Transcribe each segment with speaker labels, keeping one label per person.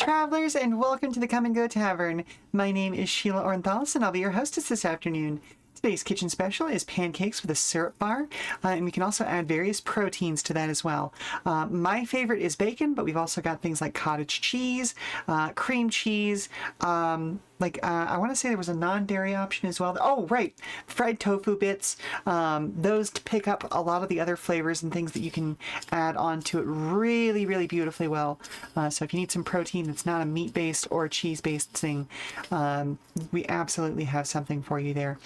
Speaker 1: travelers, and welcome to the Come and Go Tavern. My name is Sheela Ornthalis, and I'll be your hostess this afternoon. Today's kitchen special is pancakes with a syrup bar, and we can also add various proteins to that as well. My favorite is bacon, but we've also got things like cottage cheese, cream cheese, I want to say there was a non-dairy option as well. Oh, right, fried tofu bits. Those to pick up a lot of the other flavors and things that you can add on to it really, really beautifully well. So if you need some protein that's not a meat-based or cheese-based thing, we absolutely have something for you there.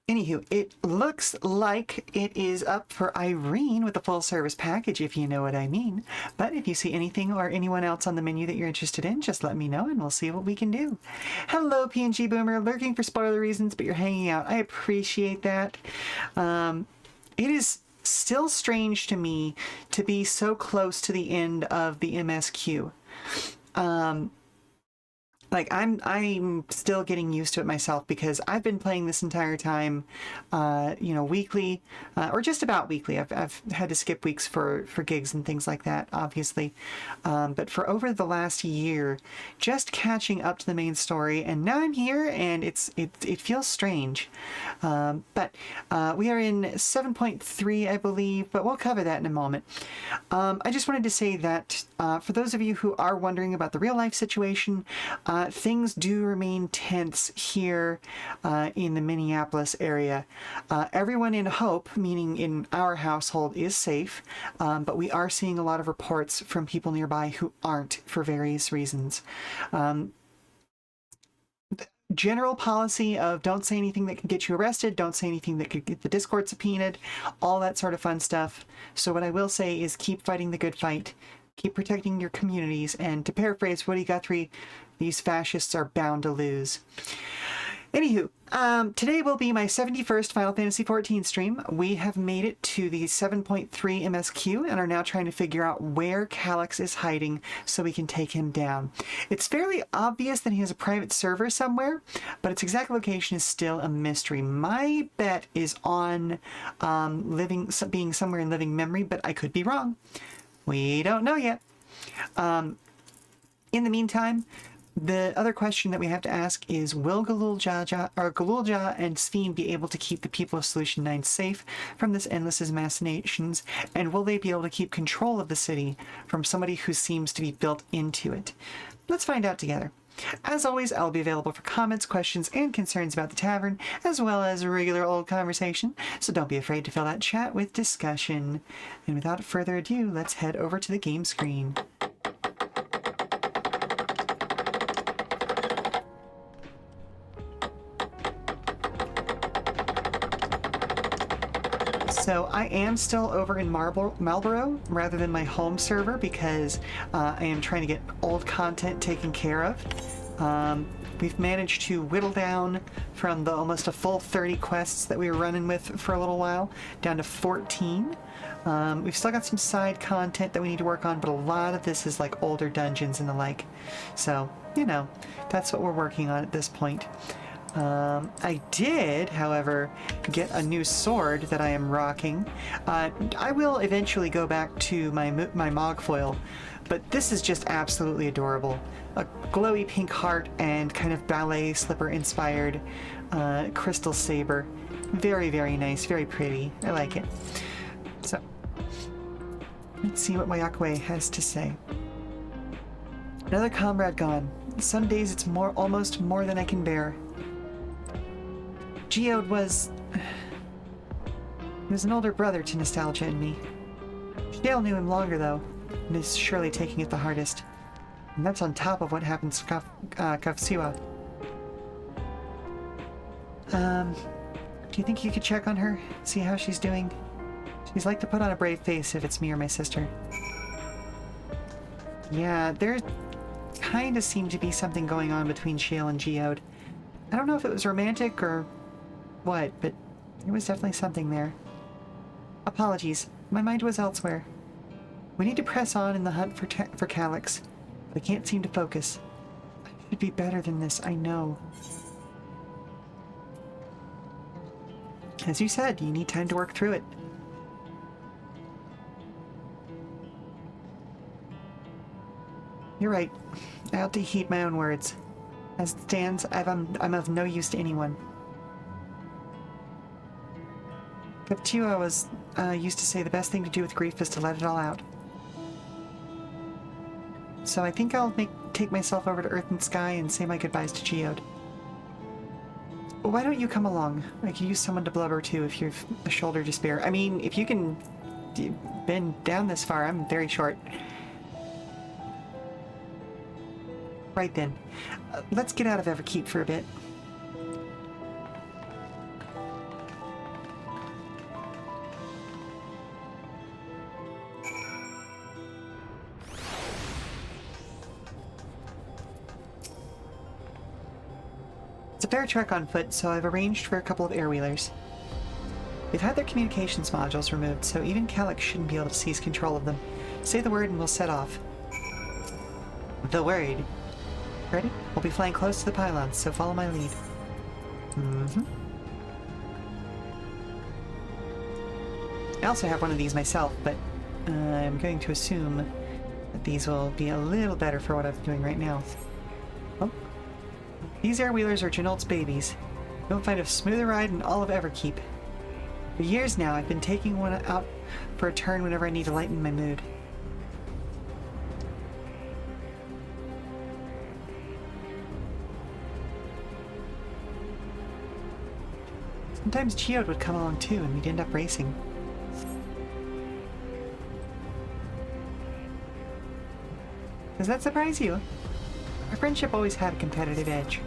Speaker 1: Anywho, it looks like it is up for Irene with the full service package, if you know what I mean. But if you see anything or anyone else on the menu that you're interested in, just let me know and we'll see what we can do. Hello, PNG Boomer, lurking for spoiler reasons, but you're hanging out. I appreciate that. It is still strange to me to be so close to the end of the MSQ. I'm still getting used to it myself because I've been playing this entire time, weekly, or just about weekly. I've had to skip weeks for gigs and things like that, obviously. But for over the last year, just catching up to the main story, and now I'm here, and it feels strange. But we are in 7.3, I believe, but we'll cover that in a moment. I just wanted to say that for those of you who are wondering about the real life situation, things do remain tense here in the Minneapolis area. Everyone in Hope, meaning in our household, is safe, but we are seeing a lot of reports from people nearby who aren't for various reasons. General policy of don't say anything that can get you arrested, don't say anything that could get the Discord subpoenaed, all that sort of fun stuff. So what I will say is keep fighting the good fight, keep protecting your communities, and to paraphrase Woody Guthrie, these fascists are bound to lose. Anywho, today will be my 71st Final Fantasy XIV stream. We have made it to the 7.3 MSQ and are now trying to figure out where Calyx is hiding so we can take him down. It's fairly obvious that he has a private server somewhere, but its exact location is still a mystery. My bet is on being somewhere in living memory, but I could be wrong. We don't know yet. In the meantime, the other question that we have to ask is, will Galulja and Sphene be able to keep the people of Solution 9 safe from this endless machinations, and will they be able to keep control of the city from somebody who seems to be built into it? Let's find out together. As always, I'll be available for comments, questions, and concerns about the tavern, as well as regular old conversation, so don't be afraid to fill that chat with discussion. And without further ado, let's head over to the game screen. So I am still over in Marlborough rather than my home server because I am trying to get old content taken care of. We've managed to whittle down from the almost a full 30 quests that we were running with for a little while down to 14. We've still got some side content that we need to work on, but a lot of this is like older dungeons and the like. So, that's what we're working on at this point. I did, however, get a new sword that I am rocking. I will eventually go back to my Mogfoil, but this is just absolutely adorable. A glowy pink heart and kind of ballet slipper inspired crystal saber. Very, very nice, very pretty. I like it. So, let's see what Wayakwe has to say. Another comrade gone. Some days it's almost more than I can bear. Geode was an older brother to Nostalgia and me. Shale knew him longer, though, and is surely taking it the hardest. And that's on top of what happened to Kafsiwa. Do you think you could check on her? See how she's doing? She's like to put on a brave face if it's me or my sister. Yeah, there kind of seemed to be something going on between Shale and Geode. I don't know if it was romantic or what, but there was definitely something there. Apologies, my mind was elsewhere. We need to press on in the hunt for Calyx, but I can't seem to focus. I should be better than this, I know. As you said, you need time to work through it. You're right. I ought to heed my own words. As it stands, I'm of no use to anyone. But to you, I was used to say the best thing to do with grief is to let it all out. So I think I'll take myself over to Earth and Sky and say my goodbyes to Geode. Why don't you come along? I could use someone to blubber to if you've a shoulder to spare. I mean, if you can bend down this far, I'm very short. Right then. Let's get out of Everkeep for a bit. It's a fair trek on foot, so I've arranged for a couple of airwheelers. They've had their communications modules removed, so even Calyx shouldn't be able to seize control of them. Say the word and we'll set off. The word. Ready? We'll be flying close to the pylons, so follow my lead. I also have one of these myself, but I'm going to assume that these will be a little better for what I'm doing right now. Oh. These airwheelers are Janolt's babies. You won't find a smoother ride in all of Everkeep. For years now, I've been taking one out for a turn whenever I need to lighten my mood. Sometimes Geode would come along too, and we'd end up racing. Does that surprise you? Our friendship always had a competitive edge.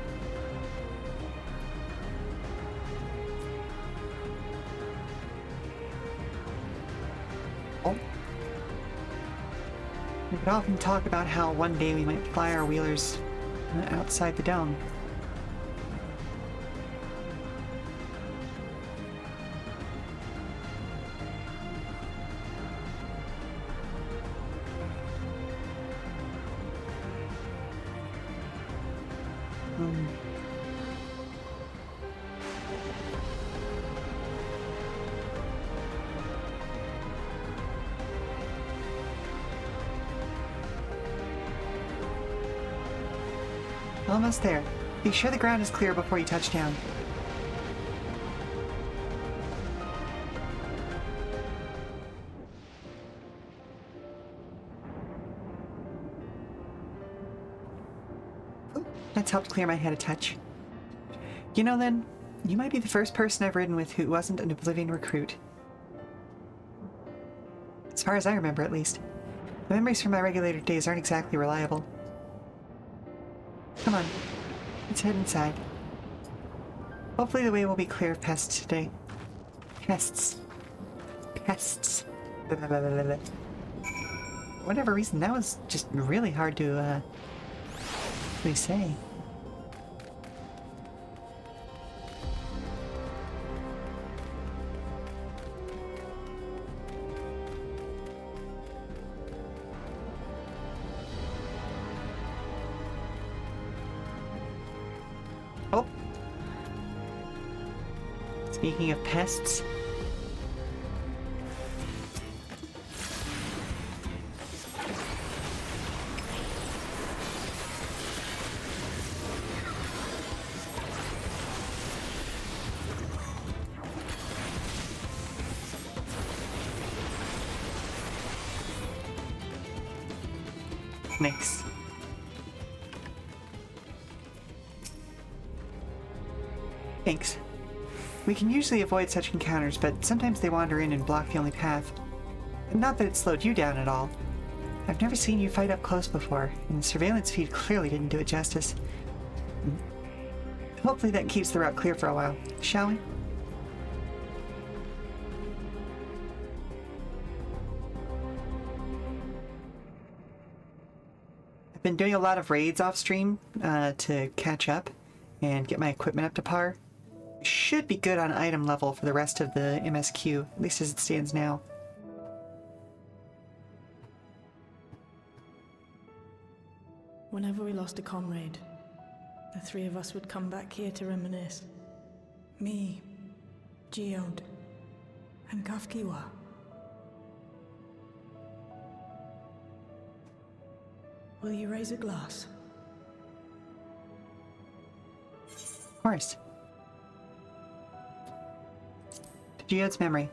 Speaker 1: Oh. We could often talk about how one day we might fly our wheelers outside the dome. Almost there. Be sure the ground is clear before you touch down. Ooh, that's helped clear my head a touch. You know then, you might be the first person I've ridden with who wasn't an Oblivion recruit. As far as I remember, at least. The memories from my regulator days aren't exactly reliable. Come on, let's head inside. Hopefully the way will be clear of pests today. Pests. Pests. Whatever reason, that was just really hard to, really say. Oh. Speaking of pests. Nice. Thanks. We can usually avoid such encounters, but sometimes they wander in and block the only path. Not that it slowed you down at all. I've never seen you fight up close before, and the surveillance feed clearly didn't do it justice. Hopefully that keeps the route clear for a while, shall we? I've been doing a lot of raids off stream to catch up and get my equipment up to par. Should be good on item level for the rest of the MSQ, at least as it stands now.
Speaker 2: Whenever we lost a comrade, the three of us would come back here to reminisce. Me, Geode, and Kafkiwa. Will you raise a glass?
Speaker 1: Of course. To Geode's memory.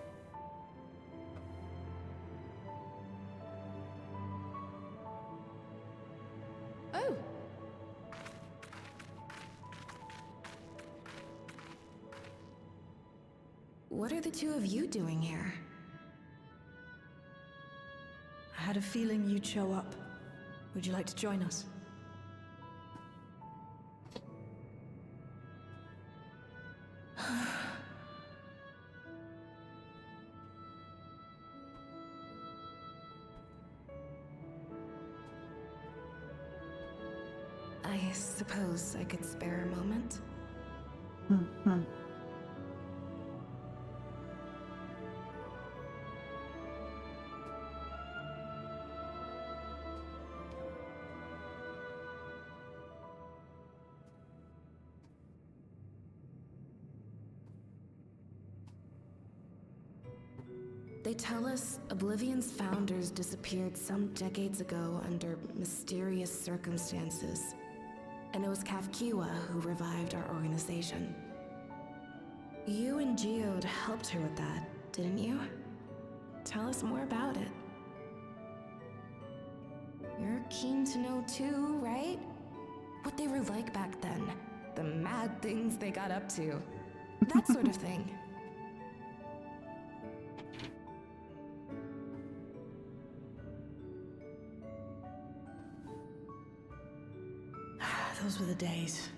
Speaker 3: Oh. What are the two of you doing here?
Speaker 2: I had a feeling you'd show up. Would you like to join us?
Speaker 3: I suppose I could spare a moment.
Speaker 1: Hmm.
Speaker 3: They tell us Oblivion's founders disappeared some decades ago under mysterious circumstances. And it was Kafkiwa who revived our organization. You and Geode helped her with that, didn't you? Tell us more about it. You're keen to know too, right? What they were like back then. The mad things they got up to. That sort of thing.
Speaker 2: Those were the days.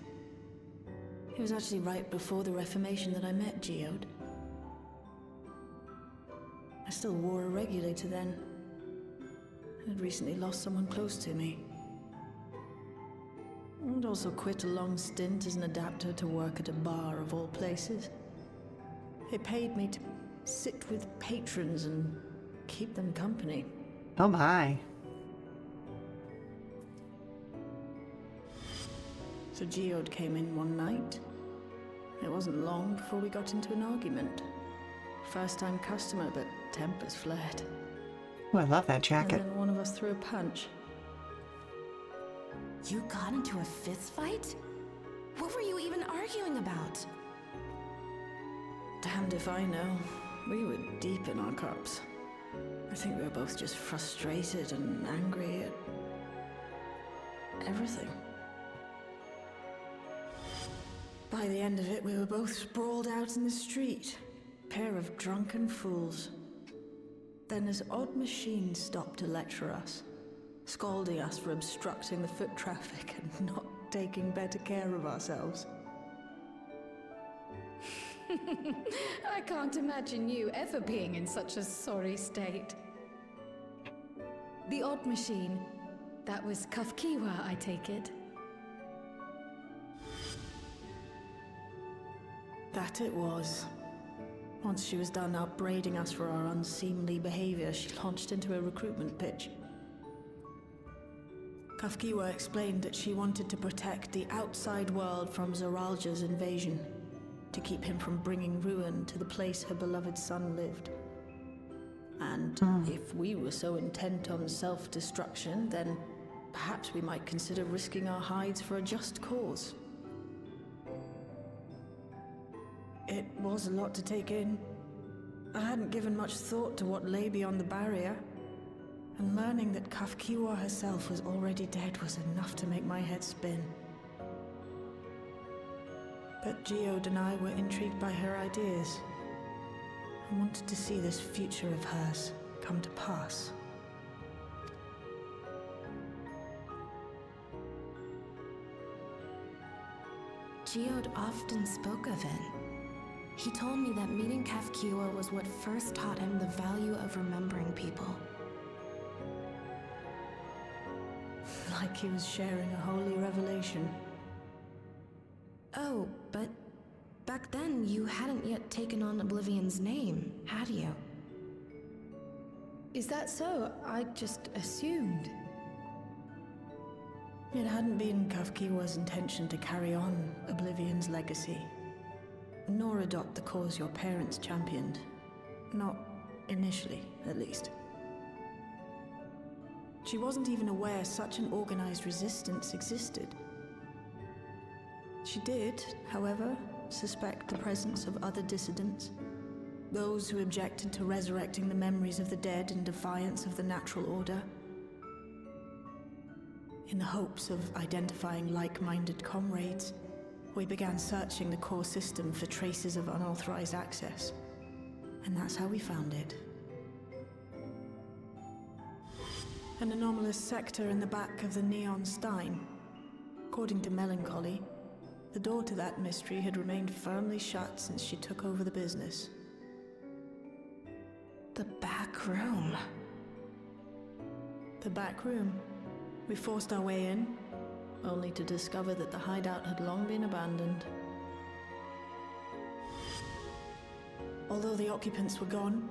Speaker 2: It was actually right before the Reformation that I met Geode. I still wore a regulator then. I had recently lost someone close to me. And also quit a long stint as an adapter to work at a bar of all places. It paid me to sit with patrons and keep them company.
Speaker 1: Oh my.
Speaker 2: So Geode came in one night. It wasn't long before we got into an argument. First-time customer, but tempers flared.
Speaker 1: Oh, I love that jacket.
Speaker 2: And then one of us threw a punch.
Speaker 3: You got into a fist fight? What were you even arguing about?
Speaker 2: Damned if I know. We were deep in our cups. I think we were both just frustrated and angry at everything. By the end of it, we were both sprawled out in the street. Pair of drunken fools. Then this odd machine stopped to lecture us, scolding us for obstructing the foot traffic and not taking better care of ourselves.
Speaker 4: I can't imagine you ever being in such a sorry state. The odd machine. That was Kafkiwa, I take it.
Speaker 2: That it was. Once she was done upbraiding us for our unseemly behavior, she launched into a recruitment pitch. Kafkiwa explained that she wanted to protect the outside world from Zoralja's invasion, to keep him from bringing ruin to the place her beloved son lived. And if we were so intent on self-destruction, then perhaps we might consider risking our hides for a just cause. It was a lot to take in. I hadn't given much thought to what lay beyond the barrier, and learning that Kafkiwa herself was already dead was enough to make my head spin. But Geode and I were intrigued by her ideas, and wanted to see this future of hers come to pass.
Speaker 3: Geode often spoke of it. He told me that meeting Kafkiwa was what first taught him the value of remembering people.
Speaker 2: Like he was sharing a holy revelation.
Speaker 3: Oh, but back then you hadn't yet taken on Oblivion's name, had you?
Speaker 4: Is that so? I just assumed.
Speaker 2: It hadn't been Kafkiwa's intention to carry on Oblivion's legacy, nor adopt the cause your parents championed. Not initially, at least. She wasn't even aware such an organized resistance existed. She did, however, suspect the presence of other dissidents, those who objected to resurrecting the memories of the dead in defiance of the natural order. In the hopes of identifying like-minded comrades, we began searching the core system for traces of unauthorized access. And that's how we found it. An anomalous sector in the back of the Neon Stein. According to Melancholy, the door to that mystery had remained firmly shut since she took over the business.
Speaker 3: The back room.
Speaker 2: The back room. We forced our way in, only to discover that the hideout had long been abandoned. Although the occupants were gone,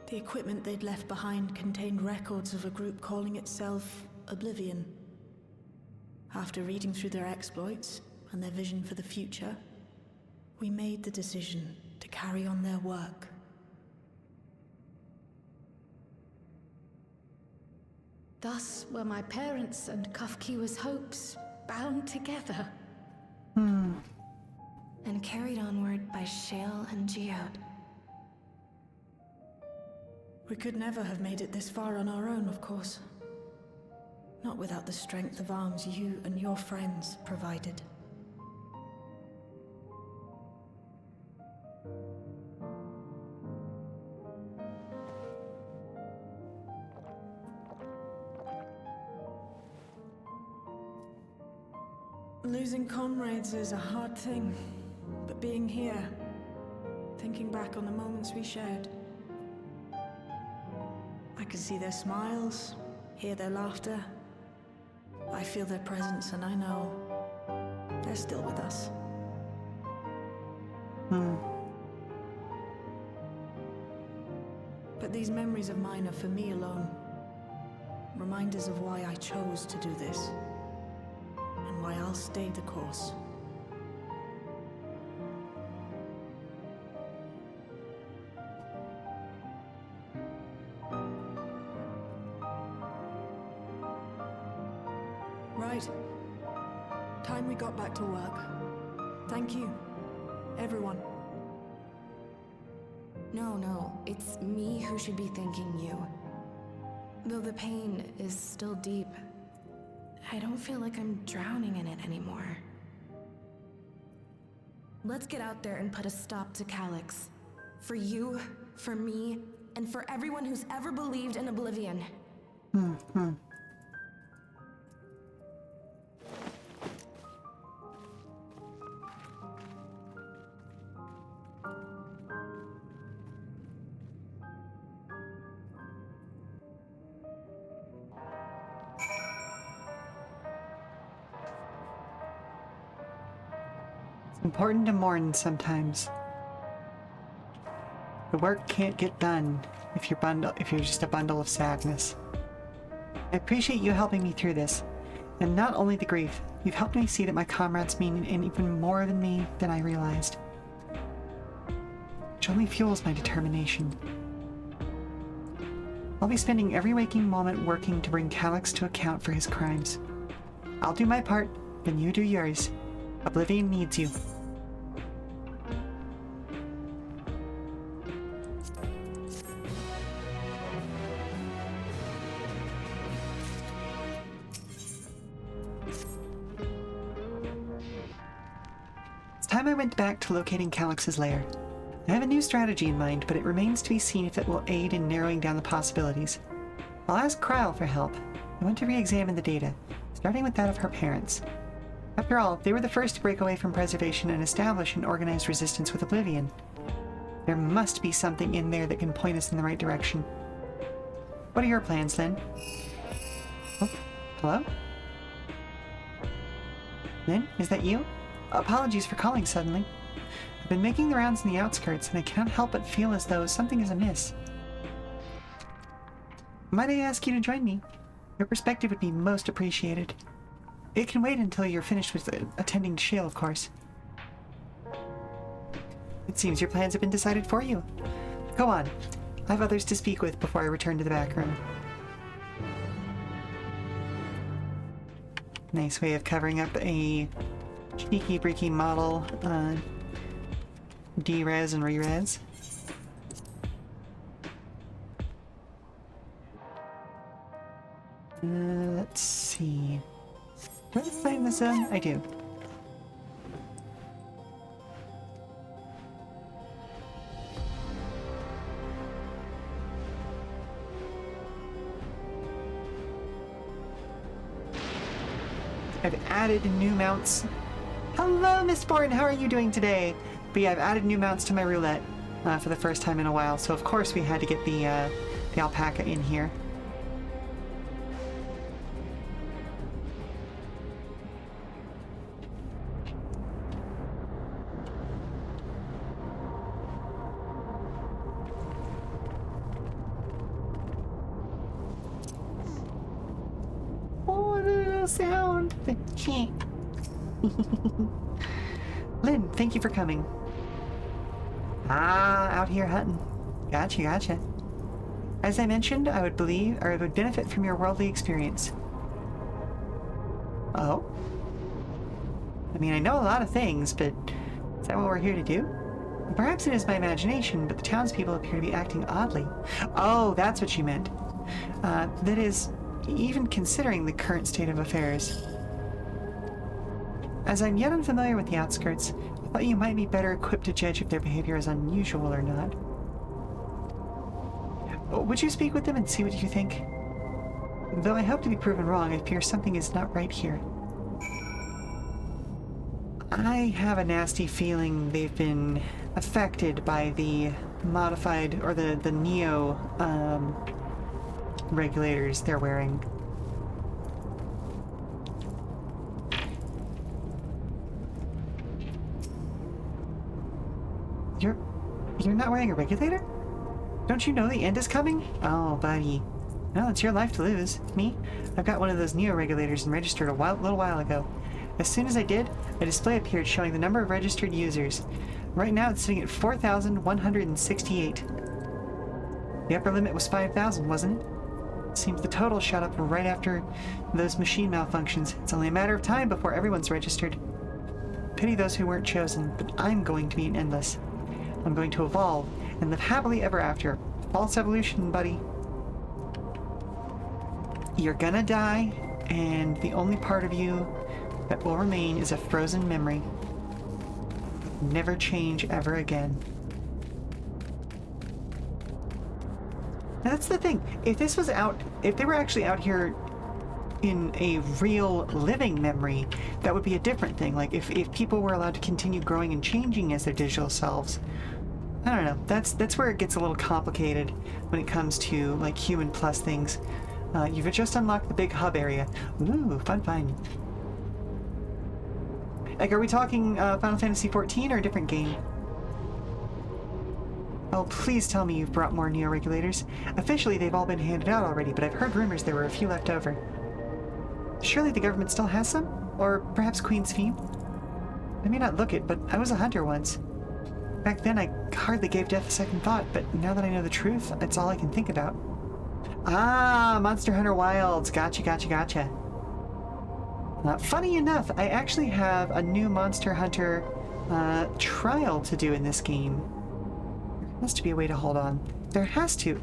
Speaker 2: the equipment they'd left behind contained records of a group calling itself Oblivion. After reading through their exploits and their vision for the future, we made the decision to carry on their work.
Speaker 4: Thus were my parents' and Kafkiwa's hopes bound together.
Speaker 3: And carried onward by Sheela and Geode.
Speaker 2: We could never have made it this far on our own, of course. Not without the strength of arms you and your friends provided. Losing comrades is a hard thing, but being here, thinking back on the moments we shared, I can see their smiles, hear their laughter. I feel their presence, and I know they're still with us. But these memories of mine are for me alone. Reminders of why I chose to do this. And why I'll stay the course. Right. Time we got back to work. Thank you, everyone.
Speaker 3: No, it's me who should be thanking you. Though the pain is still deep, I don't feel like I'm drowning in it anymore. Let's get out there and put a stop to Calyx. For you, for me, and for everyone who's ever believed in Oblivion.
Speaker 1: Important to mourn sometimes. The work can't get done if you're just a bundle of sadness. I appreciate you helping me through this, and not only the grief, you've helped me see that my comrades mean even more than me than I realized. Which only fuels my determination. I'll be spending every waking moment working to bring Calyx to account for his crimes. I'll do my part, then you do yours. Oblivion needs you. It's time I went back to locating Calyx's lair. I have a new strategy in mind, but it remains to be seen if it will aid in narrowing down the possibilities. I'll ask Kryl for help. I want to re-examine the data, starting with that of her parents. After all, they were the first to break away from preservation and establish an organized resistance with Oblivion. There must be something in there that can point us in the right direction. What are your plans, then? Oh, hello? Lynn, is that you? Apologies for calling suddenly. I've been making the rounds in the outskirts, and I can't help but feel as though something is amiss. Might I ask you to join me? Your perspective would be most appreciated. It can wait until you're finished with attending to Sheela, of course. It seems your plans have been decided for you. Go on. I have others to speak with before I return to the back room. Nice way of covering up a cheeky breaky model D-res and re-res. Let's see. Do I find the zone? I do. I've added new mounts. Hello, Mistborn! How are you doing today? But yeah, I've added new mounts to my roulette for the first time in a while, so of course we had to get the alpaca in here. Sound. Lynn, thank you for coming. Out here hunting. Gotcha, gotcha. As I mentioned, I would benefit from your worldly experience. Oh? I mean, I know a lot of things, but is that what we're here to do? Perhaps it is my imagination, but the townspeople appear to be acting oddly. Oh, that's what you meant. That is, even considering the current state of affairs. As I'm yet unfamiliar with the outskirts, I thought you might be better equipped to judge if their behavior is unusual or not. Would you speak with them and see what you think? Though I hope to be proven wrong, I fear something is not right here. I have a nasty feeling they've been affected by the modified, or the Neo, regulators they're wearing. You're not wearing a regulator? Don't you know the end is coming? Oh, buddy. No, it's your life to lose. Me? I've got one of those Neo regulators and registered a little while ago. As soon as I did, a display appeared showing the number of registered users. Right now it's sitting at 4,168. The upper limit was 5,000, wasn't it? Seems the total shot up right after those machine malfunctions. It's only a matter of time before everyone's registered. Pity those who weren't chosen, but I'm going to be an endless. I'm going to evolve and live happily ever after. False evolution, buddy. You're gonna die, and the only part of you that will remain is a frozen memory. Never change ever again. Now that's the thing. If they were actually out here in a real living memory, that would be a different thing. Like if people were allowed to continue growing and changing as their digital selves. I don't know. That's where it gets a little complicated when it comes to like human plus things. You've just unlocked the big hub area. Ooh, fun. Like, are we talking Final Fantasy XIV or a different game? Oh, please tell me you've brought more Neo-Regulators. Officially, they've all been handed out already, but I've heard rumors there were a few left over. Surely the government still has some? Or perhaps Queen's Fiend? I may not look it, but I was a hunter once. Back then, I hardly gave death a second thought, but now that I know the truth, it's all I can think about. Ah, Monster Hunter Wilds. Gotcha. Funny enough, I actually have a new Monster Hunter trial to do in this game. There has to be a way to hold on. There has to.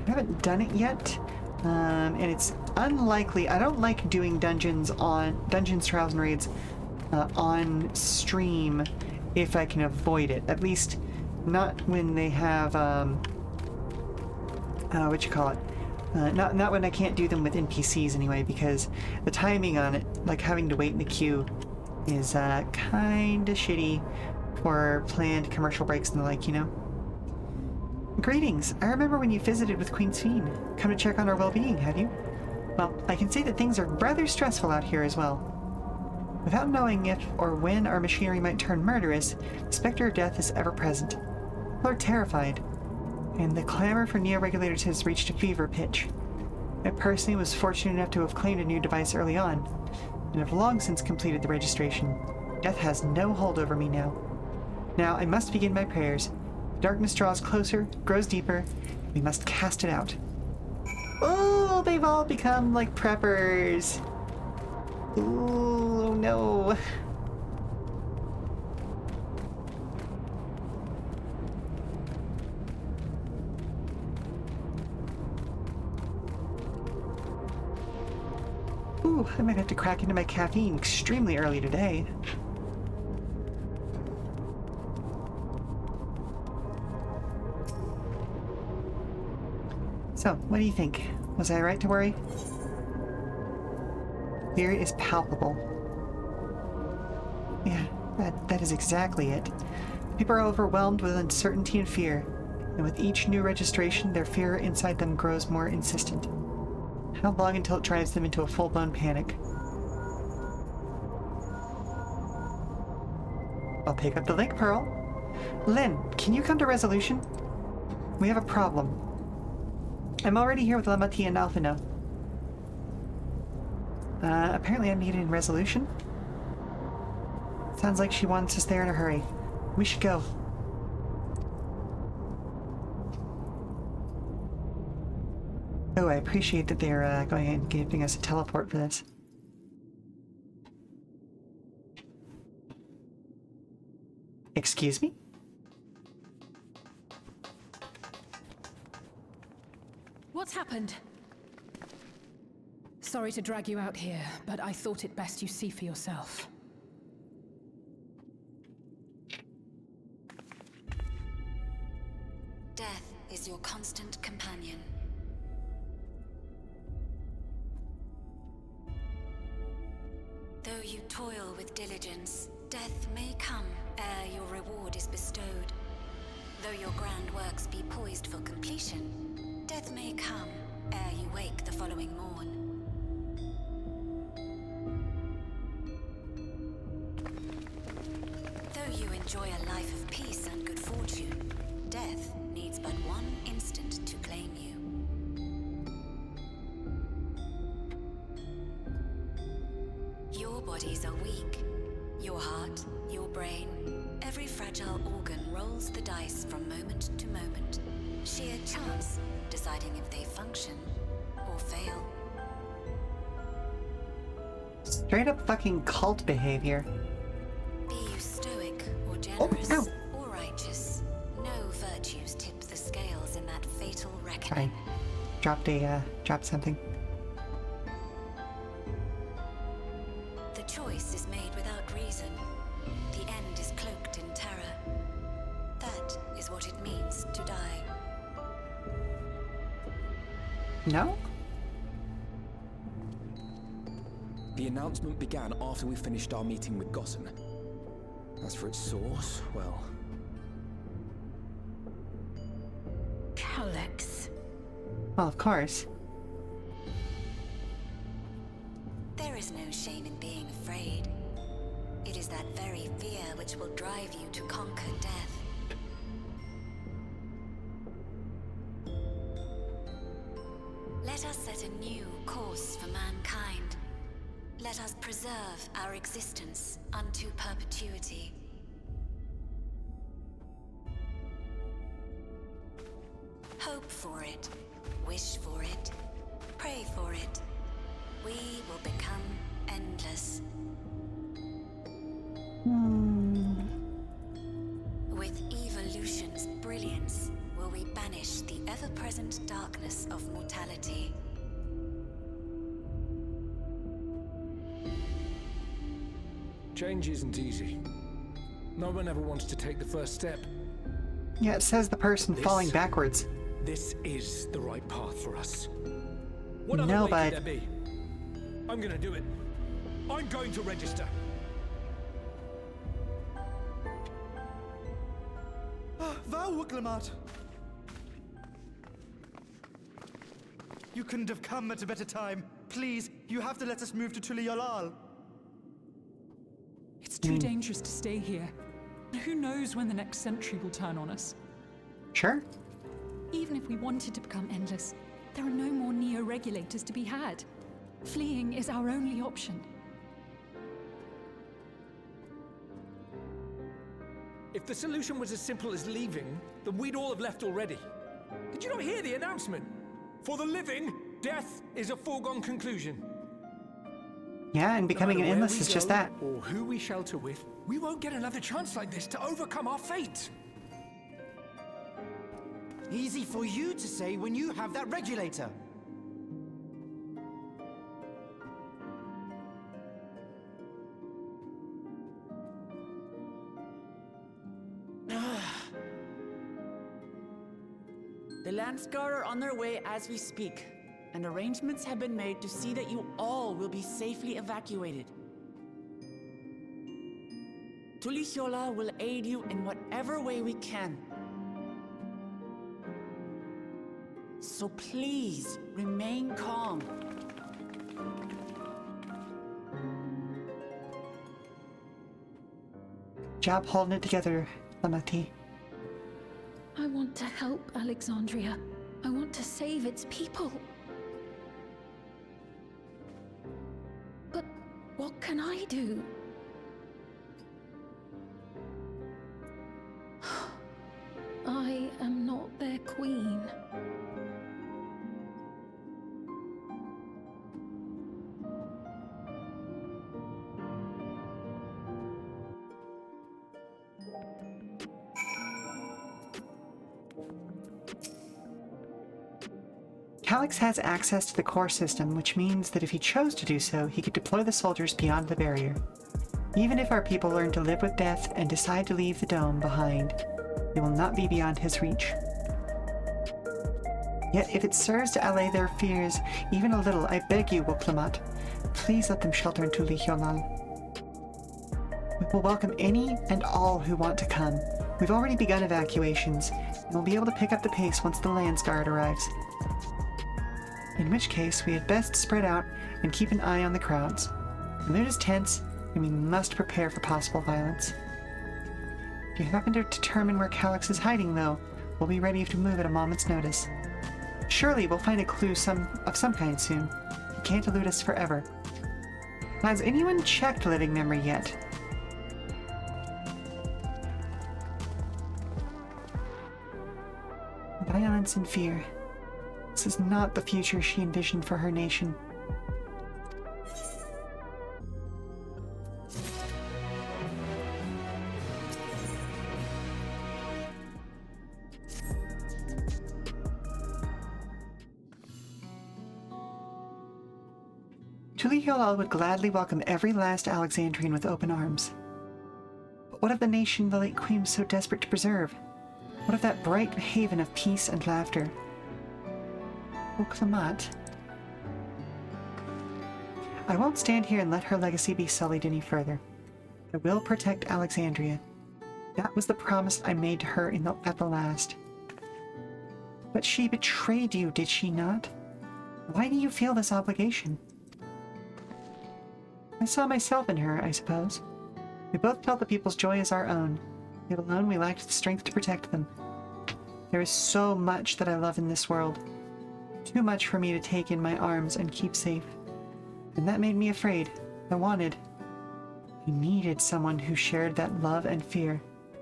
Speaker 1: I haven't done it yet, and it's unlikely. I don't like doing dungeons, trials, and raids on stream if I can avoid it. At least not when they have, not when I can't do them with NPCs anyway, because the timing on it, like having to wait in the queue, is kinda shitty for planned commercial breaks and the like, you know? Greetings! I remember when you visited with Queen's Fiend. Come to check on our well-being, have you? Well, I can see that things are rather stressful out here as well. Without knowing if or when our machinery might turn murderous, the specter of death is ever present. People are terrified, and the clamor for Neo-Regulators has reached a fever pitch. I personally was fortunate enough to have claimed a new device early on, and have long since completed the registration. Death has no hold over me now. Now I must begin my prayers. Darkness draws closer, grows deeper, we must cast it out. Oh, Oh, they've all become like preppers. Ooh, no. Ooh, I might have to crack into my caffeine extremely early today. So, what do you think? Was I right to worry? Fear is palpable. Yeah, that is exactly it. People are overwhelmed with uncertainty and fear, and with each new registration, their fear inside them grows more insistent. How long until it drives them into a full-blown panic? I'll pick up the link, Pearl. Lynn, can you come to resolution? We have a problem. I'm already here with Lamati and Alphino. Apparently I'm needed in resolution. Sounds like she wants us there in a hurry. We should go. Oh, I appreciate that they're going and giving us a teleport for this. Excuse me?
Speaker 4: What's happened? Sorry to drag you out here, but I thought it best you see for yourself.
Speaker 3: Death is your constant companion. Though you toil with diligence, death may come ere your reward is bestowed. Though your grand works be poised for completion, death may come ere you wake the following morn. Though you enjoy a life of peace and good fortune, death needs but one instant to claim you. Your bodies are weak. Your heart, your brain, every fragile organ rolls the dice from moment to moment. Sheer chance deciding if they function or fail.
Speaker 1: Straight up fucking cult behavior.
Speaker 3: Be you stoic or generous
Speaker 1: no.
Speaker 3: or righteous, no virtues tip the scales in that fatal reckoning.
Speaker 1: Sorry. Dropped something.
Speaker 3: The choice is made without reason. The end is cloaked in terror. That is what it means to die.
Speaker 1: No?
Speaker 5: The announcement began after we finished our meeting with Gossen. As for its source, well...
Speaker 4: Calyx.
Speaker 1: Well, of course.
Speaker 3: There is no shame in being afraid. It is that very fear which will drive you to conquer death. Let us set a new course for mankind. Let us preserve our existence unto perpetuity. Hope for it, wish for it, pray for it. We will become endless. With evolution's brilliance, will we banish the ever-present darkness of mortality.
Speaker 5: Change isn't easy. No one ever wants to take the first step.
Speaker 1: Yeah, it says the person falling backwards.
Speaker 5: This is the right path for us. What
Speaker 1: No,
Speaker 5: other way
Speaker 1: bud.
Speaker 5: could there be? I'm gonna do it. I'm going to register.
Speaker 6: Glamat. You couldn't have come at a better time. Please, you have to let us move to Tuliolal.
Speaker 7: It's too dangerous to stay here. Who knows when the next century will turn on us?
Speaker 1: Sure.
Speaker 7: Even if we wanted to become endless, there are no more neo-regulators to be had. Fleeing is our only option.
Speaker 5: If the solution was as simple as leaving, then we'd all have left already. Did you not hear the announcement? For the living, Death is a foregone conclusion.
Speaker 1: Yeah, and becoming an
Speaker 8: No matter where
Speaker 1: endless
Speaker 8: we
Speaker 1: is just
Speaker 8: go
Speaker 1: that.
Speaker 8: Or who we shelter with,
Speaker 5: We won't get another chance like this to overcome our fate.
Speaker 6: Easy for you to say when you have that regulator.
Speaker 9: The Landsguard are on their way as we speak, and arrangements have been made to see that you all will be safely evacuated. Tulihiola will aid you in whatever way we can. So please, remain calm.
Speaker 1: Job holding it together, Lamati.
Speaker 7: I want to help Alexandria. I want to save its people. But what can I do? I am not their queen.
Speaker 1: Calyx has access to the core system, which means that if he chose to do so, he could deploy the soldiers beyond the barrier. Even if our people learn to live with death and decide to leave the dome behind, they will not be beyond his reach. Yet if it serves to allay their fears even a little, I beg you, Woklamat, please let them shelter in Tulihiolan. We will welcome any and all who want to come. We've already begun evacuations, and we'll be able to pick up the pace once the Landsguard arrives. In which case, we had best spread out and keep an eye on the crowds. The mood is tense, and we must prepare for possible violence. If you happen to determine where Calyx is hiding, though, we'll be ready to move at a moment's notice. Surely we'll find a clue of some kind soon. He can't elude us forever. Has anyone checked living memory yet? Violence and fear. This is not the future she envisioned for her nation. Tulihiola would gladly welcome every last Alexandrian with open arms. But what of the nation the late queen was so desperate to preserve? What of that bright haven of peace and laughter? Oh, Clamat. I won't stand here and let her legacy be sullied any further. I will protect Alexandria. That was the promise I made to her at the last. But she betrayed you, did she not? Why do you feel this obligation? I saw myself in her, I suppose. We both felt the people's joy as our own, yet alone we lacked the strength to protect them. There is so much that I love in this world. Too much for me to take in my arms and keep safe. And that made me afraid. I needed someone who shared that love and fear,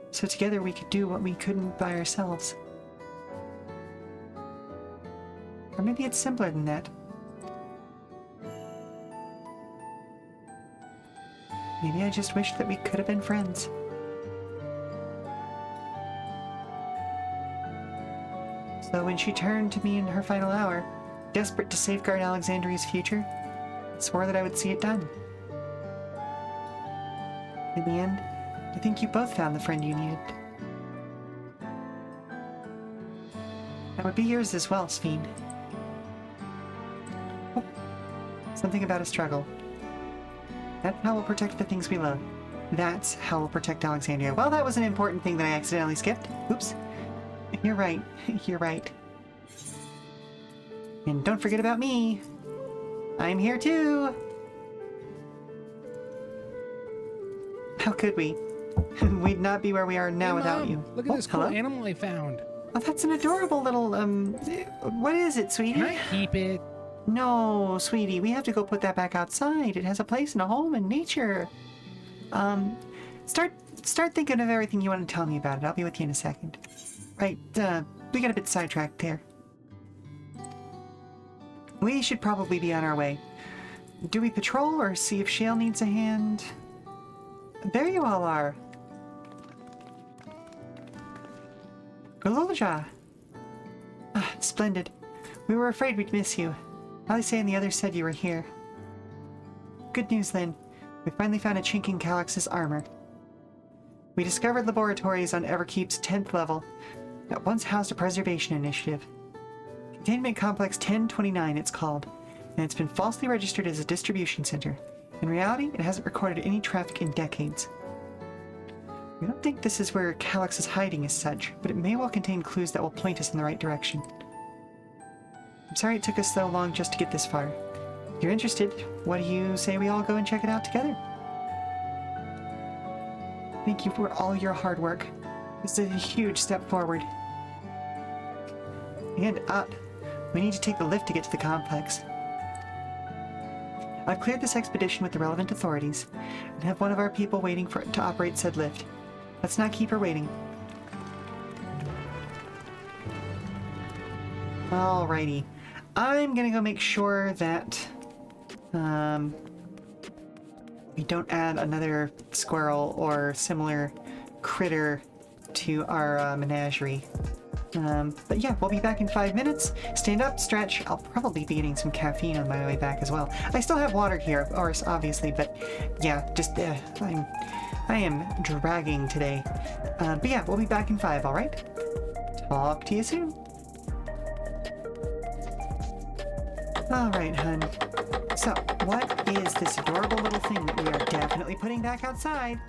Speaker 1: so together we could do what we couldn't by ourselves. Or maybe it's simpler than that. Maybe I just wished that we could have been friends. So when she turned to me in her final hour, desperate to safeguard Alexandria's future, I swore that I would see it done. In the end, I think you both found the friend you needed. That would be yours as well, Sphene. Oh, something about a struggle. That's how we'll protect the things we love. That's how we'll protect Alexandria. Well, that was an important thing that I accidentally skipped. Oops. You're right. You're right. And don't forget about me. I'm here too. How could we? We'd not be where we are now
Speaker 10: Hey,
Speaker 1: without
Speaker 10: Mom,
Speaker 1: you.
Speaker 10: Look at this cool
Speaker 1: hello?
Speaker 10: animal I found.
Speaker 1: Oh, that's an adorable little, what is it, sweetie?
Speaker 10: Can I keep it?
Speaker 1: No, sweetie, we have to go put that back outside. It has a place and a home in nature. Start thinking of everything you want to tell me about it. I'll be with you in a second. Right, we got a bit sidetracked there. We should probably be on our way. Do we patrol or see if Shale needs a hand? There you all are. Galulja. Ah, splendid. We were afraid we'd miss you. Alice and the others said you were here. Good news then. We finally found a chink in Calyx's armor. We discovered laboratories on Everkeep's 10th level that once housed a preservation initiative. Containment Complex 1029 it's called, and it's been falsely registered as a distribution center. In reality, it hasn't recorded any traffic in decades. We don't think this is where Calyx is hiding as such, but it may well contain clues that will point us in the right direction. I'm sorry it took us so long just to get this far. If you're interested, what do you say we all go and check it out together? Thank you for all your hard work. This is a huge step forward. And up. We need to take the lift to get to the complex. I've cleared this expedition with the relevant authorities and have one of our people waiting to operate said lift. Let's not keep her waiting. Alrighty. I'm gonna go make sure that we don't add another squirrel or similar critter to our menagerie. But yeah, we'll be back in 5 minutes. Stand up, stretch. I'll probably be getting some caffeine on my way back as well. I still have water here, of course, obviously, but yeah, just I am dragging today. But yeah, we'll be back in 5, all right? Talk to you soon. All right, hun. So, what is this adorable little thing that we are definitely putting back outside?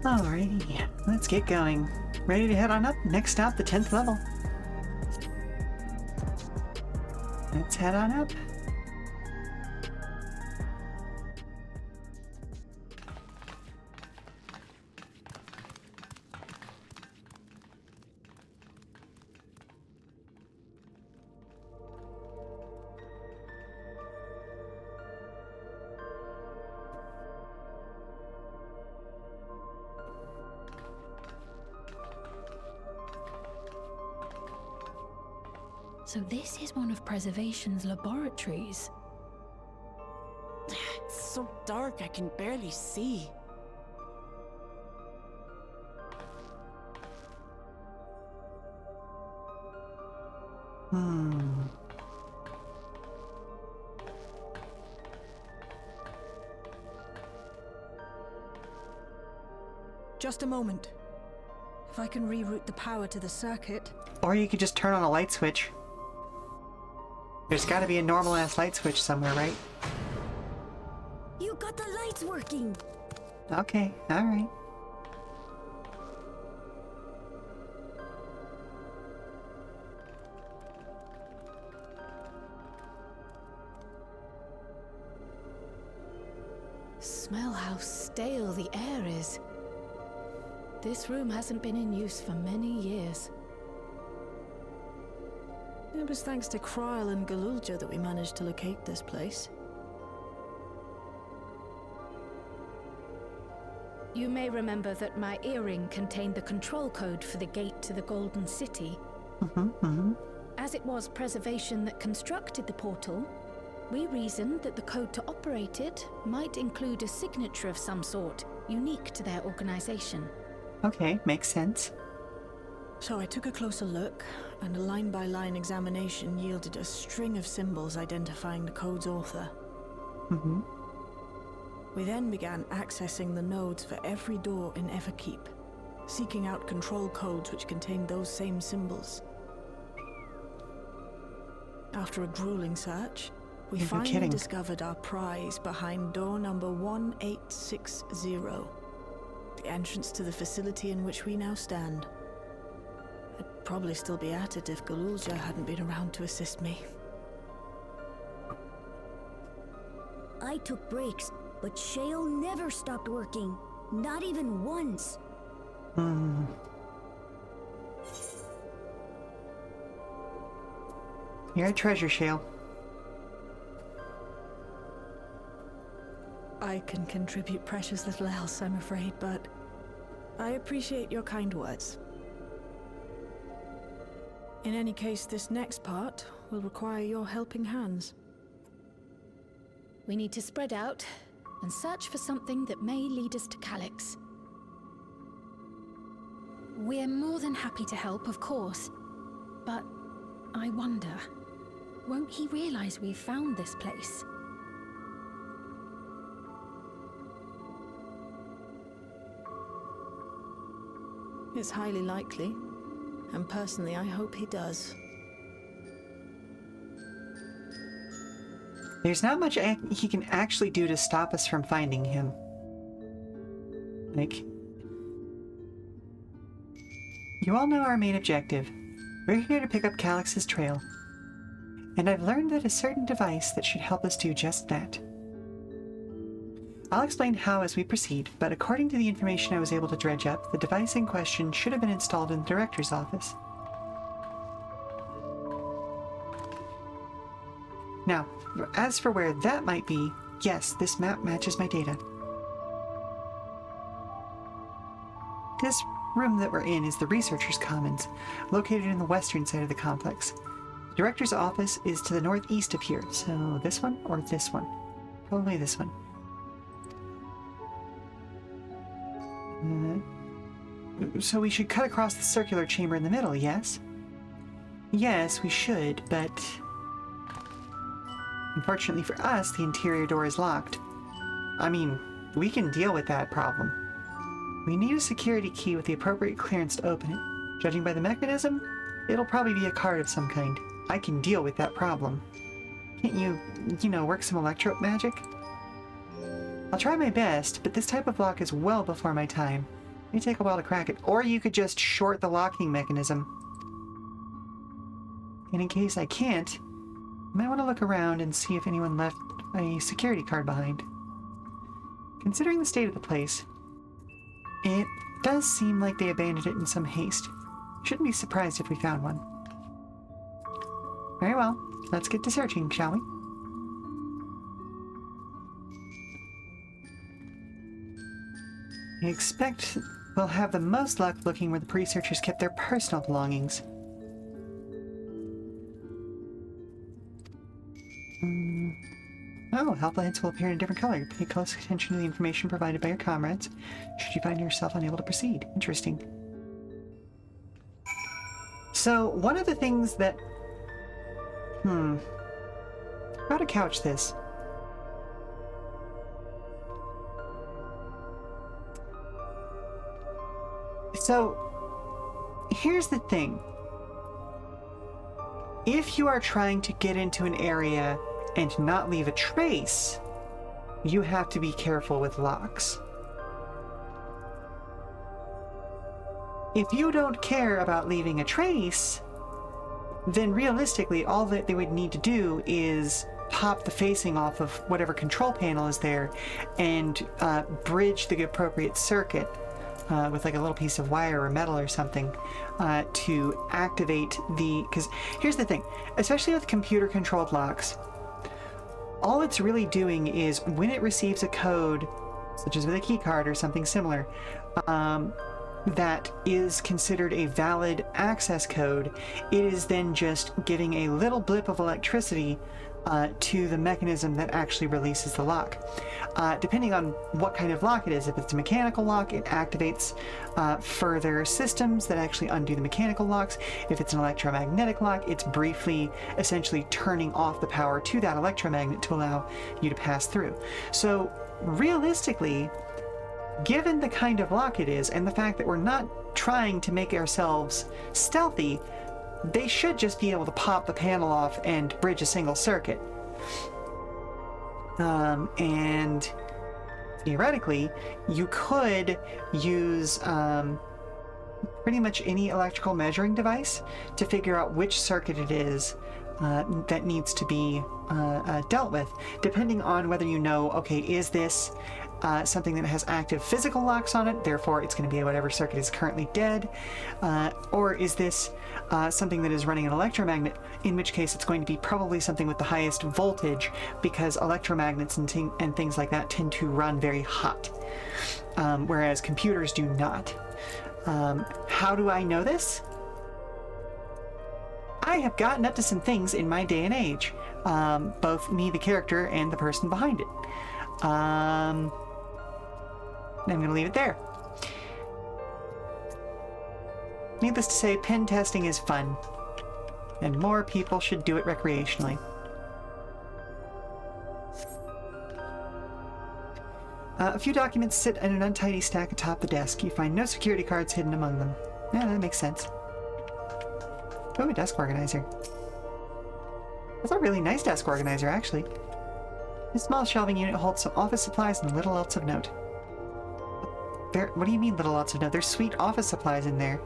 Speaker 1: Alrighty, let's get going. Ready to head on up? Next stop, the 10th level. Let's head on up.
Speaker 7: So this is one of Preservation's laboratories.
Speaker 9: It's so dark I can barely see.
Speaker 2: Just a moment. If I can reroute the power to the circuit.
Speaker 1: Or you could just turn on a light switch. There's gotta be a normal-ass light switch somewhere, right?
Speaker 8: You got the lights working!
Speaker 1: Okay, alright.
Speaker 3: Smell how stale the air is. This room hasn't been in use for many years.
Speaker 2: It was thanks to Kryl and Galulja that we managed to locate this place.
Speaker 4: You may remember that my earring contained the control code for the gate to the Golden City. As it was Preservation that constructed the portal, we reasoned that the code to operate it might include a signature of some sort, unique to their organization.
Speaker 1: Okay, makes sense.
Speaker 2: So I took a closer look, and a line-by-line examination yielded a string of symbols identifying the code's author. We then began accessing the nodes for every door in Everkeep, seeking out control codes which contained those same symbols. After a grueling search, we finally discovered our prize behind door number 1860, the entrance to the facility in which we now stand. I'd probably still be at it if Galulja hadn't been around to assist me.
Speaker 8: I took breaks, but Shale never stopped working. Not even once.
Speaker 1: You're a treasure, Shale.
Speaker 2: I can contribute precious little else, I'm afraid, but I appreciate your kind words. In any case, this next part will require your helping hands.
Speaker 4: We need to spread out and search for something that may lead us to Calyx.
Speaker 7: We're more than happy to help, of course. But I wonder, won't he realize we've found this place?
Speaker 2: It's highly likely, and personally I hope he does.
Speaker 1: There's not much he can actually do to stop us from finding him. Like, you all know our main objective. We're here to pick up Calyx's trail. And I've learned that a certain device that should help us do just that. I'll explain how as we proceed, but according to the information I was able to dredge up, the device in question should have been installed in the director's office. Now, as for where that might be, yes, this map matches my data. This room that we're in is the Researcher's Commons, located in the western side of the complex. The director's office is to the northeast of here, so this one or this one? Probably this one. So we should cut across the circular chamber in the middle, yes? Yes, we should, but unfortunately for us, the interior door is locked. I mean, we can deal with that problem. We need a security key with the appropriate clearance to open it. Judging by the mechanism, it'll probably be a card of some kind. I can deal with that problem. Can't you know, work some electro magic? I'll try my best, but this type of lock is well before my time. may take a while to crack it. Or you could just short the locking mechanism. And in case I can't, I might want to look around and see if anyone left a security card behind. Considering the state of the place, it does seem like they abandoned it in some haste. Shouldn't be surprised if we found one. Very well, let's get to searching, shall we? I expect we'll have the most luck looking where the researchers kept their personal belongings. Oh, helpful hints will appear in a different color. Pay close attention to the information provided by your comrades, should you find yourself unable to proceed. Interesting. So, one of the things that... How to couch this? So, here's the thing. If you are trying to get into an area and not leave a trace, you have to be careful with locks. If you don't care about leaving a trace, then realistically all that they would need to do is pop the facing off of whatever control panel is there and bridge the appropriate circuit with like a little piece of wire or metal or something to activate the... Because here's the thing, especially with computer-controlled locks, all it's really doing is when it receives a code, such as with a key card or something similar, that is considered a valid access code, it is then just giving a little blip of electricity to the mechanism that actually releases the lock. Depending on what kind of lock it is, if it's a mechanical lock, it activates further systems that actually undo the mechanical locks. If it's an electromagnetic lock, it's briefly essentially turning off the power to that electromagnet to allow you to pass through. So realistically, given the kind of lock it is and the fact that we're not trying to make ourselves stealthy, they should just be able to pop the panel off and bridge a single circuit. And theoretically, you could use pretty much any electrical measuring device to figure out which circuit it is that needs to be dealt with, depending on whether you know, okay, is this something that has active physical locks on it, therefore it's going to be whatever circuit is currently dead, or is this something that is running an electromagnet, in which case it's going to be probably something with the highest voltage, because electromagnets and things like that tend to run very hot, whereas computers do not. How do I know this? I have gotten up to some things in my day and age, both me, the character, and the person behind it. I'm going to leave it there. Needless to say, pen testing is fun, and more people should do it recreationally. A few documents sit in an untidy stack atop the desk. You find no security cards hidden among them. Yeah, that makes sense. Oh, a desk organizer. That's a really nice desk organizer, actually. This small shelving unit holds some office supplies and little else of note. What do you mean little else of note? There's sweet office supplies in there.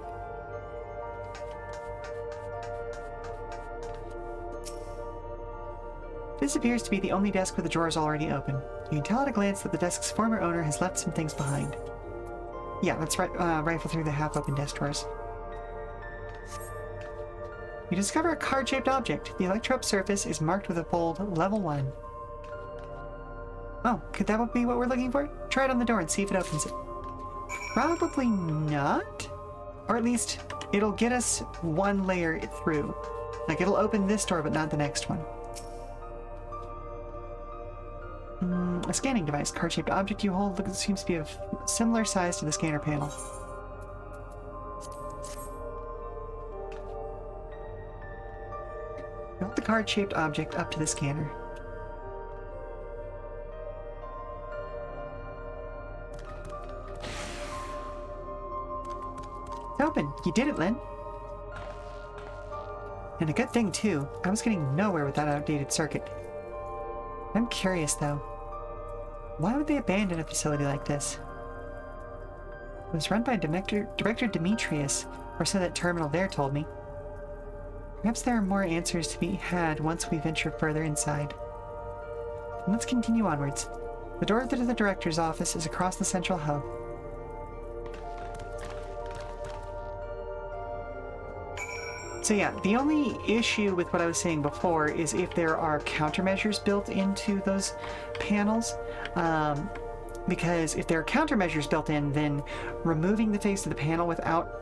Speaker 1: This appears to be the only desk with the drawers already open. You can tell at a glance that the desk's former owner has left some things behind. Yeah, let's rifle through the half-open desk drawers. You discover a card-shaped object. The electrode surface is marked with a bold Level 1. Oh, could that be what we're looking for? Try it on the door and see if it opens it. Probably not. Or at least, it'll get us one layer through. Like, it'll open this door, but not the next one. A scanning device. Card-shaped object you hold seems to be of similar size to the scanner panel. Hold the card-shaped object up to the scanner. It's open. You did it, Lynn. And a good thing, too. I was getting nowhere with that outdated circuit. I'm curious, though. Why would they abandon a facility like this? It was run by Director Demetrius, or so that terminal there told me. Perhaps there are more answers to be had once we venture further inside. And let's continue onwards. The door to the director's office is across the central hub. So yeah, the only issue with what I was saying before is if there are countermeasures built into those panels. Because if there are countermeasures built in, then removing the face of the panel without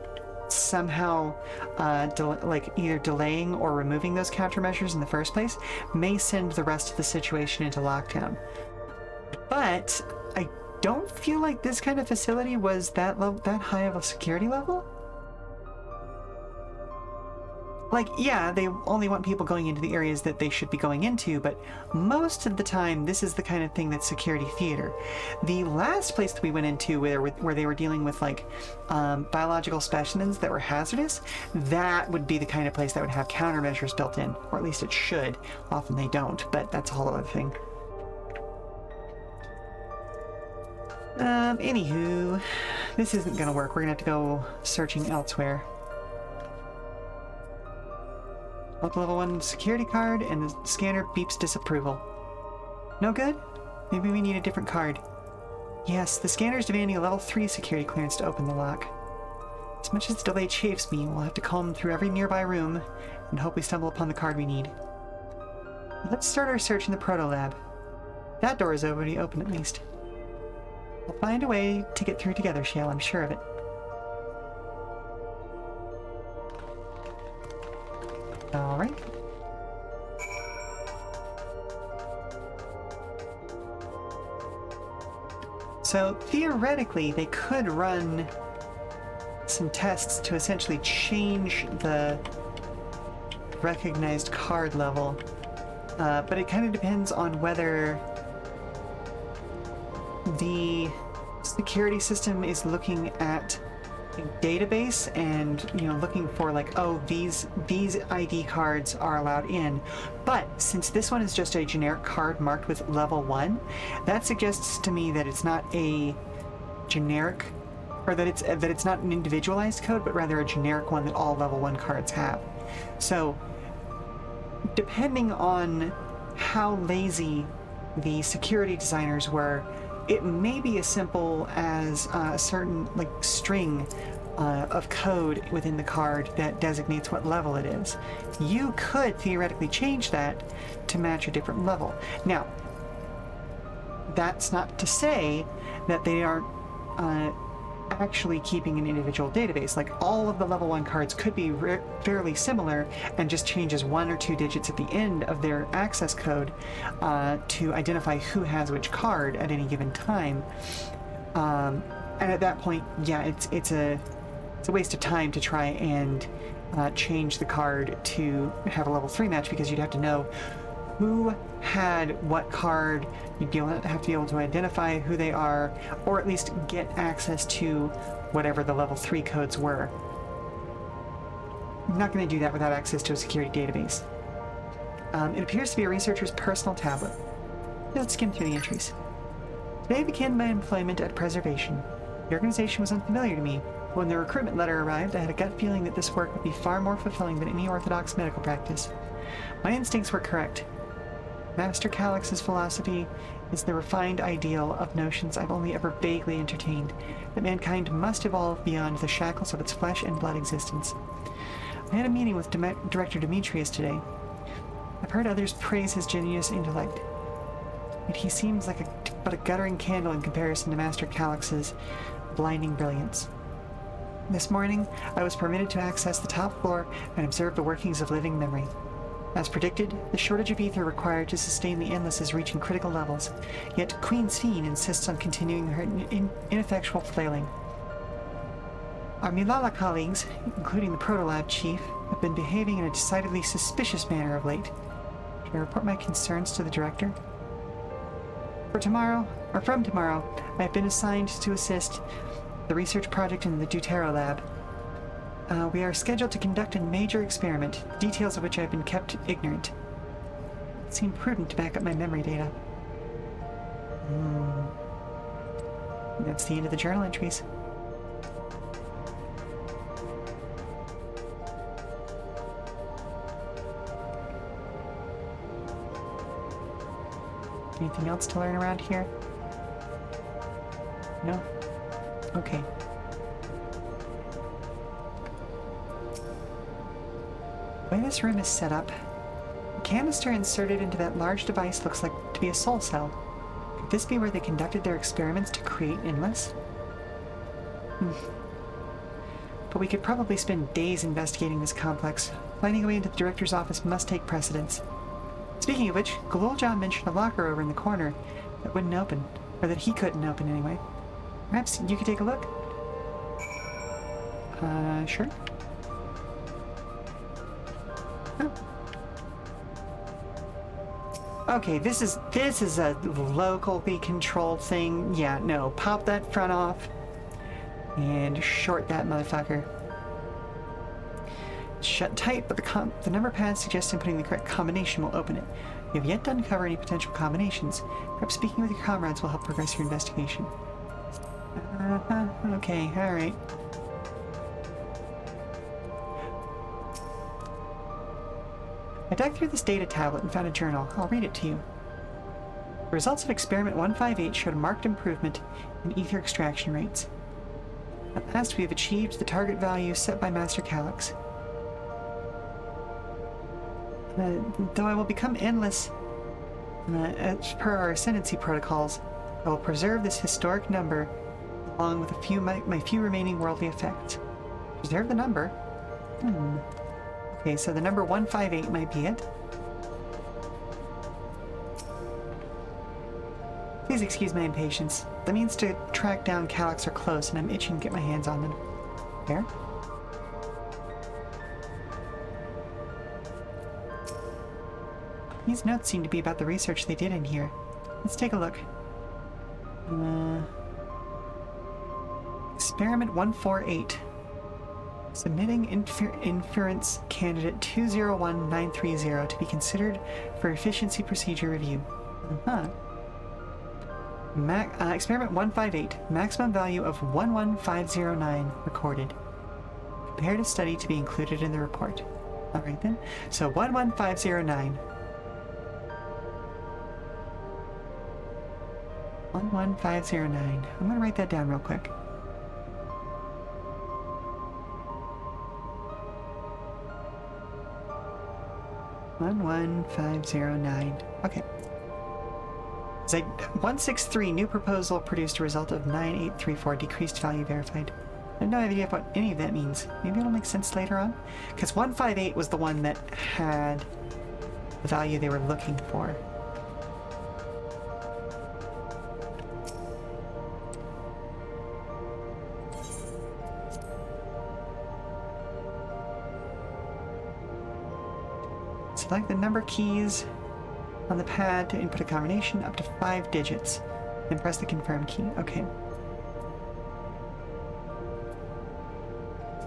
Speaker 1: somehow either delaying or removing those countermeasures in the first place may send the rest of the situation into lockdown. But I don't feel like this kind of facility was that high of a security level. Like, yeah, they only want people going into the areas that they should be going into, but most of the time, this is the kind of thing that's security theater. The last place that we went into where they were dealing with, like, biological specimens that were hazardous, that would be the kind of place that would have countermeasures built in, or at least it should. Often they don't, but that's a whole other thing. Anywho, this isn't gonna work. We're gonna have to go searching elsewhere. Level 1 security card, and the scanner beeps disapproval. No good? Maybe we need a different card. Yes, the scanner is demanding a level 3 security clearance to open the lock. As much as the delay chafes me, we'll have to comb through every nearby room and hope we stumble upon the card we need. Let's start our search in the proto lab. That door is already open at least. We'll find a way to get through together, Sheela, I'm sure of it. Alright. So theoretically, they could run some tests to essentially change the recognized card level, but it kind of depends on whether the security system is looking at database and, you know, looking for like, oh, these ID cards are allowed in. But since this one is just a generic card marked with level 1, that suggests to me that it's not a generic, or that it's not an individualized code, but rather a generic one that all level 1 cards have. So depending on how lazy the security designers were, it may be as simple as a certain like string of code within the card that designates what level it is. You could theoretically change that to match a different level. Now, that's not to say that they aren't actually keeping an individual database. Like, all of the level 1 cards could be fairly similar and just changes 1 or 2 digits at the end of their access code to identify who has which card at any given time. And at that point, yeah, it's a waste of time to try and change the card to have a level 3 match, because you'd have to know who had what card. You'd have to be able to identify who they are, or at least get access to whatever the level 3 codes were. I'm not going to do that without access to a security database. It appears to be a researcher's personal tablet. Let's skim through the entries. Today I began my employment at Preservation. The organization was unfamiliar to me. When the recruitment letter arrived, I had a gut feeling that this work would be far more fulfilling than any orthodox medical practice. My instincts were correct. Master Calyx's philosophy is the refined ideal of notions I've only ever vaguely entertained, that mankind must evolve beyond the shackles of its flesh and blood existence. I had a meeting with Director Demetrius today. I've heard others praise his genius intellect, yet he seems like but a guttering candle in comparison to Master Calyx's blinding brilliance. This morning, I was permitted to access the top floor and observe the workings of living memory. As predicted, the shortage of ether required to sustain the Endless is reaching critical levels, yet Queen Seen insists on continuing her ineffectual flailing. Our Milala colleagues, including the Protolab chief, have been behaving in a decidedly suspicious manner of late. Should I report my concerns to the director? From tomorrow, I have been assigned to assist the research project in the Deutero lab. We are scheduled to conduct a major experiment, details of which I have been kept ignorant. It seemed prudent to back up my memory data. That's the end of the journal entries. Anything else to learn around here? No? Okay. The way this room is set up, the canister inserted into that large device looks like to be a soul cell. Could this be where they conducted their experiments to create Endless? But we could probably spend days investigating this complex. Finding a way into the director's office must take precedence. Speaking of which, Galulja mentioned a locker over in the corner that wouldn't open. Or that he couldn't open anyway. Perhaps you could take a look? Sure. Oh. Okay, this is a locally controlled thing. Yeah, no, pop that front off and short that motherfucker. It's shut tight, but the number pad suggesting putting the correct combination will open it. You have yet to uncover any potential combinations. Perhaps speaking with your comrades will help progress your investigation. Okay, alright. I dug through this data tablet and found a journal. I'll read it to you. The results of experiment 158 showed a marked improvement in ether extraction rates. At last we have achieved the target value set by Master Calyx. Though I will become endless, as per our ascendancy protocols, I will preserve this historic number along with my few remaining worldly effects. Preserve the number? Okay, so the number 158 might be it. Please excuse my impatience. The means to track down Calyx are close, and I'm itching to get my hands on them. There? These notes seem to be about the research they did in here. Let's take a look. Experiment 148. Submitting inference candidate 201930 to be considered for efficiency procedure review. Experiment 158. Maximum value of 11509 recorded. Comparative study to be included in the report. Alright then. So 11509. 11509. I'm gonna write that down real quick. One 11509. Okay. It's like 163 new proposal produced a result of 9834 decreased value verified. I have no idea what any of that means. Maybe it'll make sense later on? Because 158 was the one that had the value they were looking for. Select the number keys on the pad to input a combination up to 5 digits. Then press the confirm key. Okay.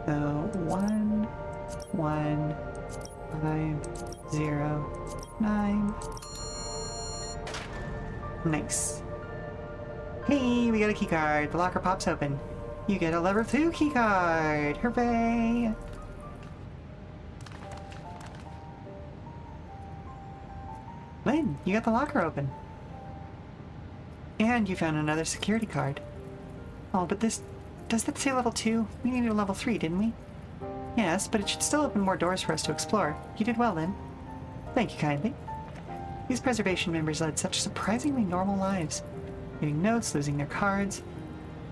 Speaker 1: So 11509. Nice. Hey, we got a key card. The locker pops open. You get a level 2 key card. Hooray! Lynn, you got the locker open. And you found another security card. Oh, but does that say level 2? We needed a level 3, didn't we? Yes, but it should still open more doors for us to explore. You did well, Lynn. Thank you kindly. These preservation members led such surprisingly normal lives. Reading notes, losing their cards.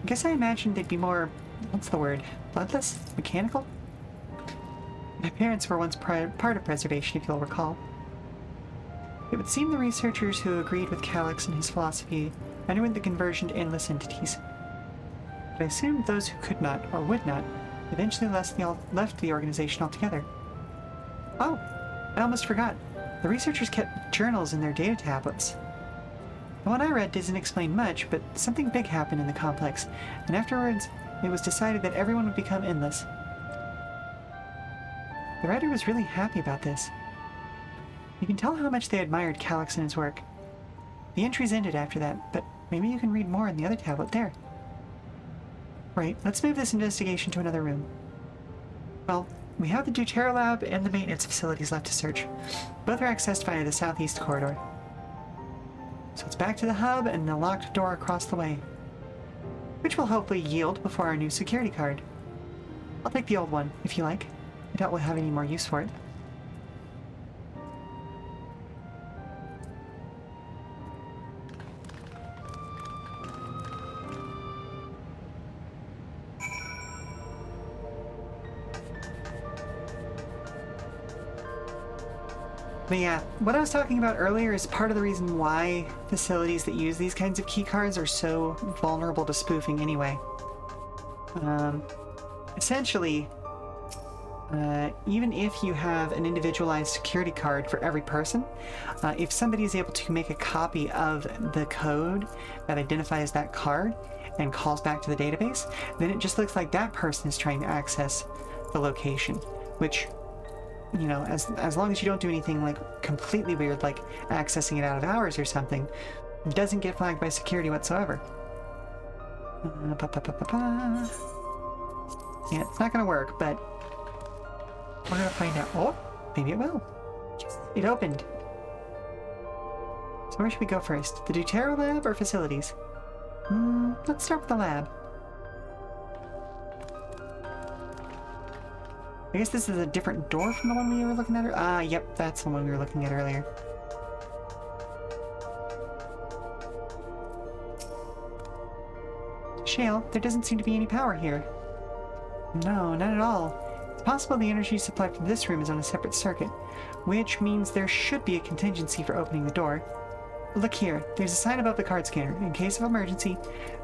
Speaker 1: I guess I imagined they'd be more, what's the word, bloodless? Mechanical? My parents were once part of preservation, if you'll recall. It would seem the researchers who agreed with Calyx and his philosophy underwent the conversion to endless entities. But I assumed those who could not, or would not, eventually left the organization altogether. Oh, I almost forgot. The researchers kept journals in their data tablets. The one I read doesn't explain much, but something big happened in the complex, and afterwards it was decided that everyone would become endless. The writer was really happy about this. You can tell how much they admired Calyx and his work. The entries ended after that, but maybe you can read more in the other tablet there. Right, let's move this investigation to another room. Well, we have the Doterra lab and the maintenance facilities left to search. Both are accessed via the southeast corridor. So it's back to the hub and the locked door across the way, which will hopefully yield before our new security card. I'll take the old one, if you like. I doubt we'll have any more use for it. But yeah, what I was talking about earlier is part of the reason why facilities that use these kinds of keycards are so vulnerable to spoofing anyway. Essentially, even if you have an individualized security card for every person, if somebody is able to make a copy of the code that identifies that card and calls back to the database, then it just looks like that person is trying to access the location, which, you know, as long as you don't do anything like completely weird, like accessing it out of hours or something, it doesn't get flagged by security whatsoever. Yeah, it's not gonna work, but we're gonna find out. Oh, maybe it will. Yes, it opened. So where should we go first? The Deutero lab or facilities? Let's start with the lab. I guess this is a different door from the one we were looking at. Yep, that's the one we were looking at earlier. Shale, there doesn't seem to be any power here. No, not at all. It's possible the energy supply from this room is on a separate circuit, which means there should be a contingency for opening the door. Look here, there's a sign above the card scanner. In case of emergency,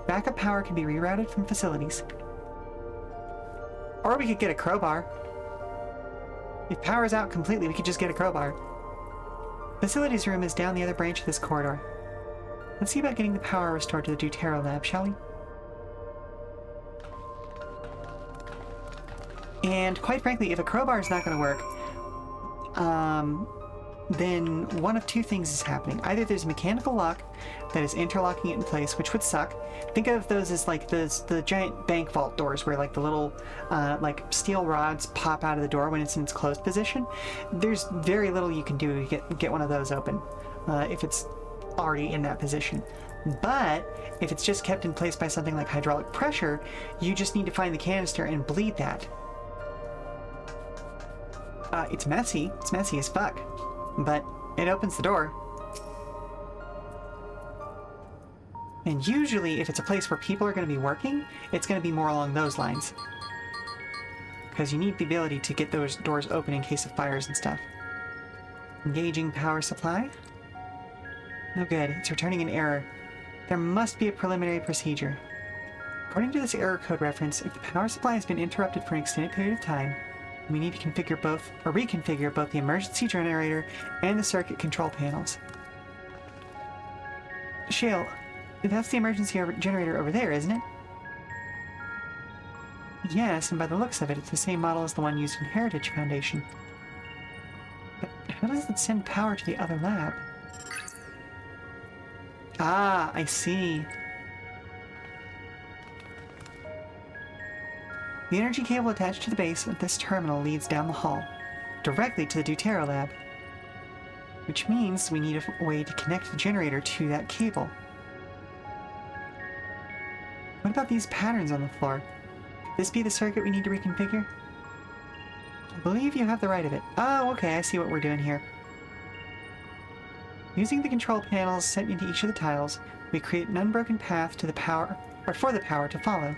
Speaker 1: backup power can be rerouted from facilities. Or we could get a crowbar. If power's out completely, we could just get a crowbar. Facilities room is down the other branch of this corridor. Let's see about getting the power restored to the Deutero lab, shall we? And quite frankly, if a crowbar is not going to work, then one of two things is happening. Either there's a mechanical lock that is interlocking it in place, which would suck. Think of those as like the giant bank vault doors where like the little like steel rods pop out of the door when it's in its closed position. There's very little you can do to get one of those open if it's already in that position. But if it's just kept in place by something like hydraulic pressure, you just need to find the canister and bleed that. It's messy. It's messy as fuck. But it opens the door. And usually, if it's a place where people are going to be working, it's going to be more along those lines. Because you need the ability to get those doors open in case of fires and stuff. Engaging power supply. No good. It's returning an error. There must be a preliminary procedure. According to this error code reference, if the power supply has been interrupted for an extended period of time, we need to configure both, or reconfigure both the emergency generator and the circuit control panels. Shale, that's the emergency generator over there, isn't it? Yes, and by the looks of it, it's the same model as the one used in Heritage Foundation. But how does it send power to the other lab? Ah, I see. The energy cable attached to the base of this terminal leads down the hall, directly to the Deutero lab. Which means we need a way to connect the generator to that cable. What about these patterns on the floor? Could this be the circuit we need to reconfigure? I believe you have the right of it. Oh, okay, I see what we're doing here. Using the control panels set into each of the tiles, we create an unbroken path to the power, or for the power to follow.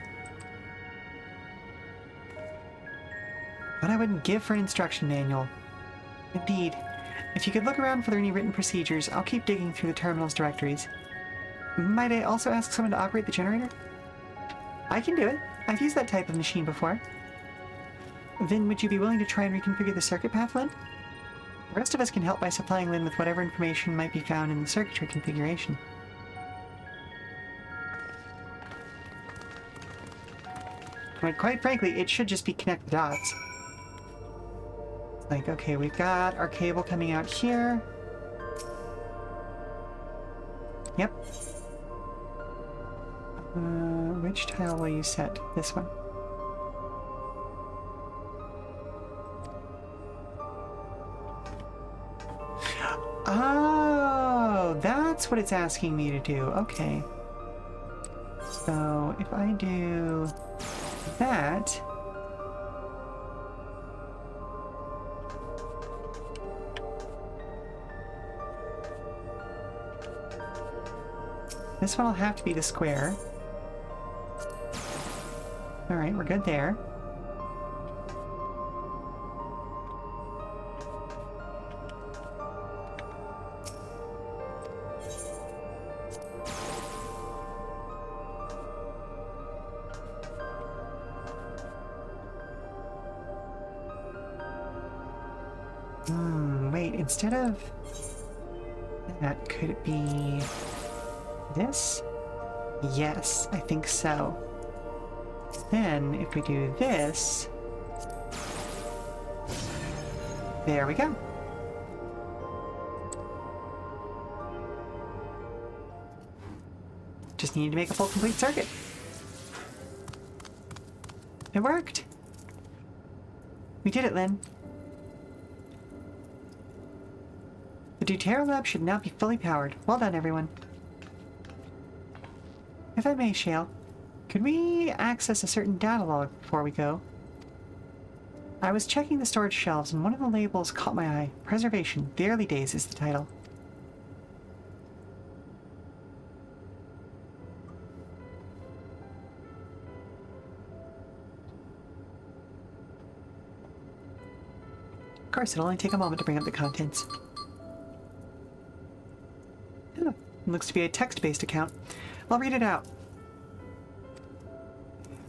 Speaker 1: What I wouldn't give for an instruction manual. Indeed. If you could look around for any written procedures, I'll keep digging through the terminal's directories. Might I also ask someone to operate the generator? I can do it. I've used that type of machine before. Then would you be willing to try and reconfigure the circuit path, Lynn? The rest of us can help by supplying Lynn with whatever information might be found in the circuitry configuration. But quite frankly, it should just be connect the dots. Like, okay, we've got our cable coming out here. Yep. Which tile will you set? This one. Oh, Oh, that's what it's asking me to do. Okay. So if I do that... This one will have to be the square. Alright, we're good there. Wait, instead of that, could it be this? Yes, I think so. Then, if we do this... There we go. Just needed to make a full complete circuit. It worked! We did it, Lynn. The Downtrail lab should now be fully powered. Well done, everyone. If I may, Sheela, could we access a certain data log before we go? I was checking the storage shelves and one of the labels caught my eye. Preservation, the early days is the title. Of course, it'll only take a moment to bring up the contents. Oh, it looks to be a text-based account. I'll read it out.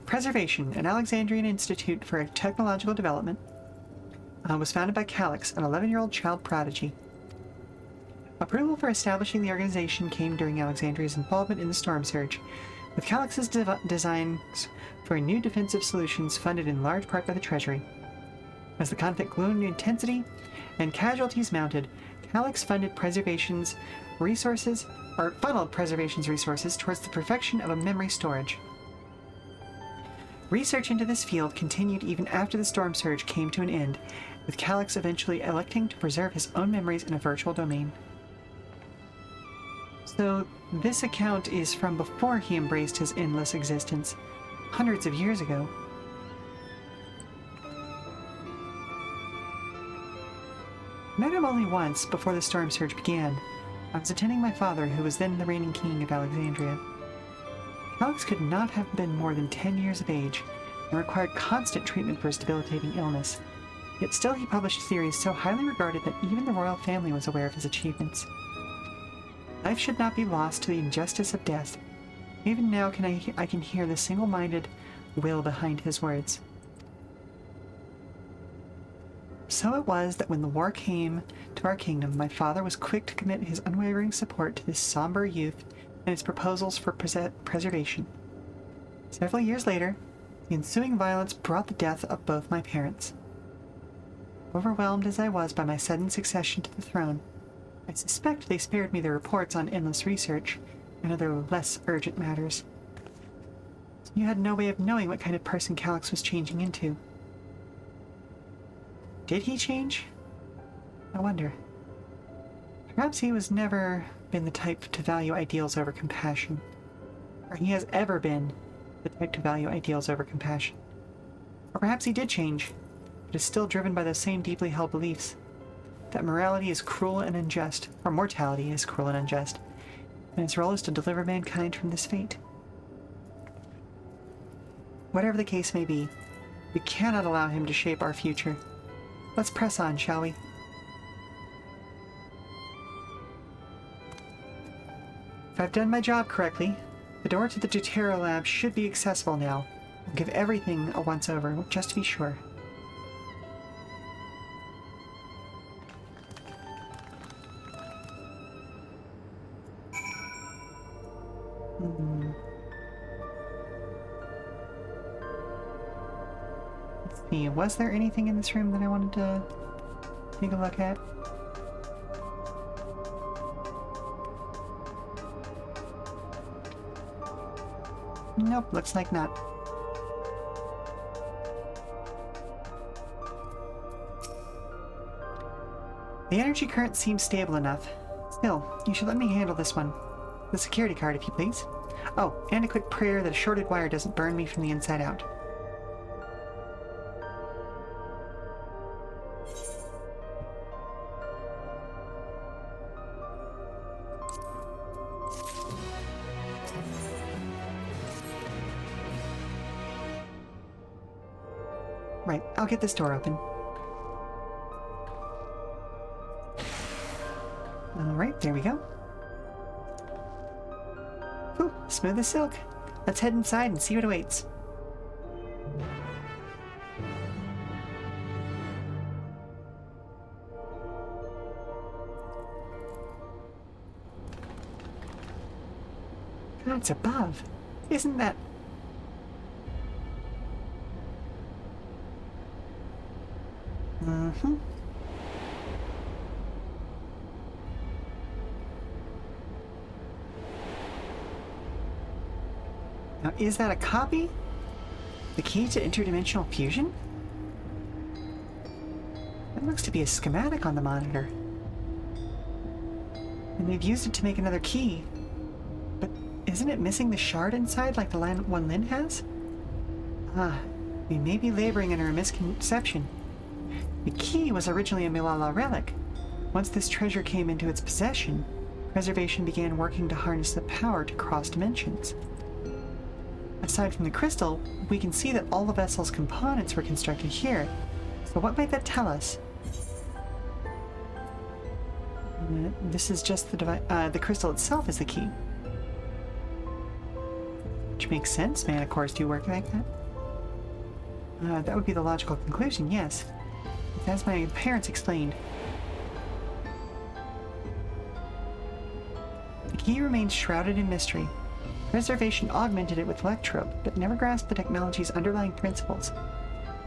Speaker 1: Preservation, an Alexandrian institute for technological development, was founded by Calyx, an 11-year-old child prodigy. Approval for establishing the organization came during Alexandria's involvement in the storm surge, with Calyx's designs for new defensive solutions funded in large part by the Treasury. As the conflict grew in intensity and casualties mounted, Calyx funneled preservation's resources towards the perfection of a memory storage. Research into this field continued even after the storm surge came to an end, with Calyx eventually electing to preserve his own memories in a virtual domain. So, this account is from before he embraced his endless existence, hundreds of years ago. Met him only once before the storm surge began. I was attending my father, who was then the reigning king of Alexandria. Calyx could not have been more than 10 years of age and required constant treatment for his debilitating illness. Yet still he published theories so highly regarded that even the royal family was aware of his achievements. Life should not be lost to the injustice of death. Even now I can hear the single-minded will behind his words. So it was that when the war came to our kingdom, my father was quick to commit his unwavering support to this somber youth and his proposals for preservation. Several years later, the ensuing violence brought the death of both my parents. Overwhelmed as I was by my sudden succession to the throne, I suspect they spared me the reports on endless research and other less urgent matters. You had no way of knowing what kind of person Calyx was changing into. Did he change? I wonder. Perhaps he was never been the type to value ideals over compassion. Or he has ever been the type to value ideals over compassion. Or perhaps he did change, but is still driven by those same deeply held beliefs. That morality is cruel and unjust, or mortality is cruel and unjust, and its role is to deliver mankind from this fate. Whatever the case may be, we cannot allow him to shape our future. Let's press on, shall we? If I've done my job correctly, the door to the Downtrail lab should be accessible now. I'll give everything a once-over, just to be sure. Let's see, was there anything in this room that I wanted to take a look at? Nope, looks like not. The energy current seems stable enough. Bill, you should let me handle this one. The security card, if you please. Oh, and a quick prayer that a shorted wire doesn't burn me from the inside out. Right, I'll get this door open. Alright, there we go. Whew, smooth as silk. Let's head inside and see what awaits. That's above. Isn't that... Mm-hmm. Now, is that a copy? The key to interdimensional fusion? That looks to be a schematic on the monitor. And they've used it to make another key. But isn't it missing the shard inside like the one Lynn has? Ah, we may be laboring under a misconception. The key was originally a Milala relic. Once this treasure came into its possession, Preservation began working to harness the power to cross dimensions. Aside from the crystal, we can see that all the vessel's components were constructed here. So what might that tell us? This is just the crystal itself is the key. Which makes sense. Manticores do work like that. That would be the logical conclusion, yes. As my parents explained. The key remains shrouded in mystery. Preservation augmented it with electrope, but never grasped the technology's underlying principles.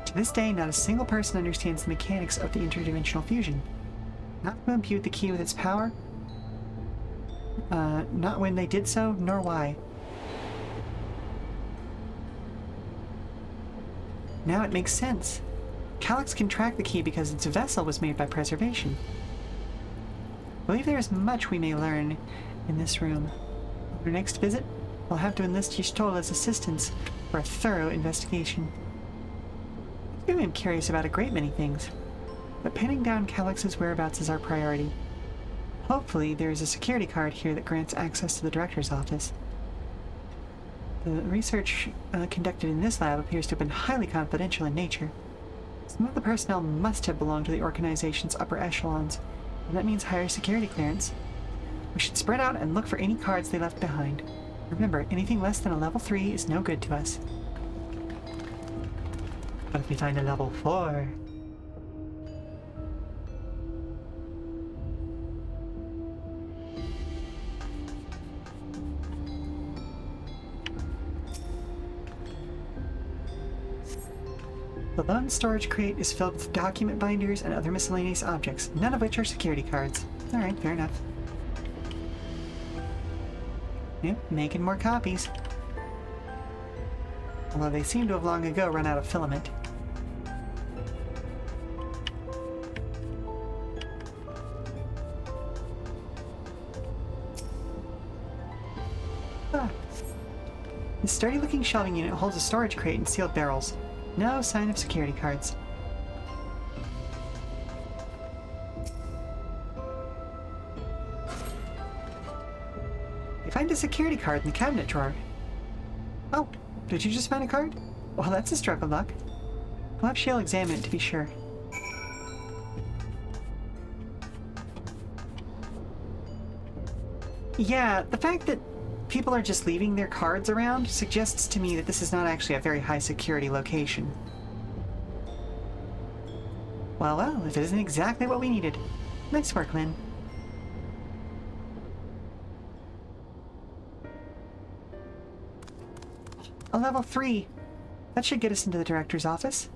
Speaker 1: To this day, not a single person understands the mechanics of the interdimensional fusion. Not who imbued the key with its power, not when they did so, nor why. Now it makes sense. Calyx can track the key because its vessel was made by Preservation. I believe there is much we may learn in this room. On our next visit, I'll have to enlist Y'shtola's assistance for a thorough investigation. I am curious about a great many things, but pinning down Calyx's whereabouts is our priority. Hopefully, there is a security card here that grants access to the director's office. The research conducted in this lab appears to have been highly confidential in nature. Some of the personnel must have belonged to the organization's upper echelons, and that means higher security clearance. We should spread out and look for any cards they left behind. Remember, anything less than a level 3 is no good to us. What if we find a level 4? The lone storage crate is filled with document binders and other miscellaneous objects, none of which are security cards. Alright, fair enough. Yep, making more copies. Although they seem to have long ago run out of filament. Ah. This sturdy-looking shelving unit holds a storage crate and sealed barrels. No sign of security cards. You find a security card in the cabinet drawer. Oh, did you just find a card? Well, that's a stroke of luck. We'll have Sheela examine it to be sure. Yeah, the fact that people are just leaving their cards around suggests to me that this is not actually a very high security location. Well, if it isn't exactly what we needed. Nice work, Lynn. A level 3. That should get us into the director's office.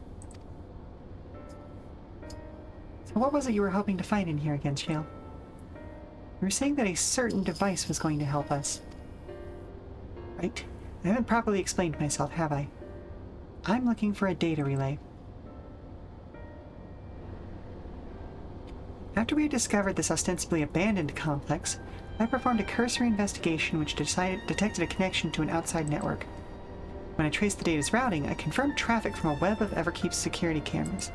Speaker 1: So what was it you were hoping to find in here again, Sheela? You were saying that a certain device was going to help us. Right? I haven't properly explained myself, have I? I'm looking for a data relay. After we had discovered this ostensibly abandoned complex, I performed a cursory investigation which detected a connection to an outside network. When I traced the data's routing, I confirmed traffic from a web of Everkeep's security cameras.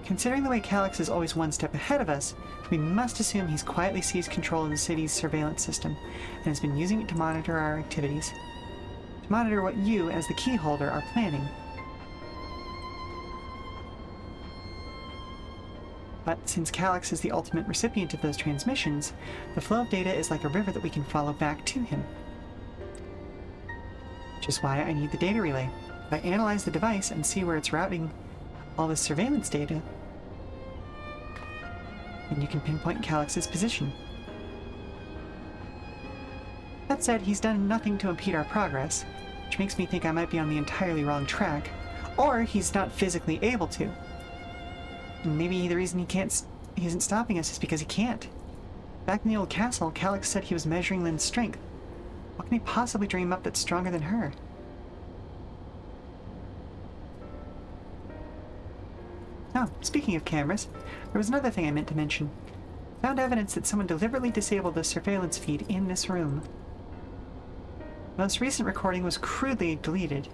Speaker 1: Considering the way Calyx is always one step ahead of us, we must assume he's quietly seized control of the city's surveillance system and has been using it to monitor our activities. To monitor what you, as the key holder, are planning. But since Calyx is the ultimate recipient of those transmissions, the flow of data is like a river that we can follow back to him. Which is why I need the data relay. If I analyze the device and see where it's routing all this surveillance data, then you can pinpoint Calyx's position. That said, he's done nothing to impede our progress, which makes me think I might be on the entirely wrong track, or he's not physically able to. And maybe the reason he isn't stopping us is because he can't. Back in the old castle, Calyx said he was measuring Lynn's strength. What can he possibly dream up that's stronger than her? Oh, speaking of cameras, there was another thing I meant to mention. I found evidence that someone deliberately disabled the surveillance feed in this room. The most recent recording was crudely deleted.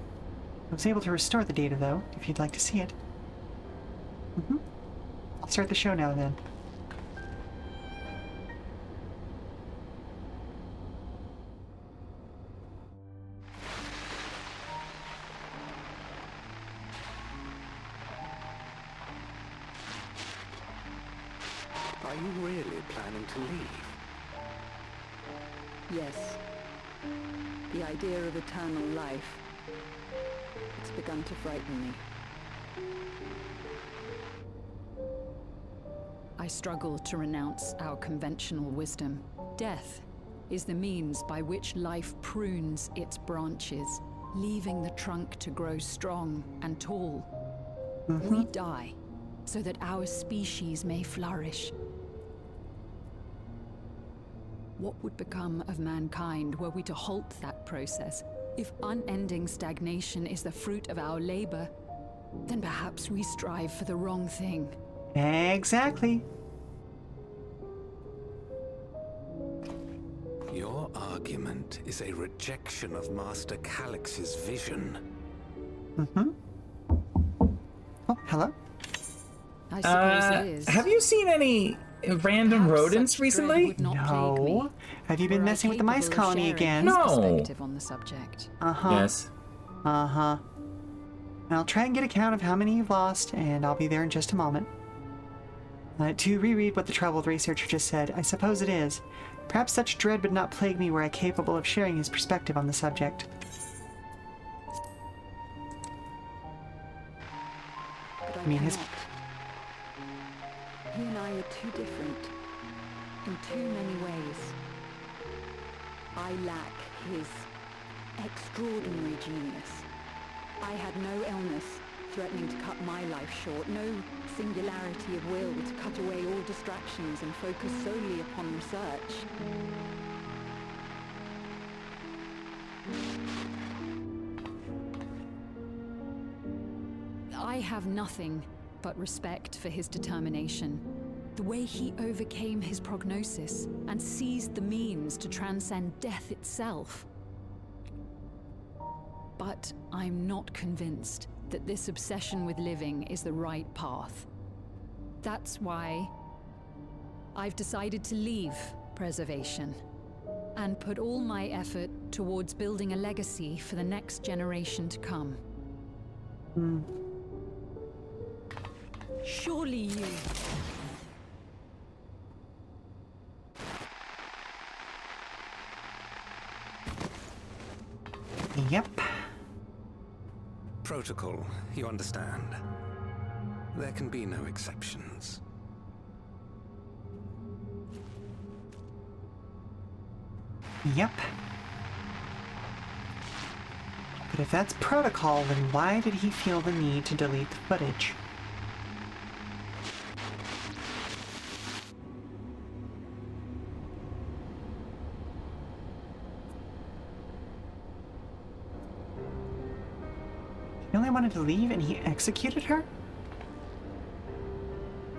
Speaker 1: I was able to restore the data, though, if you'd like to see it. I'll start the show now, then.
Speaker 10: Are you really planning to leave?
Speaker 11: Yes. The idea of eternal life. It's begun to frighten me. I struggle to renounce our conventional wisdom. Death is the means by which life prunes its branches, leaving the trunk to grow strong and tall. We die so that our species may flourish. What would become of mankind were we to halt that process? If unending stagnation is the fruit of our labor, then perhaps we strive for the wrong thing.
Speaker 1: Exactly.
Speaker 10: Your argument is a rejection of Master Calyx's vision.
Speaker 1: Oh, hello?
Speaker 11: I suppose it is.
Speaker 12: Have you seen any random rodents recently?
Speaker 1: No. Have you been messing with the mice colony again?
Speaker 12: No.
Speaker 11: On the subject.
Speaker 12: Yes.
Speaker 1: I'll try and get a count of how many you've lost, and I'll be there in just a moment. To reread what the troubled researcher just said, I suppose it is. Perhaps such dread would not plague me were I capable of sharing his perspective on the subject.
Speaker 11: But
Speaker 1: I mean, his...
Speaker 11: He and I are too different. In too many ways. I lack his extraordinary genius. I had no illness threatening to cut my life short, no singularity of will to cut away all distractions and focus solely upon research. I have nothing but respect for his determination. The way he overcame his prognosis and seized the means to transcend death itself. But I'm not convinced that this obsession with living is the right path. That's why I've decided to leave preservation and put all my effort towards building a legacy for the next generation to come. Surely you...
Speaker 1: Yep.
Speaker 10: Protocol, you understand. There can be no exceptions.
Speaker 1: Yep. But if that's protocol, then why did he feel the need to delete the footage? He only wanted to leave and he executed her?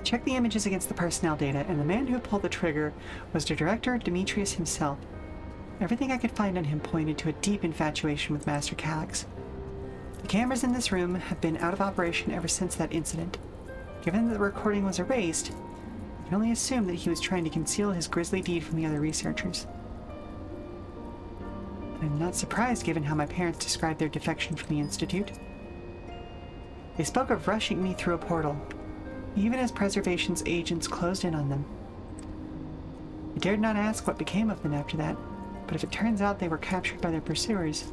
Speaker 1: Check the images against the personnel data, and the man who pulled the trigger was the director, Demetrius himself. Everything I could find on him pointed to a deep infatuation with Master Calyx. The cameras in this room have been out of operation ever since that incident. Given that the recording was erased, I can only assume that he was trying to conceal his grisly deed from the other researchers. I'm not surprised given how my parents described their defection from the Institute. They spoke of rushing me through a portal, even as Preservation's agents closed in on them. I dared not ask what became of them after that, but if it turns out they were captured by their pursuers...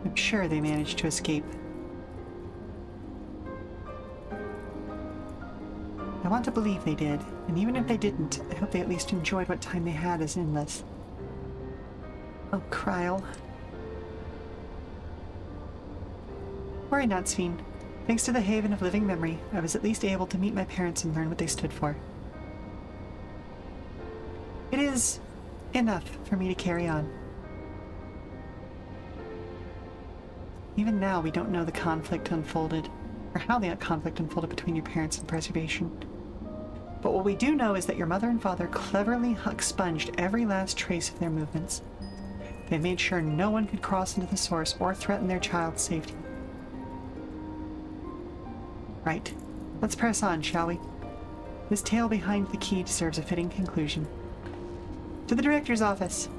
Speaker 1: I'm sure they managed to escape. I want to believe they did, and even if they didn't, I hope they at least enjoyed what time they had as inlets. Oh, Kryl. Worry not, Sveen. Thanks to the Haven of Living Memory, I was at least able to meet my parents and learn what they stood for. It is enough for me to carry on. Even now, we don't know the conflict unfolded, or how the conflict unfolded between your parents and Preservation. But what we do know is that your mother and father cleverly expunged every last trace of their movements. They made sure no one could cross into the source or threaten their child's safety. Right. Let's press on, shall we? This tale behind the key deserves a fitting conclusion. To the director's office!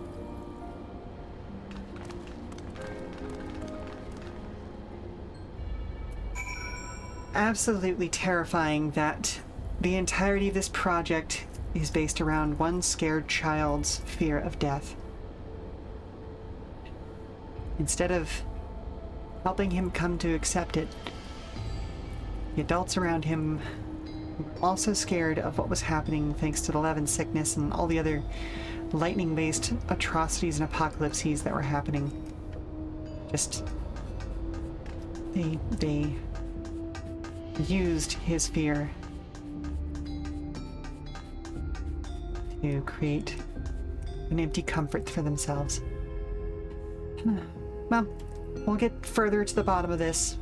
Speaker 1: Absolutely terrifying that the entirety of this project is based around one scared child's fear of death. Instead of helping him come to accept it, the adults around him were also scared of what was happening thanks to the Levin sickness and all the other lightning-based atrocities and apocalypses that were happening. Just... They used his fear to create an empty comfort for themselves. Well, we'll get further to the bottom of this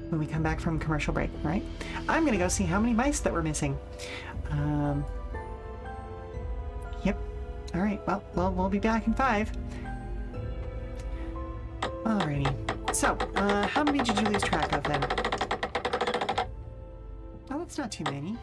Speaker 1: when we come back from commercial break, right? I'm gonna go see how many mice that we're missing. Yep. All right, well, we'll be back in 5. Alrighty. So, how many did you lose track of then? Oh, that's not too many.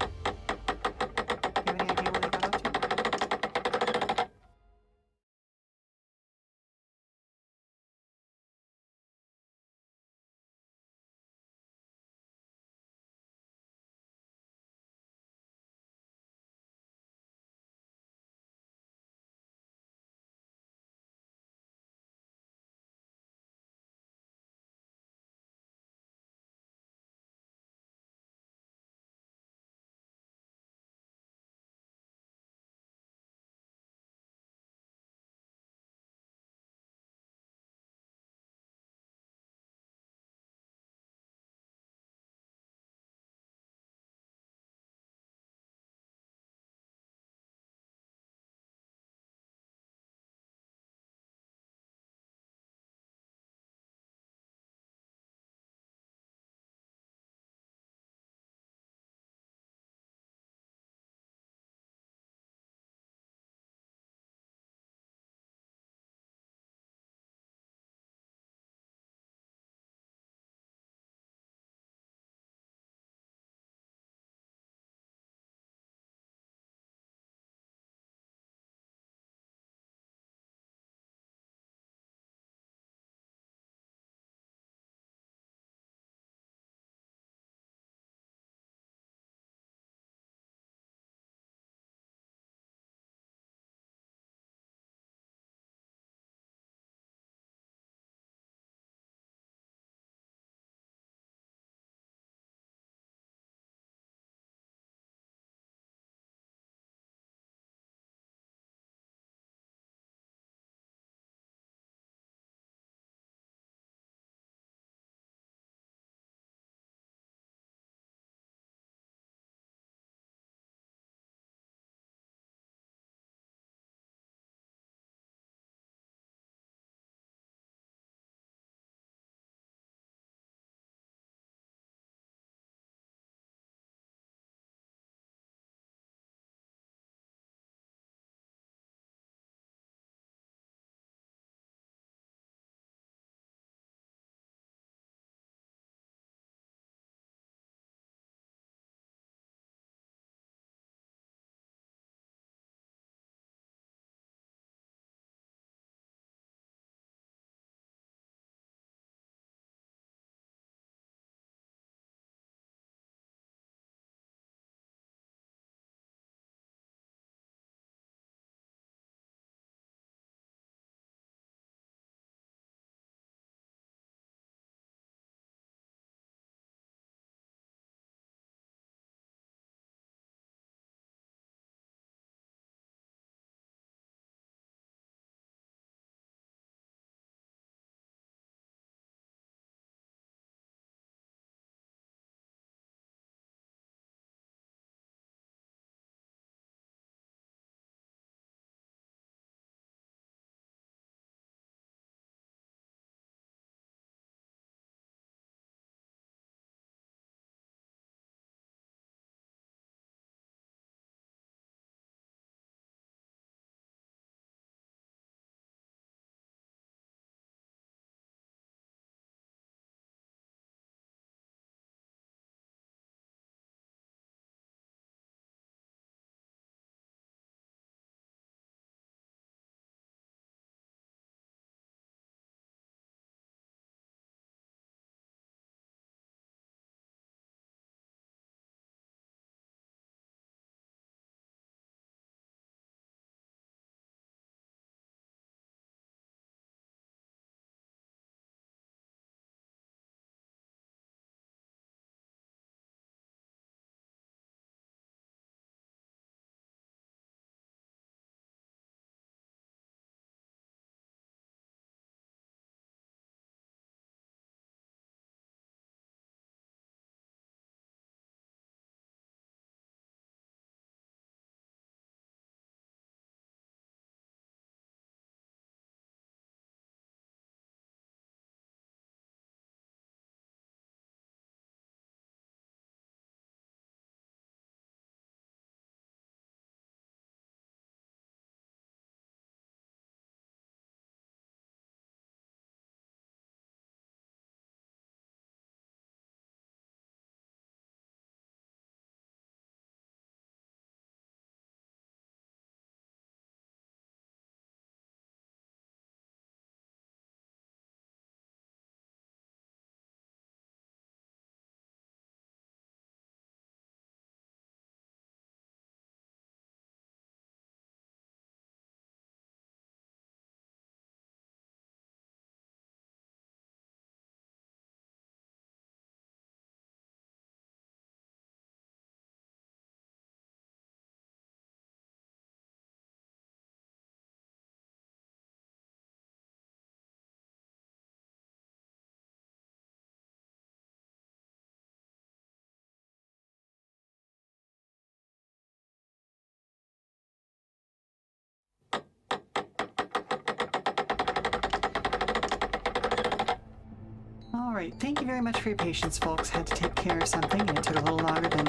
Speaker 1: Alright, thank you very much for your patience, folks. Had to take care of something, and it took a little longer than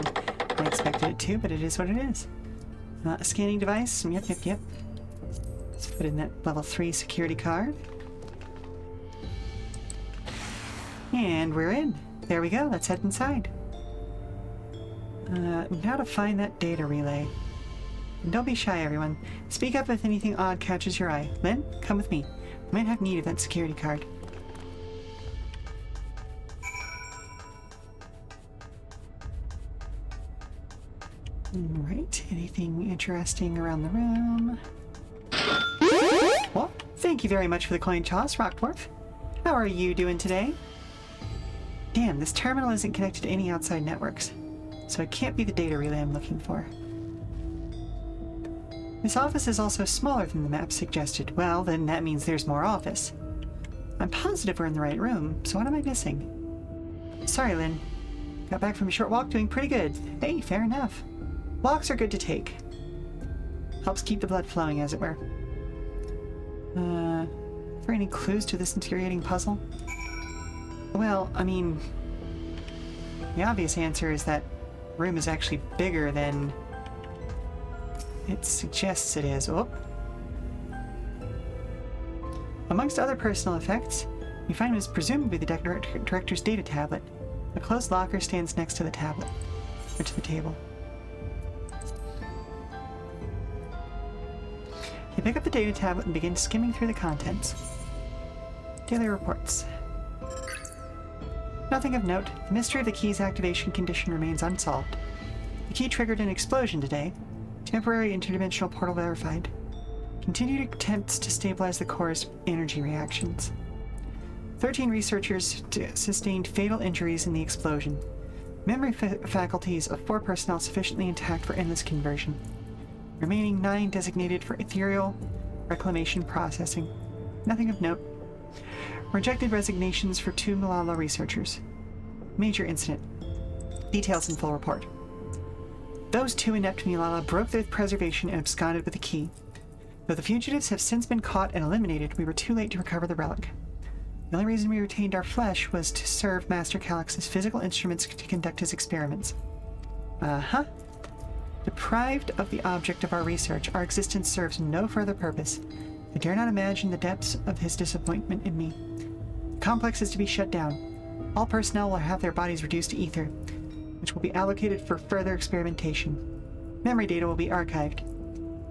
Speaker 1: I expected it to, but it is what it is. A scanning device. Yep. Let's put in that level 3 security card. And we're in. There we go. Let's head inside. Now to find that data relay. And don't be shy, everyone. Speak up if anything odd catches your eye. Lynn, come with me. I might have need of that security card. Alright, anything interesting around the room? Well, thank you very much for the coin toss, Rock Dwarf. How are you doing today? Damn, this terminal isn't connected to any outside networks, so it can't be the data relay I'm looking for. This office is also smaller than the map suggested. Well, then that means there's more office. I'm positive we're in the right room, so what am I missing? Sorry, Lynn. Got back from a short walk doing pretty good. Hey, fair enough. Walks are good to take. Helps keep the blood flowing, as it were. For any clues to this infuriating puzzle? Well, I mean, the obvious answer is that room is actually bigger than it suggests it is. Oh. Amongst other personal effects, you find what is presumably the director's data tablet. A closed locker stands next to the tablet, or to the table. You pick up the data tablet and begin skimming through the contents. Daily reports. Nothing of note. The mystery of the key's activation condition remains unsolved. The key triggered an explosion today. Temporary interdimensional portal verified. Continued attempts to stabilize the core's energy reactions. 13 researchers sustained fatal injuries in the explosion. Memory faculties of 4 personnel sufficiently intact for endless conversion. Remaining 9 designated for ethereal reclamation processing. Nothing of note. Rejected resignations for 2 Malala researchers. Major incident. Details in full report. Those 2 inept Malala broke their preservation and absconded with the key. Though the fugitives have since been caught and eliminated, we were too late to recover the relic. The only reason we retained our flesh was to serve Master Calyx as physical instruments to conduct his experiments. Uh-huh. Deprived of the object of our research, our existence serves no further purpose. I dare not imagine the depths of his disappointment in me. The complex is to be shut down. All personnel will have their bodies reduced to ether, which will be allocated for further experimentation. Memory data will be archived.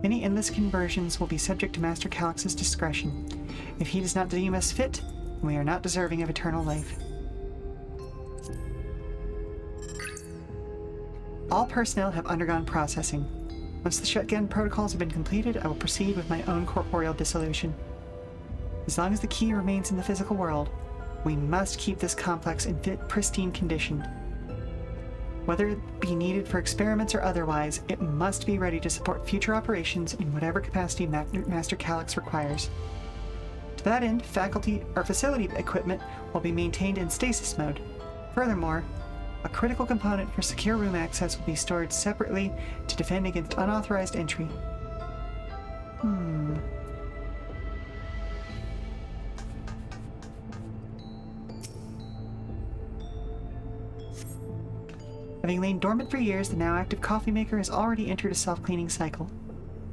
Speaker 1: Any endless conversions will be subject to Master Calyx's discretion. If he does not deem us fit, we are not deserving of eternal life. All personnel have undergone processing. Once the shutdown protocols have been completed, I will proceed with my own corporeal dissolution. As long as the key remains in the physical world, we must keep this complex in pristine condition. Whether it be needed for experiments or otherwise, it must be ready to support future operations in whatever capacity Master Calyx requires. To that end, faculty or facility equipment will be maintained in stasis mode. Furthermore, a critical component for secure room access will be stored separately to defend against unauthorized entry. Having lain dormant for years, the now active coffee maker has already entered a self-cleaning cycle.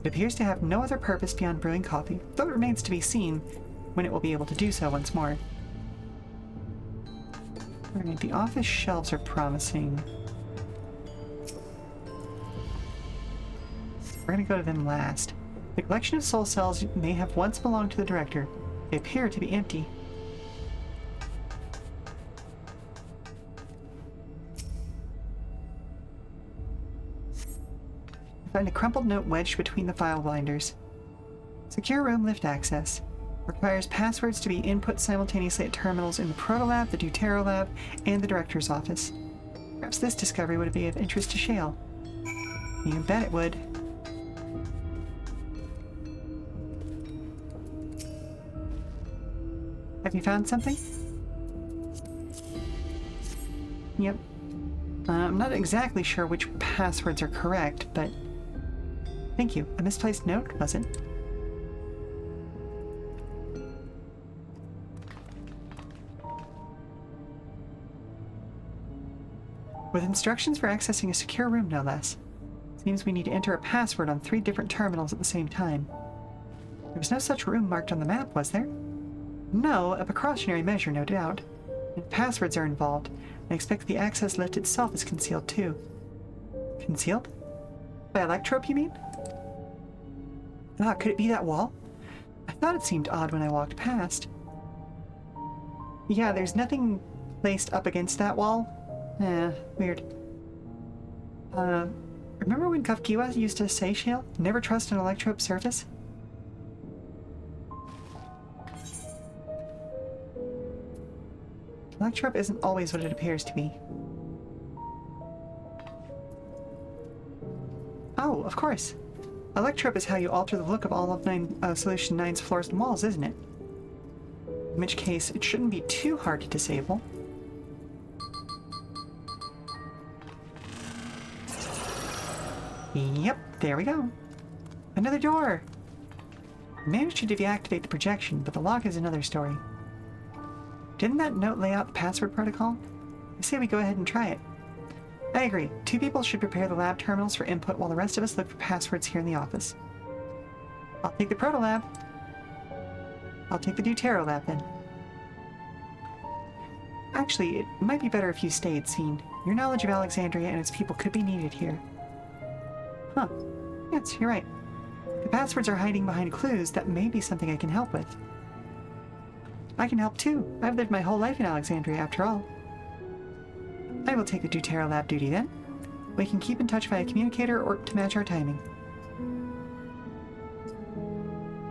Speaker 1: It appears to have no other purpose beyond brewing coffee, though it remains to be seen when it will be able to do so once more. Alright, the office shelves are promising. We're gonna go to them last. The collection of soul cells may have once belonged to the director. They appear to be empty. Find a crumpled note wedged between the file binders. Secure room lift access. Requires passwords to be input simultaneously at terminals in the Proto-Lab, the Deutero Lab, and the Director's office. Perhaps this discovery would be of interest to Shale. You bet it would. Have you found something? Yep. I'm not exactly sure which passwords are correct, but... Thank you. A misplaced note, was it? With instructions for accessing a secure room, no less. Seems we need to enter a password on 3 different terminals at the same time. There was no such room marked on the map, was there? No, a precautionary measure, no doubt. If passwords are involved, I expect the access lift itself is concealed too. Concealed? By electrope, you mean? Ah, could it be that wall? I thought it seemed odd when I walked past. Yeah, there's nothing placed up against that wall. Weird. Remember when Kafkiwa used to say, Sheela, never trust an electrope surface? Electrope isn't always what it appears to be. Oh, of course. Electrope is how you alter the look of all of Solution 9's floors and walls, isn't it? In which case, it shouldn't be too hard to disable. Yep, there we go. Another door! I managed to deactivate the projection, but the lock is another story. Didn't that note lay out the password protocol? I say we go ahead and try it. I agree. 2 people should prepare the lab terminals for input while the rest of us look for passwords here in the office. I'll take the proto lab. I'll take the Deutero lab then. Actually, it might be better if you stayed, seeing your knowledge of Alexandria and its people could be needed here. Huh. Yes, you're right. The passwords are hiding behind clues. That may be something I can help with. I can help too. I've lived my whole life in Alexandria after all. I will take the Deutero lab duty then. We can keep in touch via communicator or to match our timing.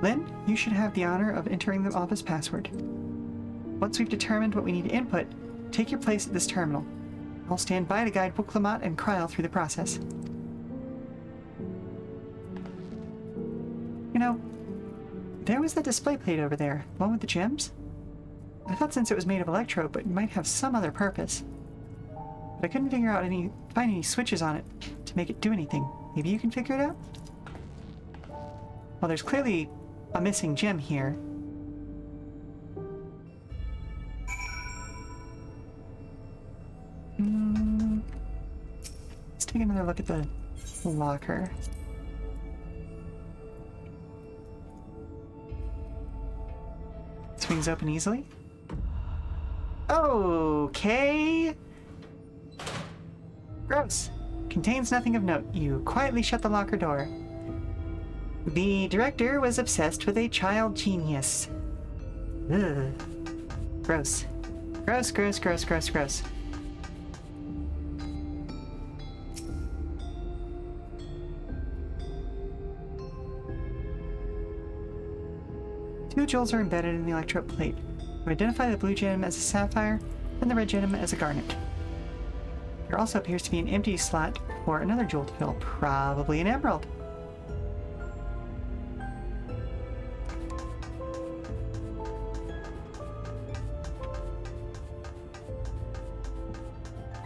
Speaker 1: Lynn, you should have the honor of entering the office password. Once we've determined what we need to input, take your place at this terminal. I'll stand by to guide Wuklamot and Kryl through the process. You know, there was that display plate over there, one with the gems. I thought since it was made of electrope, it might have some other purpose. But I couldn't find any switches on it to make it do anything. Maybe you can figure it out? Well, there's clearly a missing gem here. Let's take another look at the locker. Swings open easily. Okay. Gross. Contains nothing of note. You quietly shut the locker door. The director was obsessed with a child genius. Ugh. Gross. Gross, gross, gross, gross, gross. Two jewels are embedded in the electrope plate. We identify the blue gem as a sapphire and the red gem as a garnet. There also appears to be an empty slot for another jewel to fill, probably an emerald.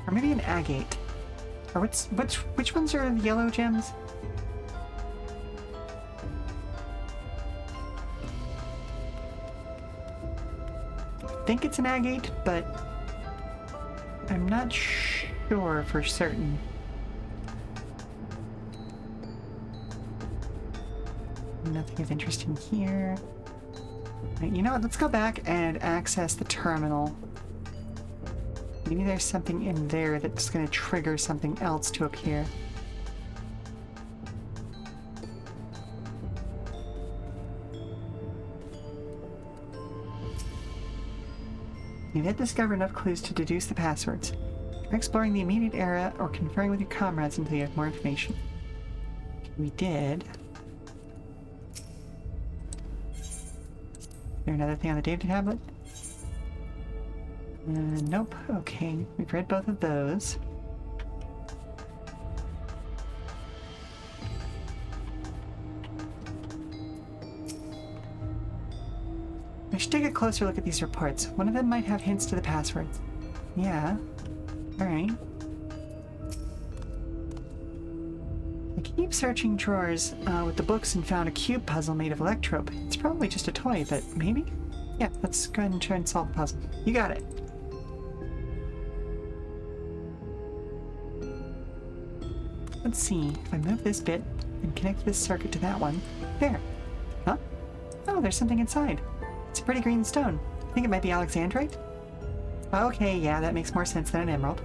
Speaker 1: Or maybe an agate. Or which ones are the yellow gems? I think it's an agate, but I'm not sure for certain. Nothing of interest in here. Right, you know what? Let's go back and access the terminal. Maybe there's something in there that's going to trigger something else to appear. You did discover enough clues to deduce the passwords. Try exploring the immediate area or conferring with your comrades until you have more information. We did. Is there another thing on the data tablet? Nope. Okay, we've read both of those. I should take a closer look at these reports. One of them might have hints to the passwords. Yeah. Alright. I keep searching drawers with the books and found a cube puzzle made of electrope. It's probably just a toy, but maybe? Yeah, let's go ahead and try and solve the puzzle. You got it. Let's see. If I move this bit and connect this circuit to that one. There. Huh? Oh, there's something inside. It's a pretty green stone. I think it might be Alexandrite? Okay, yeah, that makes more sense than an emerald.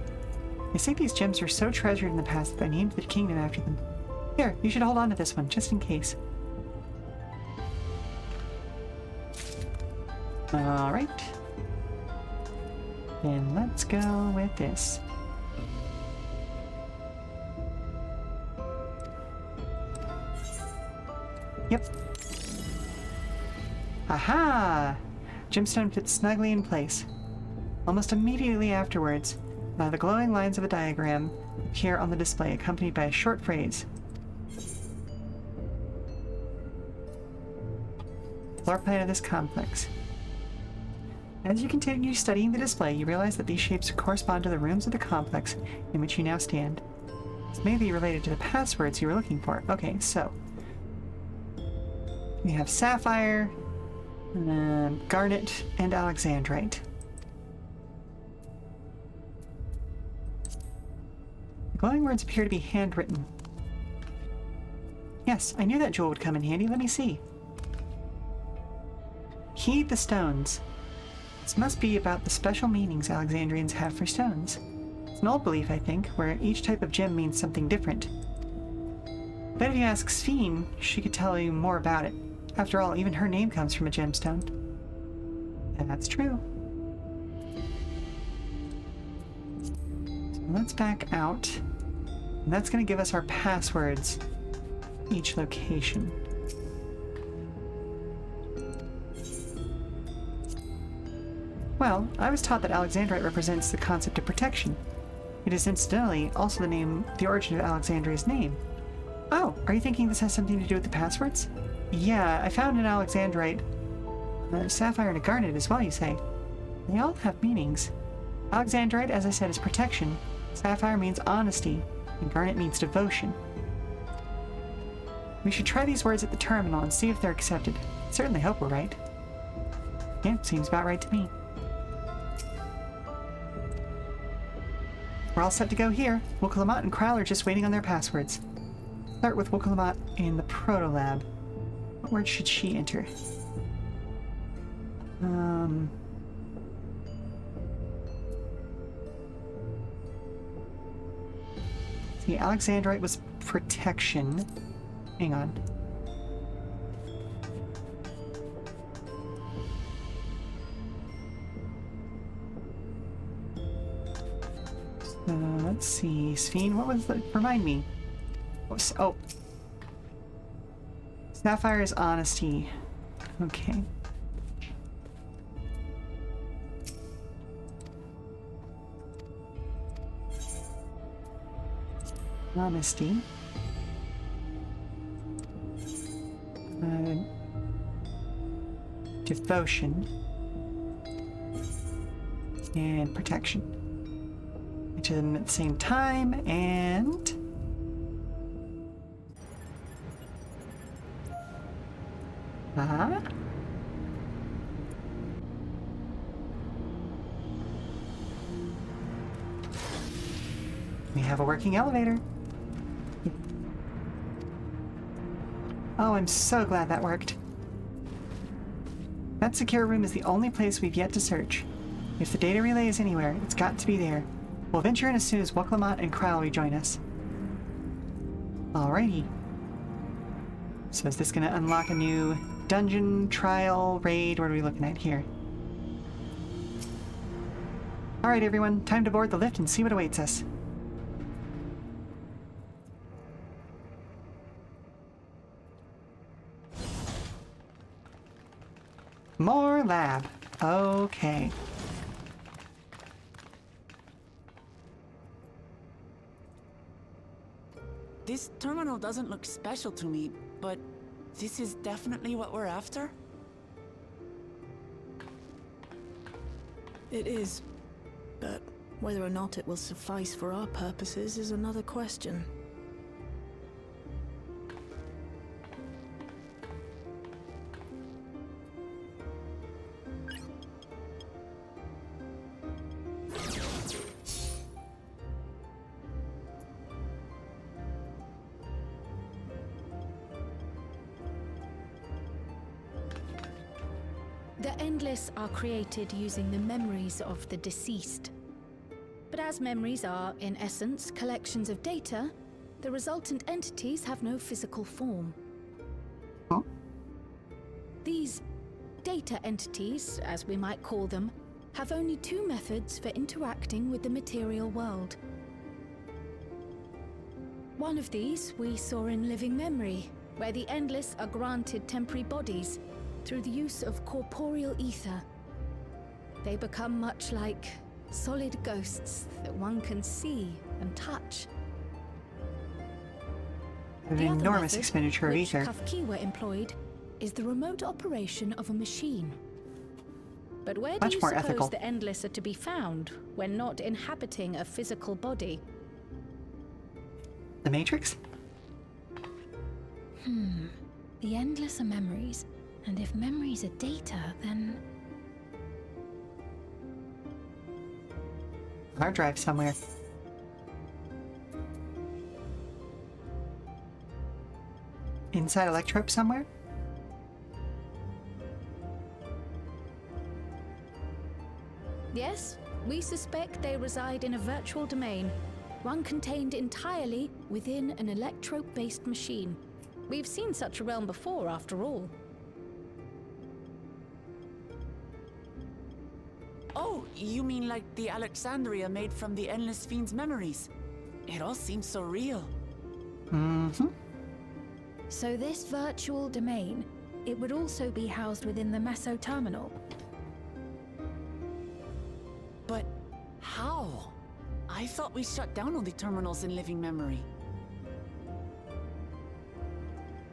Speaker 1: I think these gems were so treasured in the past that I named the kingdom after them. Here, you should hold on to this one, just in case. Alright. Then let's go with this. Yep. Aha! Gemstone fits snugly in place. Almost immediately afterwards, the glowing lines of a diagram appear on the display, accompanied by a short phrase. Floor plan of this complex. As you continue studying the display, you realize that these shapes correspond to the rooms of the complex in which you now stand. This may be related to the passwords you were looking for. Okay, so we have sapphire, garnet, and alexandrite. The glowing words appear to be handwritten. Yes, I knew that jewel would come in handy. Let me see. Heed the stones. This must be about the special meanings Alexandrians have for stones. It's an old belief, I think, where each type of gem means something different. But if you ask Sphene, she could tell you more about it. After all, even her name comes from a gemstone. And that's true. So let's back out. And that's going to give us our passwords, each location. Well, I was taught that Alexandrite represents the concept of protection. It is incidentally also the origin of Alexandria's name. Oh, are you thinking this has something to do with the passwords? Yeah, I found an Alexandrite, a sapphire, and a garnet as well, you say. They all have meanings. Alexandrite, as I said, is protection. Sapphire means honesty, and garnet means devotion. We should try these words at the terminal and see if they're accepted. Certainly hope we're right. Yeah, seems about right to me. We're all set to go here. Wookalamat and Kral are just waiting on their passwords. Start with Wookalamat in the Proto-Lab. What word should she enter? See, Alexandrite was protection. Hang on. Let's see. Sphene, what was the... Remind me. Oh. Sapphire is honesty. Okay. Honesty. Devotion. And protection. To them at the same time, and... We have a working elevator. Oh, I'm so glad that worked. That secure room is the only place we've yet to search. If the data relay is anywhere, it's got to be there. We'll venture in as soon as Wookalamat and Kral rejoin us. Alrighty. So is this going to unlock a new dungeon, trial, raid? What are we looking at here? Alright everyone, time to board the lift and see what awaits us. More lab. Okay.
Speaker 9: This terminal doesn't look special to me, but this is definitely what we're after?
Speaker 2: It is, but whether or not it will suffice for our purposes is another question.
Speaker 4: Endless are created using the memories of the deceased. But as memories are, in essence, collections of data, the resultant entities have no physical form.
Speaker 1: Huh?
Speaker 4: These data entities, as we might call them, have only two methods for interacting with the material world. One of these we saw in living memory, where the Endless are granted temporary bodies through the use of corporeal ether. They become much like solid ghosts that one can see and touch.
Speaker 1: An
Speaker 4: The other
Speaker 1: enormous
Speaker 4: method,
Speaker 1: expenditure of
Speaker 4: which
Speaker 1: ether.
Speaker 4: Kafkiwa employed, is the remote operation of a machine. But where do
Speaker 1: Much
Speaker 4: you
Speaker 1: more
Speaker 4: suppose
Speaker 1: ethical.
Speaker 4: the Endless are to be found when not inhabiting a physical body?
Speaker 1: The Matrix?
Speaker 7: The Endless are memories, and if memories are data, then...
Speaker 1: Hard drive somewhere. Inside Electrope somewhere?
Speaker 4: Yes, we suspect they reside in a virtual domain, one contained entirely within an electrope-based machine. We've seen such a realm before, after all.
Speaker 9: Oh, you mean like the Alexandria made from the Endless Fiend's memories? It all seems so real.
Speaker 1: Mm-hmm.
Speaker 7: So this virtual domain, it would also be housed within the Meso Terminal.
Speaker 9: But how? I thought we shut down all the terminals in living memory.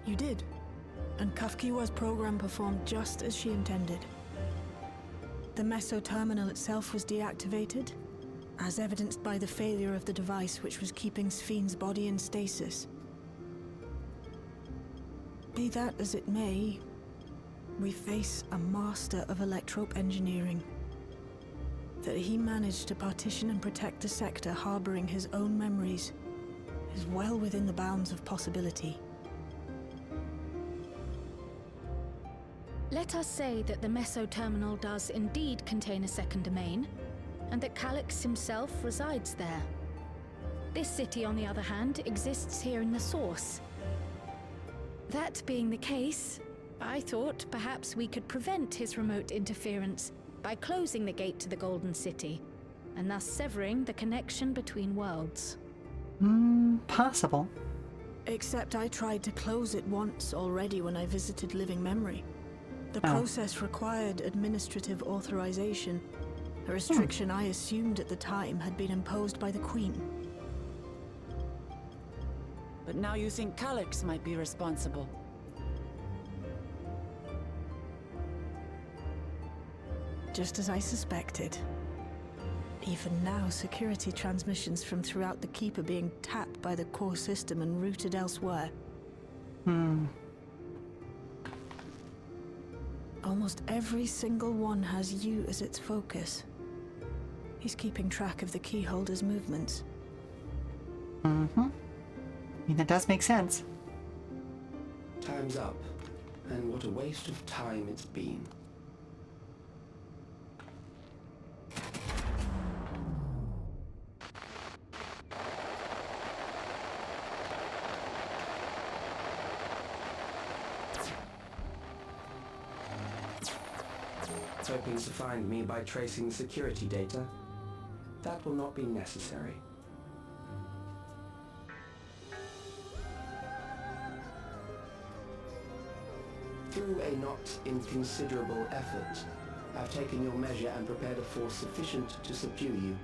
Speaker 2: You did. And Kafkiwa's program performed just as she intended. The Meso Terminal itself was deactivated, as evidenced by the failure of the device which was keeping Spheen's body in stasis. Be that as it may, we face a master of electrope engineering. That he managed to partition and protect a sector harboring his own memories is well within the bounds of possibility.
Speaker 4: Let us say that the Meso Terminal does indeed contain a second domain, and that Calyx himself resides there. This city, on the other hand, exists here in the source. That being the case, I thought perhaps we could prevent his remote interference by closing the gate to the Golden City, and thus severing the connection between worlds.
Speaker 1: Possible.
Speaker 2: Except I tried to close it once already when I visited Living Memory. The process required administrative authorization, a restriction I assumed at the time had been imposed by the Queen.
Speaker 9: But now you think Calyx might be responsible.
Speaker 2: Just as I suspected. Even now, security transmissions from throughout the Keep are being tapped by the core system and routed elsewhere. Almost every single one has you as its focus. He's keeping track of the keyholder's movements.
Speaker 1: I mean, that does make sense.
Speaker 13: Time's up, and what a waste of time it's been. Hoping to find me by tracing security data? That will not be necessary. Through a not inconsiderable effort, I've taken your measure and prepared a force sufficient to subdue you.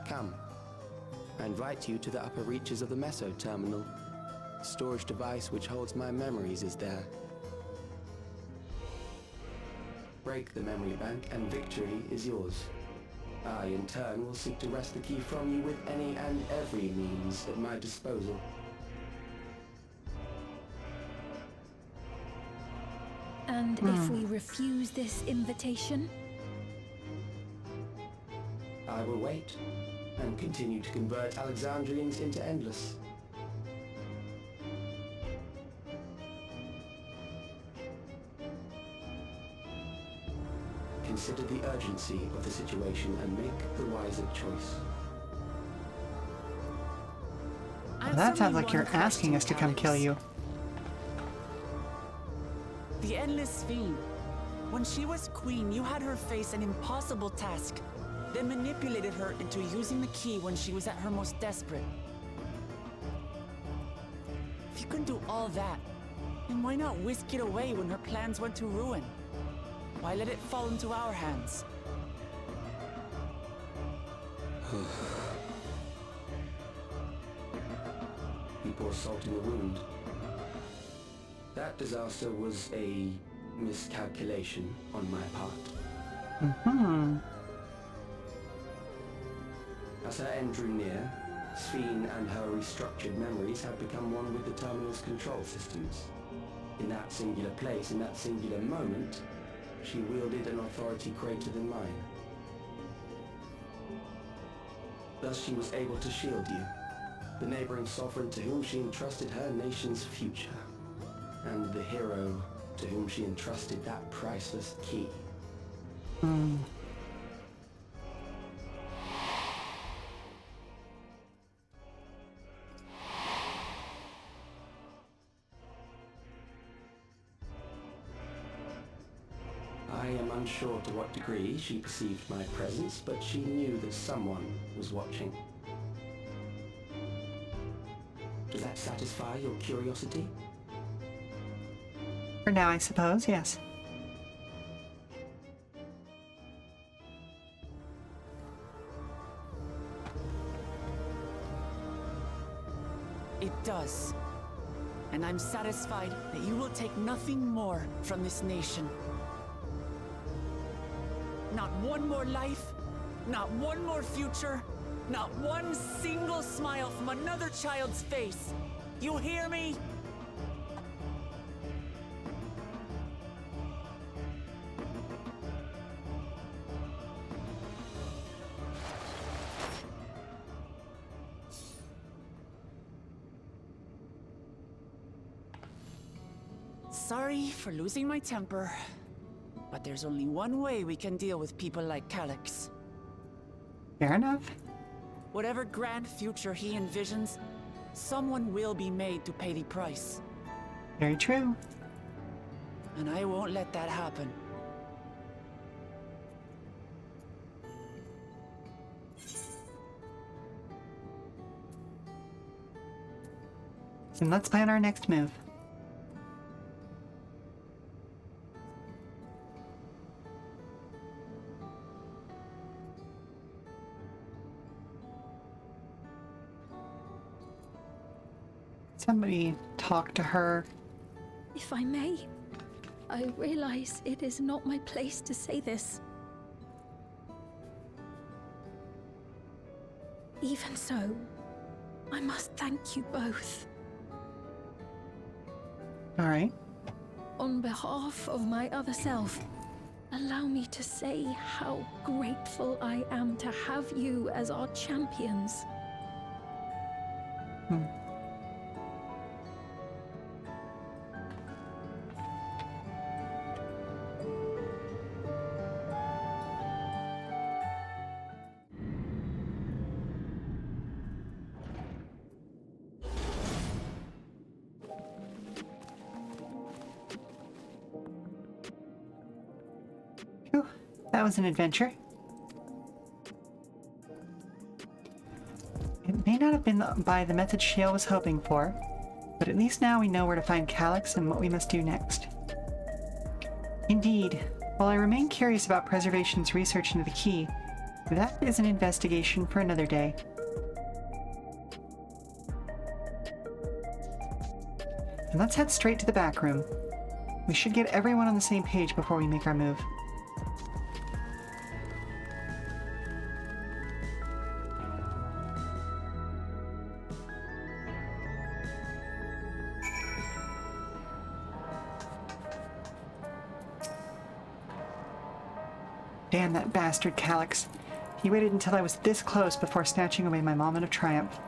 Speaker 13: Come. I invite you to the upper reaches of the Meso Terminal. The storage device which holds my memories is there. Break the memory bank and victory is yours. I, in turn, will seek to wrest the key from you with any and every means at my disposal.
Speaker 7: And if we refuse this invitation?
Speaker 13: I will wait and continue to convert Alexandrians into Endless. Consider the urgency of the situation and make the wiser choice.
Speaker 1: Well, that sounds like you're asking us to come kill you.
Speaker 9: The Endless Fiend. When she was queen, you had her face an impossible task, then manipulated her into using the key when she was at her most desperate. If you can do all that, then why not whisk it away when her plans went to ruin? Why let it fall into our hands?
Speaker 13: You pour salt in the wound. That disaster was a miscalculation on my part.
Speaker 1: Mm-hmm.
Speaker 13: As her end drew near, Sphene and her restructured memories had become one with the terminal's control systems. In that singular place, in that singular moment, she wielded an authority greater than mine. Thus she was able to shield you, the neighboring sovereign to whom she entrusted her nation's future, and the hero to whom she entrusted that priceless key. I am unsure to what degree she perceived my presence, but she knew that someone was watching. Does that satisfy your curiosity?
Speaker 1: For now, I suppose, yes.
Speaker 9: It does. And I'm satisfied that you will take nothing more from this nation. Not one more life, not one more future, not one single smile from another child's face. You hear me? Sorry for losing my temper, but there's only one way we can deal with people like Calyx.
Speaker 1: Fair enough.
Speaker 9: Whatever grand future he envisions, someone will be made to pay the price.
Speaker 1: Very true.
Speaker 9: And I won't let that happen.
Speaker 1: And let's plan our next move. Somebody talk to her.
Speaker 7: If I may, I realize it is not my place to say this. Even so, I must thank you both.
Speaker 1: All right.
Speaker 7: On behalf of my other self, allow me to say how grateful I am to have you as our champions.
Speaker 1: Whew, that was an adventure. It may not have been by the method Sheela was hoping for, but at least now we know where to find Calyx and what we must do next. Indeed, while I remain curious about Preservation's research into the key, that is an investigation for another day. And let's head straight to the back room. We should get everyone on the same page before we make our move. Damn that bastard Calyx. He waited until I was this close before snatching away my moment of triumph.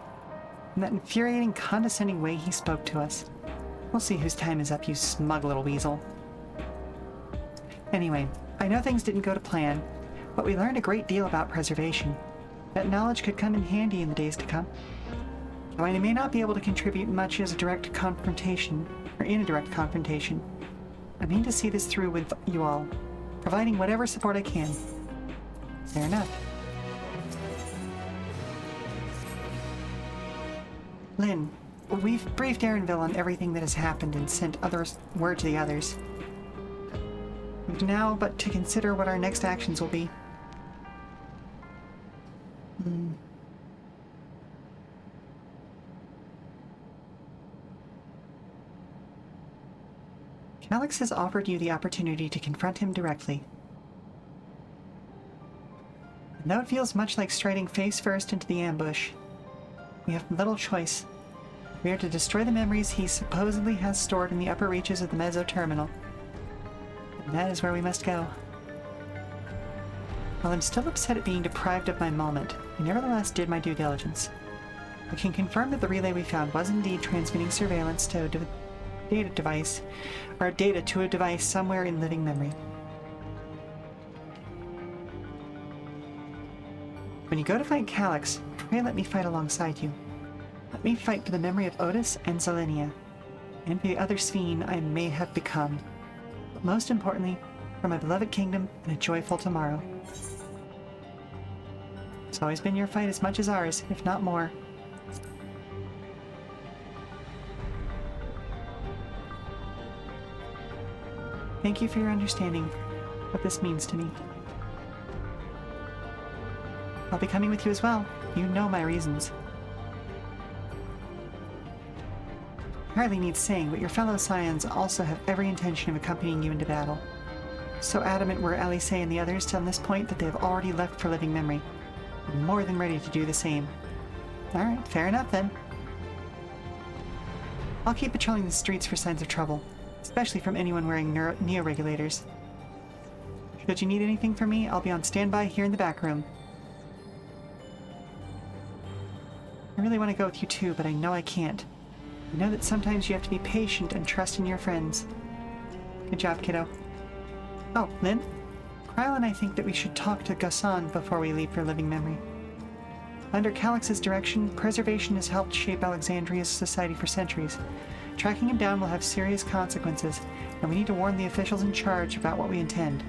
Speaker 1: In that infuriating, condescending way he spoke to us. We'll see whose time is up, you smug little weasel. Anyway, I know things didn't go to plan, but we learned a great deal about preservation. That knowledge could come in handy in the days to come. Though I may not be able to contribute much as a direct confrontation, or in a direct confrontation, I mean to see this through with you all, providing whatever support I can. Fair enough. Lynn, we've briefed Erenville on everything that has happened and sent word to the others. We've now but to consider what our next actions will be. Calyx has offered you the opportunity to confront him directly. And though it feels much like striding face first into the ambush, we have little choice. We are to destroy the memories he supposedly has stored in the upper reaches of the Meso Terminal. And that is where we must go. While I'm still upset at being deprived of my moment, I nevertheless did my due diligence. I can confirm that the relay we found was indeed transmitting surveillance to a data device, or data to a device somewhere in living memory. When you go to fight Calyx, pray let me fight alongside you. Let me fight for the memory of Otis and Zelenia, and for the other Sphene I may have become. But most importantly, for my beloved kingdom and a joyful tomorrow. It's always been your fight as much as ours, if not more. Thank you for your understanding what this means to me. I'll be coming with you as well. You know my reasons. Hardly needs saying, but your fellow Scions also have every intention of accompanying you into battle. So adamant were Alice and the others on this point that they have already left for living memory. I'm more than ready to do the same. Alright, fair enough then. I'll keep patrolling the streets for signs of trouble, especially from anyone wearing neo-regulators. Should you need anything from me, I'll be on standby here in the back room. I really want to go with you too, but I know I can't. I know that sometimes you have to be patient and trust in your friends. Good job, kiddo. Oh, Lynn? Kryl and I think that we should talk to Ghassan before we leave for living memory. Under Calyx's direction, preservation has helped shape Alexandria's society for centuries. Tracking him down will have serious consequences, and we need to warn the officials in charge about what we intend.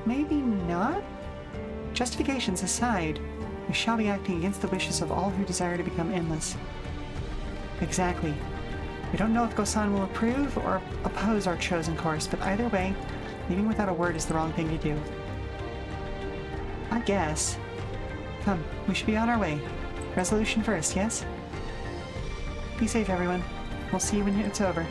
Speaker 1: Maybe not? Justifications aside, we shall be acting against the wishes of all who desire to become endless. Exactly. We don't know if Ghassan will approve or oppose our chosen course, but either way, leaving without a word is the wrong thing to do. I guess. Come, we should be on our way. Resolution first, yes? Be safe, everyone. We'll see you when it's over.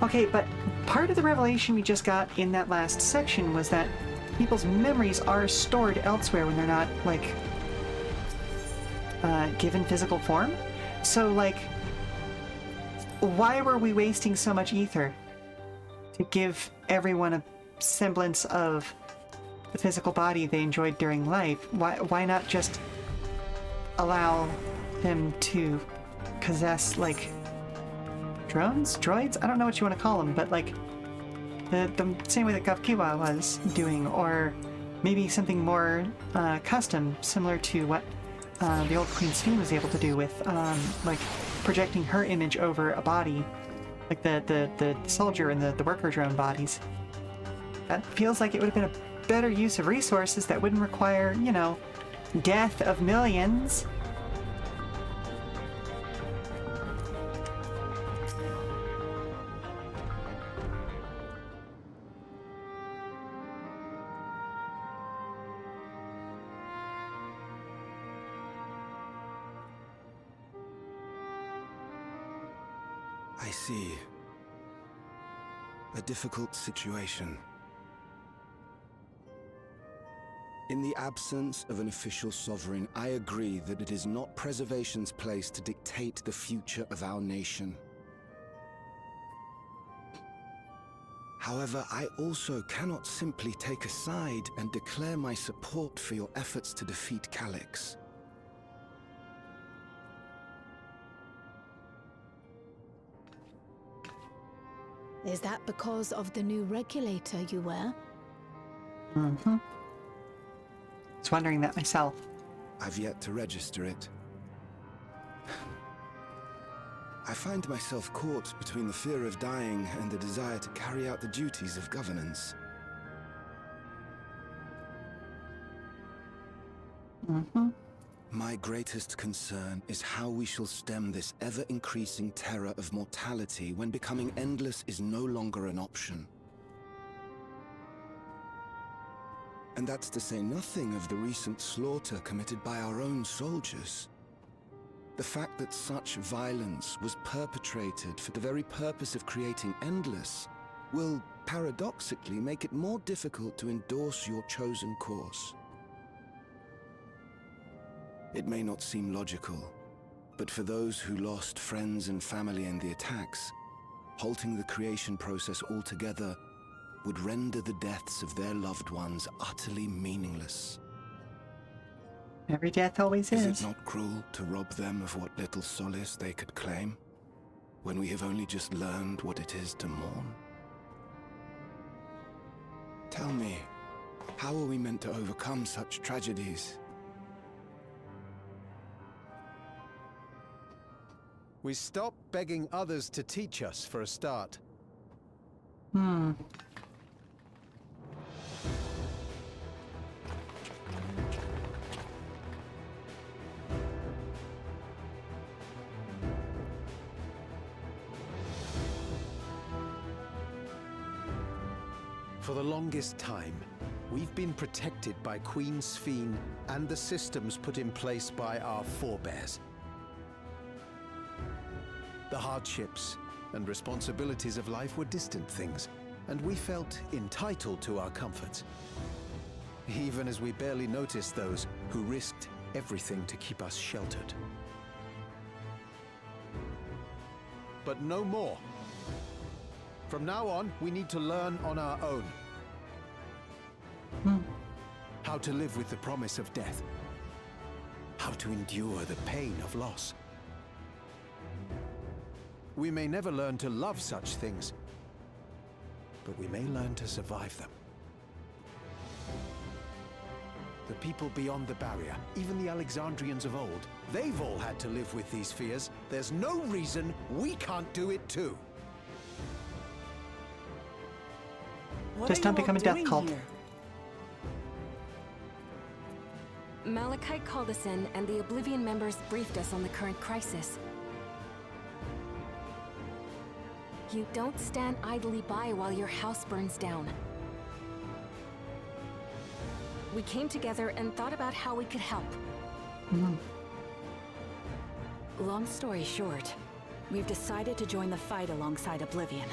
Speaker 1: Okay, but part of the revelation we just got in that last section was that people's memories are stored elsewhere when they're not, like, given physical form. So, like, why were we wasting so much ether to give everyone a semblance of the physical body they enjoyed during life? Why not just allow them to possess, like, droids? I don't know what you want to call them, but, like, the same way that Gavkiwa was doing, or maybe something more custom, similar to what the old Queen Sphene was able to do with, like, projecting her image over a body, like the soldier and the worker drone bodies. That feels like it would have been a better use of resources that wouldn't require, you know, death of millions.
Speaker 10: I see. A difficult situation. In the absence of an official sovereign, I agree that it is not preservation's place to dictate the future of our nation. However, I also cannot simply take a side and declare my support for your efforts to defeat Calyx.
Speaker 4: Is that because of the new regulator you wear?
Speaker 1: Mm-hmm. I was wondering that myself.
Speaker 10: I've yet to register it. I find myself caught between the fear of dying and the desire to carry out the duties of governance.
Speaker 1: Mm-hmm.
Speaker 10: My greatest concern is how we shall stem this ever-increasing terror of mortality when becoming endless is no longer an option. And that's to say nothing of the recent slaughter committed by our own soldiers. The fact that such violence was perpetrated for the very purpose of creating endless will, paradoxically, make it more difficult to endorse your chosen course. It may not seem logical, but for those who lost friends and family in the attacks, halting the creation process altogether would render the deaths of their loved ones utterly meaningless.
Speaker 1: Every death always is.
Speaker 10: Is it not cruel to rob them of what little solace they could claim, when we have only just learned what it is to mourn? Tell me, how are we meant to overcome such tragedies?
Speaker 14: We stop begging others to teach us for a start. For the longest time, we've been protected by Queen Sphene and the systems put in place by our forebears. The hardships and responsibilities of life were distant things, and we felt entitled to our comforts, even as we barely noticed those who risked everything to keep us sheltered. But no more. From now on, we need to learn on our own. How to live with the promise of death. How to endure the pain of loss. We may never learn to love such things, but we may learn to survive them. The people beyond the barrier, even the Alexandrians of old, they've all had to live with these fears. There's no reason we can't do it too.
Speaker 1: Just don't become a death cult.
Speaker 3: Malachite called us in, and the Oblivion members briefed us on the current crisis. You don't stand idly by while your house burns down. We came together and thought about how we could help.
Speaker 11: Long story short, we've decided to join the fight alongside Oblivion.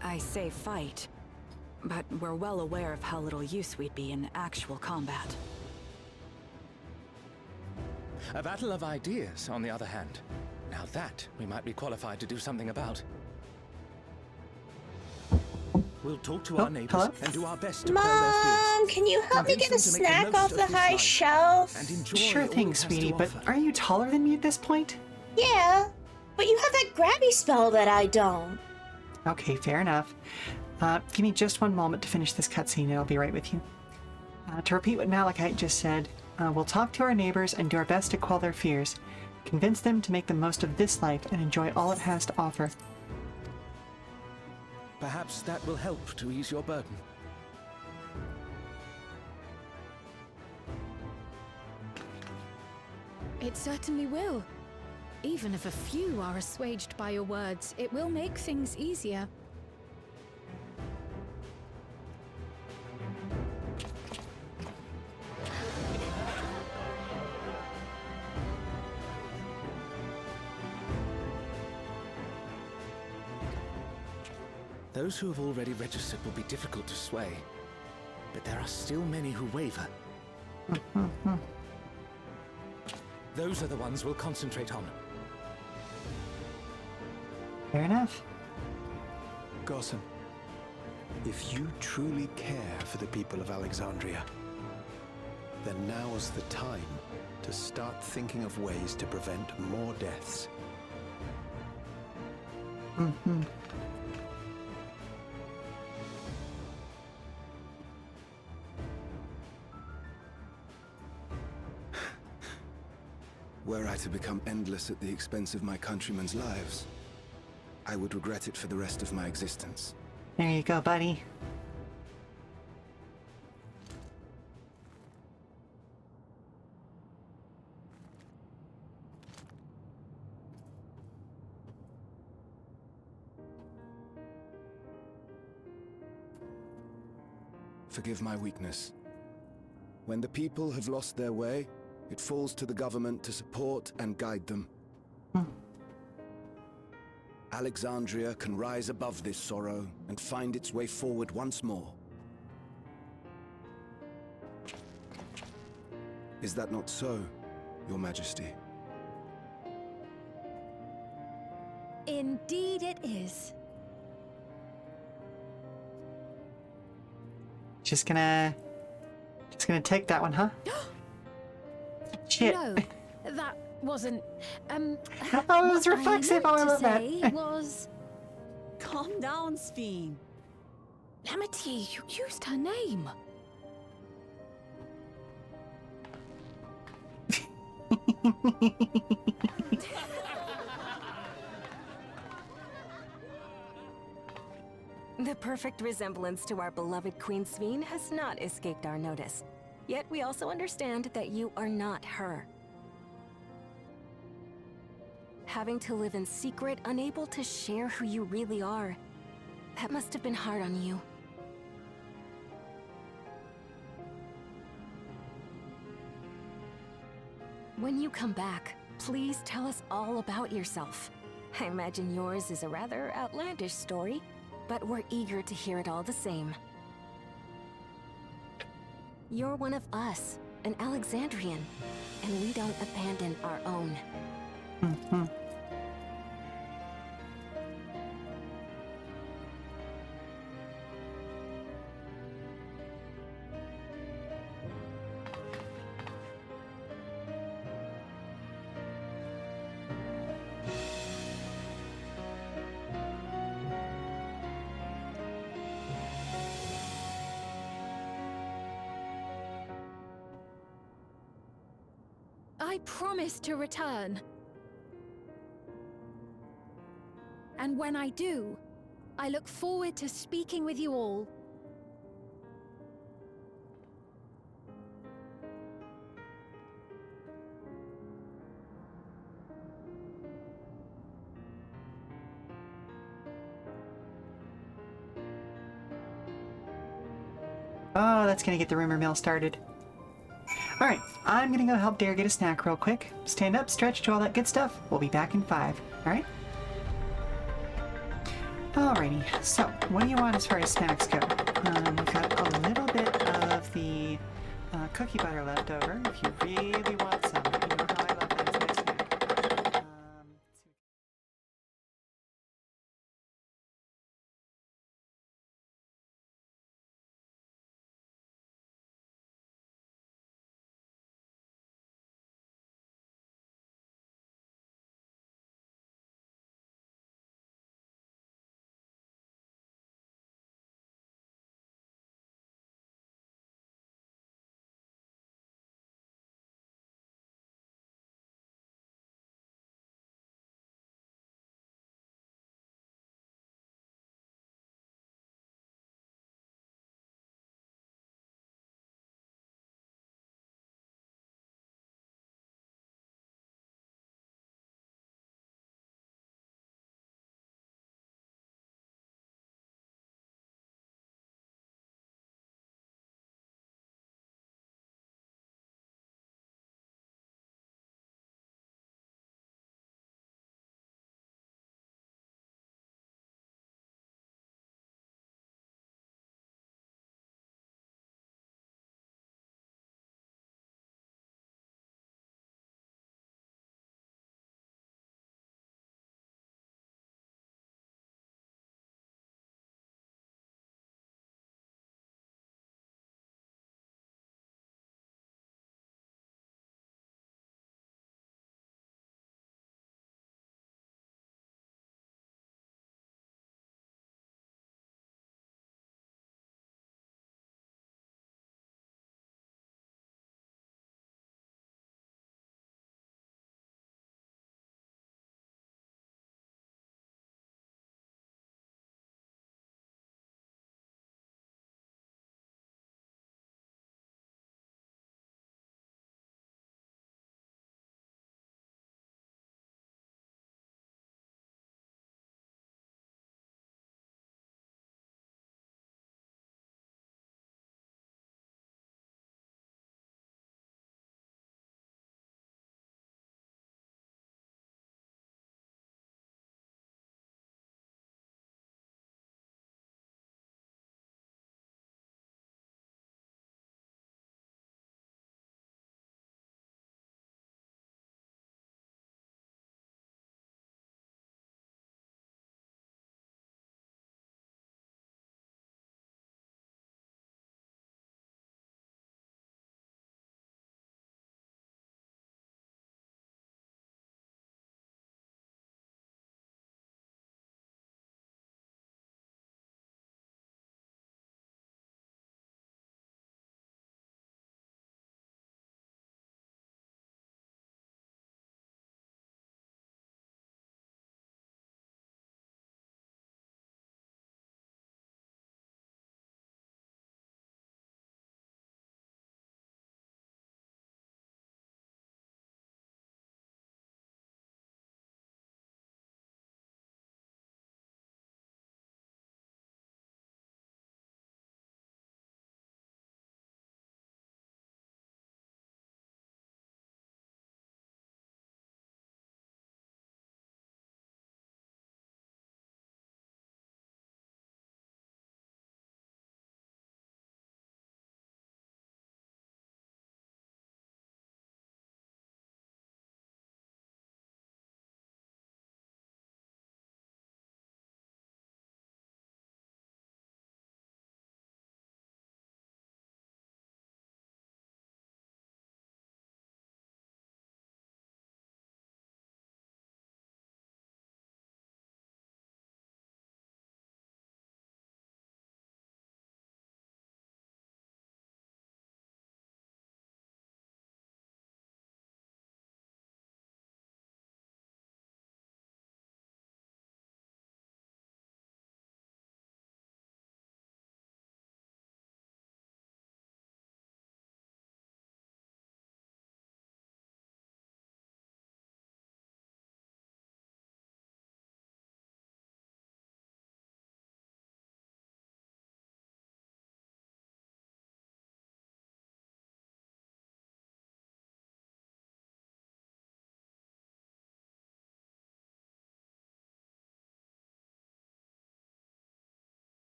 Speaker 11: I say fight, but we're well aware of how little use we'd be in actual combat.
Speaker 15: A battle of ideas, on the other hand. Now that we might be qualified to do something about. We'll talk to our neighbors and do our best to quell their fears.
Speaker 16: Mom, can you help me get a snack off the high shelf?
Speaker 1: Sure thing, sweetie, but aren't you taller than me at this point?
Speaker 16: Yeah, but you have that grabby spell that I don't.
Speaker 1: Okay, fair enough. Give me just one moment to finish this cutscene and I'll be right with you. To repeat what Malachite just said, we'll talk to our neighbors and do our best to quell their fears. Convince them to make the most of this life and enjoy all it has to offer.
Speaker 15: Perhaps that will help to ease your burden.
Speaker 4: It certainly will. Even if a few are assuaged by your words, it will make things easier.
Speaker 15: Those who have already registered will be difficult to sway, but there are still many who waver. Those are the ones we'll concentrate on.
Speaker 1: Fair enough.
Speaker 14: Gossen, if you truly care for the people of Alexandria, then now's the time to start thinking of ways to prevent more deaths.
Speaker 1: Mm-hmm.
Speaker 10: Were I to become endless at the expense of my countrymen's lives, I would regret it for the rest of my existence.
Speaker 1: There you go, buddy.
Speaker 10: Forgive my weakness. When the people have lost their way, it falls to the government to support and guide them. Alexandria can rise above this sorrow and find its way forward once more. Is that not so, Your Majesty?
Speaker 7: Indeed it is.
Speaker 1: Just gonna take that one, huh? Shit.
Speaker 7: No, that wasn't.
Speaker 1: Oh, it was reflexive.
Speaker 7: What I
Speaker 1: however,
Speaker 7: meant to say was.
Speaker 9: Calm down, Sphene.
Speaker 7: Lamity, you used her name.
Speaker 17: The perfect resemblance to our beloved Queen Sphene has not escaped our notice. Yet we also understand that you are not her. Having to live in secret, unable to share who you really are, that must have been hard on you. When you come back, please tell us all about yourself. I imagine yours is a rather outlandish story, but we're eager to hear it all the same. You're one of us, an Alexandrian, and we don't abandon our own.
Speaker 1: Mm-hmm.
Speaker 7: I promise to return. And when I do, I look forward to speaking with you all.
Speaker 1: Oh, that's gonna get the rumor mill started. Alright, I'm gonna go help Dare get a snack real quick. Stand up, stretch, do all that good stuff. We'll be back in 5. Alright? Alrighty, so what do you want as far as snacks go? We've got a little bit of the cookie butter left over if you really want some. You know how I love that as my snack.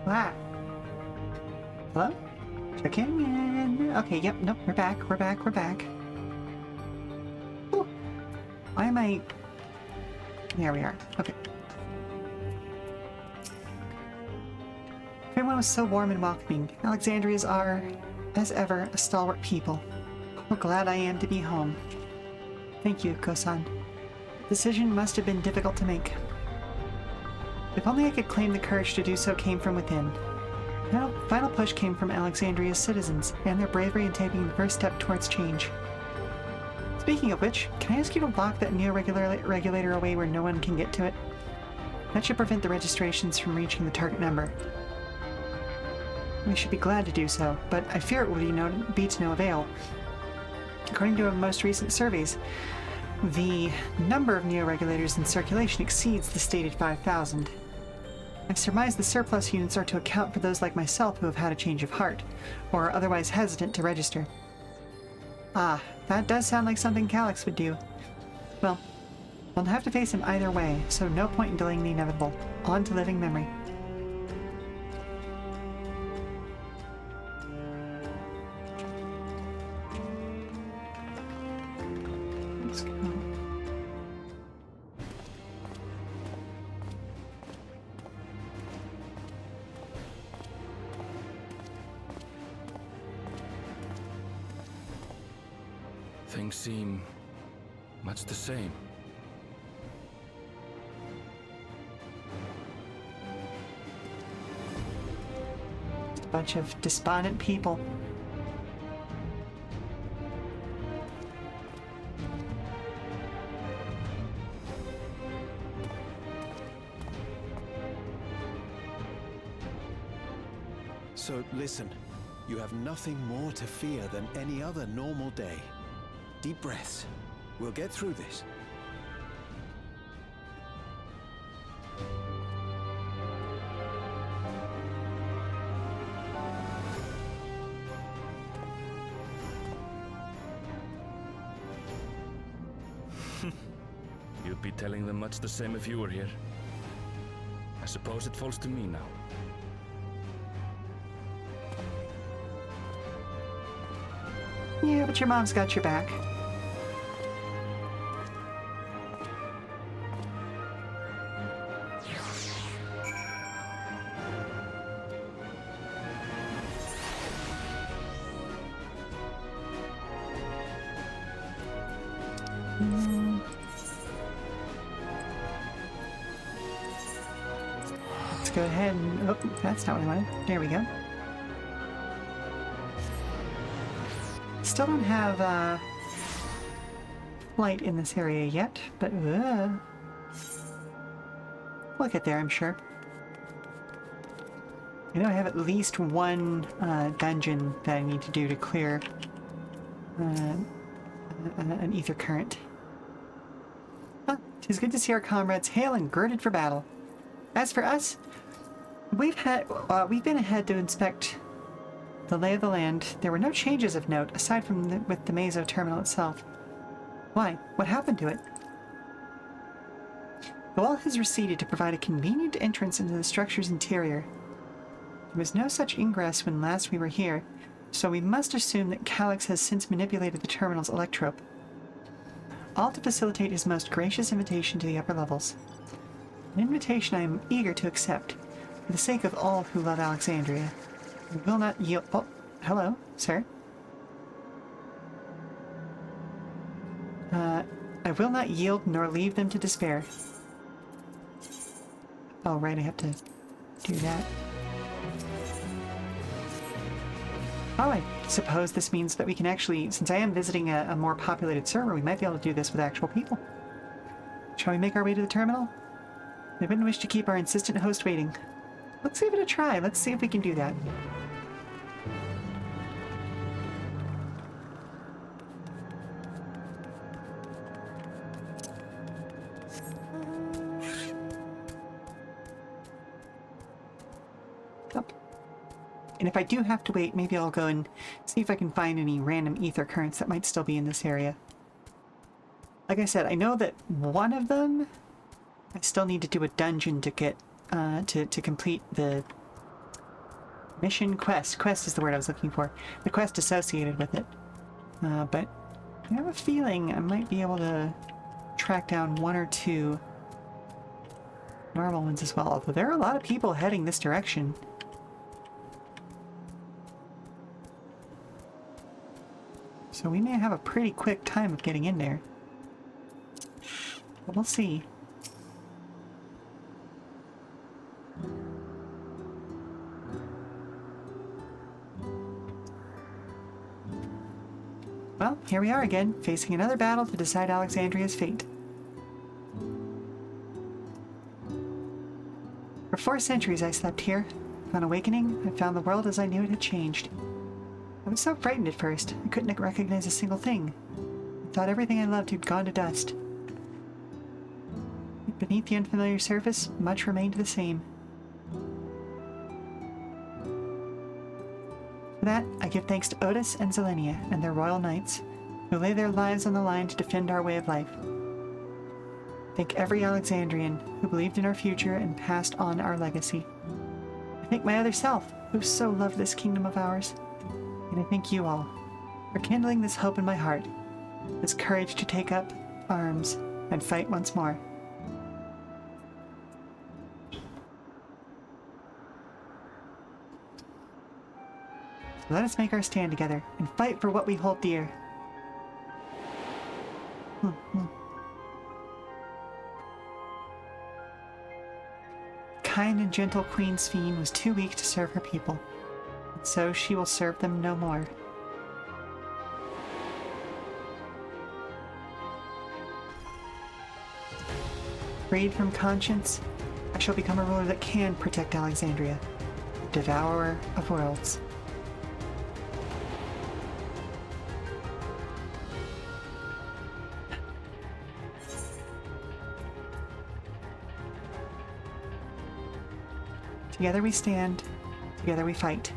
Speaker 1: Ah. Hello? Check in. Okay, yep, nope, we're back, we're back, we're back. Ooh. Why am I... There we are. Okay. Everyone was so warm and welcoming. Alexandrias are, as ever, a stalwart people. How glad I am to be home. Thank you, Kosan. The decision must have been difficult to make. If only I could claim the courage to do so came from within. The final push came from Alexandria's citizens, and their bravery in taking the first step towards change. Speaking of which, can I ask you to lock that neo-regulator away where no one can get to it? That should prevent the registrations from reaching the target number. We should be glad to do so, but I fear it would be to no avail. According to most recent surveys, the number of neo-regulators in circulation exceeds the stated 5,000. I surmise the surplus units are to account for those like myself who have had a change of heart, or are otherwise hesitant to register. Ah, that does sound like something Calyx would do. Well, we'll have to face him either way, so no point in delaying the inevitable. On to living memory. Let's go.
Speaker 18: Things seem much the same.
Speaker 1: A bunch of despondent people.
Speaker 14: So listen, you have nothing more to fear than any other normal day. Deep breaths. We'll get through this.
Speaker 18: You'd be telling them much the same if you were here. I suppose it falls to me now.
Speaker 1: Yeah, but your mom's got your back. Let's go ahead and... Oh, that's not what I wanted. There we go. Still don't have light in this area yet, but we'll get there, I'm sure. I know I have at least one dungeon that I need to do to clear an ether current. Huh, 'tis good to see our comrades hale and girded for battle. As for us, we've been ahead to inspect the lay of the land. There were no changes of note, aside from with the Meso terminal itself. Why? What happened to it? The wall has receded to provide a convenient entrance into the structure's interior. There was no such ingress when last we were here, so we must assume that Calyx has since manipulated the terminal's electrope. All to facilitate his most gracious invitation to the upper levels. An invitation I am eager to accept, for the sake of all who love Alexandria. I will not yield... Oh, hello, sir. I will not yield nor leave them to despair. Oh, right, I have to do that. Oh, I suppose this means that we can actually, since I am visiting a more populated server, we might be able to do this with actual people. Shall we make our way to the terminal? I wouldn't wish to keep our insistent host waiting. Let's give it a try. Let's see if we can do that. And if I do have to wait, maybe I'll go and see if I can find any random ether currents that might still be in this area. Like I said, I know that one of them, I still need to do a dungeon to get, to complete the Mission quest. Quest is the word I was looking for. The quest associated with it. But I have a feeling I might be able to track down one or two normal ones as well. Although there are a lot of people heading this direction. So we may have a pretty quick time of getting in there. But we'll see. Well, here we are again, facing another battle to decide Alexandria's fate. For 4 centuries I slept here. On awakening, I found the world as I knew it had changed. I was so frightened at first, I couldn't recognize a single thing. I thought everything I loved had gone to dust. Yet beneath the unfamiliar surface, much remained the same. For that, I give thanks to Otis and Zelenia and their royal knights, who lay their lives on the line to defend our way of life. Thank every Alexandrian who believed in our future and passed on our legacy. I thank my other self, who so loved this kingdom of ours. And I thank you all for kindling this hope in my heart, this courage to take up arms and fight once more. So let us make our stand together and fight for what we hold dear. Kind and gentle Queen Sphene was too weak to serve her people, and so she will serve them no more. Freed from conscience, I shall become a ruler that can protect Alexandria, the devourer of worlds. Together we stand, together we fight.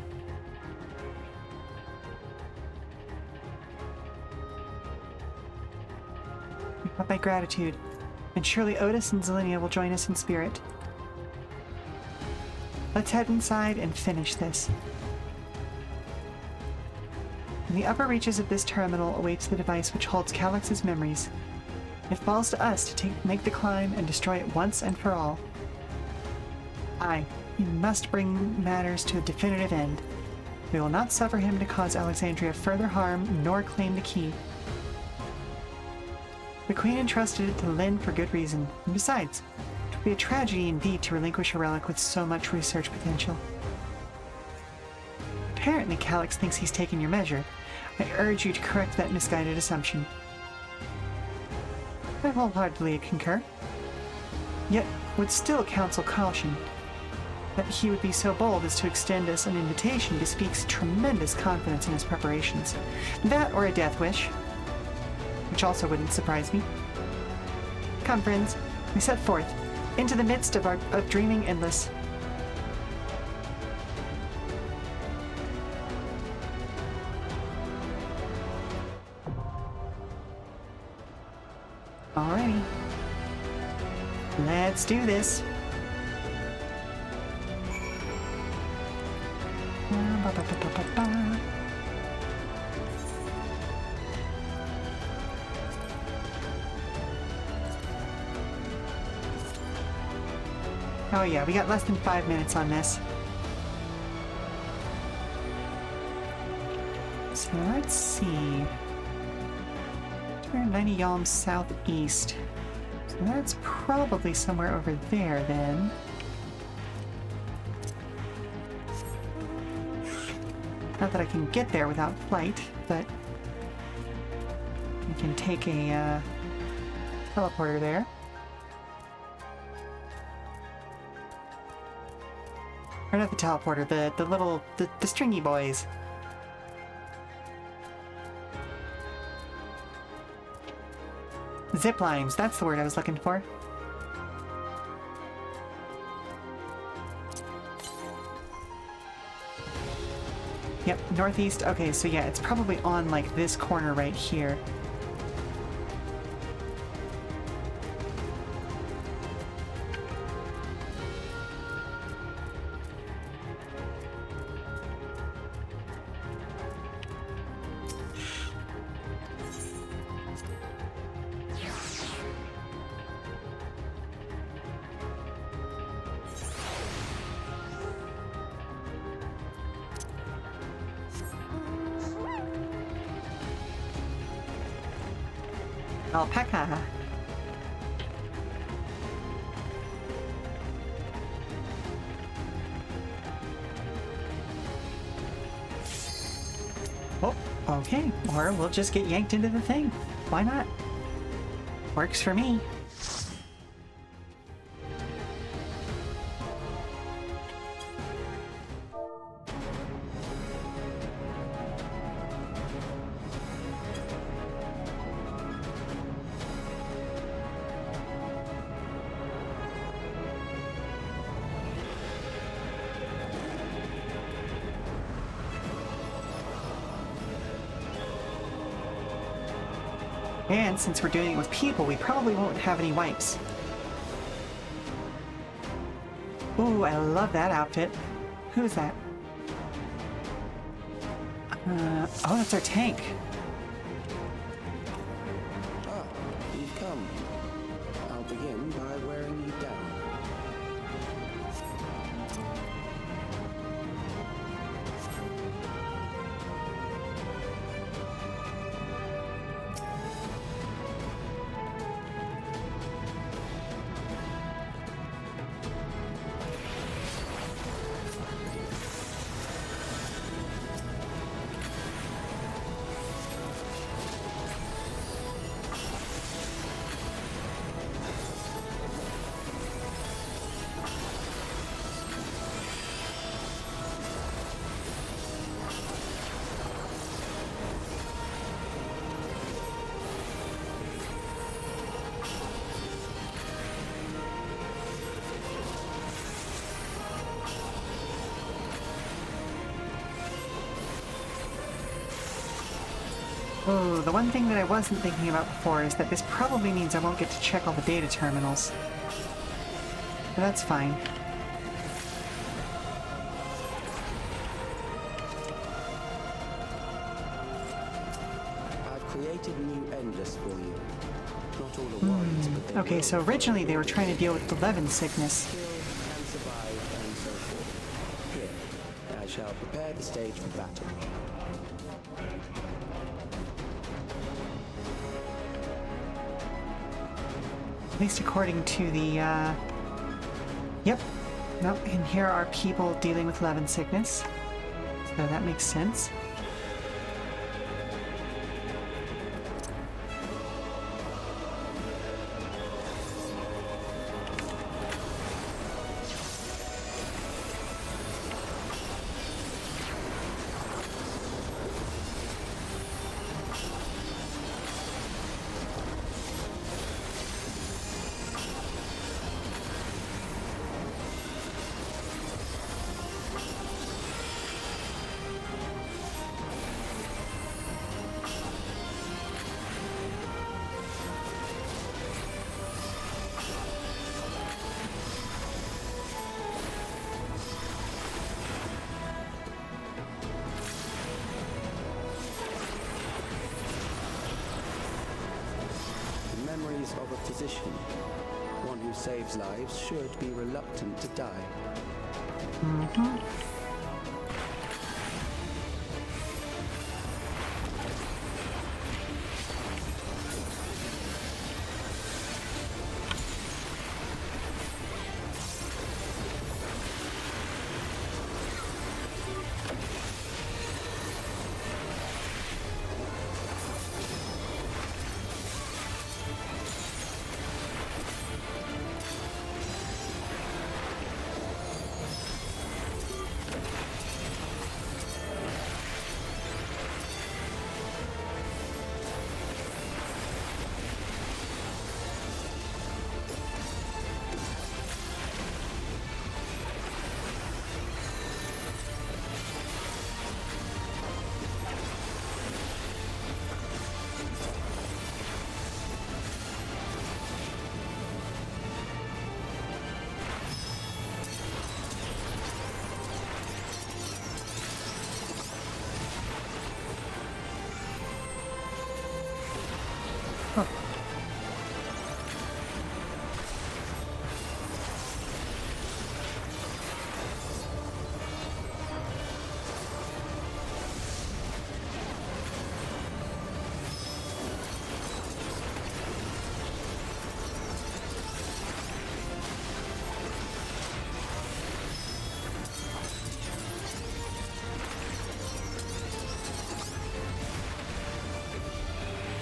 Speaker 1: We have my gratitude, and surely Otis and Zelenia will join us in spirit. Let's head inside and finish this. In the upper reaches of this terminal awaits the device which holds Calyx's memories. It falls to us to make the climb and destroy it once and for all. Aye, we must bring matters to a definitive end. We will not suffer him to cause Alexandria further harm nor claim the key. The Queen entrusted it to Lynn for good reason, and besides, it would be a tragedy indeed to relinquish a relic with so much research potential. Apparently Calyx thinks he's taken your measure. I urge you to correct that misguided assumption. I wholeheartedly concur, yet would still counsel caution. That he would be so bold as to extend us an invitation bespeaks tremendous confidence in his preparations. That or a death wish, which also wouldn't surprise me. Come, friends, we set forth into the midst of dreaming endless. Alrighty, let's do this. Oh yeah, we got less than 5 minutes on this. So let's see. 290 yalms southeast. So that's probably somewhere over there then. Not that I can get there without flight, but I can take a teleporter there. Or not the teleporter, the little, the stringy boys. Zip lines, that's the word I was looking for. Yep, northeast. Okay, so yeah, it's probably on like this corner right here. Alpaca. Oh, okay. Or we'll just get yanked into the thing. Why not? Works for me. And since we're doing it with people, we probably won't have any wipes. Ooh, I love that outfit. Who's that? Oh, that's our tank.
Speaker 13: Ah, you've come. I'll begin by wearing you down.
Speaker 1: Oh, the one thing that I wasn't thinking about before is that this probably means I won't get to check all the data terminals. But that's fine.
Speaker 13: I've created new endless for you. Not all the warriors, but they
Speaker 1: Okay, so originally they were trying to deal with the Levin sickness.
Speaker 13: can survive and so forth. Here, I shall prepare the stage for battle.
Speaker 1: At least according to the, Yep. Nope, and here are people dealing with Levin sickness. So that makes sense.
Speaker 13: Memories of a physician. One who saves lives should be reluctant to die.
Speaker 1: Mm-hmm.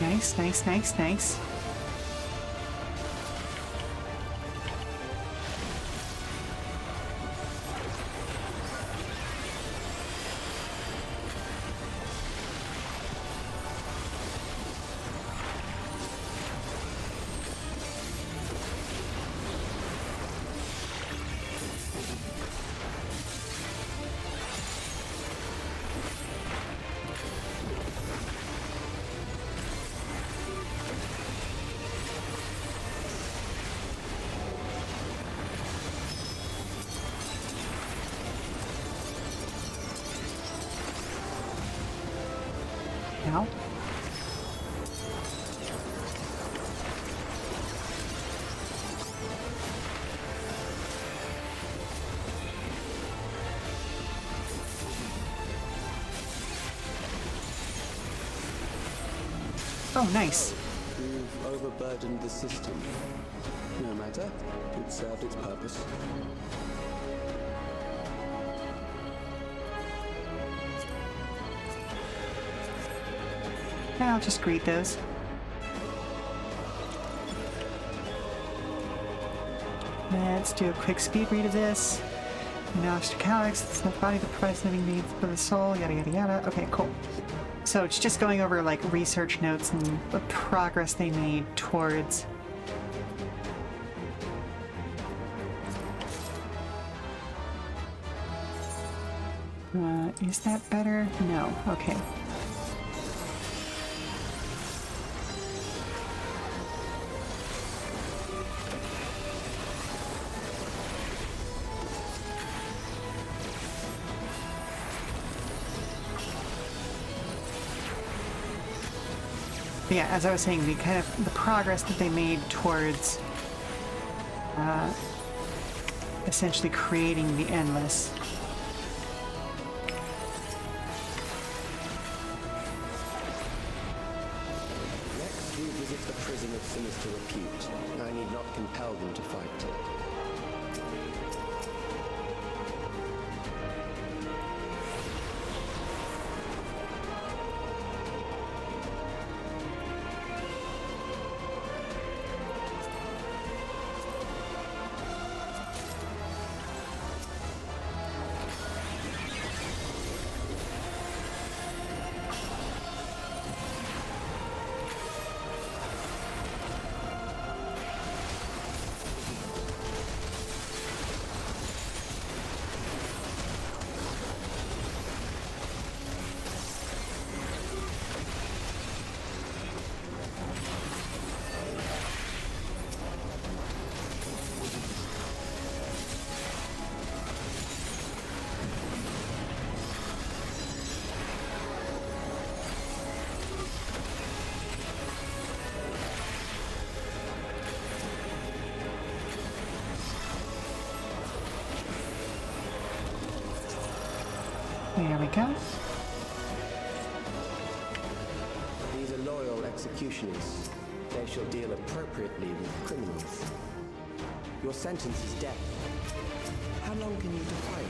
Speaker 1: Nice, nice, nice, nice. Now. Oh, nice.
Speaker 13: You've overburdened the system. No matter. It served its purpose.
Speaker 1: Yeah, I'll just read those. Let's do a quick speed read of this. Knowledge to Calyx, it's not the body that provides living needs for the soul, yada yada yada. Okay, cool. So it's just going over like research notes and the progress they made towards is that better? No. Okay. But yeah, as I was saying, the progress that they made towards essentially creating the Endless.
Speaker 13: Next, we visit the prison of sinister repute. I need not compel them to fight.
Speaker 1: There we go.
Speaker 13: These are loyal executioners. They shall deal appropriately with criminals. Your sentence is death. How long can you defy it?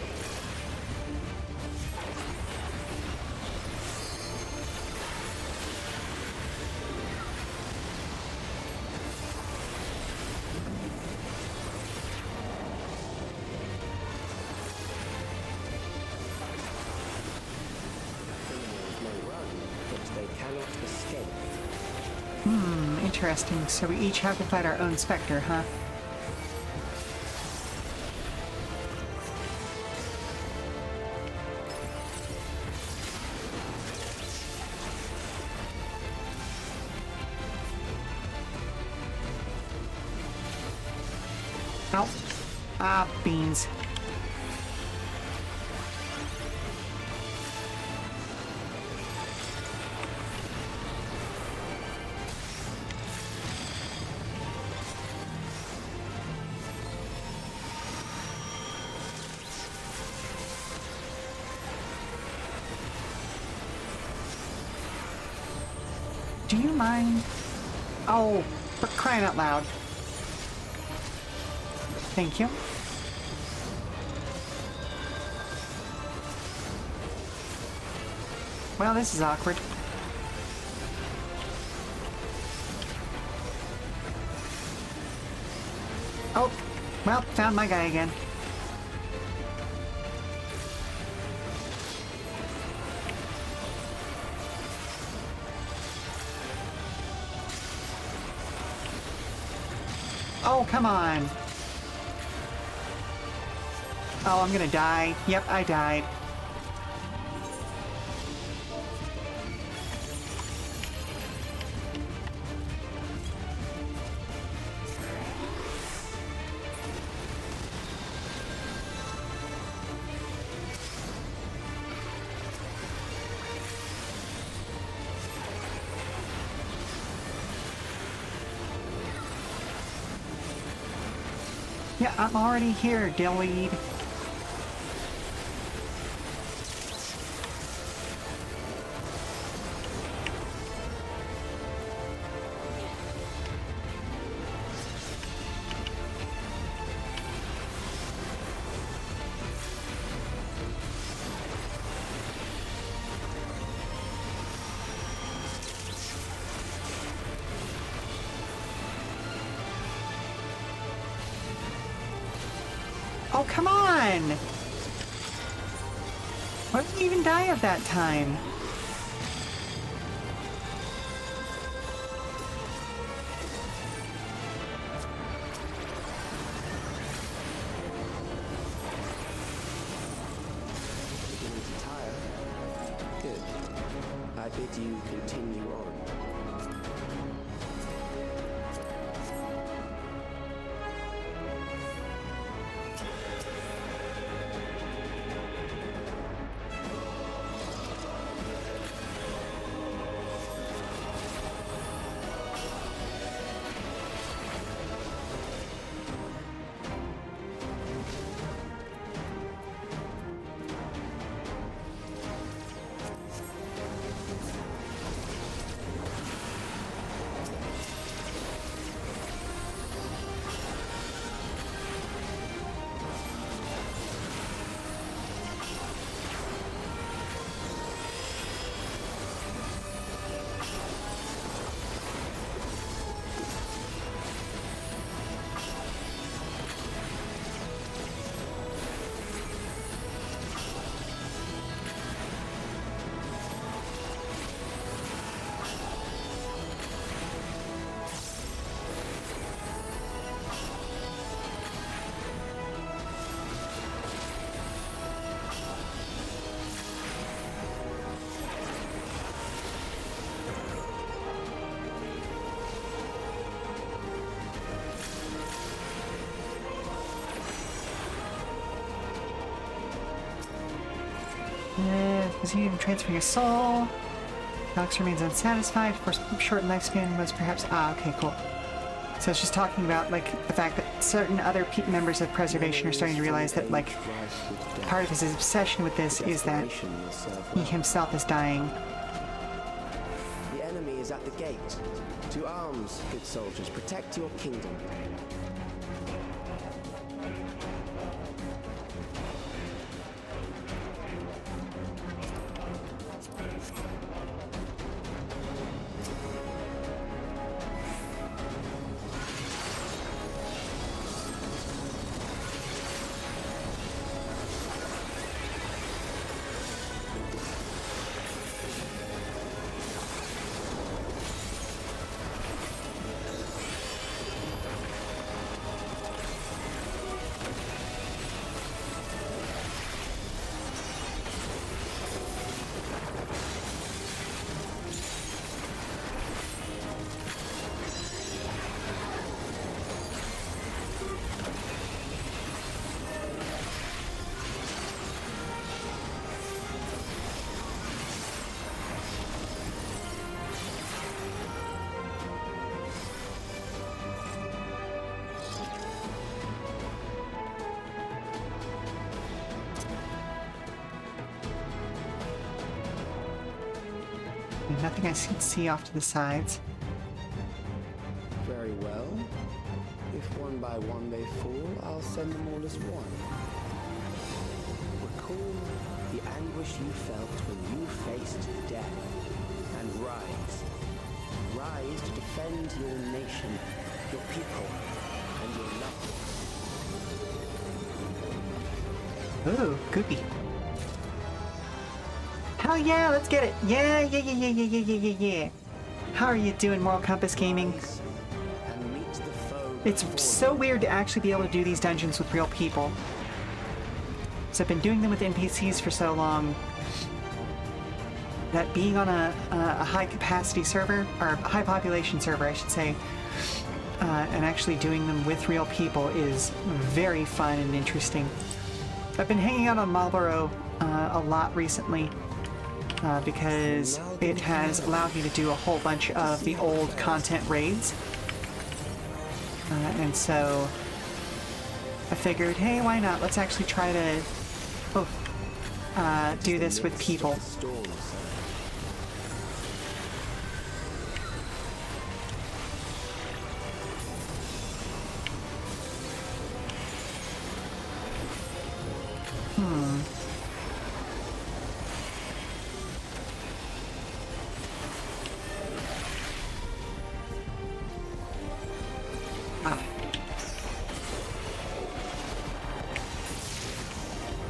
Speaker 1: Interesting. So we each have to fight our own specter, huh? Ow. Ah, beans. Do you mind? Oh, for crying out loud. Thank you. Well, this is awkward. Oh, well, found my guy again. Oh, come on. Oh, I'm gonna die. Yep, I died. Yeah, I'm already here, Dillweed. Oh, come on! Why did you even die of that time?
Speaker 13: Beginning to tire? Good. I bid you continue on.
Speaker 1: Is he transferring a soul? Calyx remains unsatisfied. For short lifespan was perhaps... Ah, okay, cool. So it's just talking about, like, the fact that certain other members of Preservation are starting to realize that, like, part of his obsession with this is that he himself is dying.
Speaker 13: The enemy is at the gate. To arms, good soldiers. Protect your kingdom.
Speaker 1: Nothing I see off to the sides.
Speaker 13: Very well. If one by one they fall, I'll send them all as one. Recall the anguish you felt when you faced death, and rise. Rise to defend your nation, your people, and your loved
Speaker 1: Ooh, goopy. Hell yeah, let's get it! Yeah, yeah, yeah, yeah, yeah, yeah, yeah, yeah, yeah. How are you doing, Moral Compass Gaming? It's so weird to actually be able to do these dungeons with real people. So I've been doing them with NPCs for so long that being on a high-capacity server, or a high-population server, I should say, and actually doing them with real people is very fun and interesting. I've been hanging out on Marlborough a lot recently because it has allowed me to do a whole bunch of the old content raids. And so I figured, hey, why not? Let's actually try to do this with people.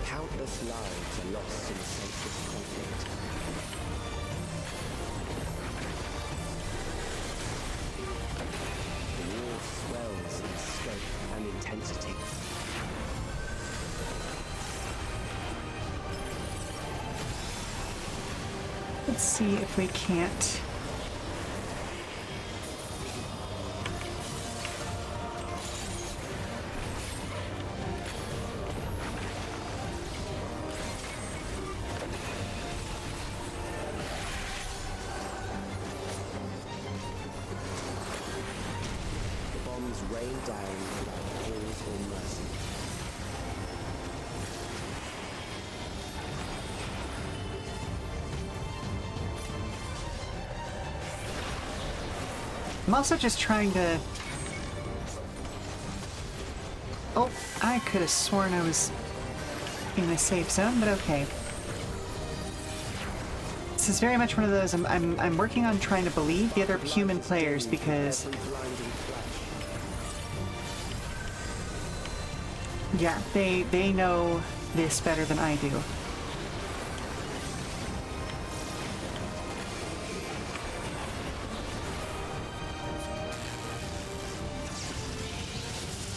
Speaker 13: Countless lives are lost in a senseless conflict. The war swells in scope and intensity.
Speaker 1: Let's see if we can't.
Speaker 13: Rain down without pause or mercy.
Speaker 1: I'm also just trying to... Oh, I could have sworn I was in a safe zone, but okay. This is very much one of those, I'm working on trying to believe the other human players because... Yeah, they know this better than I do.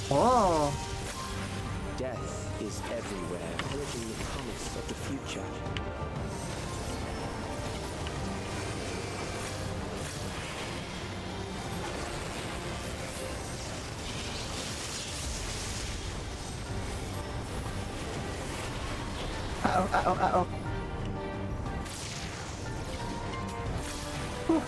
Speaker 1: Whoa!
Speaker 13: Death is everywhere, pillaging the promise of the future.
Speaker 1: Uh-oh, uh-oh, uh-oh. Whew.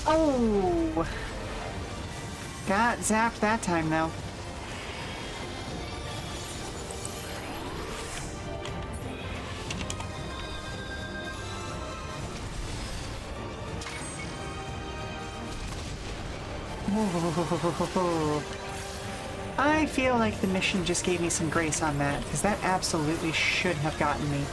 Speaker 1: Oh! Got zapped that time, though. Whoa. I feel like the mission just gave me some grace on that, because that absolutely should have gotten me.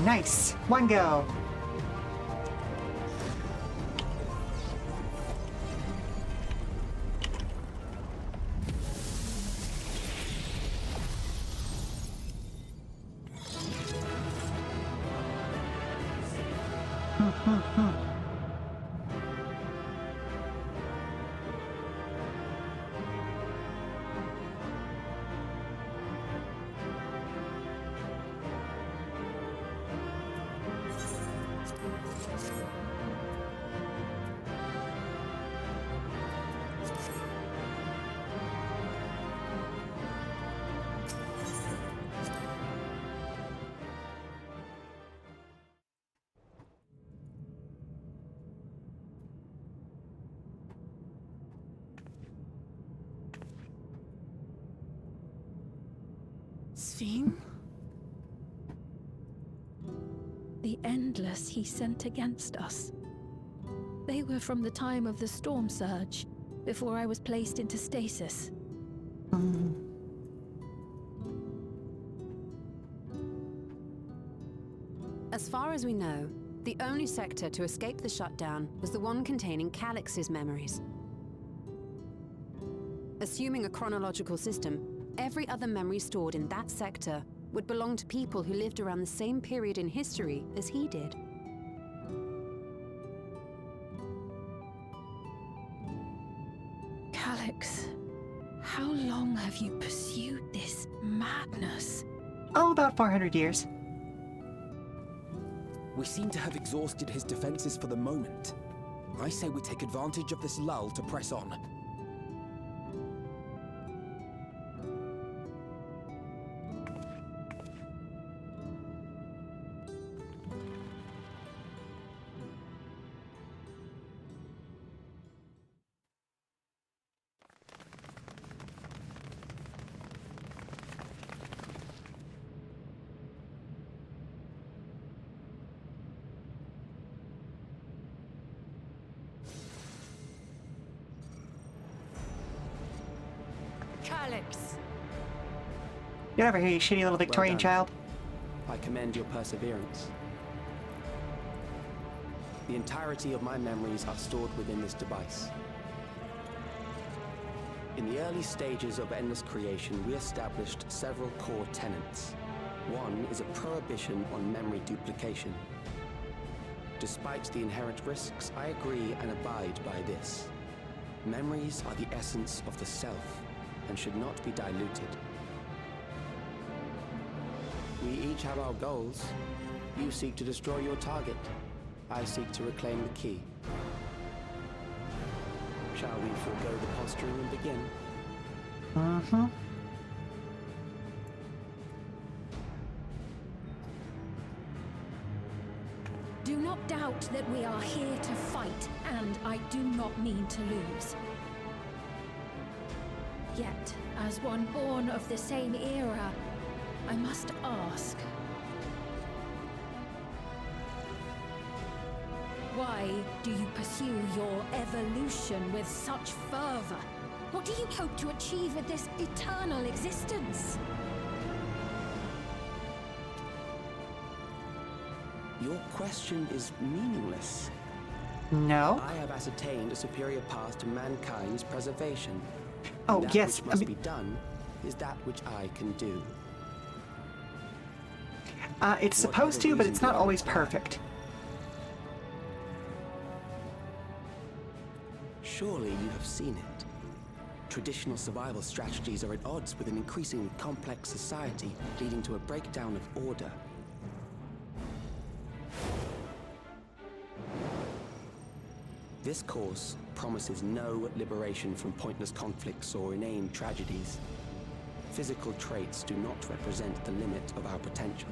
Speaker 1: Nice. One go.
Speaker 11: Sphene?
Speaker 7: The Endless he sent against us. They were from the time of the storm surge, before I was placed into stasis.
Speaker 19: As far as we know, the only sector to escape the shutdown was the one containing Calyx's memories. Assuming a chronological system, every other memory stored in that sector would belong to people who lived around the same period in history as he did.
Speaker 7: Calyx, how long have you pursued this madness?
Speaker 1: Oh, about 400 years.
Speaker 5: We seem to have exhausted his defenses for the moment. I say we take advantage of this lull to press on.
Speaker 19: Calyx!
Speaker 1: Get over here, you shitty little Victorian child.
Speaker 13: I commend your perseverance. The entirety of my memories are stored within this device. In the early stages of Endless Creation, we established several core tenets. One is a prohibition on memory duplication. Despite the inherent risks, I agree and abide by this. Memories are the essence of the self and should not be diluted. We each have our goals. You seek to destroy your target. I seek to reclaim the key. Shall we forego the posturing and begin?
Speaker 1: Mm-hmm.
Speaker 7: Do not doubt that we are here to fight, and I do not mean to lose. Yet, as one born of the same era, I must ask, why do you pursue your evolution with such fervor? What do you hope to achieve with this eternal existence?
Speaker 13: Your question is meaningless.
Speaker 1: No.
Speaker 13: I have ascertained a superior path to mankind's preservation.
Speaker 1: Oh,
Speaker 13: that
Speaker 1: yes.
Speaker 13: Which must be done is that which I can do.
Speaker 1: It's supposed to, but it's not always perfect.
Speaker 13: Surely you have seen it. Traditional survival strategies are at odds with an increasingly complex society, leading to a breakdown of order. This course promises no liberation from pointless conflicts or inane tragedies. Physical traits do not represent the limit of our potential.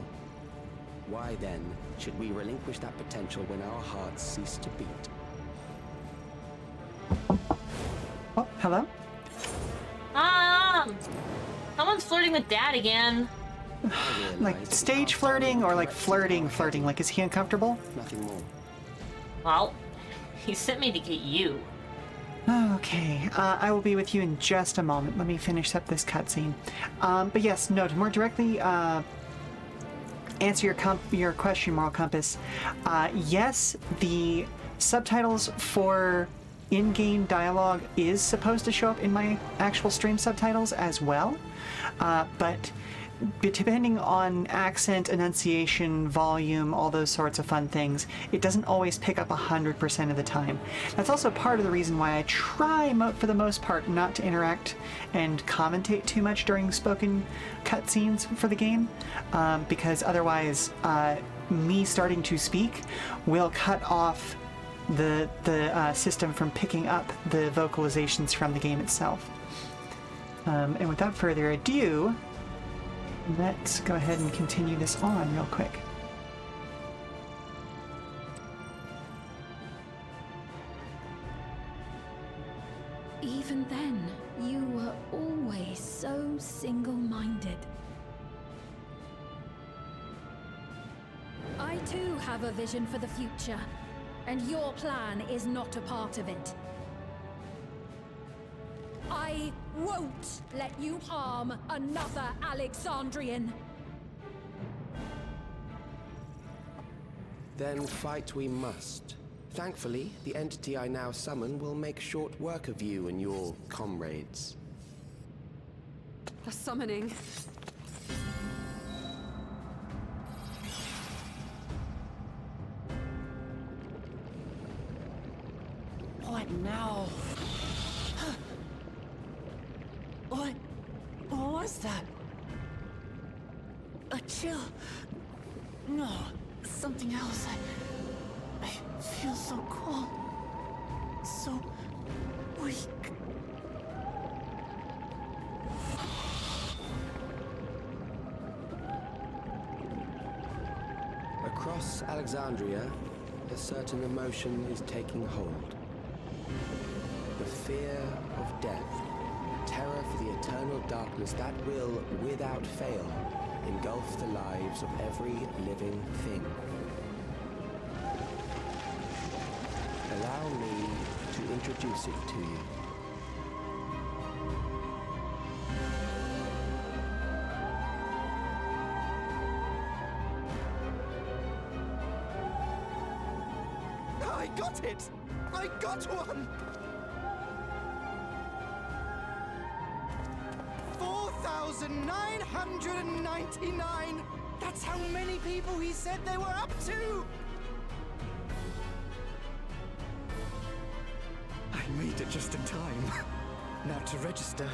Speaker 13: Why then should we relinquish that potential when our hearts cease to beat?
Speaker 1: Oh, hello?
Speaker 20: Someone's flirting with Dad again.
Speaker 1: Like stage flirting or like flirting? Like, is he uncomfortable?
Speaker 13: Nothing more.
Speaker 20: Well, he sent me to get you.
Speaker 1: Okay, I will be with you in just a moment. Let me finish up this cutscene. But yes, no, to more directly answer your question, Moral Compass, yes, the subtitles for in-game dialogue is supposed to show up in my actual stream subtitles as well, but depending on accent, enunciation, volume, all those sorts of fun things, it doesn't always pick up 100% of the time. That's also part of the reason why I try, for the most part, not to interact and commentate too much during spoken cutscenes for the game, because otherwise me starting to speak will cut off the system from picking up the vocalizations from the game itself. And without further ado, let's go ahead and continue this on real quick.
Speaker 7: Even then, you were always so single-minded. I too have a vision for the future, and your plan is not a part of it. I won't let you harm another Alexandrian.
Speaker 13: Then fight we must. Thankfully, the entity I now summon will make short work of you and your comrades.
Speaker 19: A summoning.
Speaker 9: What now? What was that? A chill? No, something else. I feel so cold. So weak.
Speaker 13: Across Alexandria, a certain emotion is taking hold. The fear of death. Terror for the eternal darkness that will, without fail, engulf the lives of every living thing. Allow me to introduce it to you.
Speaker 6: I got it! I got one! 4,999! That's how many people he said they were up to! I made it just in time. Now to register.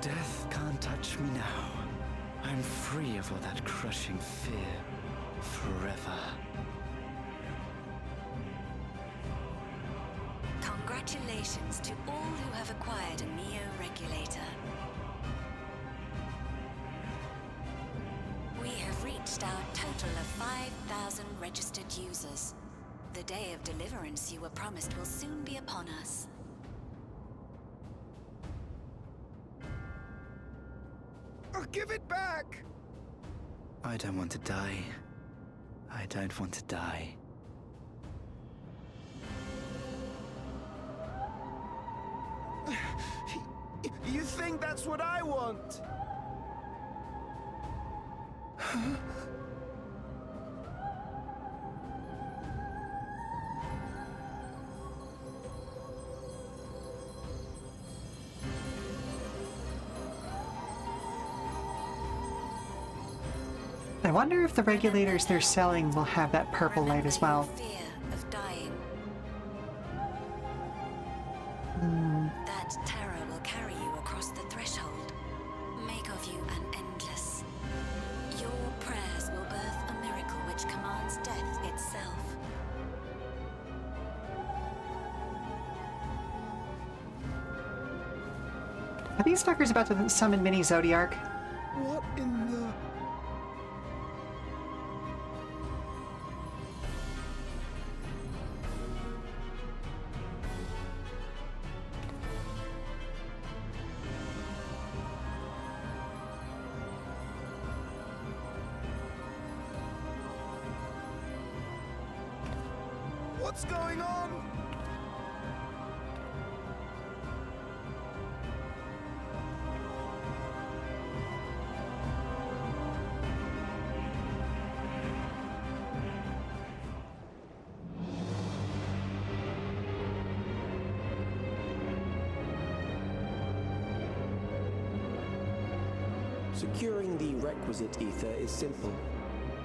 Speaker 6: Death can't touch me now. I'm free of all that crushing fear. Forever.
Speaker 21: Congratulations to all who have acquired a Neo-Regulator. We have reached our total of 5,000 registered users. The day of deliverance you were promised will soon be upon us.
Speaker 6: Give it back! I don't want to die. I don't want to die. You think that's what I want?
Speaker 1: I wonder if the regulators they're selling will have that purple light as well.
Speaker 21: Fear of dying. That terror will carry you across the threshold, make of you an endless. Your prayers will birth a miracle which commands death itself.
Speaker 1: Are these fuckers about to summon Mini Zodiark?
Speaker 6: What in the...
Speaker 10: What's going on?
Speaker 13: Securing the requisite ether is simple.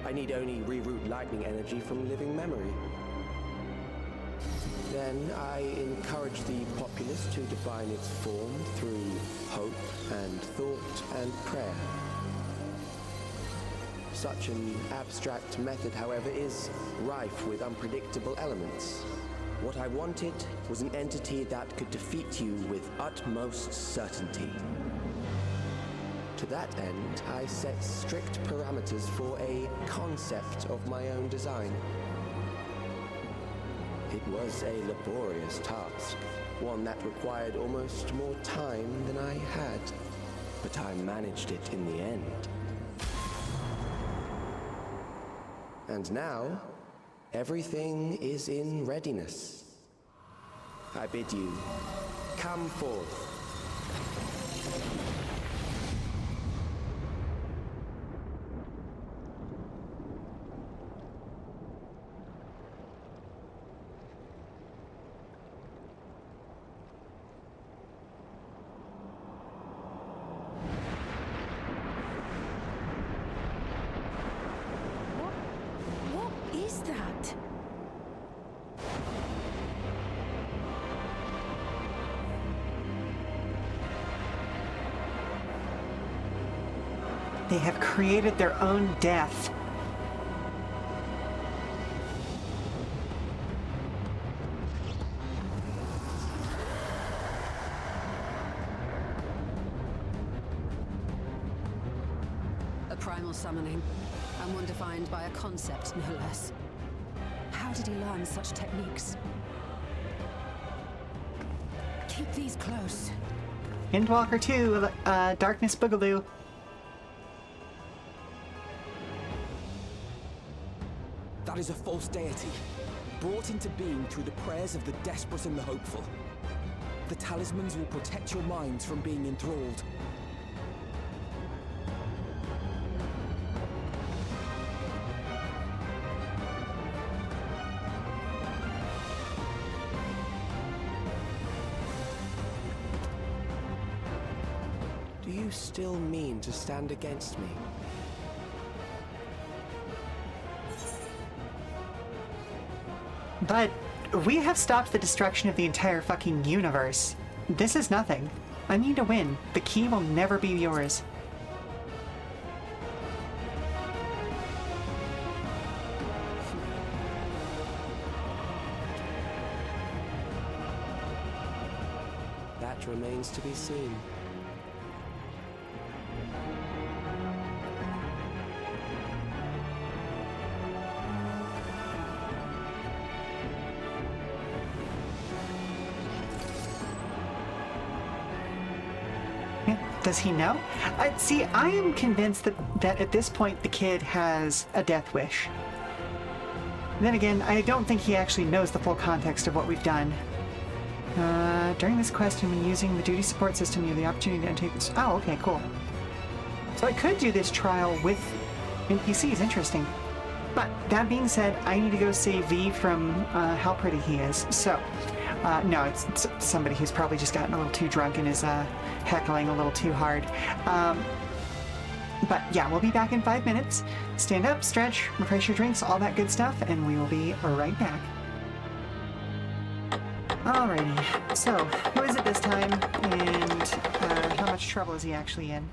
Speaker 13: I need only reroute lightning energy from living memory. Then I encourage the populace to define its form through hope and thought and prayer. Such an abstract method, however, is rife with unpredictable elements. What I wanted was an entity that could defeat you with utmost certainty. To that end, I set strict parameters for a concept of my own design. It was a laborious task, one that required almost more time than I had, but I managed it in the end. And now, everything is in readiness. I bid you, come forth.
Speaker 7: What is that?
Speaker 1: They have created their own death.
Speaker 19: A primal summoning, and one defined by a concept, no less. How did he learn such techniques? Keep these close.
Speaker 1: Endwalker 2, Darkness Boogaloo.
Speaker 5: That is a false deity, brought into being through the prayers of the desperate and the hopeful. The talismans will protect your minds from being enthralled.
Speaker 13: Do you still mean to stand against me?
Speaker 1: But we have stopped the destruction of the entire fucking universe. This is nothing. I mean to win. The key will never be yours.
Speaker 13: That remains to be seen.
Speaker 1: Does he know? See, I am convinced that at this point the kid has a death wish. Then again, I don't think he actually knows the full context of what we've done. During this quest, when using the duty support system, you have the opportunity to undertake this. Oh, okay, cool. So I could do this trial with NPCs, interesting. But that being said, I need to go save V from how pretty he is. So, no, it's somebody who's probably just gotten a little too drunk and is heckling a little too hard. But yeah, we'll be back in 5 minutes. Stand up, stretch, refresh your drinks, all that good stuff, and we will be right back. Alrighty, so who is it this time, and how much trouble is he actually in?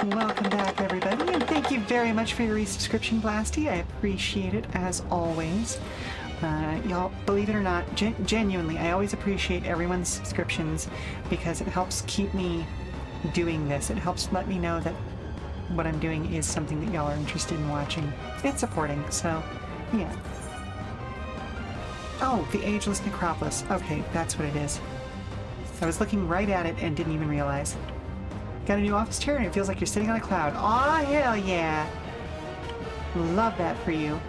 Speaker 1: Welcome back, everybody, and thank you very much for your resubscription, Blasty. I appreciate it, as always. Y'all, believe it or not, genuinely, I always appreciate everyone's subscriptions because it helps keep me doing this. It helps let me know that what I'm doing is something that y'all are interested in watching and supporting, so, yeah. Oh, the Ageless Necropolis. Okay, that's what it is. I was looking right at it and didn't even realize. Got a new office chair and it feels like you're sitting on a cloud. Aw, hell yeah! Love that for you.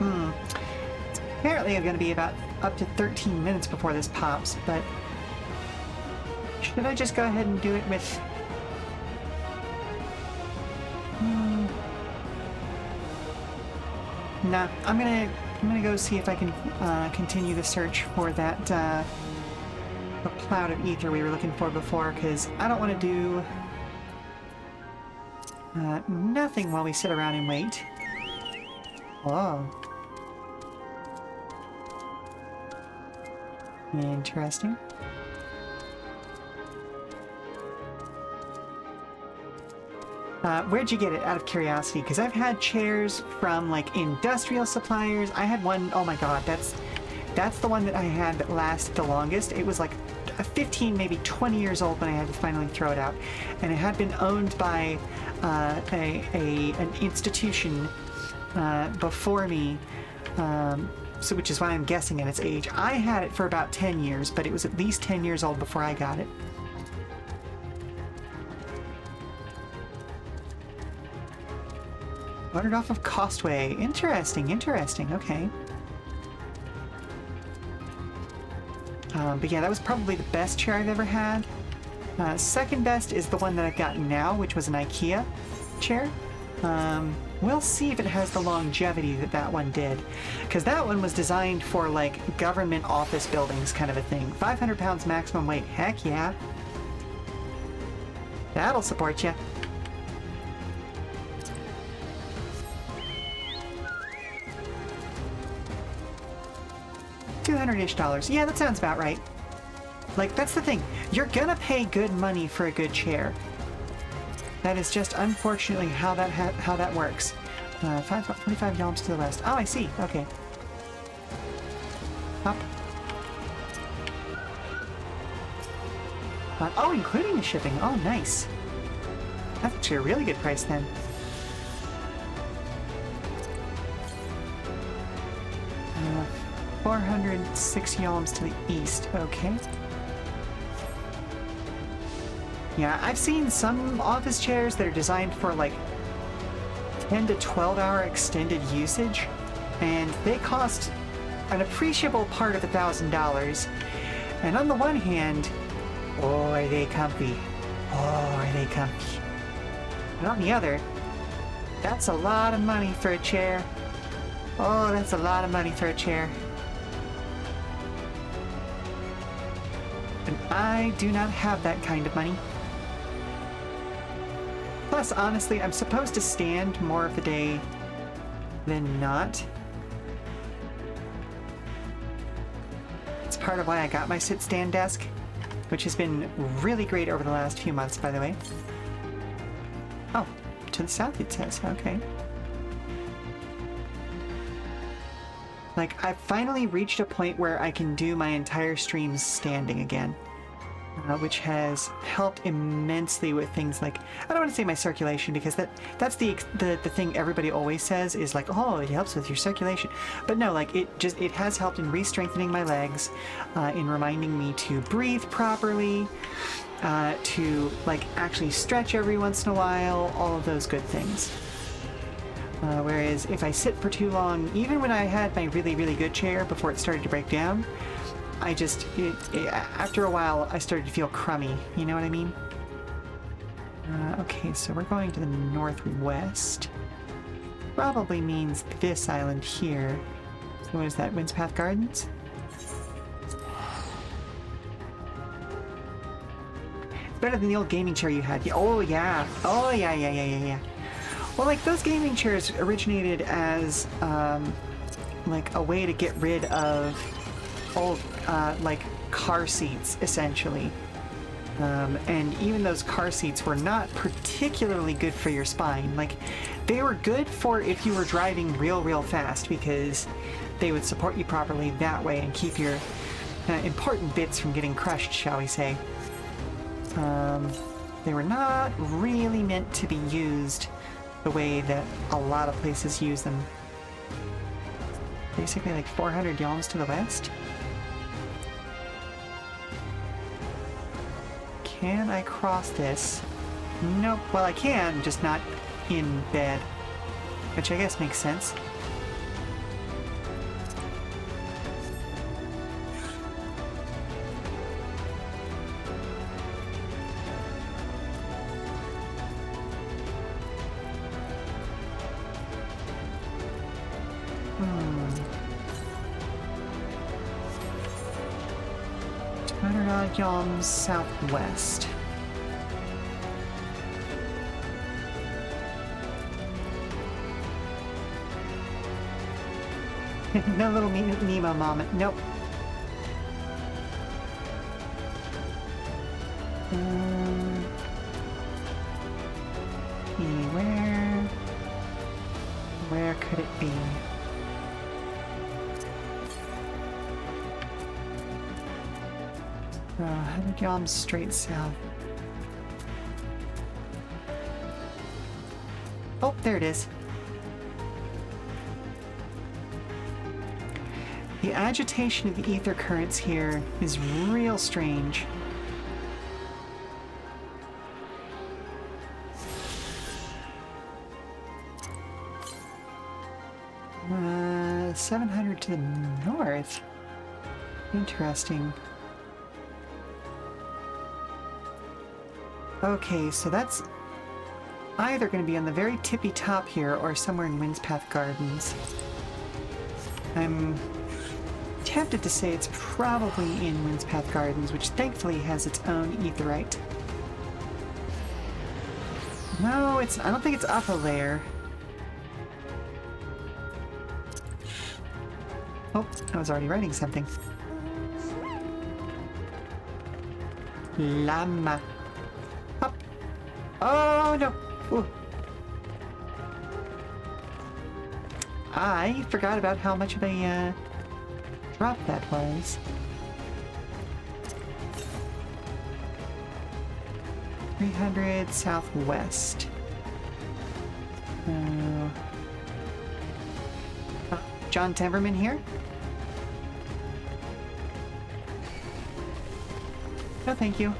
Speaker 1: It's apparently going to be about up to 13 minutes before this pops, but should I just go ahead and do it with... Nah, I'm gonna go see if I can continue the search for that the cloud of ether we were looking for before, because I don't want to do nothing while we sit around and wait. Whoa. Interesting. Where'd you get it, out of curiosity? Because I've had chairs from, like, industrial suppliers. I had one, oh my god, that's the one that I had that lasted the longest. It was like 15, maybe 20 years old when I had to finally throw it out. And it had been owned by an institution before me, so which is why I'm guessing at its age. I had it for about 10 years, but it was at least 10 years old before I got it. Ordered off of Costway. Interesting, interesting. Okay. But yeah, that was probably the best chair I've ever had. Second best is the one that I've got now, which was an IKEA chair. We'll see if it has the longevity that that one did. Because that one was designed for, like, government office buildings kind of a thing. 500 pounds maximum weight. Heck yeah. That'll support you. $200-ish. Yeah, that sounds about right. Like, that's the thing. You're gonna pay good money for a good chair. That is just unfortunately how that works. 45 yalms to the west. Oh, I see. Okay. Up. Oh, including the shipping. Oh, nice. That's actually a really good price then. 406 yalms to the east. Okay. Yeah, I've seen some office chairs that are designed for like 10 to 12 hour extended usage, and they cost an appreciable part of $1,000. And on the one hand, oh, are they comfy? Oh, are they comfy? And on the other, that's a lot of money for a chair. Oh, that's a lot of money for a chair. And I do not have that kind of money. Plus, honestly, I'm supposed to stand more of the day than not. It's part of why I got my sit-stand desk, which has been really great over the last few months, by the way. Oh, to the south it says. Okay. Like, I've finally reached a point where I can do my entire streams standing again, which has helped immensely with things like, I don't want to say my circulation, because that's the thing everybody always says is like, oh, it helps with your circulation. But no, like, it has helped in re-strengthening my legs, in reminding me to breathe properly, to like actually stretch every once in a while, all of those good things. Whereas if I sit for too long, even when I had my really, really good chair before it started to break down, I just, after a while, I started to feel crummy. You know what I mean? Okay, so we're going to the northwest. Probably means this island here. So what is that, Windspath Gardens? It's better than the old gaming chair you had. Oh, yeah. Oh, yeah. Well, like, those gaming chairs originated as, like, a way to get rid of old, like, car seats, essentially. And even those car seats were not particularly good for your spine. Like, they were good for if you were driving real fast, because they would support you properly that way and keep your important bits from getting crushed, shall we say. They were not really meant to be used the way that a lot of places use them. Basically like 400 yalms to the west. Can I cross this? Nope. Well, I can, just not in bed. Which I guess makes sense. Yalms southwest. No little Nemo moment. Nope. Where could it be? 100 yalms straight south. Oh, there it is. The agitation of the ether currents here is real strange. Uh, 700 to the north. Interesting. Okay, so that's either going to be on the very tippy top here or somewhere in Windspath Gardens. I'm tempted to say it's probably in Windspath Gardens, which thankfully has its own aetherite. No, I don't think it's upper layer. Oh, I was already writing something. Llama. Up. Oh no! Ooh. I forgot about how much of a drop that was. 300 southwest. John Timberman here? No, thank you.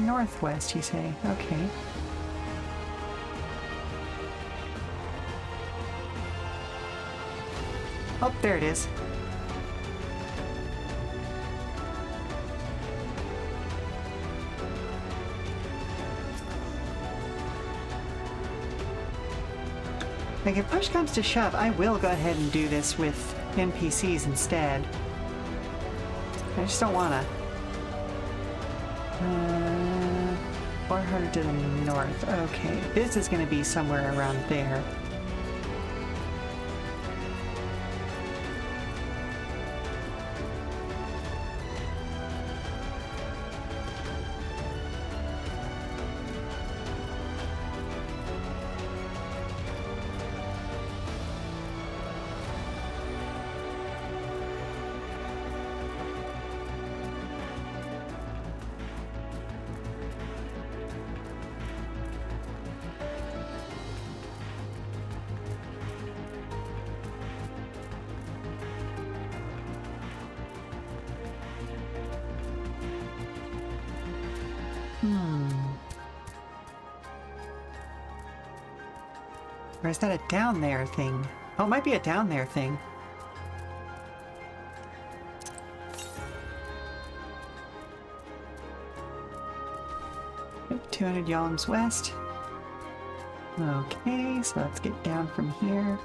Speaker 1: Northwest, you say? Okay. Oh, there it is. Like, if push comes to shove, I will go ahead and do this with NPCs instead. I just don't wanna. 400 to the north. Okay, this is gonna be somewhere around there. Or is that a down there thing? Oh, it might be a down there thing. Yep, 200 yalms west. Okay, so let's get down from here.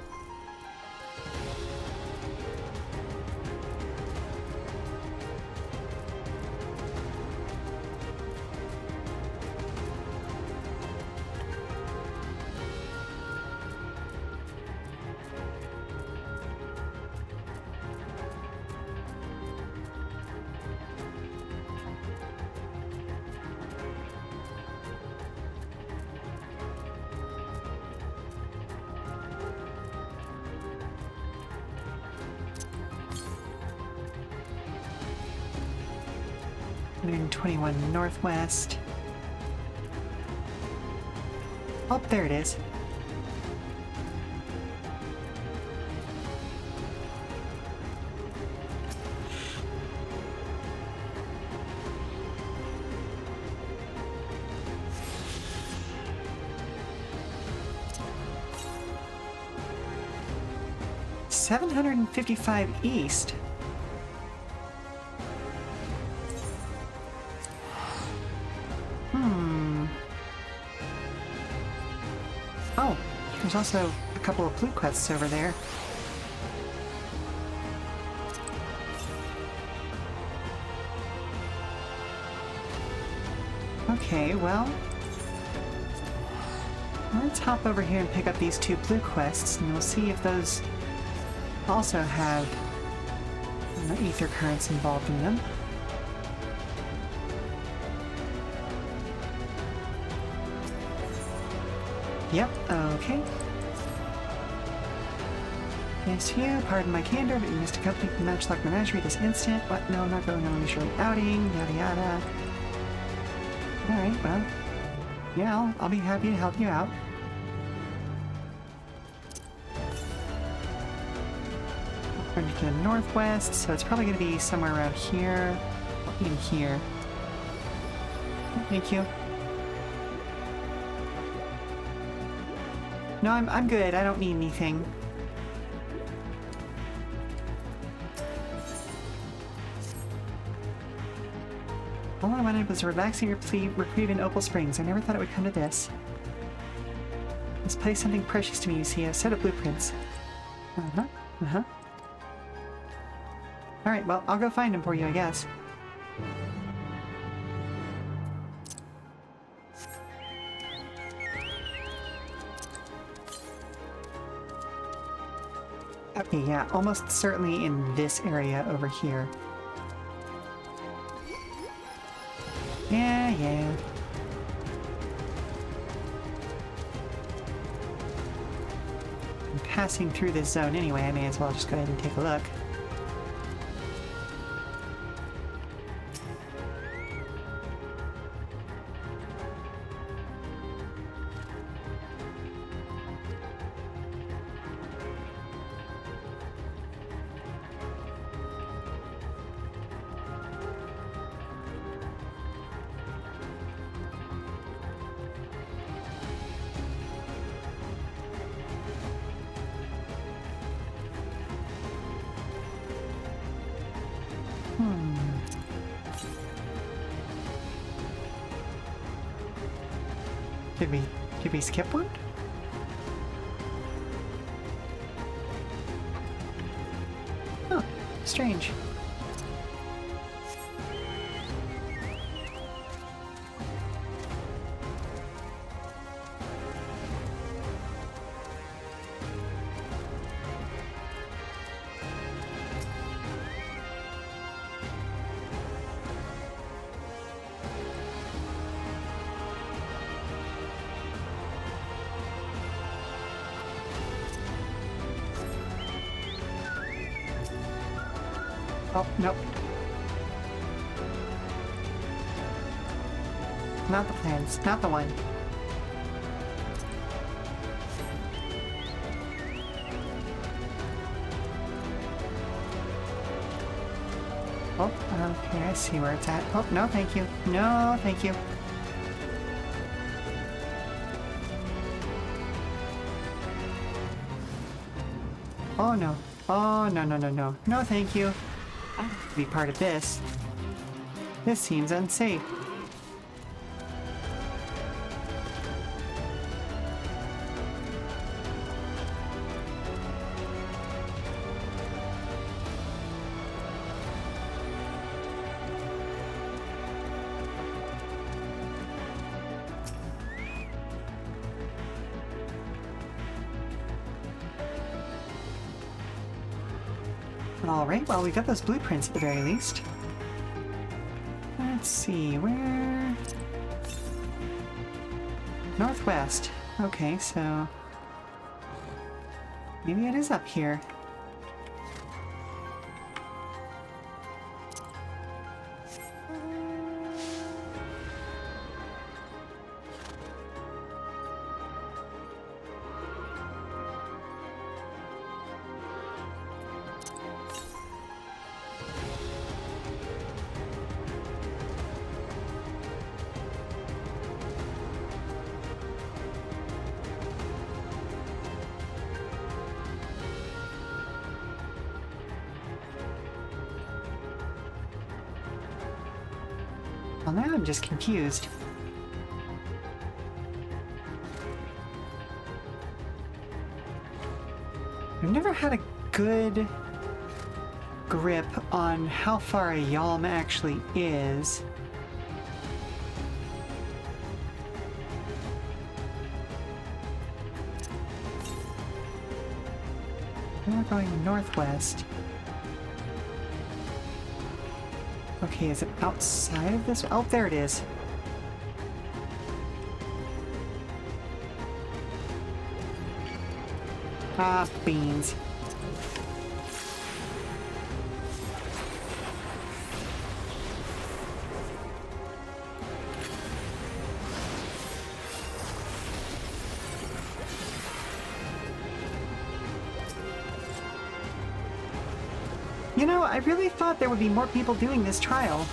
Speaker 1: 121 northwest. Oh, there it is. $755 east. Oh, there's also a couple of blue quests over there. Okay, well, let's hop over here and pick up these 2 blue quests, and we'll see if those also have ether currents involved in them. Yep, okay. Yes, you, pardon my candor, but you missed a company Matchlock Menagerie this instant. What? No, I'm not going on a leisurely outing, yada yada. Alright, well, yeah, I'll be happy to help you out. Going to the northwest, so it's probably going to be somewhere around here, or in here. Thank you. No, I'm good. I don't need anything. All I wanted was a relaxing reprieve in Opal Springs. I never thought it would come to this. This place is something precious to me, you see. A set of blueprints. Alright, well, I'll go find them for you, I guess. Okay, yeah, almost certainly in this area over here. Yeah. I'm passing through this zone anyway, I may as well just go ahead and take a look. Did we skip one? Oh, strange. Oh, nope. Not the plans. Not the one. Oh, okay, I see where it's at. Oh, no, thank you. No, thank you. Oh, no. Oh, no, no, no, no. No, thank you. I don't have to be part of this. This seems unsafe. Alright, well, we got those blueprints at the very least. Let's see, where... Northwest. Okay, so... maybe it is up here. Well, now I'm just confused. I've never had a good grip on how far a Yalm actually is. We're going northwest. Okay, is it outside of this? Oh, there it is. Ah, beans. You know, I really thought there would be more people doing this trial.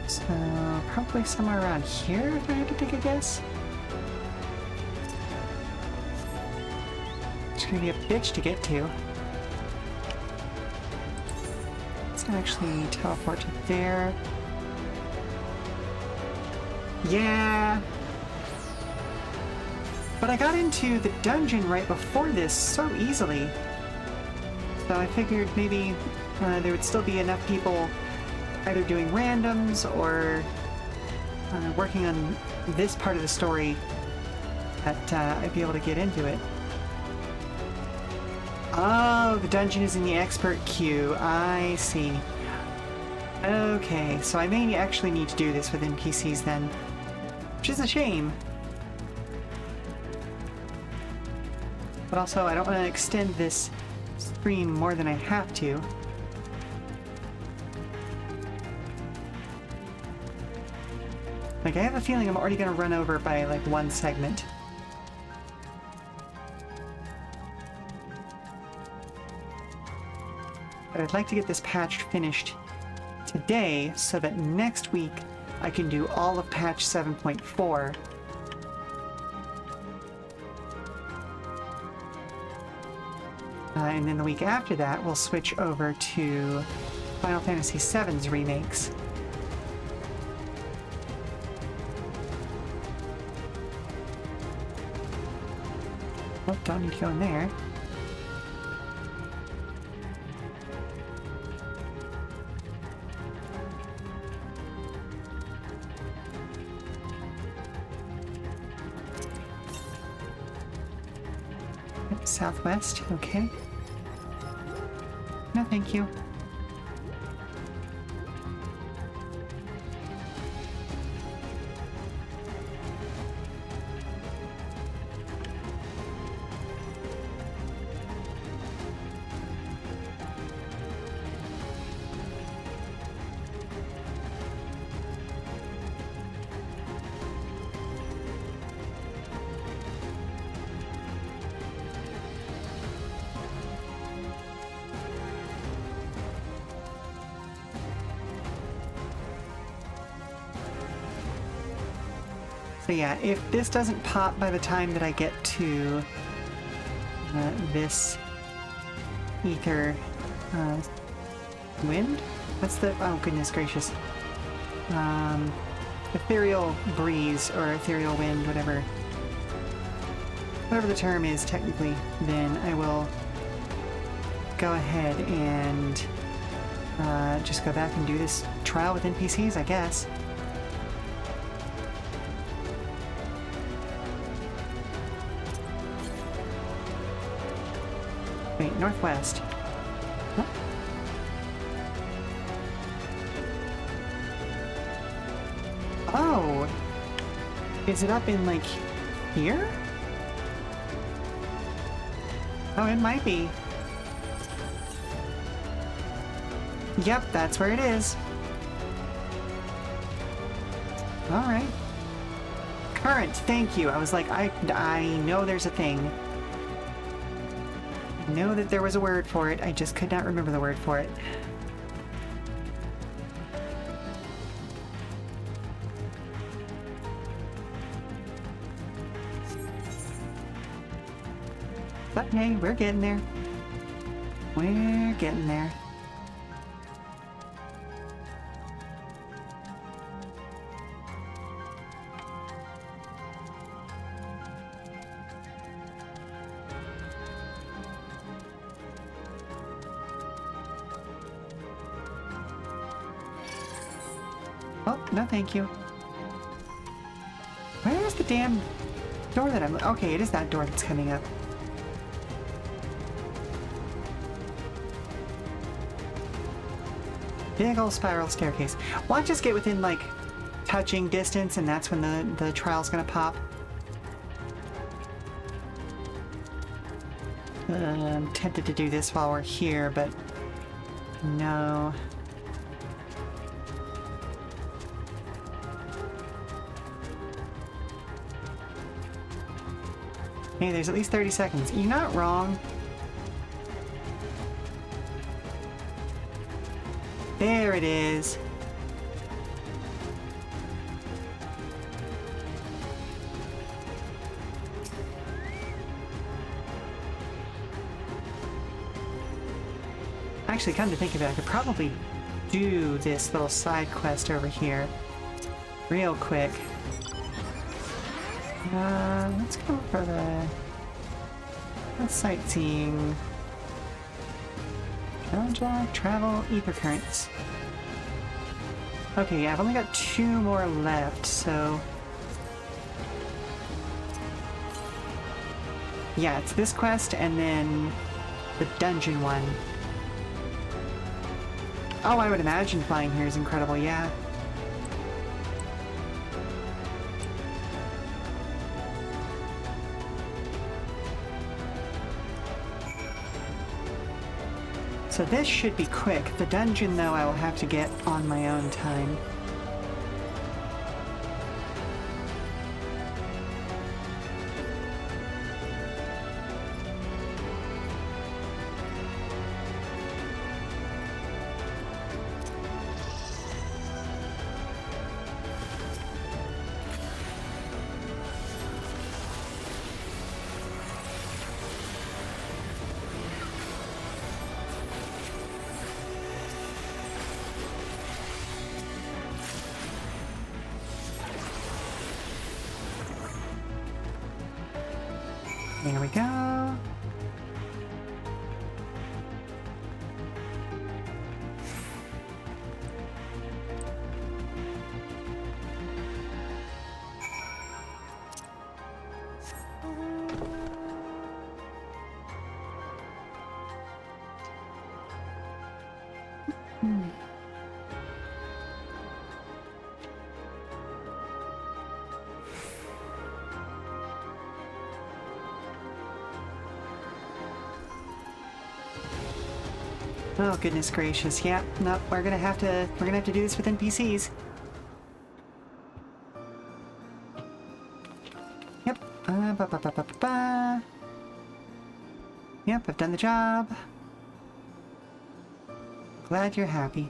Speaker 1: So, probably somewhere around here, if I had to take a guess. It's gonna be a bitch to get to. Let's actually teleport to there. Yeah! But I got into the dungeon right before this so easily. So I figured maybe there would still be enough people either doing randoms or working on this part of the story that I'd be able to get into it. Oh, the dungeon is in the expert queue. I see. Okay, so I may actually need to do this with NPCs then. Which is a shame. But also, I don't want to extend this stream more than I have to. Like, I have a feeling I'm already going to run over by, like, one segment. But I'd like to get this patch finished today so that next week I can do all of patch 7.4. And then the week after that, we'll switch over to Final Fantasy VII's remakes. Oh, don't need to go in there. Southwest, okay. No, thank you. So yeah, if this doesn't pop by the time that I get to this ether wind? What's the, oh goodness gracious. Ethereal breeze or ethereal wind, whatever the term is technically, then I will go ahead and just go back and do this trial with NPCs, I guess. Wait, northwest. Huh? Oh! Is it up in, like, here? Oh, it might be. Yep, that's where it is. Alright. Current, thank you. I was like, I know there's a thing. I know that there was a word for it, I just could not remember the word for it. But hey, we're getting there. We're getting there. Oh, no thank you. Where's the damn door that I'm... Okay, it is that door that's coming up. Big old spiral staircase. Watch us get within, like, touching distance, and that's when the trial's gonna pop. I'm tempted to do this while we're here, but... no. Hey, there's at least 30 seconds. You're not wrong. There it is. Actually, come to think of it, I could probably do this little side quest over here real quick. Let's go for the sightseeing. Challenge, travel, ether currents. Okay, yeah, I've only got 2 more left, so... yeah, it's this quest and then the dungeon one. Oh, I would imagine flying here is incredible, yeah. So this should be quick. The dungeon, though, I will have to get on my own time. There we go. Oh goodness gracious! Yeah, no, we're gonna have to do this with NPCs. Yep. Yep, I've done the job. Glad you're happy.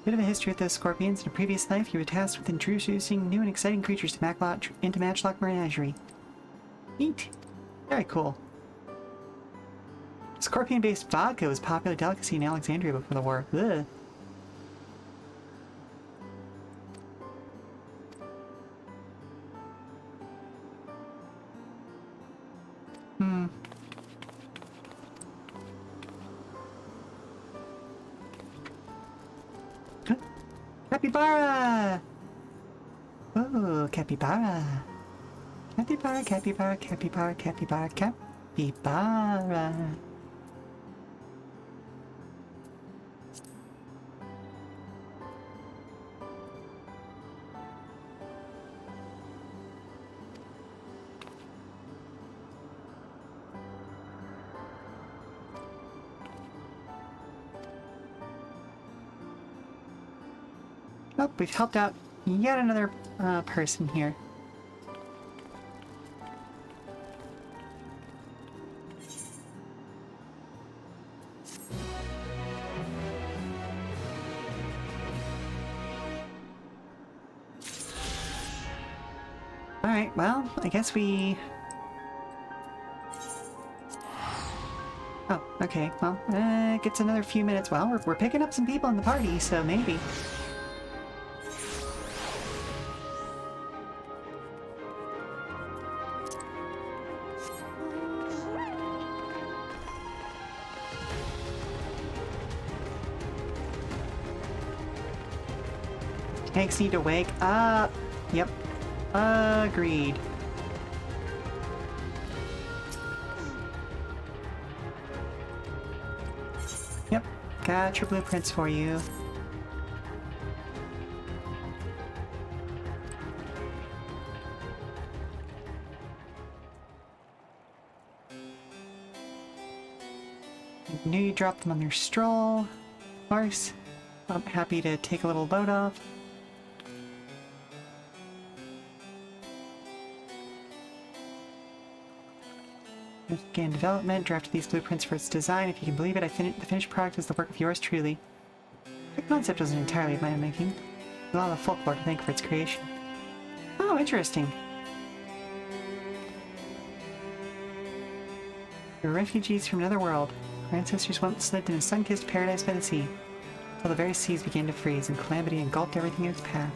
Speaker 1: Bit of a history with those scorpions. In a previous life, you were tasked with introducing new and exciting creatures to into Matchlock Menagerie. Neat. Very cool. Scorpion-based vodka was a popular delicacy in Alexandria before the war. Ugh. Huh? Capybara! Oh, capybara. Capybara, capybara, capybara, capybara, capybara. Oh, we've helped out yet another person here. Alright, well, I guess we... Oh, Okay, well, it gets another few minutes. Well, we're picking up some people in the party, so maybe. Tanks need to wake up. Yep. Agreed. Yep. Got your blueprints for you. I knew you dropped them on their stroll. Of course. I'm happy to take a little load off. Again, development, drafted these blueprints for its design. If you can believe it, the finished product is the work of yours truly. The concept wasn't entirely of my own making. There's a lot of folklore to thank for its creation. Oh, interesting. You're refugees from another world. Our ancestors once lived in a sun-kissed paradise by the sea, until the very seas began to freeze and calamity engulfed everything in its path.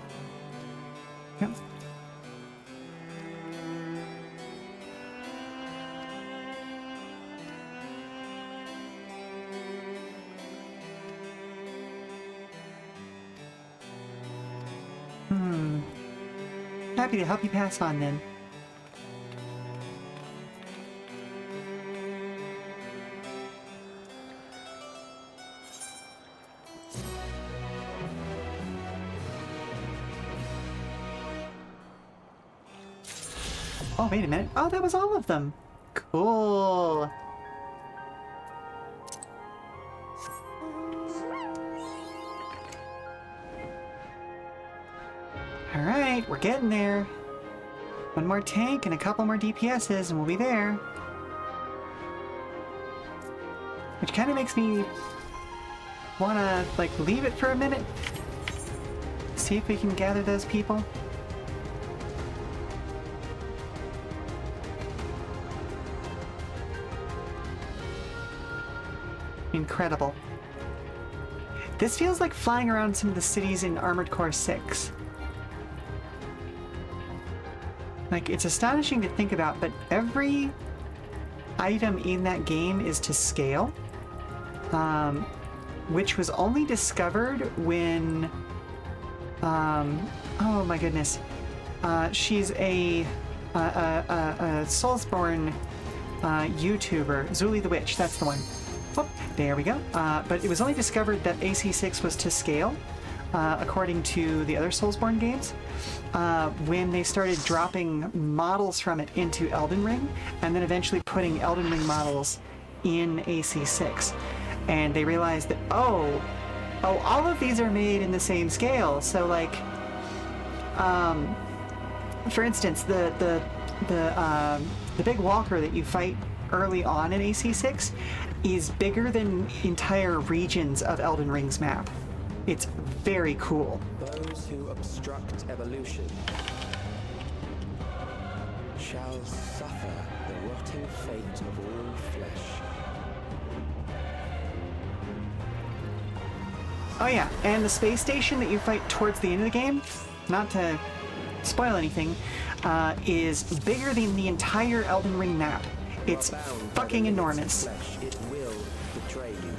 Speaker 1: Yep. Happy to help you pass on then. Oh, wait a minute. Oh, that was all of them. Cool. Alright, we're getting there. One more tank and a couple more DPSs and we'll be there. Which kind of makes me wanna, like, leave it for a minute. See if we can gather those people. Incredible. This feels like flying around some of the cities in Armored Core 6. Like, it's astonishing to think about, but every item in that game is to scale, which was only discovered when, oh my goodness, she's a Soulsborne YouTuber, Zuli the Witch, that's the one. Oh, there we go. But it was only discovered that AC6 was to scale, according to the other Soulsborne games, when they started dropping models from it into Elden Ring, and then eventually putting Elden Ring models in AC6. And they realized that, oh, all of these are made in the same scale. So, like, for instance, the big walker that you fight early on in AC6 is bigger than entire regions of Elden Ring's map. It's very cool.
Speaker 13: Those who obstruct evolution shall suffer the rotting fate of all flesh.
Speaker 1: Oh yeah, and the space station that you fight towards the end of the game, not to spoil anything, is bigger than the entire Elden Ring map. It's fucking enormous.
Speaker 13: It will betray you.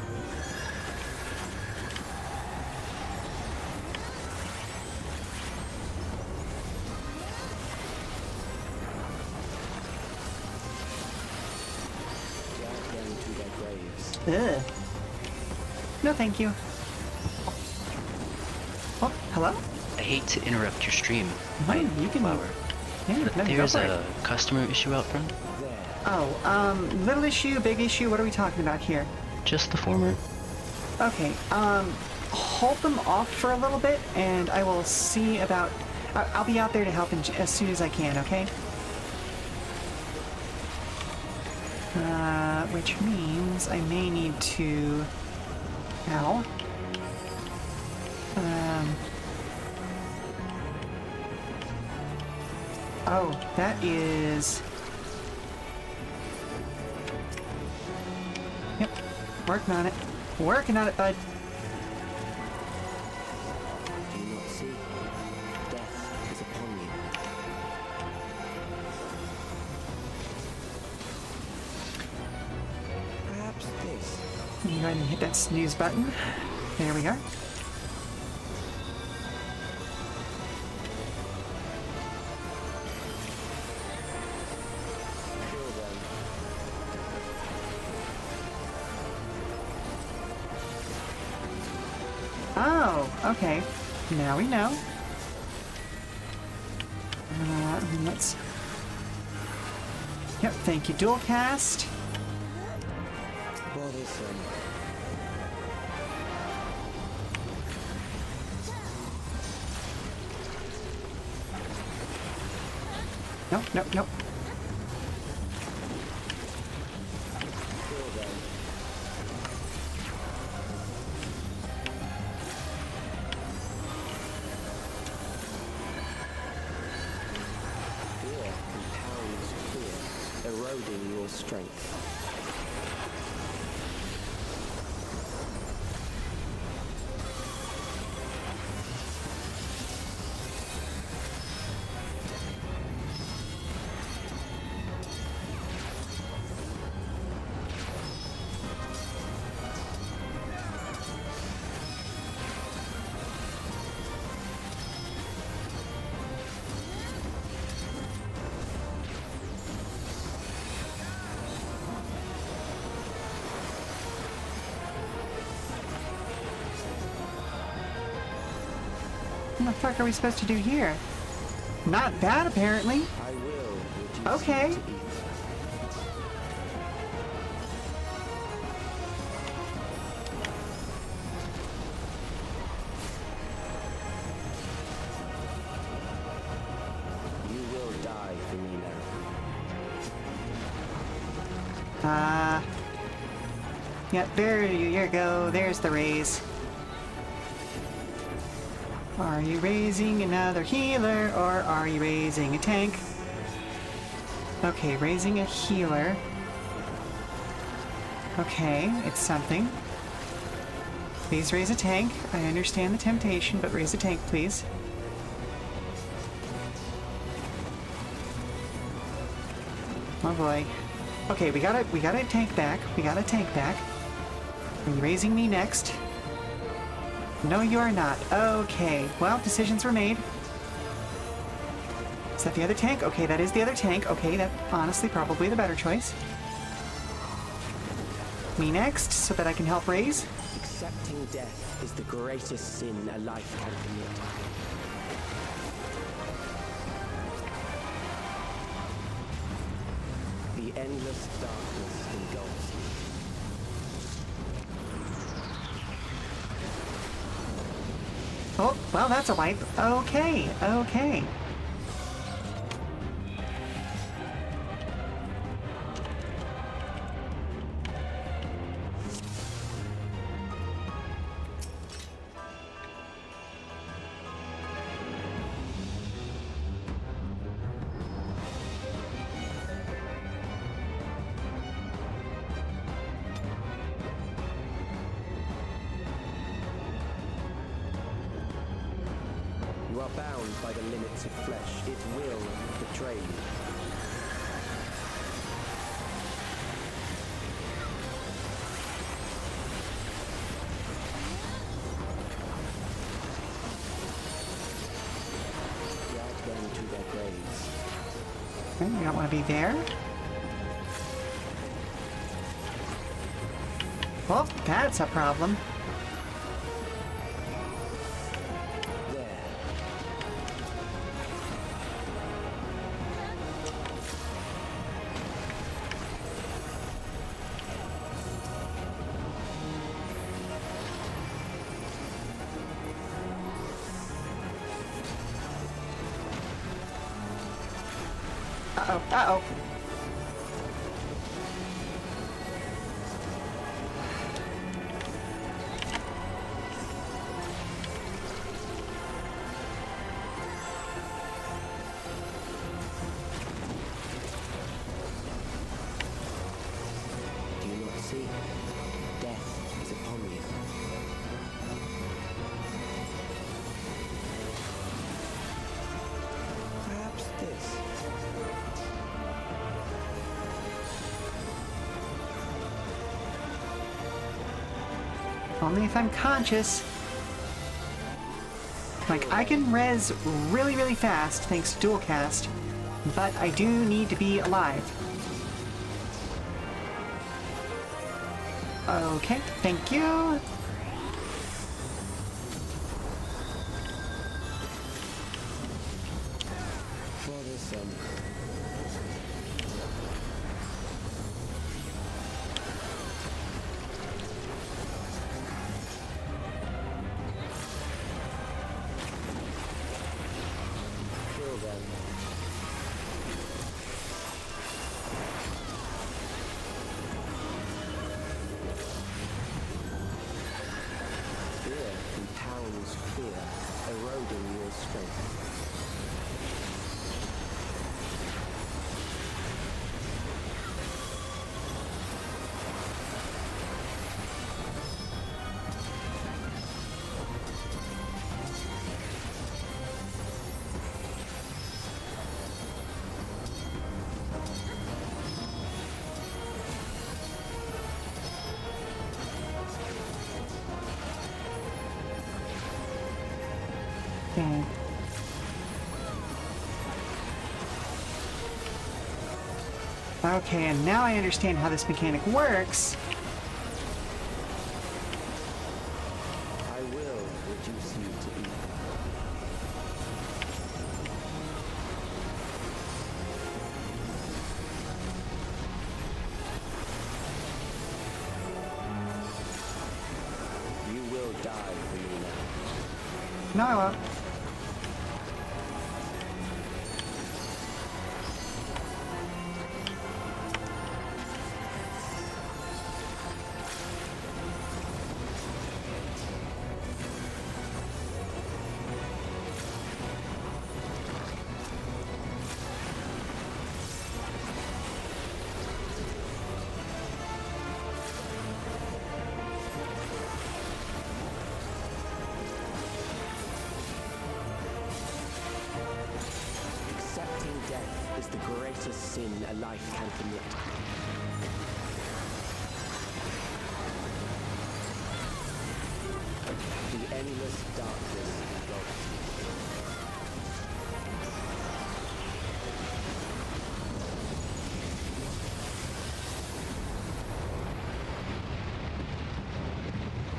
Speaker 13: Drag them to their graves.
Speaker 1: Ugh. No, thank you. Oh, hello?
Speaker 8: I hate to interrupt your stream.
Speaker 1: Fine, you can.
Speaker 8: Flower.
Speaker 1: Yeah,
Speaker 8: But there's a customer issue out front.
Speaker 1: Oh, little issue, big issue, what are we talking about here?
Speaker 8: Just the former.
Speaker 1: Okay, hold them off for a little bit, and I will see about... I'll be out there to help as soon as I can, okay? Which means I may need to... Ow. Oh, that is... Yep. Working on it. Working on it, bud.
Speaker 13: Do you not see? Death is upon you. Perhaps this.
Speaker 1: Go ahead and hit that snooze button. There we are. Oh, okay. Now we know. Let's... Yep, thank you, dual cast.
Speaker 13: Bothersome.
Speaker 1: Nope, nope, nope.
Speaker 13: Fear compounds fear, eroding your strength.
Speaker 1: What the fuck are we supposed to do here? Not bad, apparently.
Speaker 13: I will reduce
Speaker 1: Okay.
Speaker 13: you to ether. You will die, Femina.
Speaker 1: Yep, there you go. There's the raise. Are you raising another healer, or are you raising a tank? Okay, raising a healer. Okay, it's something. Please raise a tank. I understand the temptation, but raise a tank, please. Oh boy. Okay, we got a tank back. We got a tank back. Are you raising me next? No, you are not. Okay. Well, decisions were made. Is that the other tank? Okay, that is the other tank. Okay, that's honestly probably the better choice. Me next, so that I can help raise.
Speaker 13: Accepting death is the greatest sin a life can commit. The endless darkness engulfs you.
Speaker 1: Oh, well, that's a wipe. Okay, okay.
Speaker 13: You are bound by the limits of flesh. It will betray you. Drag them to their graves.
Speaker 1: Okay, we don't want to be there. Well, that's a problem. Uh-oh, uh-oh.
Speaker 13: Do you not see? Death
Speaker 1: Only if I'm conscious. Like, I can res really, really fast thanks to dual cast, but I do need to be alive. Okay, thank you.
Speaker 13: Eroding your strength.
Speaker 1: Okay. Okay, and now I understand how this mechanic works.
Speaker 13: I will reduce you to ether. You will die for me now.
Speaker 1: No, I won't.
Speaker 13: Accepting death is the greatest sin a life can commit. The endless darkness engulfs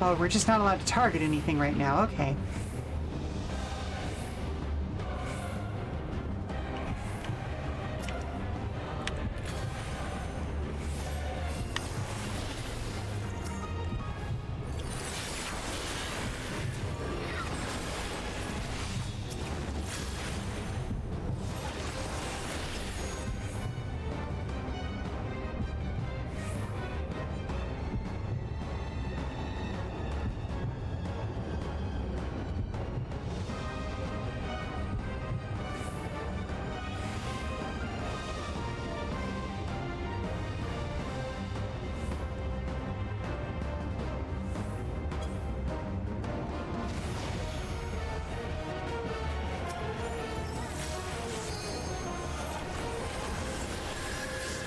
Speaker 13: you.
Speaker 1: Oh, we're just not allowed to target anything right now. Okay.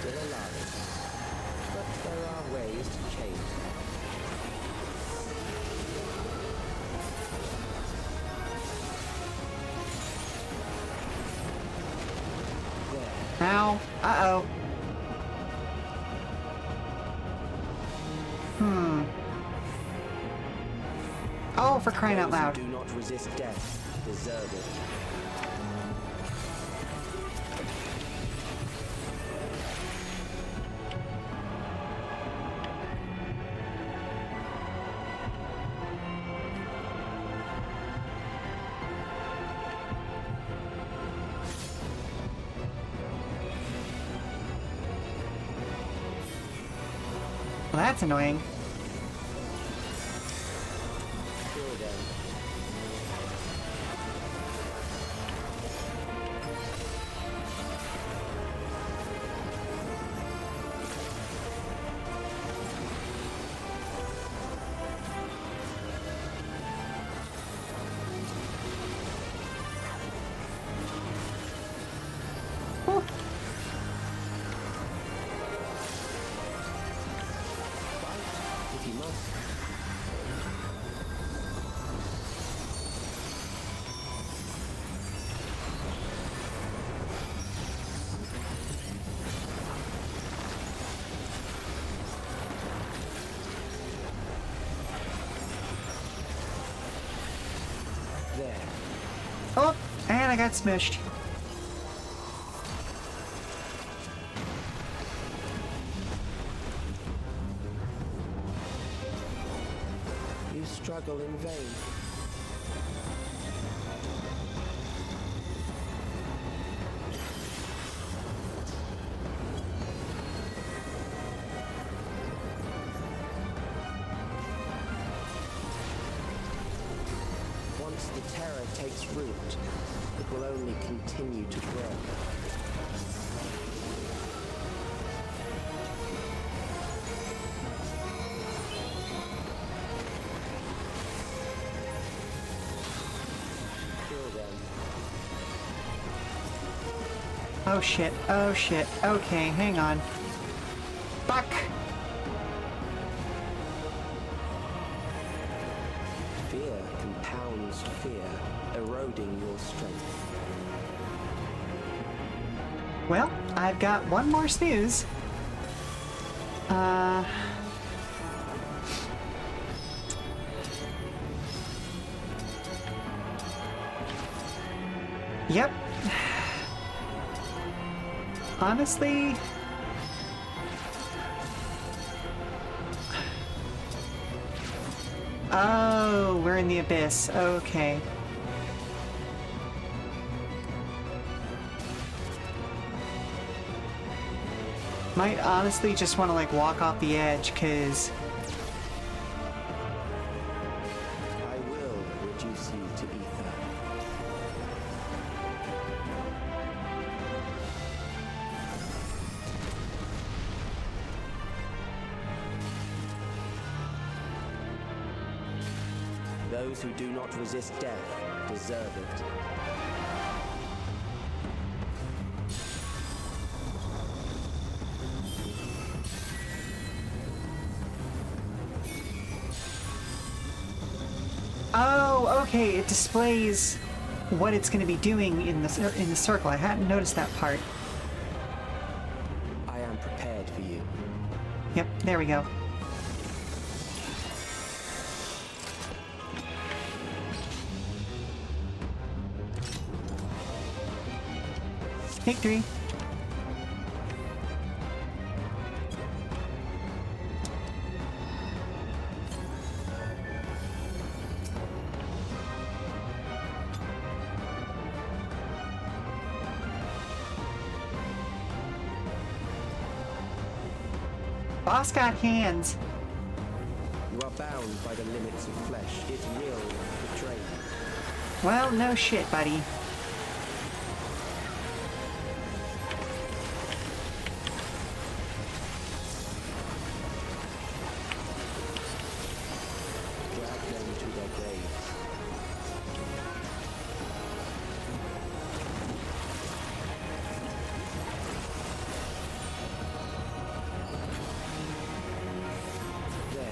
Speaker 13: Still alive. But there are ways to change that.
Speaker 1: Ow. Uh-oh. Oh, for crying out loud.
Speaker 13: Those who do not resist death deserve it.
Speaker 1: Well, that's annoying.
Speaker 13: Kill them. If you must. There.
Speaker 1: Oh, and I got smushed.
Speaker 13: You struggle in vain. Once the terror takes root, it will only continue to grow.
Speaker 1: Oh shit, oh shit. Okay, hang on. Fuck!
Speaker 13: Fear compounds fear, eroding your strength.
Speaker 1: Well, I've got one more snooze. Yep. Honestly... Oh, we're in the abyss. Okay. Might honestly just want to like walk off the edge, cause
Speaker 13: I will reduce you to ether. Those who do not resist death deserve it.
Speaker 1: oh, okay, it displays what it's going to be doing in the circle. I hadn't noticed that part.
Speaker 13: I am prepared for you.
Speaker 1: Yep, there we go. Victory. Boss got hands.
Speaker 13: You are bound by the limits of flesh. It will betray you.
Speaker 1: Well, no shit, buddy.
Speaker 13: Drag them to their graves. There.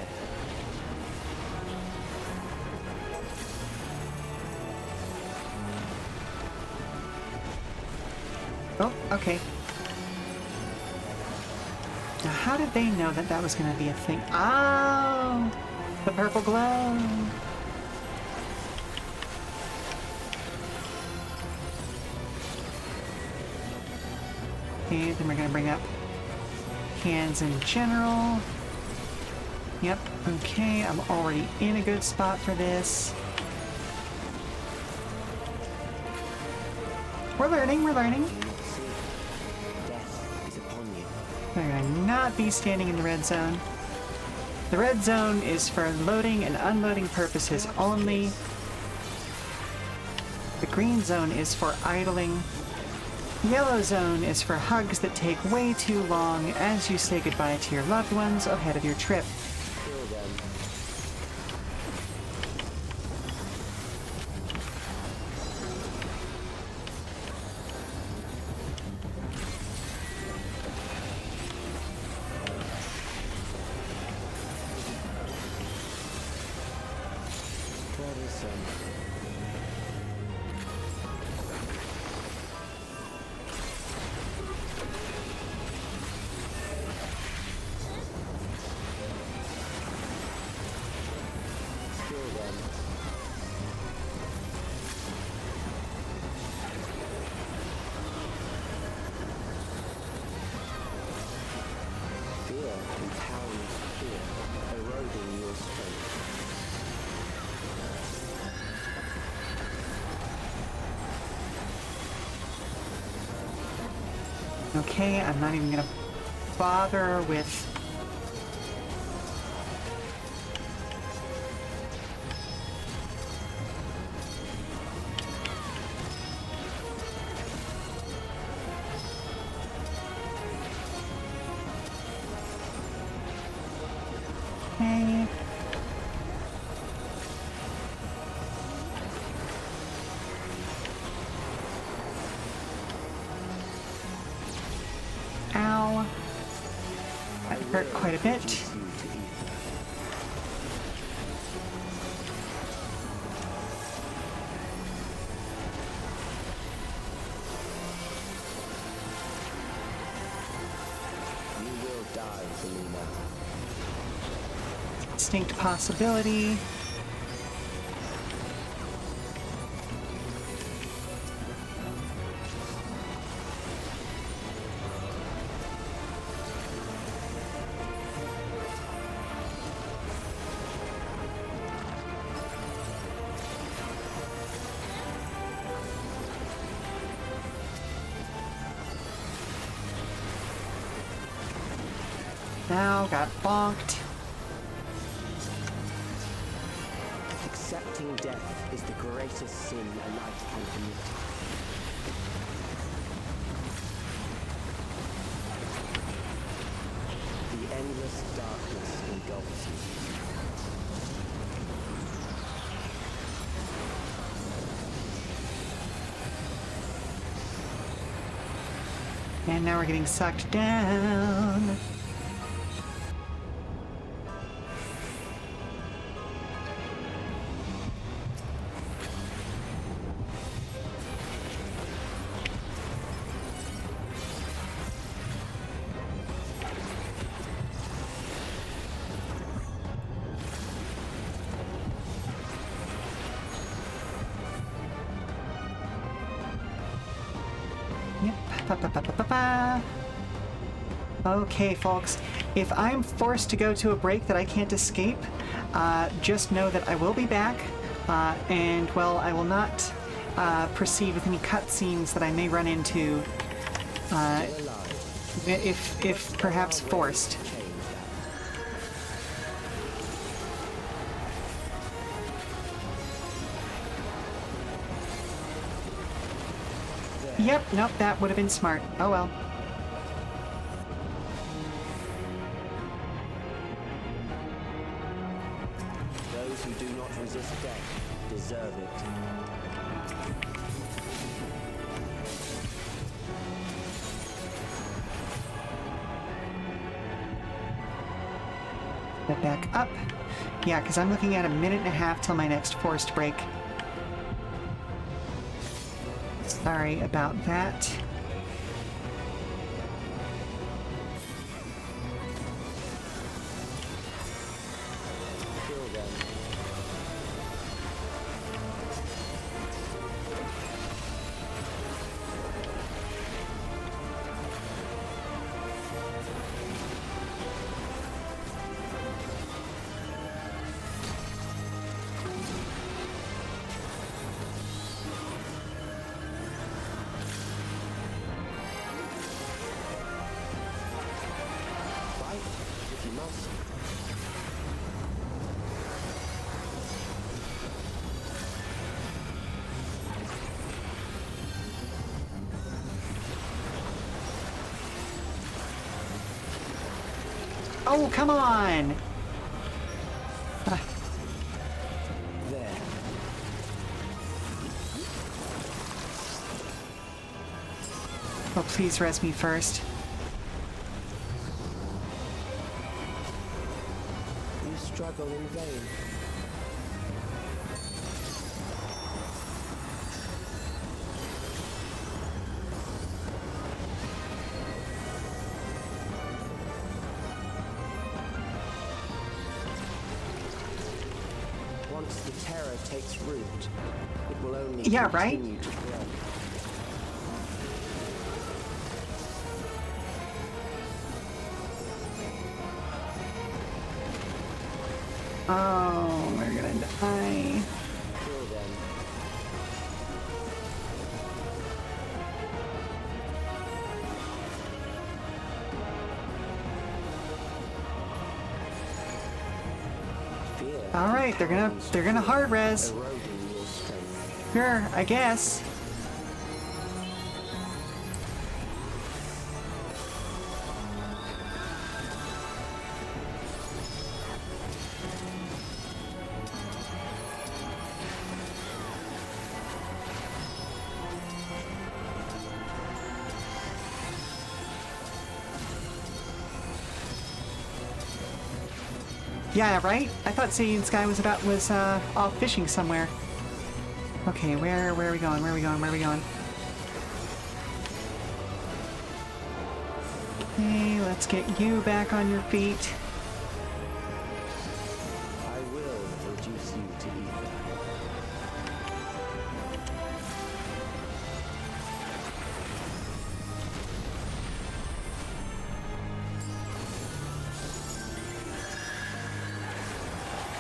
Speaker 1: Oh, okay. Now, how did they know that that was going to be a thing? Oh! The purple glow! Okay, then we're going to bring up hands in general. Yep, okay, I'm already in a good spot for this. We're learning, we're learning.
Speaker 13: Death is upon you.
Speaker 1: We're going to not be standing in the red zone. The red zone is for loading and unloading purposes only. The green zone is for idling. The yellow zone is for hugs that take way too long as you say goodbye to your loved ones ahead of your trip.
Speaker 13: Kill them. Troublesome. Kill them.
Speaker 1: Okay, I'm not even gonna bother with... Okay. Ow. That hurt quite a bit.
Speaker 13: You will die, Selena.
Speaker 1: Distinct possibility. Now got bonked.
Speaker 13: Accepting death is the greatest sin a life can commit. The endless darkness engulfs you.
Speaker 1: And now we're getting sucked down. Yep. Ba-ba-ba-ba-ba. Okay, folks. If I'm forced to go to a break that I can't escape, just know that I will be back, and, well, I will not proceed with any cutscenes that I may run into, if perhaps forced. Yep, nope, that would have been smart. Oh well.
Speaker 13: Those who do not resist death deserve it.
Speaker 1: Get back up. Yeah, because I'm looking at a minute and a half till my next forced break. Sorry about that. Oh, come on!
Speaker 13: There.
Speaker 1: Oh, please res me first.
Speaker 13: You struggle in vain. Once the terror takes root, it will only continue to grow.
Speaker 1: Oh, we're gonna die.
Speaker 13: Kill them.
Speaker 1: All right, they're gonna hard res.
Speaker 13: Eroding your strength.
Speaker 1: Sure, I guess. Yeah, right? I thought Sadian Sky was off fishing somewhere. Okay, where are we going? Where are we going? Where are we going? Okay, let's get you back on your feet.
Speaker 13: I will reduce you to ether.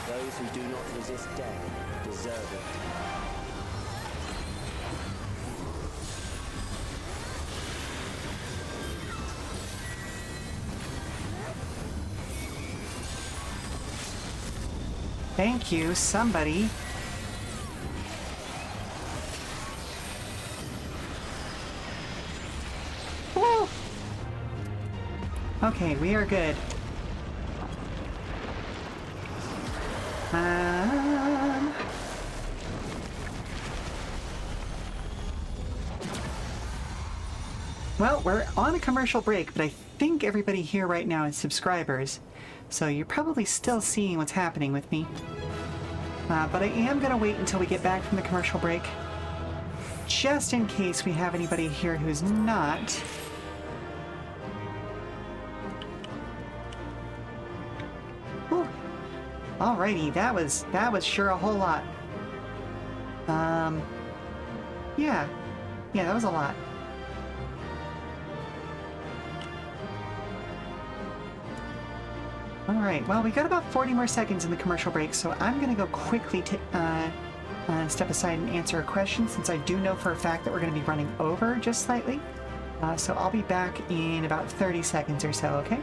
Speaker 13: Those who do not resist death deserve it.
Speaker 1: Thank you, somebody. Woo! Okay, we are good. Well, we're on a commercial break, but I think everybody here right now is subscribers, so you're probably still seeing what's happening with me. But I am going to wait until we get back from the commercial break, just in case we have anybody here who's not. Whew. Alrighty, that was sure a whole lot. Yeah, that was a lot. Alright, well, we got about 40 more seconds in the commercial break, so I'm going to go quickly step aside and answer a question, since I do know for a fact that we're going to be running over just slightly. So I'll be back in about 30 seconds or so, okay?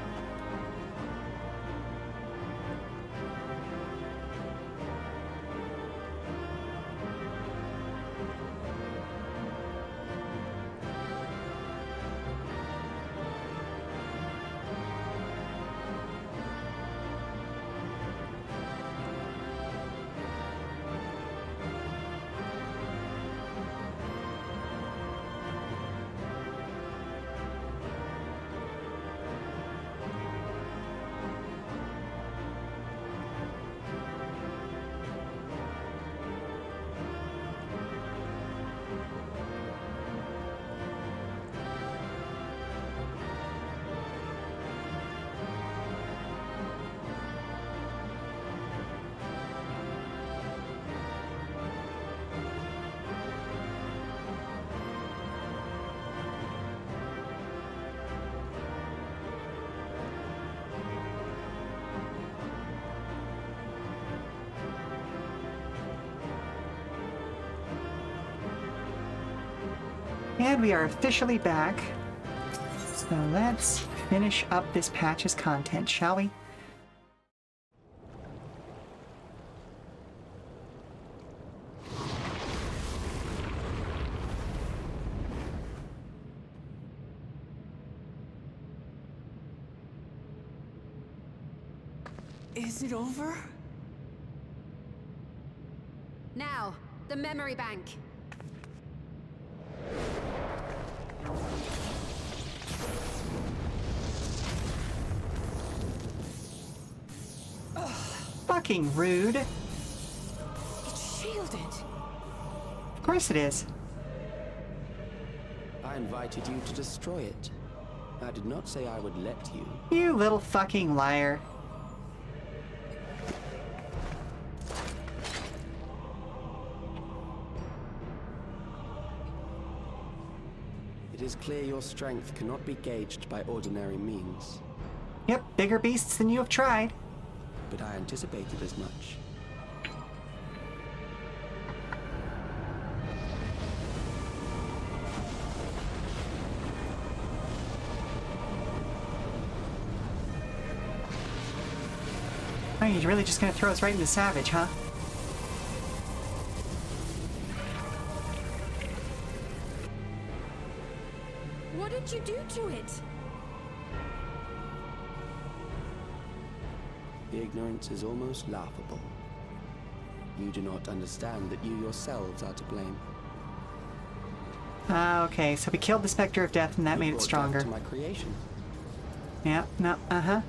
Speaker 1: And we are officially back. So let's finish up this patch's content, shall we?
Speaker 9: Is it over?
Speaker 19: Now, the memory bank.
Speaker 1: Fucking rude.
Speaker 9: It's shielded.
Speaker 1: Of course it is.
Speaker 13: I invited you to destroy it. I did not say I would let you.
Speaker 1: You little fucking liar.
Speaker 13: It is clear your strength cannot be gauged by ordinary means.
Speaker 1: Yep, bigger beasts than you have tried.
Speaker 13: But I anticipated as much.
Speaker 1: Oh, you're really just gonna throw us right into Savage, huh?
Speaker 7: What did you do to it?
Speaker 13: The ignorance is almost laughable. You do not understand that you yourselves are to blame.
Speaker 1: Ah, okay, so we killed the Spectre of Death and that made it stronger.
Speaker 13: To my creation.
Speaker 1: Yeah, no, uh-huh.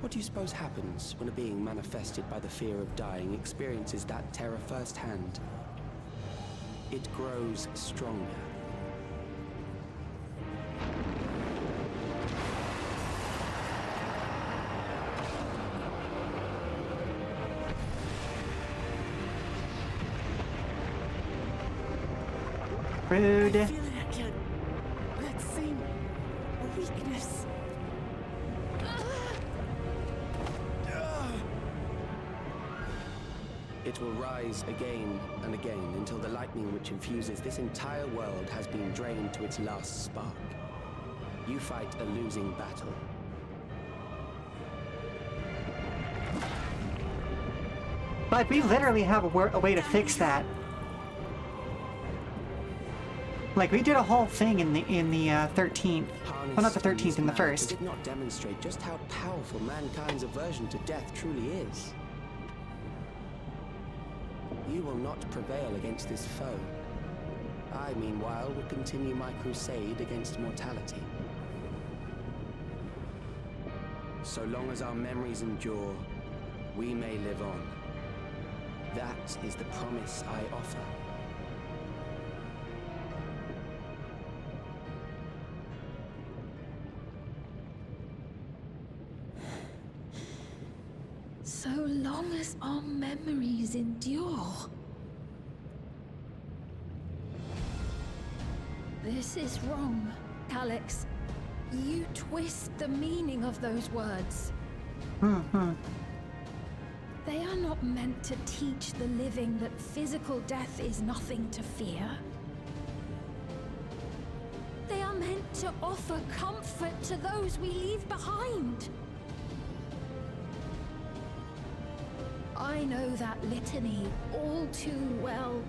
Speaker 13: What do you suppose happens when a being manifested by the fear of dying experiences that terror firsthand? It grows stronger.
Speaker 1: Rude.
Speaker 9: I feel it again. That same weakness.
Speaker 13: It will rise again and again until the lightning which infuses this entire world has been drained to its last spark. You fight a losing battle.
Speaker 1: But we literally have a way to fix that. Like, we did a whole thing in the 13th. Well, not the 13th, in the first.
Speaker 13: Does it not demonstrate just how powerful mankind's aversion to death truly is? You will not prevail against this foe. I, meanwhile, will continue my crusade against mortality. So long as our memories endure, we may live on. That is the promise I offer.
Speaker 7: So long as our memories endure. This is wrong, Calyx. You twist the meaning of those words. They are not meant to teach the living that physical death is nothing to fear. They are meant to offer comfort to those we leave behind. I know that litany all too well.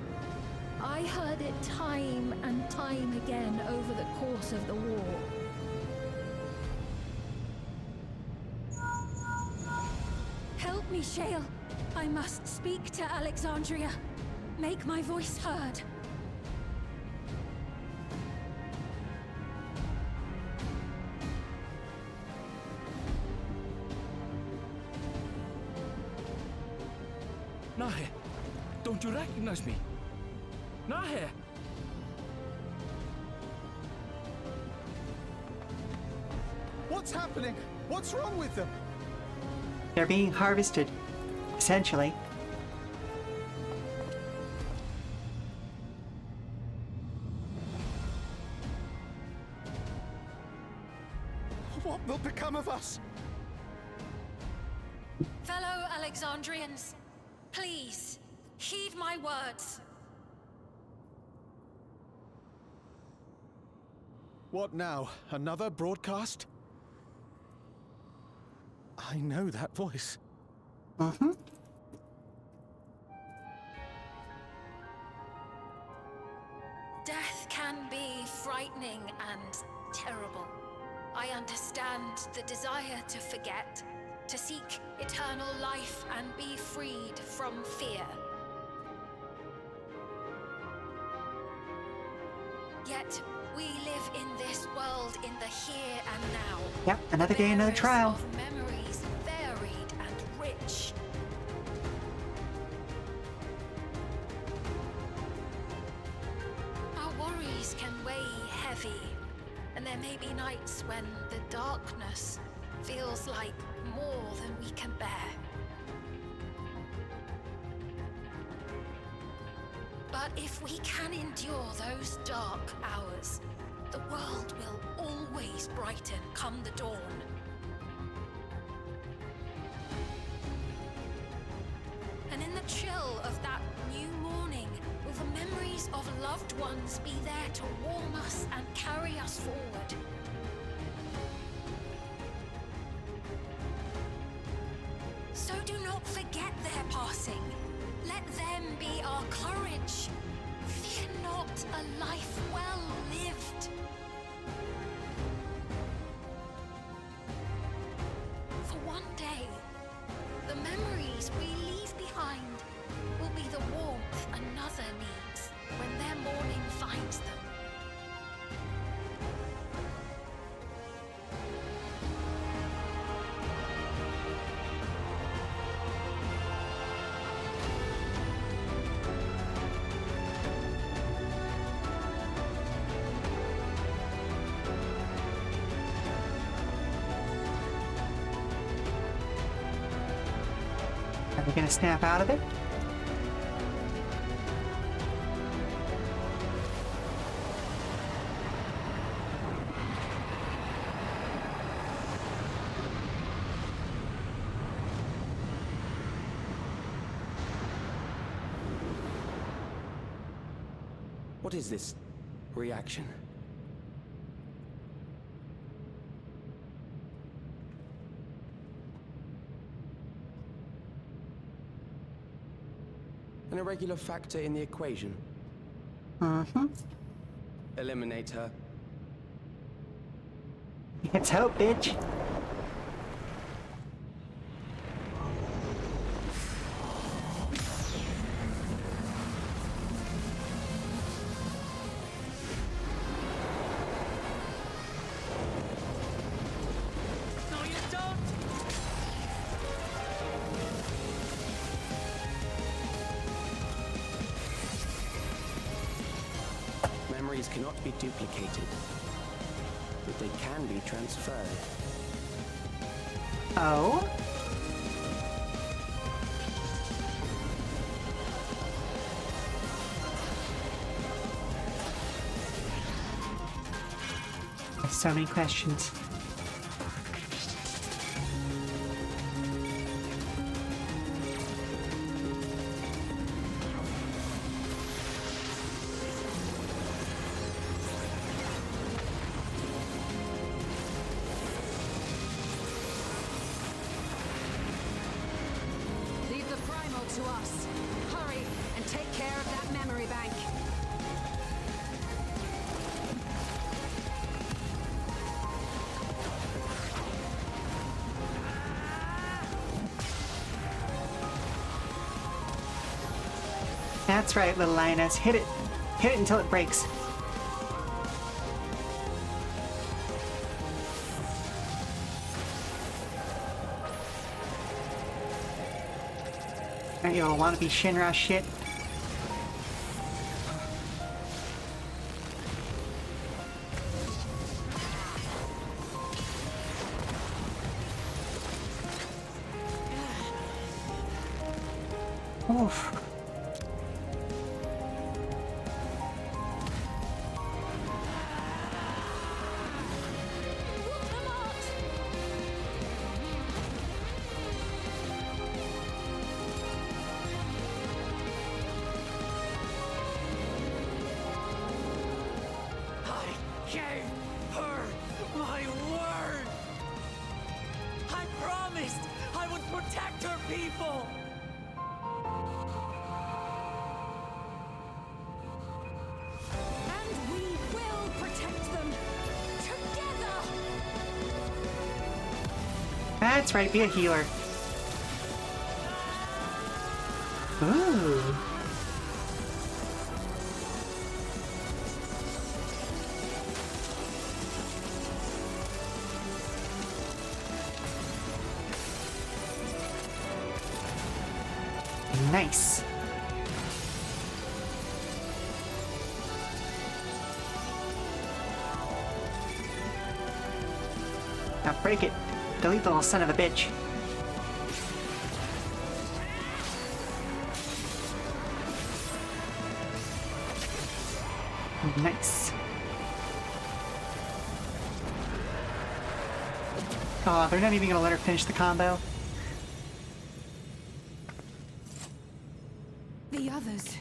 Speaker 7: I heard it time and time again over the course of the war. Help me, Sheela. I must speak to Alexandria. Make my voice heard.
Speaker 18: Nahe, don't you recognize me? Nahe!
Speaker 14: What's happening? What's wrong with them?
Speaker 1: They're being harvested, essentially.
Speaker 14: What will become of us?
Speaker 17: Fellow Alexandrians, please, heed my words.
Speaker 14: What now? Another broadcast? I know that voice.
Speaker 17: Death can be frightening and terrible. I understand the desire to forget, to seek eternal life and be freed from fear. Yet, we live in this world in the here and now.
Speaker 1: Yep, another day, another trial.
Speaker 17: Of memories varied and rich. Our worries can weigh heavy, and there may be nights when the darkness feels like more than we can bear. But if we can endure those dark hours, the world will always brighten come the dawn. And in the chill of that new morning, will the memories of loved ones be there to warm us and carry us forward? not forget their passing. Let them be our courage. Fear not a life well lived. For one day, the memories we leave behind will be the warmth another needs when their morning finds them.
Speaker 1: Are we gonna snap out of it?
Speaker 13: What is this reaction? An irregular factor in the equation.
Speaker 1: Mm-hmm.
Speaker 13: Eliminate her.
Speaker 1: Let's hope, bitch.
Speaker 9: No, you don't!
Speaker 13: Memories cannot be duplicated, but they can be transferred.
Speaker 1: Oh? So many questions.
Speaker 19: Leave the primal to us. Hurry and take care of that memory bank.
Speaker 1: That's right, little lioness. Hit it. Hit it until it breaks. Aren't you all want to be Shinra shit? Oof.
Speaker 9: Gave her my word! I promised I would protect her people!
Speaker 7: And we will protect them together.
Speaker 1: That's right, be a healer. Ooh. Nice. Now break it. Delete the little son of a bitch. Nice. Oh, they're not even gonna let her finish the combo.
Speaker 19: The others.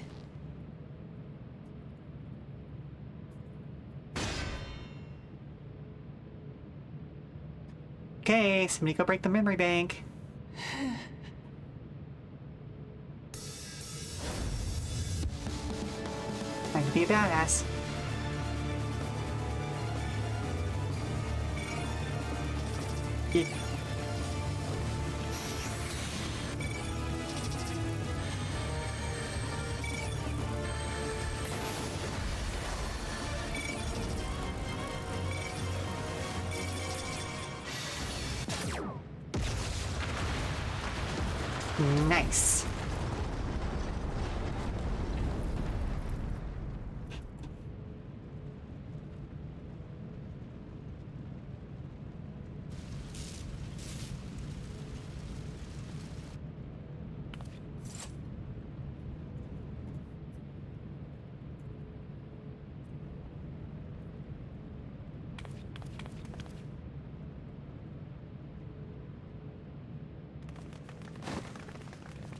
Speaker 1: Okay, somebody go break the memory bank. Be a badass. Yeah. Nice.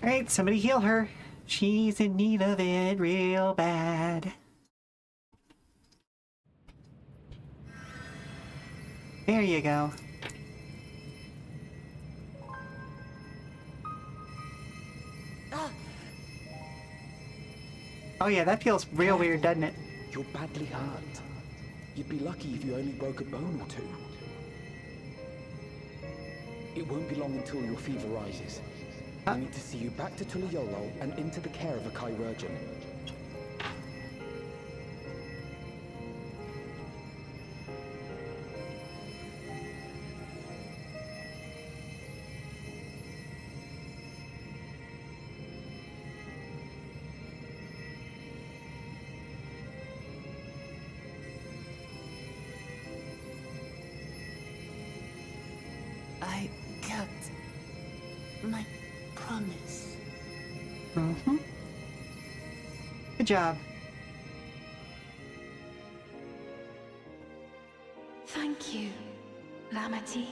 Speaker 1: Alright, somebody heal her. She's in need of it real bad. There you go. Oh yeah, that feels real weird, doesn't it?
Speaker 5: You're badly hurt. You'd be lucky if you only broke a bone or two. It won't be long until your fever rises. I need to see you back to Tuliolo and into the care of a chirurgeon.
Speaker 9: I kept my promise.
Speaker 1: Mm-hmm. Good job.
Speaker 7: Thank you, Lamati.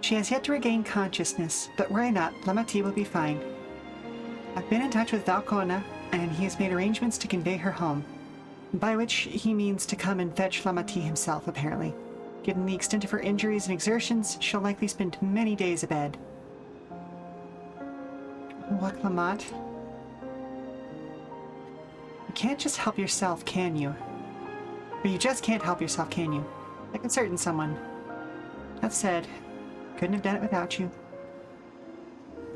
Speaker 1: She has yet to regain consciousness, but worry not, Lamati will be fine. I've been in touch with Valkona, and he has made arrangements to convey her home. By which he means to come and fetch Lamati himself, apparently. Given the extent of her injuries and exertions, she'll likely spend many days abed. Waklamat. You can't just help yourself, can you? Or you just can't help yourself, can you? I can certain someone. That said, couldn't have done it without you.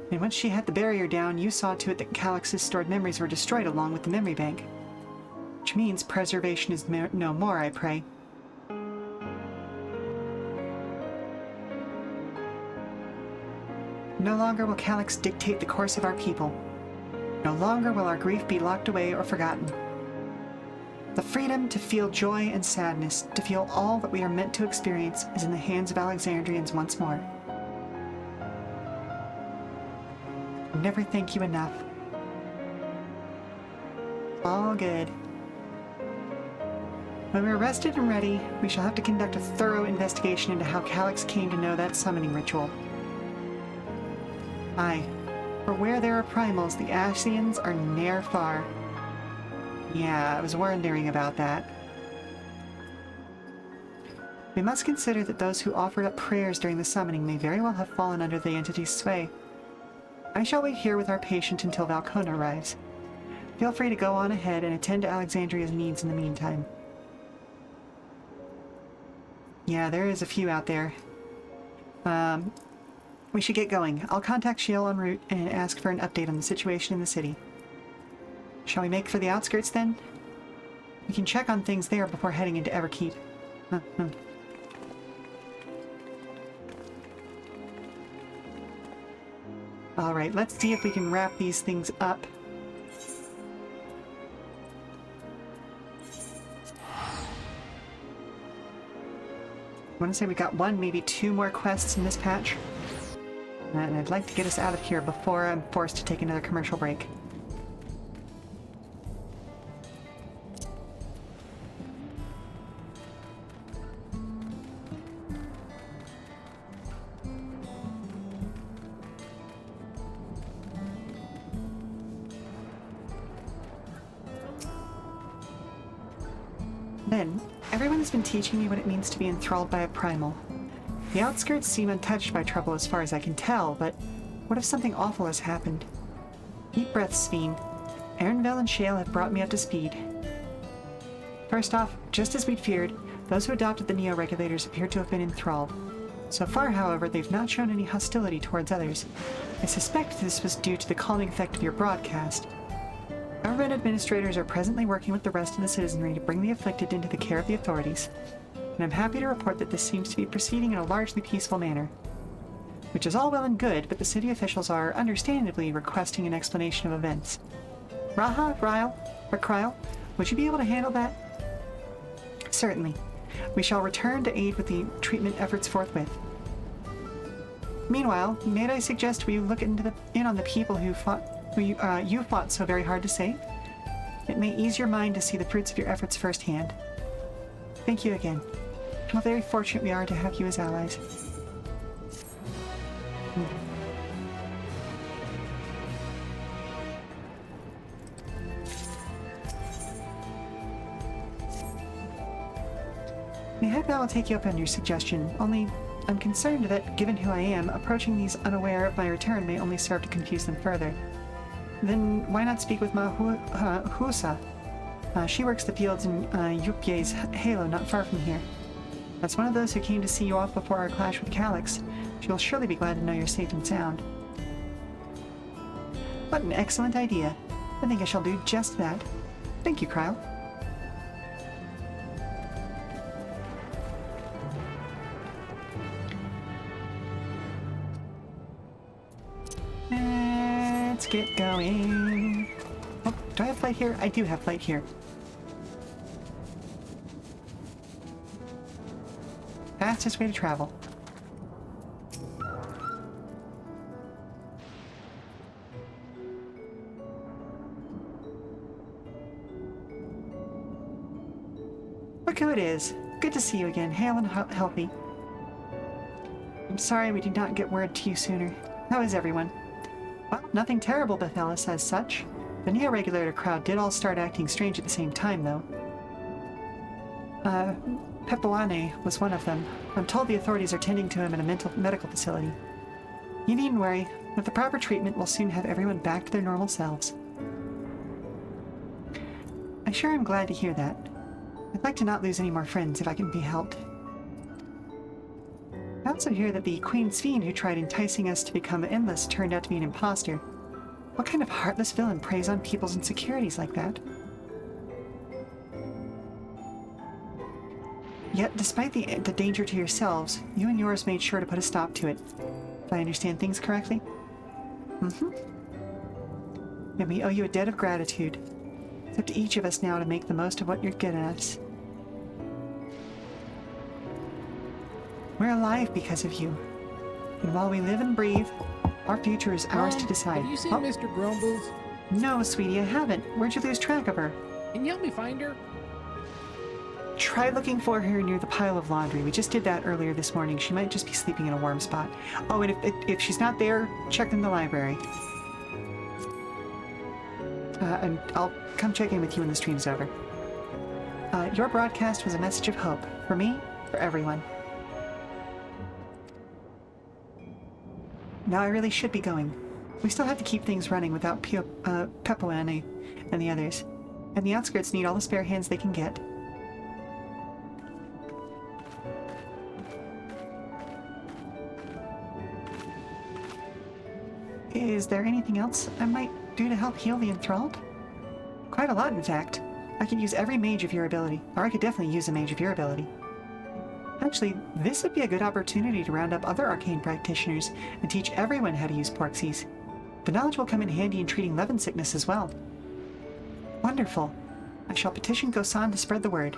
Speaker 1: And once she had the barrier down, you saw to it that Calyx's stored memories were destroyed along with the memory bank. Which means preservation is no more, I pray. No longer will Calyx dictate the course of our people. No longer will our grief be locked away or forgotten. The freedom to feel joy and sadness, to feel all that we are meant to experience, is in the hands of Alexandrians once more. Never thank you enough. All good. When we're rested and ready, we shall have to conduct a thorough investigation into how Calyx came to know that summoning ritual. Aye, for where there are primals, the Ascians are ne'er far. Yeah, I was wondering about that. We must consider that those who offered up prayers during the summoning may very well have fallen under the entity's sway. I shall wait here with our patient until Valkona arrives. Feel free to go on ahead and attend to Alexandria's needs in the meantime. Yeah, there is a few out there. We should get going. I'll contact Sheela en route and ask for an update on the situation in the city. Shall we make for the outskirts then? We can check on things there before heading into Everkeep. Alright, let's see if we can wrap these things up. I want to say we got one, maybe two more quests in this patch. And I'd like to get us out of here before I'm forced to take another commercial break. Lynn, everyone has been teaching me what it means to be enthralled by a primal. The outskirts seem untouched by trouble as far as I can tell, but what if something awful has happened? Deep breaths, Sveen. Aaronville and Sheela have brought me up to speed. First off, just as we'd feared, those who adopted the Neo-Regulators appear to have been enthralled. So far, however, they've not shown any hostility towards others. I suspect this was due to the calming effect of your broadcast. Government administrators are presently working with the rest of the citizenry to bring the afflicted into the care of the authorities, and I'm happy to report that this seems to be proceeding in a largely peaceful manner. Which is all well and good, but the city officials are, understandably, requesting an explanation of events. Raha, Kryle, would you be able to handle that? Certainly. We shall return to aid with the treatment efforts forthwith. Meanwhile, may I suggest we look in on the people you fought so very hard to save? It may ease your mind to see the fruits of your efforts firsthand. Thank you again. How very fortunate we are to have you as allies. Mayhap I will take you up on your suggestion, only I'm concerned that, given who I am, approaching these unaware of my return may only serve to confuse them further. Then why not speak with Husa? She works the fields in Yupye's Halo not far from here. That's one of those who came to see you off before our clash with Calyx. She'll surely be glad to know you're safe and sound. What an excellent idea. I think I shall do just that. Thank you, Kryle. Let's get going. Oh, do I have flight here? I do have flight here. Fastest way to travel. Look who it is. Good to see you again, hale and healthy. I'm sorry we did not get word to you sooner. How is everyone? Well, nothing terrible, Bethella says such. The Neo-Regulator crowd did all start acting strange at the same time, though. Pepoane was one of them. I'm told the authorities are tending to him in a medical facility. You needn't worry. With the proper treatment, we'll soon have everyone back to their normal selves. I sure am glad to hear that. I'd like to not lose any more friends if I can be helped. I also hear that the Queen Sveen who tried enticing us to become endless turned out to be an imposter. What kind of heartless villain preys on people's insecurities like that? Yet, despite the danger to yourselves, you and yours made sure to put a stop to it. If I understand things correctly? Mm-hmm. And we owe you a debt of gratitude. It's up to each of us now to make the most of what you're giving us. We're alive because of you. And while we live and breathe, our future is ours to decide.
Speaker 12: Have you seen Mr. Grumbles?
Speaker 1: No, sweetie, I haven't. Where'd you lose track of her?
Speaker 12: Can you help me find her?
Speaker 1: Try looking for her near the pile of laundry. We just did that earlier this morning. She might just be sleeping in a warm spot. Oh, and if she's not there, check in the library. And I'll come check in with you when the stream's over. Your broadcast was a message of hope. For me, for everyone. Now I really should be going. We still have to keep things running without Pepoane and the others. And the outskirts need all the spare hands they can get. Is there anything else I might do to help heal the enthralled? Quite a lot, in fact. I could use every mage of your ability, or I could definitely use a mage of your ability. Actually, this would be a good opportunity to round up other arcane practitioners and teach everyone how to use Porxies. The knowledge will come in handy in treating Levin sickness as well. Wonderful. I shall petition Gosan to spread the word.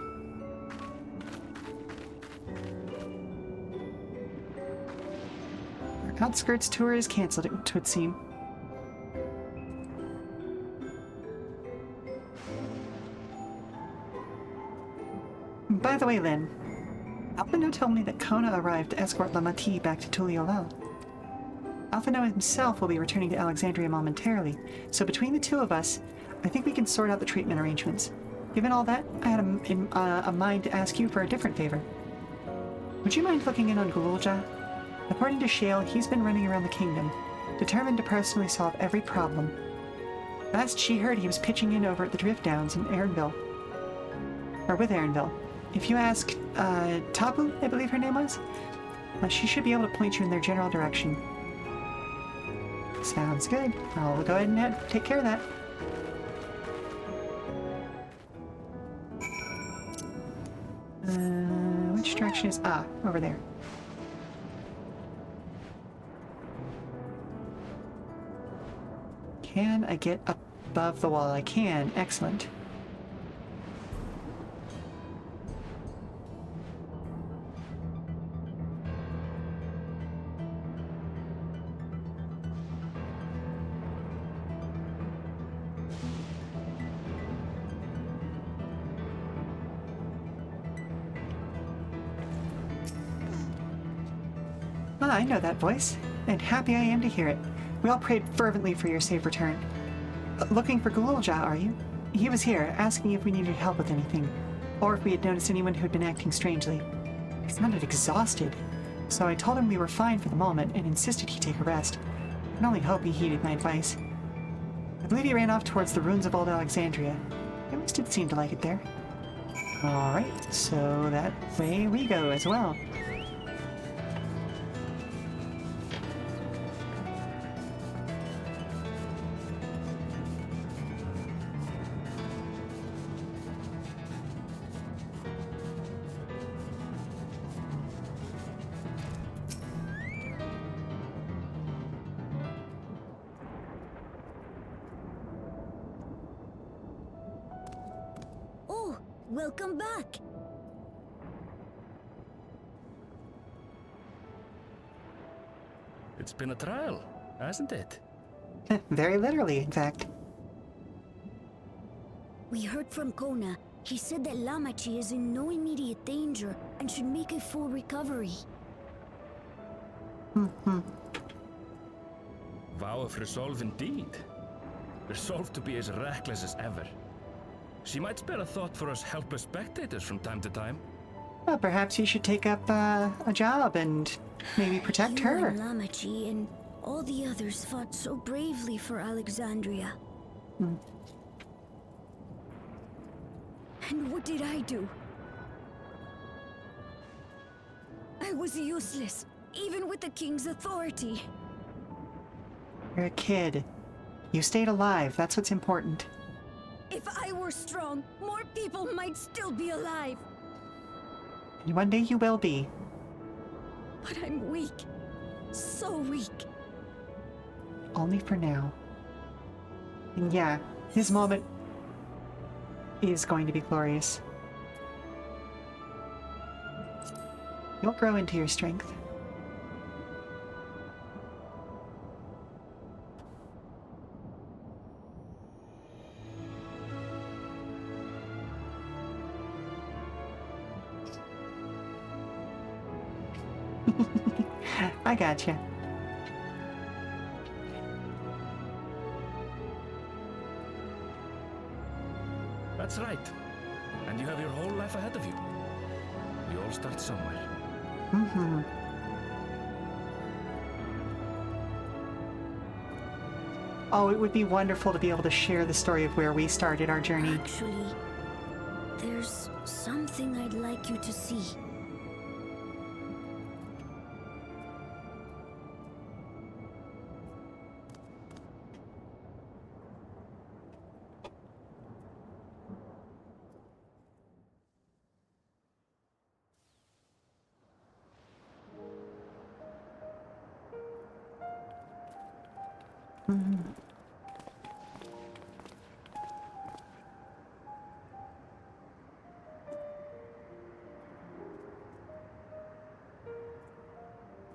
Speaker 1: Our outskirts tour is cancelled, it would seem. By the way, Lynn, Alphino told me that Kona arrived to escort Lamati back to Tuliolel. Alphino himself will be returning to Alexandria momentarily, so between the two of us, I think we can sort out the treatment arrangements. Given all that, I had a mind to ask you for a different favor. Would you mind looking in on Gulja? According to Sheela, he's been running around the kingdom, determined to personally solve every problem. Last she heard, he was pitching in over at the Drift Downs in Erinville. Or with Erinville. If you ask, Tapu, I believe her name was, she should be able to point you in their general direction. Sounds good. I'll go ahead and take care of that. Which direction is... over there. Can I get up above the wall? I can. Excellent. I know that voice, and happy I am to hear it. We all prayed fervently for your safe return. Looking for Gulja, are you? He was here, asking if we needed help with anything, or if we had noticed anyone who'd been acting strangely. He sounded exhausted, so I told him we were fine for the moment and insisted he take a rest. I can only hope he heeded my advice. I believe he ran off towards the ruins of Old Alexandria. At least it seemed to like it there. Alright, so that way we go as well.
Speaker 2: Welcome back!
Speaker 18: It's been a trial, hasn't it?
Speaker 1: Very literally, in fact.
Speaker 2: We heard from Kona. He said that Lamachi is in no immediate danger and should make a full recovery.
Speaker 18: Vow of resolve indeed. Resolved to be as reckless as ever. She might spare a thought for us helpless spectators from time to time.
Speaker 1: Well, perhaps you should take up a job and maybe protect her.
Speaker 2: And Lamachi and all the others fought so bravely for Alexandria. And what did I do? I was useless, even with the king's authority.
Speaker 1: You're a kid. You stayed alive, that's what's important.
Speaker 2: If I were strong, more people might still be alive.
Speaker 1: And one day you will be.
Speaker 2: But I'm weak. So weak.
Speaker 1: Only for now. And yeah, his moment is going to be glorious. You'll grow into your strength. I gotcha.
Speaker 18: That's right. And you have your whole life ahead of you. We all start somewhere.
Speaker 1: Oh, it would be wonderful to be able to share the story of where we started our journey.
Speaker 2: Actually, there's something I'd like you to see.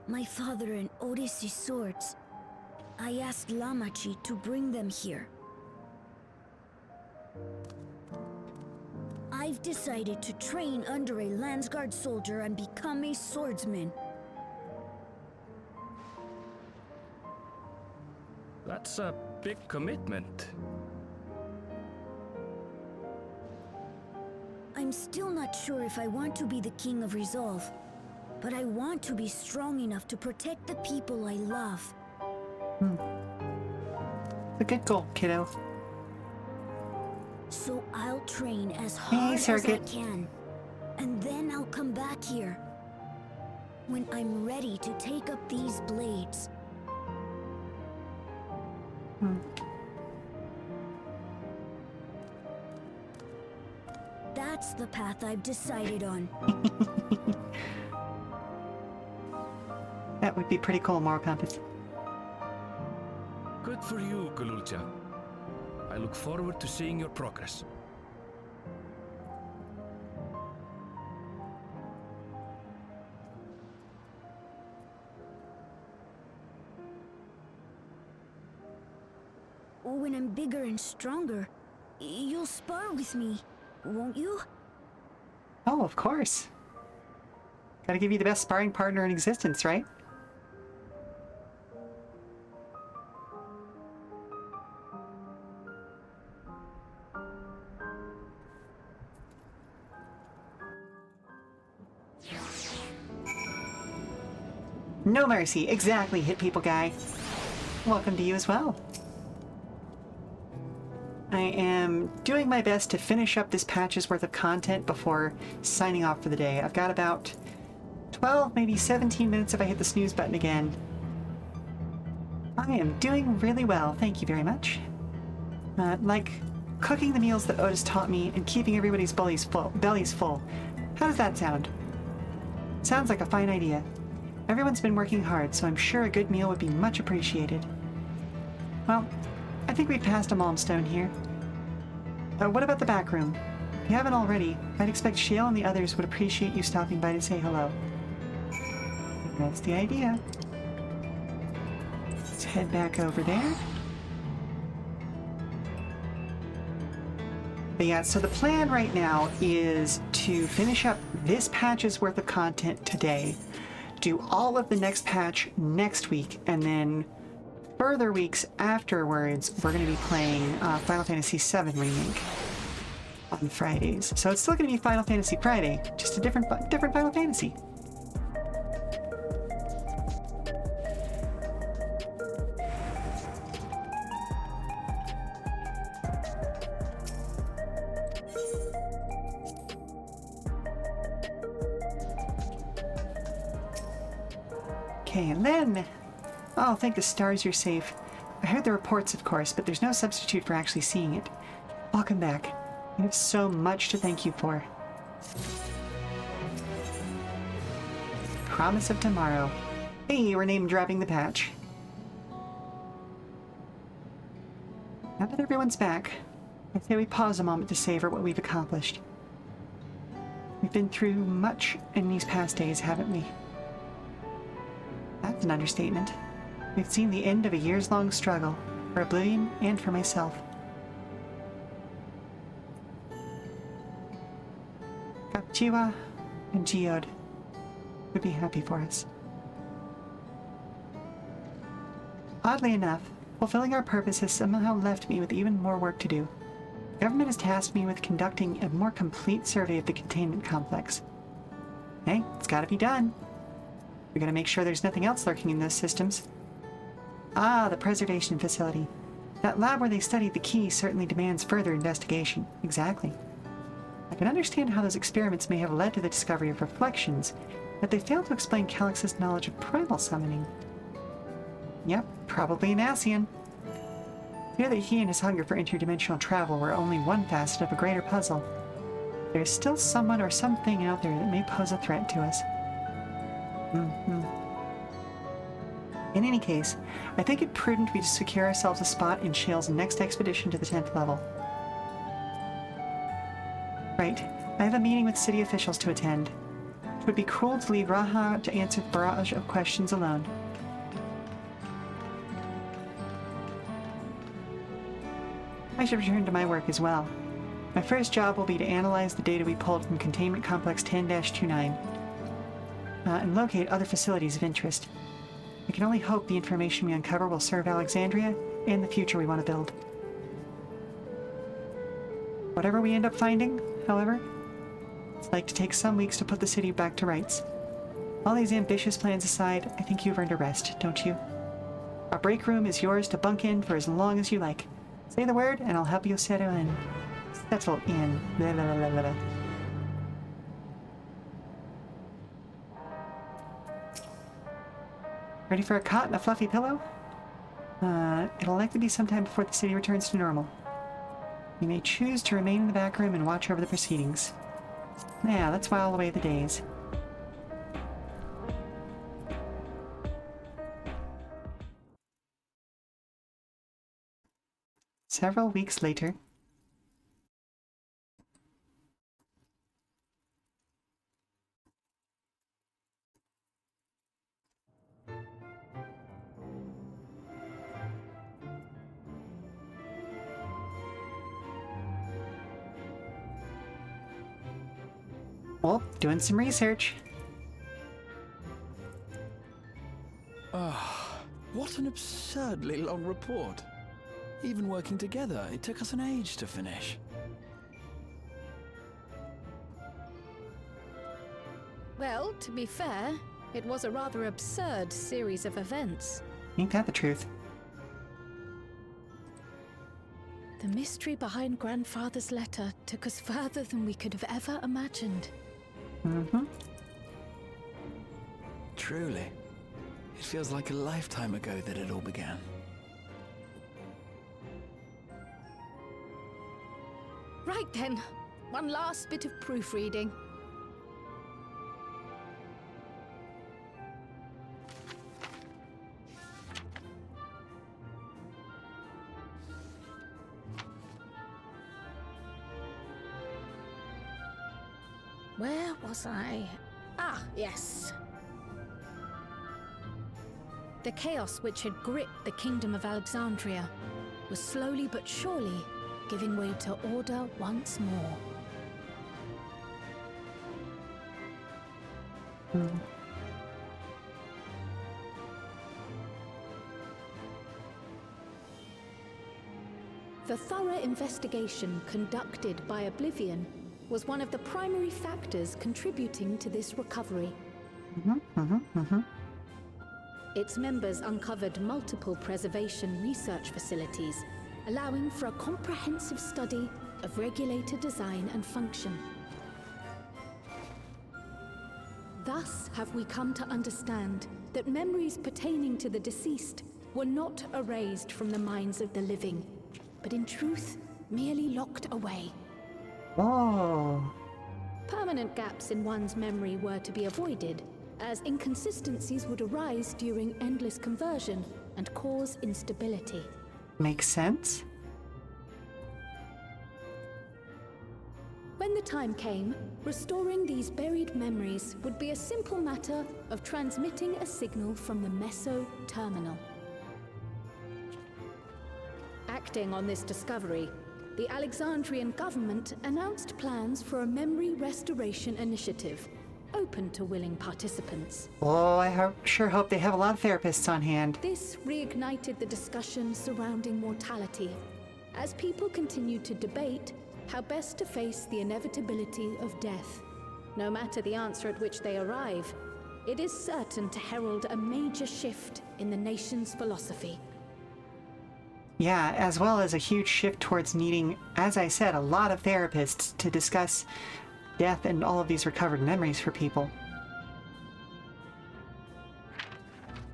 Speaker 2: My father and Odyssey's swords. I asked Lamachi to bring them here. I've decided to train under a Landsguard soldier and become a swordsman.
Speaker 18: That's a big commitment.
Speaker 2: I'm still not sure if I want to be the King of Resolve, but I want to be strong enough to protect the people I love.
Speaker 1: A good goal, kiddo.
Speaker 2: So I'll train as hard as I can, and then I'll come back here when I'm ready to take up these blades. That's the path I've decided on.
Speaker 1: That would be pretty cool, moral compass.
Speaker 18: Good for you, Galulcha. I look forward to seeing your progress.
Speaker 2: When I'm bigger and stronger, you'll spar with me, won't you?
Speaker 1: Oh, of course. Gotta give you the best sparring partner in existence, right? No mercy, exactly, hit people guy. Welcome to you as well. I am doing my best to finish up this patch's worth of content before signing off for the day. I've got about 12, maybe 17 minutes if I hit the snooze button again. I am doing really well, thank you very much. Like cooking the meals that Otis taught me and keeping everybody's bellies full. How does that sound? Sounds like a fine idea. Everyone's been working hard, so I'm sure a good meal would be much appreciated. Well, I think we've passed a milestone here. What about the back room? If you haven't already, I'd expect Sheela and the others would appreciate you stopping by to say hello. That's the idea. Let's head back over there. But yeah, so the plan right now is to finish up this patch's worth of content today, do all of the next patch next week, and then further weeks afterwards, we're going to be playing Final Fantasy VII Remake on Fridays. So it's still going to be Final Fantasy Friday, just a different Final Fantasy. Okay, and then... Oh, thank the stars you're safe. I heard the reports, of course, but there's no substitute for actually seeing it. Welcome back. I have so much to thank you for. Promise of tomorrow. Hey, we're name-dropping the patch. Now that everyone's back, I say we pause a moment to savor what we've accomplished. We've been through much in these past days, haven't we? That's an understatement. We've seen the end of a years-long struggle, for Oblivion and for myself. Kapchiwa and Geode would be happy for us. Oddly enough, fulfilling our purpose has somehow left me with even more work to do. The government has tasked me with conducting a more complete survey of the containment complex. Hey, it's gotta be done. We gotta make sure there's nothing else lurking in those systems. Ah, the preservation facility. That lab where they studied the key certainly demands further investigation. Exactly. I can understand how those experiments may have led to the discovery of reflections, but they fail to explain Calyx's knowledge of primal summoning. Yep, probably an Ascian. Fear that he and his hunger for interdimensional travel were only one facet of a greater puzzle. There is still someone or something out there that may pose a threat to us. In any case, I think it prudent we secure ourselves a spot in Sheela's next expedition to the 10th level. Right, I have a meeting with city officials to attend. It would be cruel to leave Raha to answer the barrage of questions alone. I should return to my work as well. My first job will be to analyze the data we pulled from Containment Complex 10-29 and locate other facilities of interest. I can only hope the information we uncover will serve Alexandria and the future we want to build. Whatever we end up finding, however, It's like to take some weeks to put the city back to rights. All these ambitious plans aside, I think you've earned a rest, don't you? Our break room is yours to bunk in for as long as you like. Say the word, and I'll help you settle in. Settle in. Blah, blah, blah, blah, blah. Ready for a cot and a fluffy pillow? It'll likely be sometime before the city returns to normal. You may choose to remain in the back room and watch over the proceedings. Yeah, let's while away the days. Several weeks later. Oh, doing some research.
Speaker 15: What an absurdly long report. Even working together, it took us an age to finish.
Speaker 4: Well, to be fair, it was a rather absurd series of events.
Speaker 1: Ain't that the truth?
Speaker 4: The mystery behind Grandfather's letter took us further than we could have ever imagined.
Speaker 1: Mm-hmm.
Speaker 15: Truly. It feels like a lifetime ago that it all began.
Speaker 4: Right then, one last bit of proofreading. Where was I? Ah, yes. The chaos which had gripped the kingdom of Alexandria was slowly but surely giving way to order once more. The thorough investigation conducted by Oblivion was one of the primary factors contributing to this recovery. Its members uncovered multiple preservation research facilities, allowing for a comprehensive study of regulator design and function. Thus have we come to understand that memories pertaining to the deceased were not erased from the minds of the living, but in truth, merely locked away.
Speaker 1: Oh.
Speaker 4: Permanent gaps in one's memory were to be avoided, as inconsistencies would arise during endless conversion and cause instability.
Speaker 1: Makes sense.
Speaker 4: When the time came, restoring these buried memories would be a simple matter of transmitting a signal from the Meso terminal. Acting on this discovery, the Alexandrian government announced plans for a memory restoration initiative, open to willing participants.
Speaker 1: Oh, I sure hope they have a lot of therapists on hand.
Speaker 4: This reignited the discussion surrounding mortality, as people continued to debate how best to face the inevitability of death. No matter the answer at which they arrive, it is certain to herald a major shift in the nation's philosophy.
Speaker 1: Yeah, as well as a huge shift towards needing, as I said, a lot of therapists to discuss death and all of these recovered memories for people.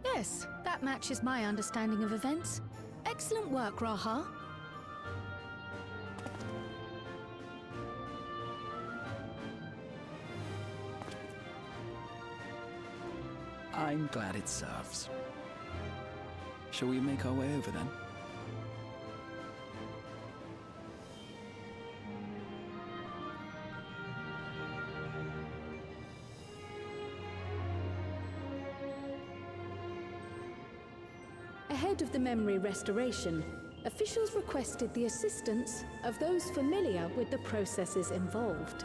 Speaker 4: Yes, that matches my understanding of events. Excellent work, Raha.
Speaker 15: I'm glad it serves. Shall we make our way over then?
Speaker 4: Ahead of the memory restoration, officials requested the assistance of those familiar with the processes involved.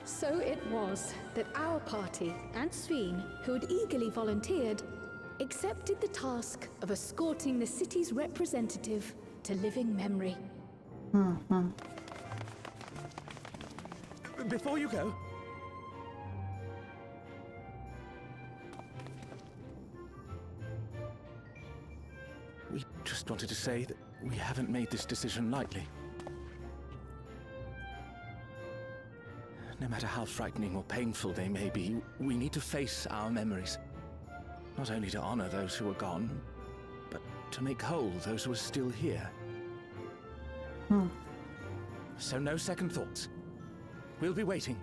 Speaker 4: So it was that our party and Sveen, who had eagerly volunteered, accepted the task of escorting the city's representative to living memory.
Speaker 15: before you go... We just wanted to say that we haven't made this decision lightly. No matter how frightening or painful they may be, we need to face our memories. Not only to honor those who are gone, but to make whole those who are still here. So no second thoughts. We'll be waiting.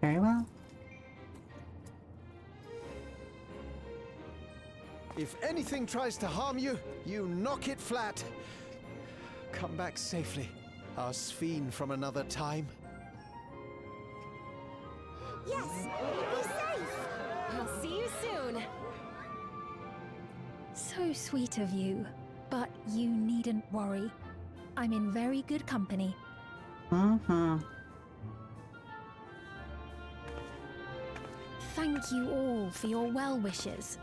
Speaker 1: Very well.
Speaker 14: If anything tries to harm you, you knock it flat. Come back safely, our Sphene from another time.
Speaker 3: Yes, be safe.
Speaker 7: I'll see you soon. So sweet of you, but you needn't worry. I'm in very good company. Thank you all for your well wishes.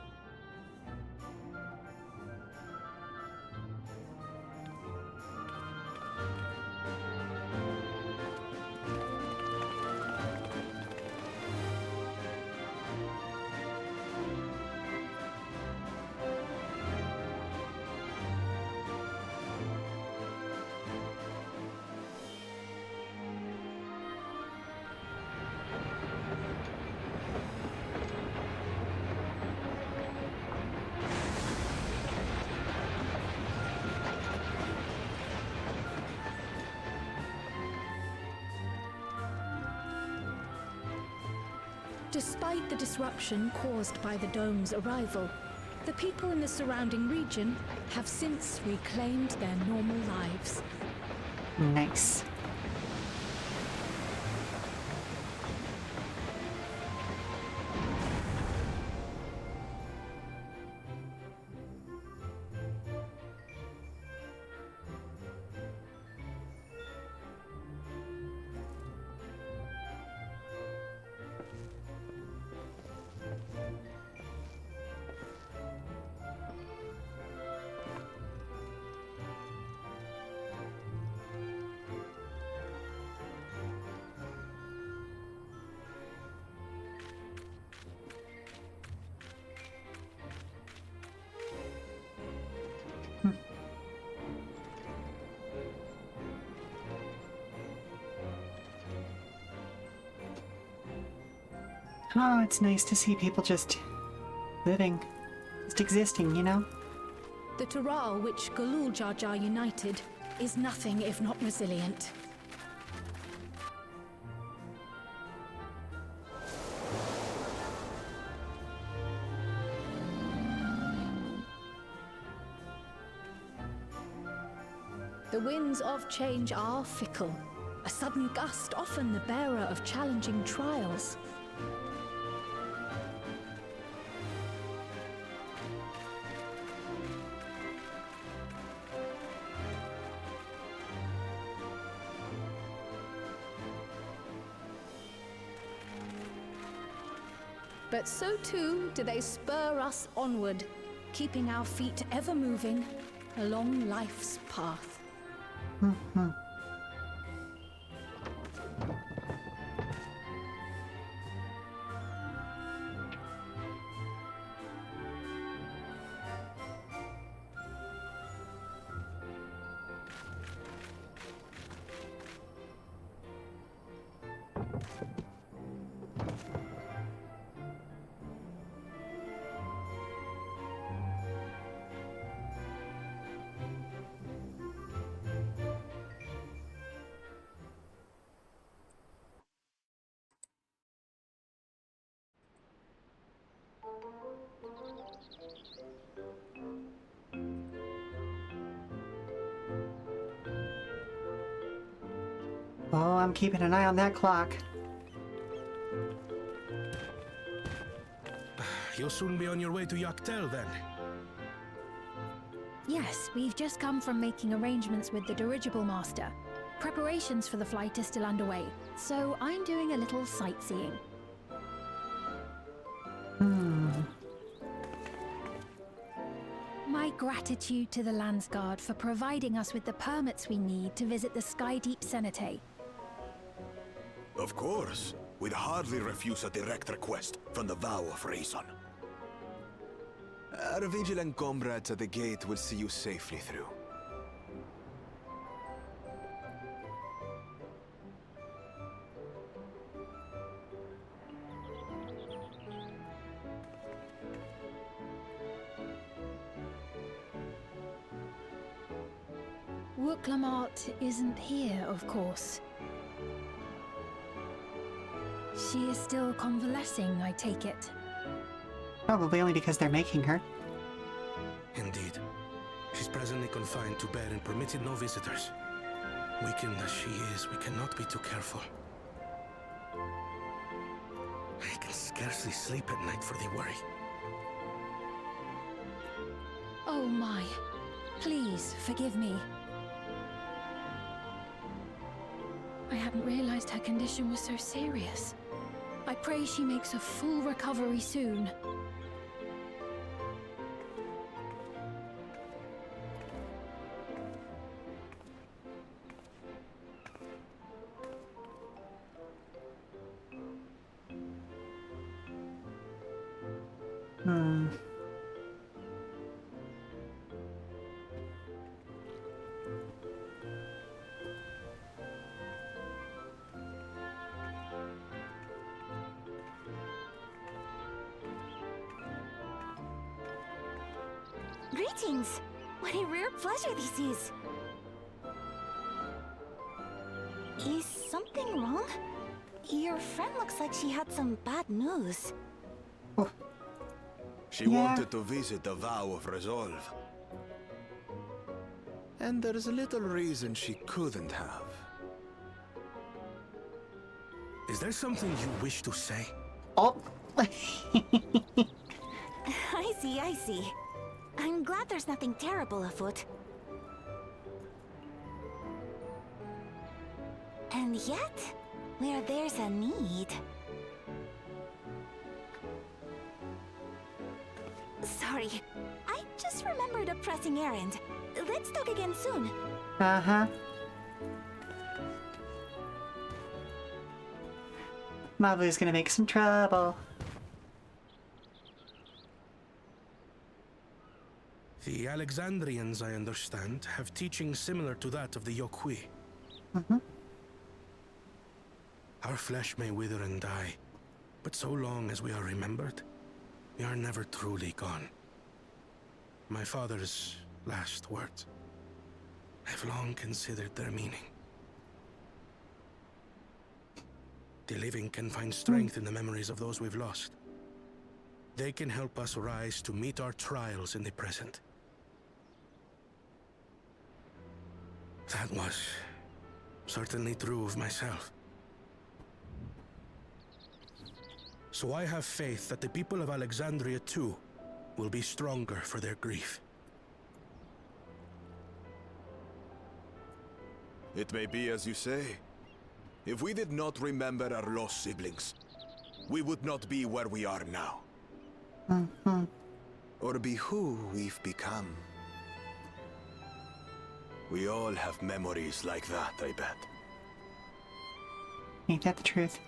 Speaker 4: Despite the disruption caused by the dome's arrival, the people in the surrounding region have since reclaimed their normal lives.
Speaker 1: Nice. Oh, it's nice to see people just living, just existing, you know?
Speaker 4: The Tural which Galul Jar Jar united is nothing if not resilient. The winds of change are fickle. A sudden gust often the bearer of challenging trials. But so too do they spur us onward, keeping our feet ever moving along life's path.
Speaker 1: Oh, I'm keeping an eye on that clock.
Speaker 22: You'll soon be on your way to Yaktel then.
Speaker 7: Yes, we've just come from making arrangements with the dirigible master. Preparations for the flight are still underway, so I'm doing a little sightseeing. My gratitude to the Landsguard for providing us with the permits we need to visit the Skydeep Cenotaph.
Speaker 11: Of course. We'd hardly refuse a direct request from the Vow of Reason.
Speaker 6: Our vigilant comrades at the gate will see you safely through.
Speaker 7: Wooklamart isn't here, of course. She is still convalescing, I take it.
Speaker 1: Probably only because they're making her.
Speaker 22: Indeed. She's presently confined to bed and permitted no visitors. Weakened as she is, we cannot be too careful. I can scarcely sleep at night for the worry.
Speaker 7: Oh my. Please, forgive me. I hadn't realized her condition was so serious. I pray she makes a full recovery soon.
Speaker 3: Greetings! What a rare pleasure this is! Is something wrong? Your friend looks like she had some bad news.
Speaker 11: She wanted to visit the Vow of Resolve.
Speaker 6: And there's little reason she couldn't have.
Speaker 22: Is there something you wish to say?
Speaker 1: Oh!
Speaker 3: I see, I see. I'm glad there's nothing terrible afoot. And yet, where there's a need... Sorry, I just remembered a pressing errand. Let's talk again soon.
Speaker 1: Uh-huh. Mavu's gonna make some trouble.
Speaker 22: The Alexandrians, I understand, have teachings similar to that of the Yokui. Our flesh may wither and die, but so long as we are remembered, we are never truly gone. My father's last words. I've long considered their meaning. The living can find strength in the memories of those we've lost. They can help us rise to meet our trials in the present. That was certainly true of myself. So I have faith that the people of Alexandria too will be stronger for their grief.
Speaker 11: It may be as you say. If we did not remember our lost siblings, we would not be where we are now.
Speaker 6: Or be who we've become.
Speaker 11: We all have memories like that, I bet.
Speaker 1: Ain't that the truth?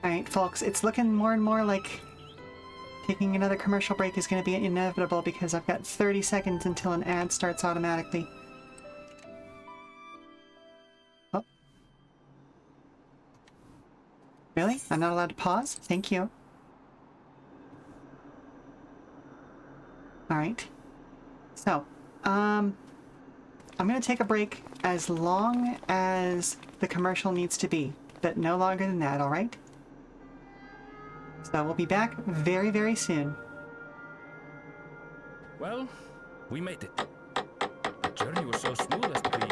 Speaker 1: Alright, folks, it's looking more and more like taking another commercial break is going to be inevitable because I've got 30 seconds until an ad starts automatically. Oh. Really? I'm not allowed to pause? Thank you. Alright. So, I'm going to take a break as long as the commercial needs to be, but no longer than that, alright? So we'll be back very, very soon.
Speaker 18: Well, we made it. The journey was so smooth as to be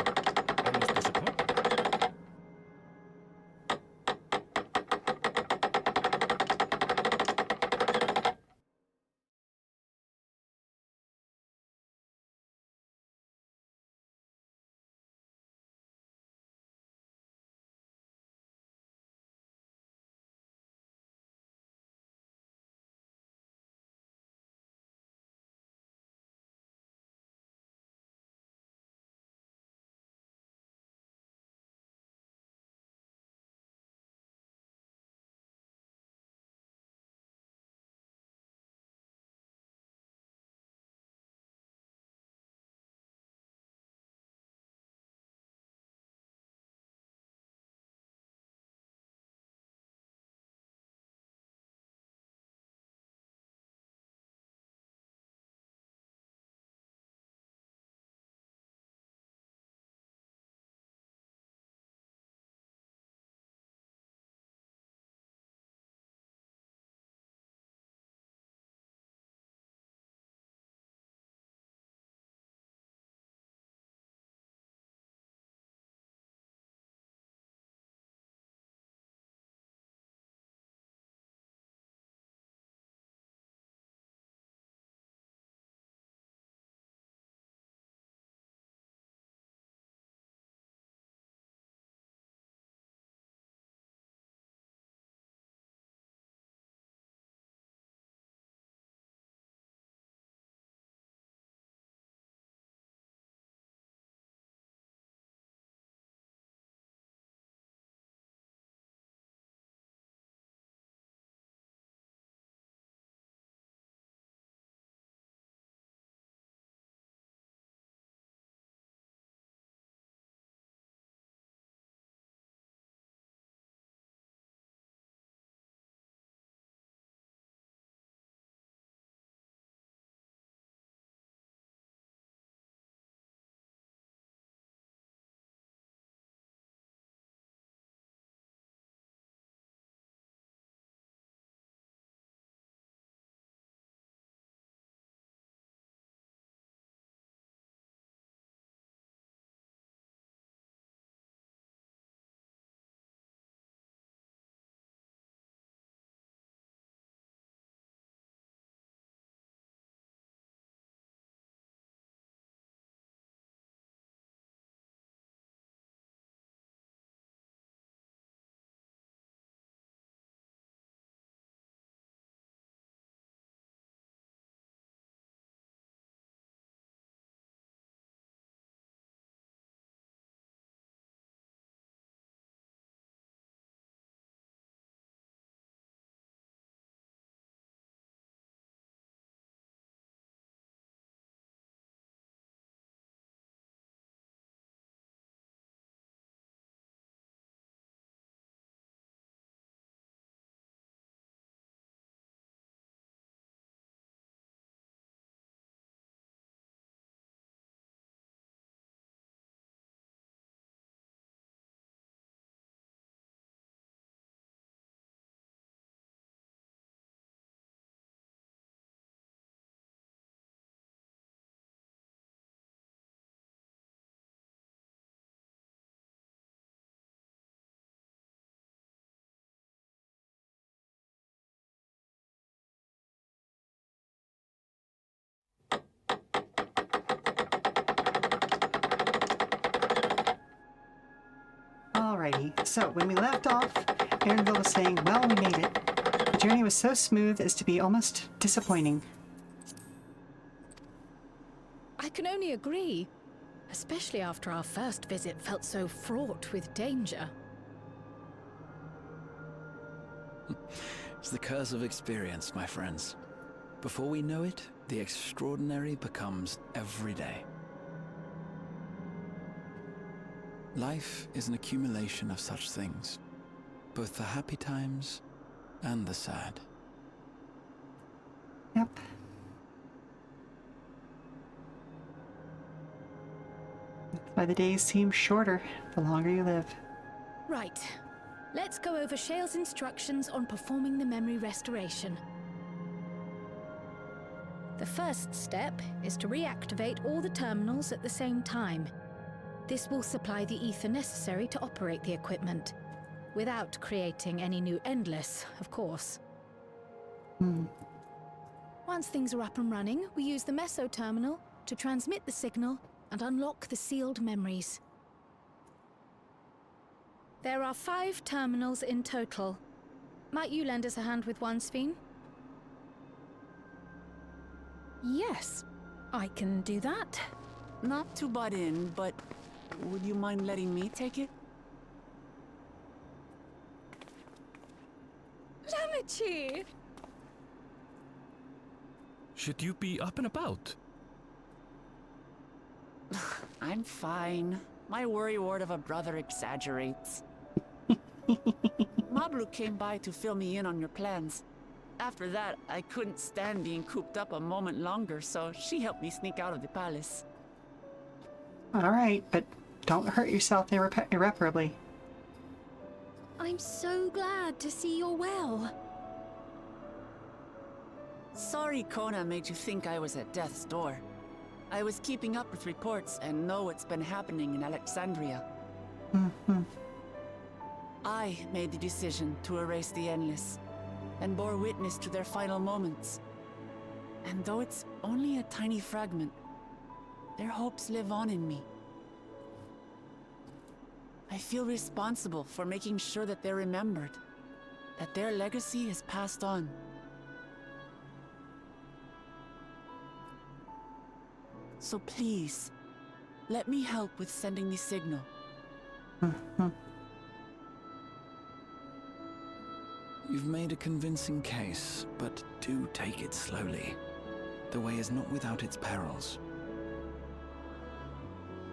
Speaker 18: almost disappointing.
Speaker 1: Alrighty, so when we left off, Aaronville was saying, well, we made it. The journey was so smooth as to be almost disappointing.
Speaker 4: I can only agree, especially after our first visit felt so fraught with danger.
Speaker 6: It's the curse of experience, my friends. Before we know it, the extraordinary becomes every day. Life is an accumulation of such things, both the happy times and the sad.
Speaker 1: Yep. That's why the days seem shorter the longer you live.
Speaker 4: Right. Let's go over Shale's instructions on performing the memory restoration. The first step is to reactivate all the terminals at the same time. This will supply the ether necessary to operate the equipment, without creating any new Endless, of course. Once things are up and running, we use the meso terminal to transmit the signal and unlock the sealed memories. There are 5 terminals in total. Might you lend us a hand with one, Sphene?
Speaker 9: Yes, I can do that. Not to butt in, but would you mind letting me take it?
Speaker 7: Lamichi!
Speaker 18: Should you be up and about?
Speaker 9: I'm fine. My worrywart of a brother exaggerates. Mablu came by to fill me in on your plans. After that, I couldn't stand being cooped up a moment longer, so she helped me sneak out of the palace.
Speaker 1: Alright, but don't hurt yourself irreparably.
Speaker 7: I'm so glad to see you're well.
Speaker 9: Sorry Kona made you think I was at death's door. I was keeping up with reports and know what's been happening in Alexandria. I made the decision to erase the Endless, and bore witness to their final moments. And though it's only a tiny fragment, their hopes live on in me. I feel responsible for making sure that they're remembered, that their legacy is passed on. So please, let me help with sending the signal.
Speaker 6: You've made a convincing case, but do take it slowly. The way is not without its perils.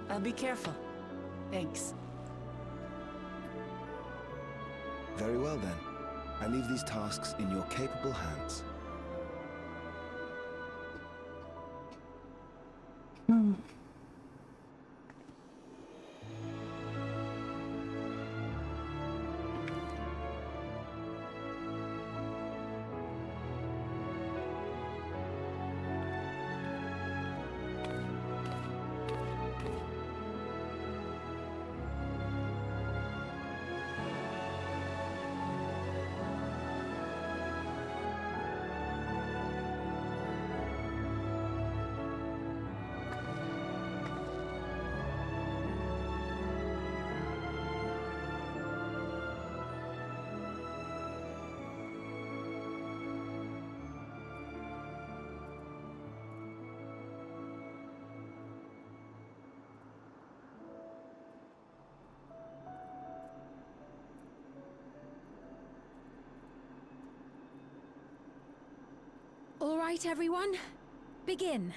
Speaker 9: I'll be careful. Thanks.
Speaker 10: Very well then. I leave these tasks in your capable hands.
Speaker 4: All right, everyone. Begin.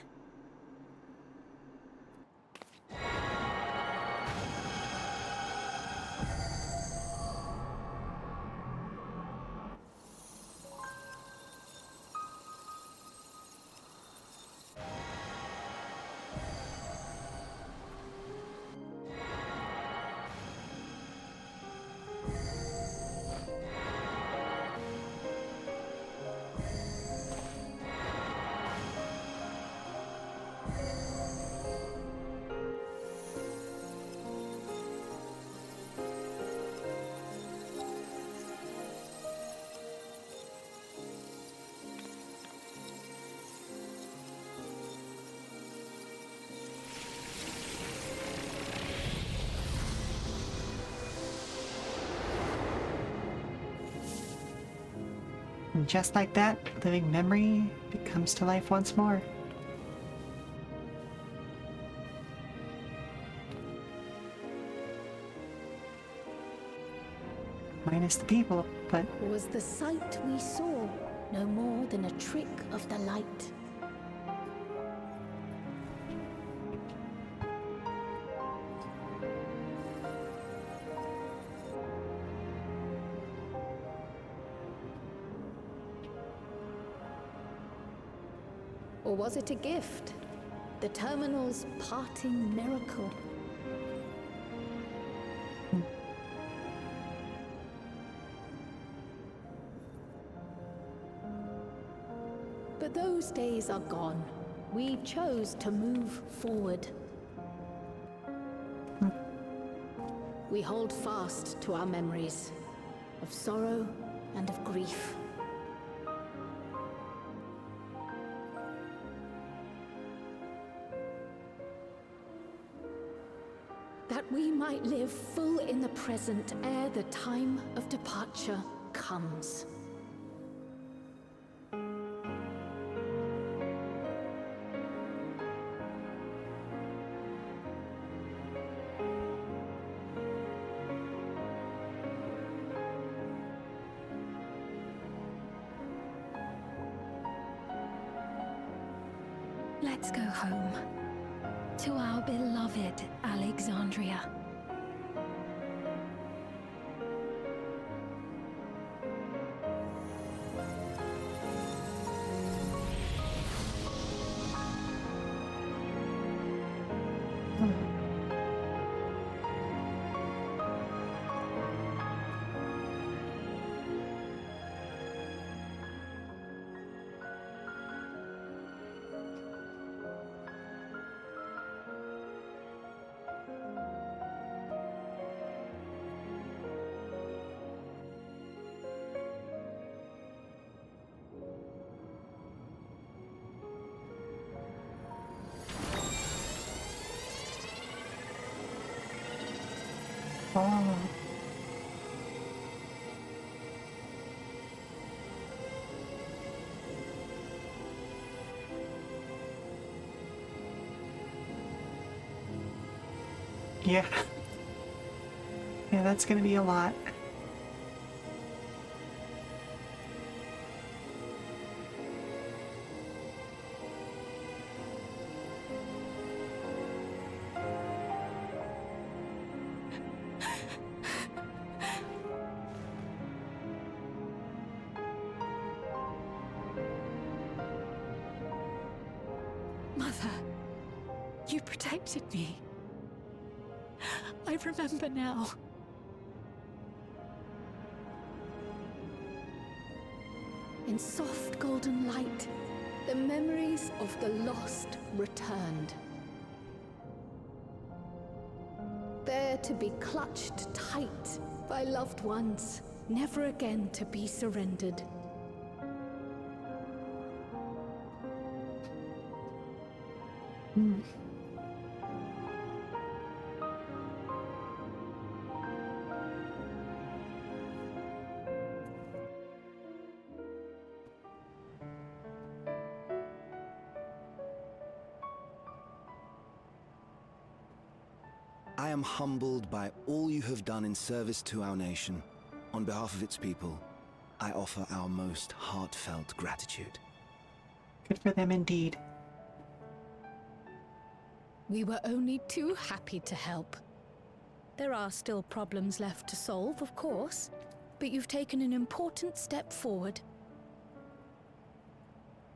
Speaker 1: And just like that, living memory comes to life once more. Minus the people, but...
Speaker 4: Was the sight we saw no more than a trick of the light? Or was it a gift? The terminal's parting miracle? But those days are gone. We chose to move forward. We hold fast to our memories of sorrow and of grief. That we might live full in the present ere the time of departure comes.
Speaker 7: Let's go home. To our beloved Alexandria.
Speaker 1: Oh. Yeah. Yeah, that's gonna be a lot.
Speaker 7: Mother, you protected me. I remember now.
Speaker 4: In soft golden light, the memories of the lost returned. There to be clutched tight by loved ones, never again to be surrendered.
Speaker 10: I am humbled by all you have done in service to our nation. On behalf of its people, I offer our most heartfelt gratitude.
Speaker 1: Good for them indeed.
Speaker 4: We were only too happy to help. There are still problems left to solve, of course, but you've taken an important step forward.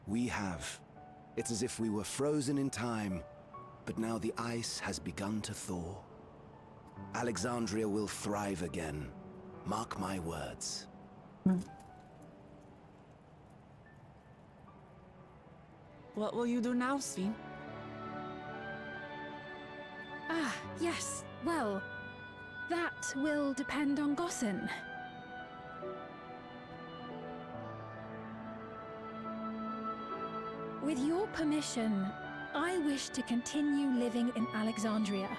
Speaker 10: We have. It's as if we were frozen in time, but now the ice has begun to thaw. Alexandria will thrive again. Mark my words.
Speaker 9: What will you do now, Sven?
Speaker 7: Ah, yes. Well, that will depend on Gossen. With your permission, I wish to continue living in Alexandria.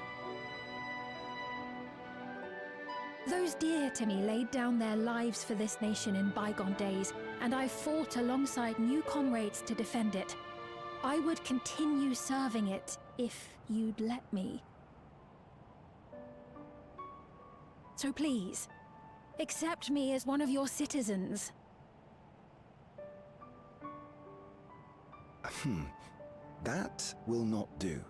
Speaker 7: Those dear to me laid down their lives for this nation in bygone days, and I fought alongside new comrades to defend it. I would continue serving it if you'd let me. So please, accept me as one of your citizens.
Speaker 10: That will not do.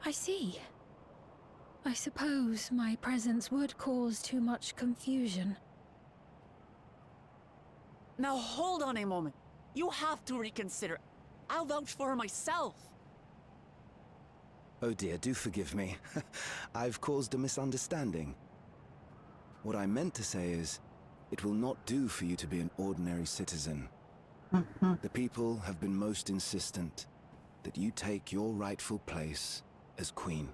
Speaker 7: I see. I suppose my presence would cause too much confusion.
Speaker 9: Now hold on a moment. You have to reconsider. I'll vouch for her myself.
Speaker 10: Oh dear, do forgive me. I've caused a misunderstanding. What I meant to say is, it will not do for you to be an ordinary citizen. The people have been most insistent that you take your rightful place as queen.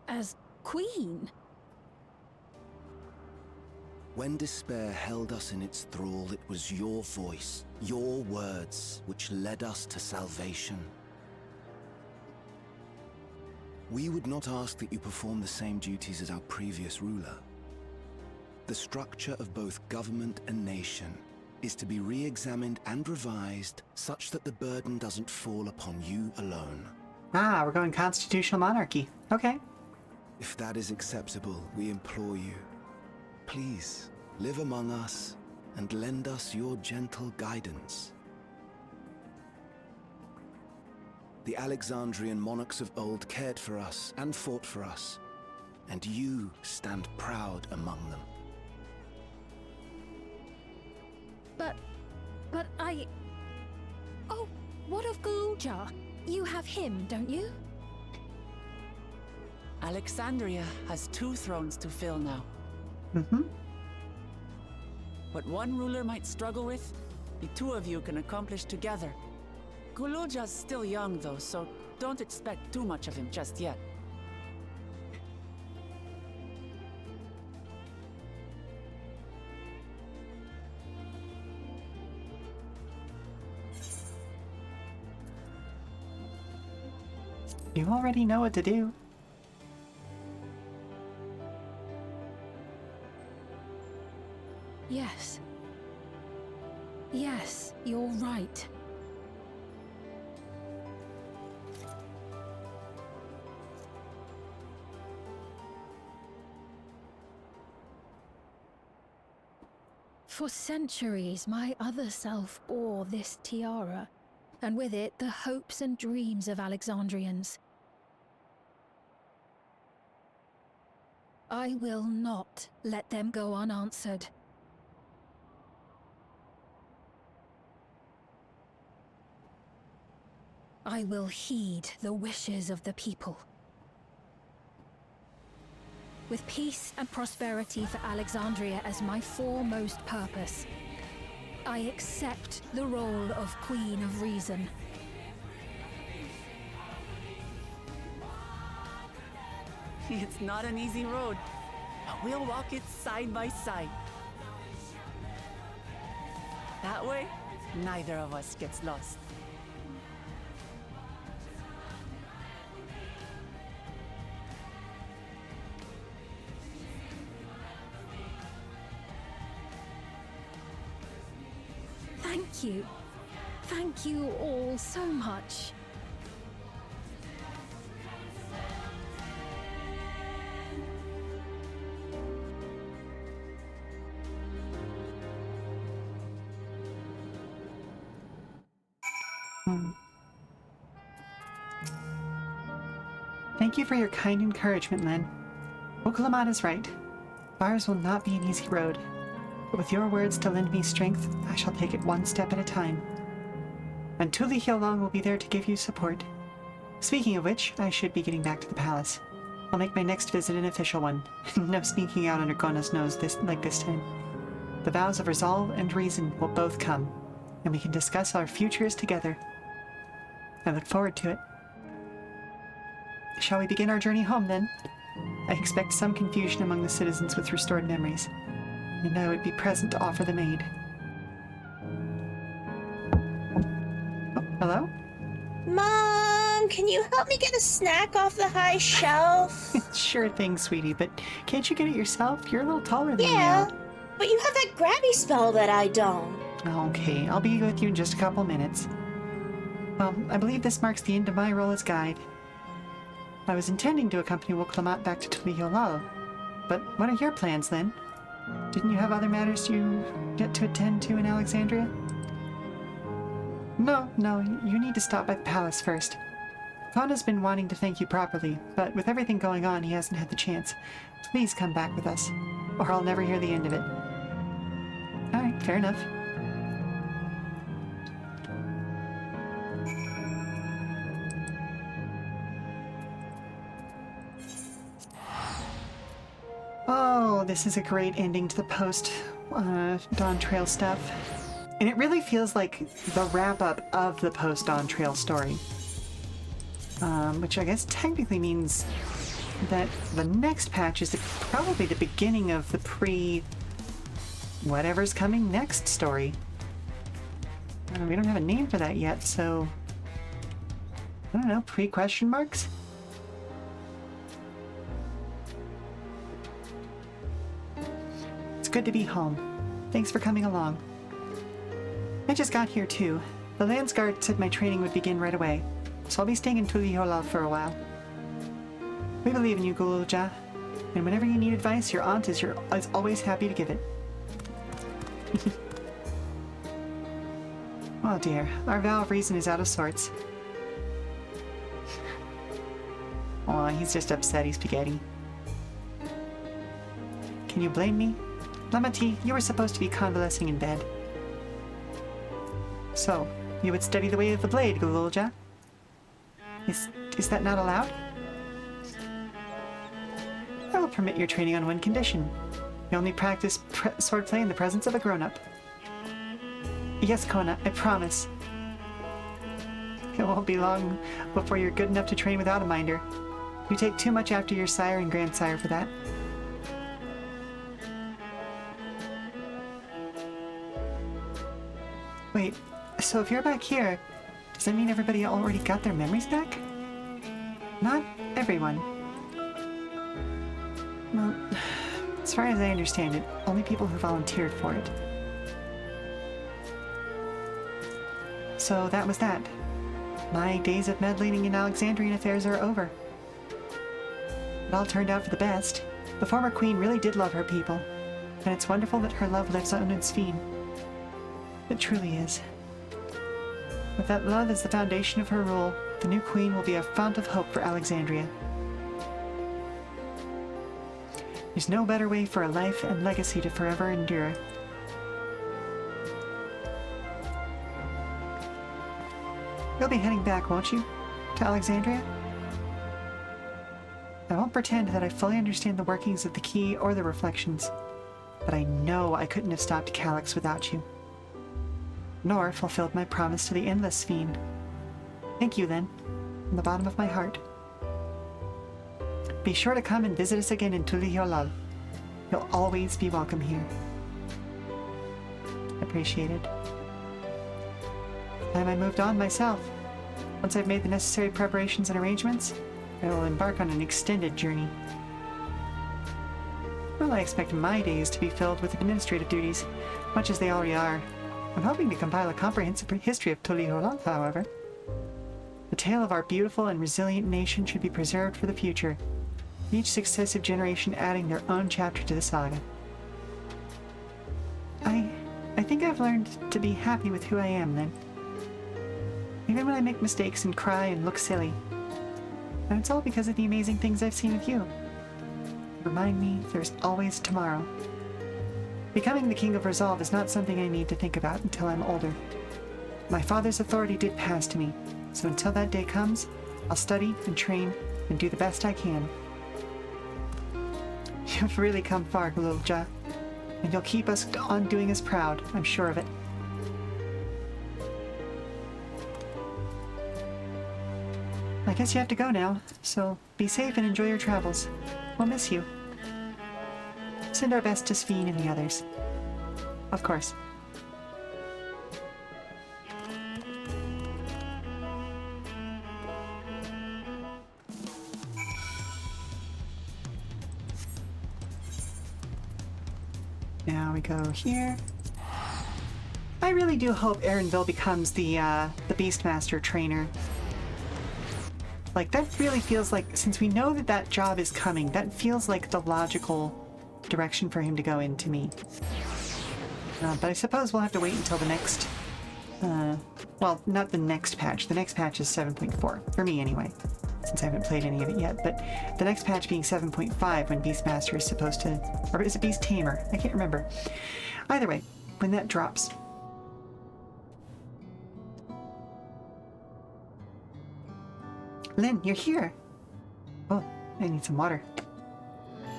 Speaker 7: As queen?
Speaker 10: When despair held us in its thrall, it was your voice, your words, which led us to salvation. We would not ask that you perform the same duties as our previous ruler. The structure of both government and nation is to be re-examined and revised such that the burden doesn't fall upon you alone.
Speaker 1: Ah, we're going constitutional monarchy. Okay.
Speaker 10: If that is acceptable, we implore you, please live among us and lend us your gentle guidance. The Alexandrian monarchs of old cared for us and fought for us, and you stand proud among them.
Speaker 7: But I... Oh, what of Galuja? You have him, don't you?
Speaker 9: Alexandria has 2 thrones to fill now. What one ruler might struggle with, the 2 of you can accomplish together. Guluja's still young though, so don't expect too much of him just yet.
Speaker 1: You already know what to do.
Speaker 7: Yes. Yes, you're right. For centuries, my other self bore this tiara, and with it the hopes and dreams of Alexandrians. I will not let them go unanswered. I will heed the wishes of the people. With peace and prosperity for Alexandria as my foremost purpose, I accept the role of Queen of Reason.
Speaker 9: It's not an easy road, but we'll walk it side by side. That way, neither of us gets lost.
Speaker 7: Thank you. Thank you all so much.
Speaker 1: Thank you for your kind encouragement, Len. Oklamat is right. Ours will not be an easy road, but with your words to lend me strength, I shall take it one step at a time. And Tuli Hyolong will be there to give you support. Speaking of which, I should be getting back to the palace. I'll make my next visit an official one. No sneaking out under Gona's nose this time. The vows of resolve and reason will both come, and we can discuss our futures together. I look forward to it. Shall we begin our journey home, then? I expect some confusion among the citizens with restored memories, and I would be present to offer them aid. Hello?
Speaker 16: Mom, can you help me get a snack off the high shelf?
Speaker 1: Sure thing, sweetie, but can't you get it yourself? You're a little taller than
Speaker 16: Yeah,
Speaker 1: me now.
Speaker 16: but you have that grabby spell that I don't.
Speaker 1: Okay, I'll be with you in just a couple minutes. Well, I believe this marks the end of my role as guide. I was intending to accompany Woklamat back to Tuliholal, but what are your plans then? Didn't you have other matters you get to attend to in Alexandria? No, you need to stop by the palace first. Khan's been wanting to thank you properly, but with everything going on, he hasn't had the chance. Please come back with us, or I'll never hear the end of it. Alright, fair enough. Oh, this is a great ending to the Post-Dawntrail stuff. And it really feels like the wrap-up of the Post-Dawntrail story. Which I guess technically means that the next patch is probably the beginning of the whatever's coming next story. We don't have a name for that yet, so... I don't know, pre-question marks? It's good to be home. Thanks for coming along. I just got here too. The Landsguard said my training would begin right away, so I'll be staying in Tuliholal for a while. We believe in you, Gululja, and whenever you need advice, your aunt is always happy to give it. Oh dear, our vow of reason is out of sorts. Aw, he's just upset he's spaghetti. Can you blame me? Lamati, you were supposed to be convalescing in bed. So, you would study the way of the blade, Gululja? Is that not allowed? I will permit your training on one condition. You only practice swordplay in the presence of a grown-up. Yes, Kona, I promise. It won't be long before you're good enough to train without a minder. You take too much after your sire and grandsire for that. Wait, so if you're back here, does that mean everybody already got their memories back? Not everyone. Well, as far as I understand it, only people who volunteered for it. So that was that. My days of meddling in Alexandrian affairs are over. It all turned out for the best. The former queen really did love her people, and it's wonderful that her love lives on in Sphene. It truly is. With that love as the foundation of her rule, the new queen will be a fount of hope for Alexandria. There's no better way for a life and legacy to forever endure. You'll be heading back, won't you? To Alexandria? I won't pretend that I fully understand the workings of the key or the reflections, but I know I couldn't have stopped Calyx without you. Nor fulfilled my promise to the Endless Sphene. Thank you, then, from the bottom of my heart. Be sure to come and visit us again in Tuliholal. You'll always be welcome here. Appreciated. Time I moved on myself. Once I've made the necessary preparations and arrangements, I will embark on an extended journey. Well, I expect my days to be filled with administrative duties, much as they already are. I'm hoping to compile a comprehensive history of Tuliholal, however. The tale of our beautiful and resilient nation should be preserved for the future, each successive generation adding their own chapter to the saga. I think I've learned to be happy with who I am, then. Even when I make mistakes and cry and look silly. And it's all because of the amazing things I've seen with you. Remind me there's always tomorrow. Becoming the King of Resolve is not something I need to think about until I'm older. My father's authority did pass to me, so until that day comes, I'll study and train and do the best I can. You've really come far, Gululja, and you'll keep us on doing us proud, I'm sure of it. I guess you have to go now, so be safe and enjoy your travels. We'll miss you. Send our best to Sphene and the others. Of course. Now we go here. I really do hope Erenville becomes the Beastmaster trainer. Like, that really feels like, since we know that that job is coming, that feels like the logical direction for him to go in to me. But I suppose we'll have to wait until the next, well, not the next patch. The next patch is 7.4, for me anyway, since I haven't played any of it yet. But the next patch being 7.5, when Beastmaster is supposed to, or is it Beast Tamer? I can't remember. Either way, when that drops. Lynn, you're here. Oh, I need some water.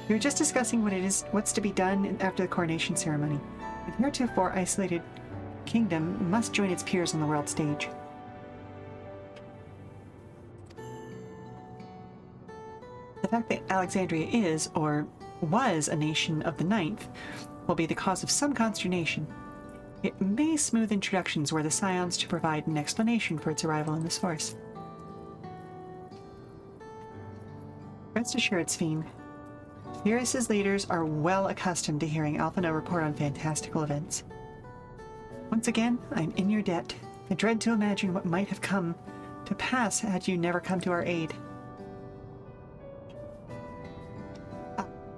Speaker 1: We were just discussing what's to be done after the coronation ceremony. The heretofore isolated kingdom must join its peers on the world stage. The fact that Alexandria is, or was, a nation of the Ninth will be the cause of some consternation. It may smooth introductions were the scions to provide an explanation for its arrival in the source. Rest assured, Sphene, Furious' leaders are well accustomed to hearing Alphino report on fantastical events. Once again, I'm in your debt. I dread to imagine what might have come to pass had you never come to our aid.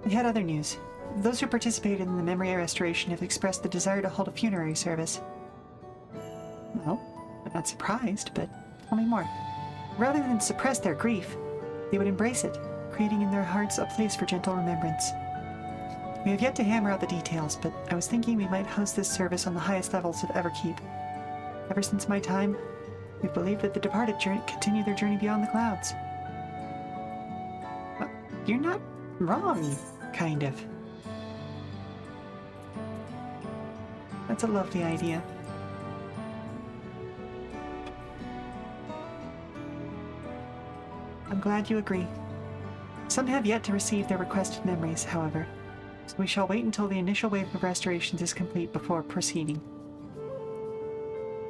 Speaker 1: I had other news. Those who participated in the memory restoration have expressed the desire to hold a funerary service. Well, I'm not surprised, but tell me more. Rather than suppress their grief, they would embrace it, creating in their hearts a place for gentle remembrance. We have yet to hammer out the details, but I was thinking we might host this service on the highest levels of Everkeep. Ever since my time, we've believed that the departed continue their journey beyond the clouds. Well, you're not wrong, kind of. That's a lovely idea. I'm glad you agree. Some have yet to receive their requested memories, however, so we shall wait until the initial wave of restorations is complete before proceeding.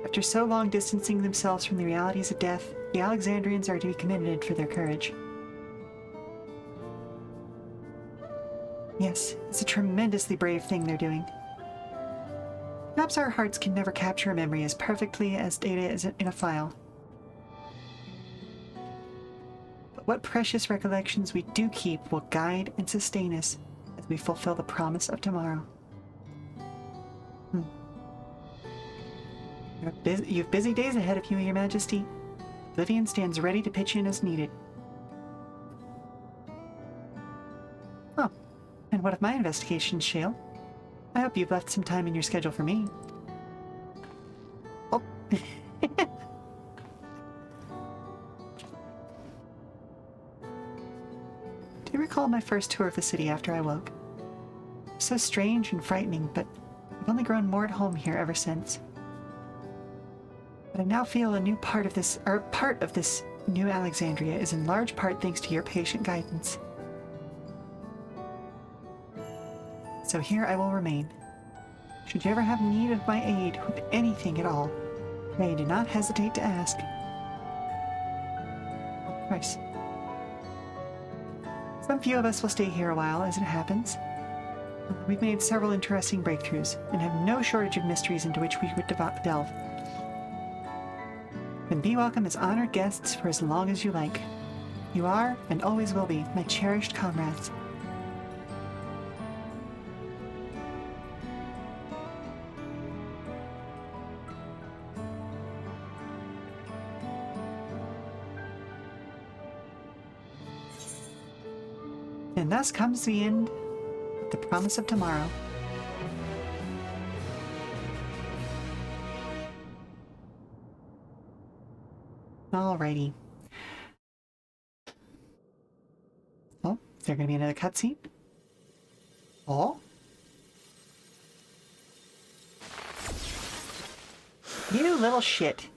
Speaker 1: After so long distancing themselves from the realities of death, the Alexandrians are to be commended for their courage. Yes, it's a tremendously brave thing they're doing. Perhaps our hearts can never capture a memory as perfectly as data is in a file. But what precious recollections we do keep will guide and sustain us as we fulfill the promise of tomorrow. You've busy days ahead of you, Your Majesty. Oblivion stands ready to pitch in as needed. Oh, and what of my investigation, Sheela? I hope you've left some time in your schedule for me. Oh. Do you recall my first tour of the city after I woke? So strange and frightening, but I've only grown more at home here ever since. But I now feel a new part of this new Alexandria is in large part thanks to your patient guidance. So here I will remain. Should you ever have need of my aid with anything at all, pray do not hesitate to ask. Of course. Some few of us will stay here a while, as it happens. We've made several interesting breakthroughs, and have no shortage of mysteries into which we would delve. Then be welcome as honored guests for as long as you like. You are, and always will be, my cherished comrades. And thus comes the end of the promise of tomorrow. Alrighty. Oh, is there going to be another cutscene? Oh? You little shit.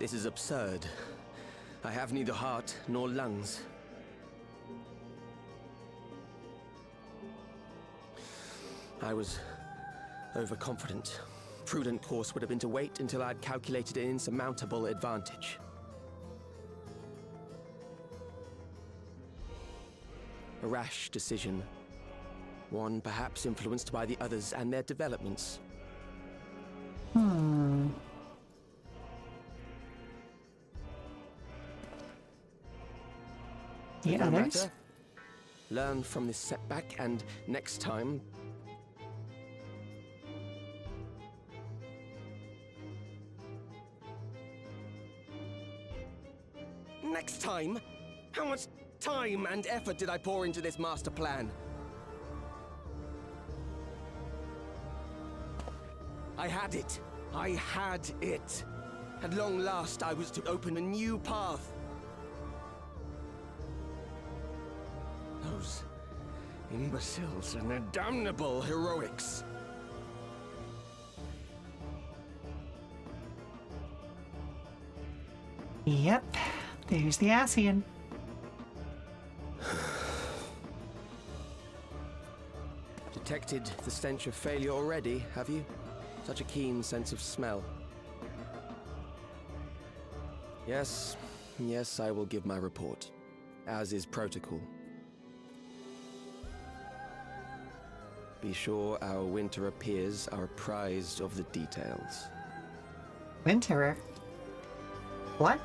Speaker 20: This is absurd. I have neither heart nor lungs. I was overconfident. Prudent course would have been to wait until I'd calculated an insurmountable advantage. A rash decision. One perhaps influenced by the others and their developments.
Speaker 1: The
Speaker 20: No
Speaker 1: others?
Speaker 20: matter. Learn from this setback, and next time... Next time? How much time and effort did I pour into this master plan? I had it. I had it. At long last, I was to open a new path. Those imbeciles and their damnable heroics.
Speaker 1: Yep, there's the Ascian.
Speaker 20: Detected the stench of failure already, have you? Such a keen sense of smell. Yes, I will give my report, as is protocol. Be sure our Winterer peers are apprised of the details.
Speaker 1: Winterer? What?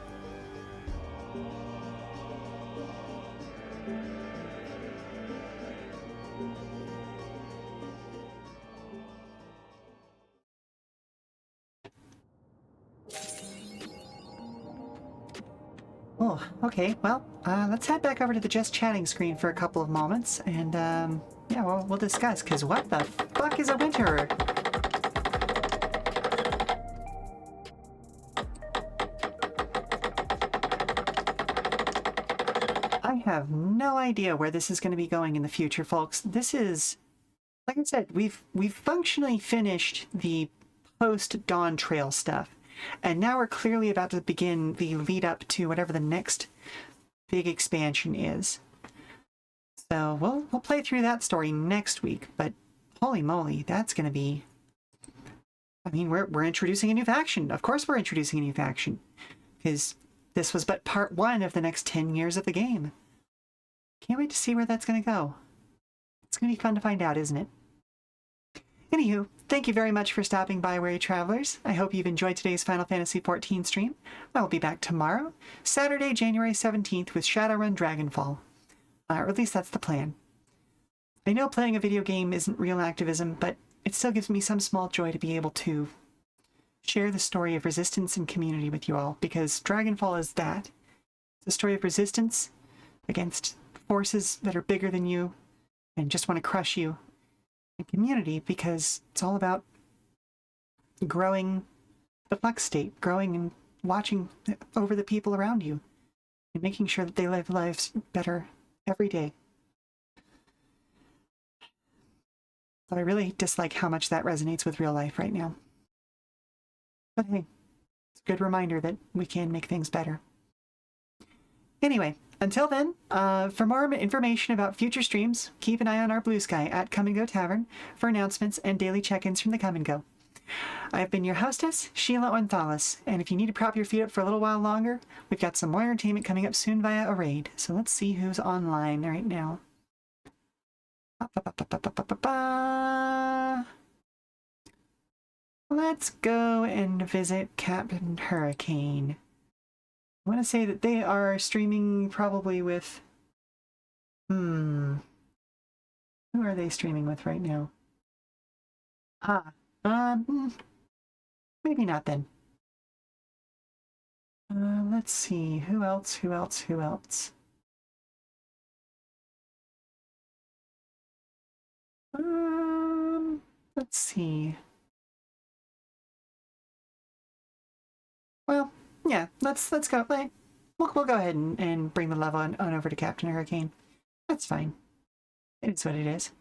Speaker 1: Oh, okay. Well, let's head back over to the just chatting screen for a couple of moments, and yeah, we'll discuss. Cause what the fuck is a Winterer? I have no idea where this is going to be going in the future, folks. This is, like I said, we've functionally finished the Post-Dawntrail stuff. And now we're clearly about to begin the lead up to whatever the next big expansion is. So we'll play through that story next week, but holy moly, that's going to be... I mean, we're introducing a new faction. Of course we're introducing a new faction. Because this was but part 1 of the next 10 years of the game. Can't wait to see where that's going to go. It's going to be fun to find out, isn't it? Anywho, thank you very much for stopping by, Weary Travelers. I hope you've enjoyed today's Final Fantasy XIV stream. I will be back tomorrow, Saturday, January 17th, with Shadowrun Dragonfall. Or at least that's the plan. I know playing a video game isn't real activism, but it still gives me some small joy to be able to share the story of resistance and community with you all, because Dragonfall is that. It's a story of resistance against forces that are bigger than you and just want to crush you. And community, because it's all about growing the Flux state, growing and watching over the people around you, and making sure that they live lives better every day. But I really dislike how much that resonates with real life right now. But hey, it's a good reminder that we can make things better. Anyway, until then, for more information about future streams, keep an eye on our Blue Sky at Come and Go Tavern for announcements and daily check-ins from the Come and Go. I've been your hostess, Sheela Onthalis, and if you need to prop your feet up for a little while longer, we've got some more entertainment coming up soon via a raid. So let's see who's online right now. Let's go and visit Captain Hurricane. I want to say that they are streaming probably with... Who are they streaming with right now? Maybe not then. Let's see. Who else? Let's see. Well, yeah, let's go. We'll go ahead and bring the love on over to Captain Hurricane. That's fine. It's what it is.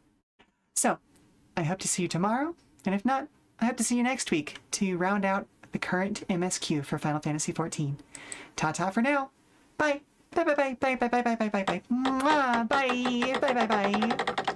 Speaker 1: So, I hope to see you tomorrow, and if not, I hope to see you next week to round out the current MSQ for Final Fantasy XIV. Ta-ta for now. Bye. Bye bye bye bye bye bye bye bye bye bye. Mwah, bye bye bye bye.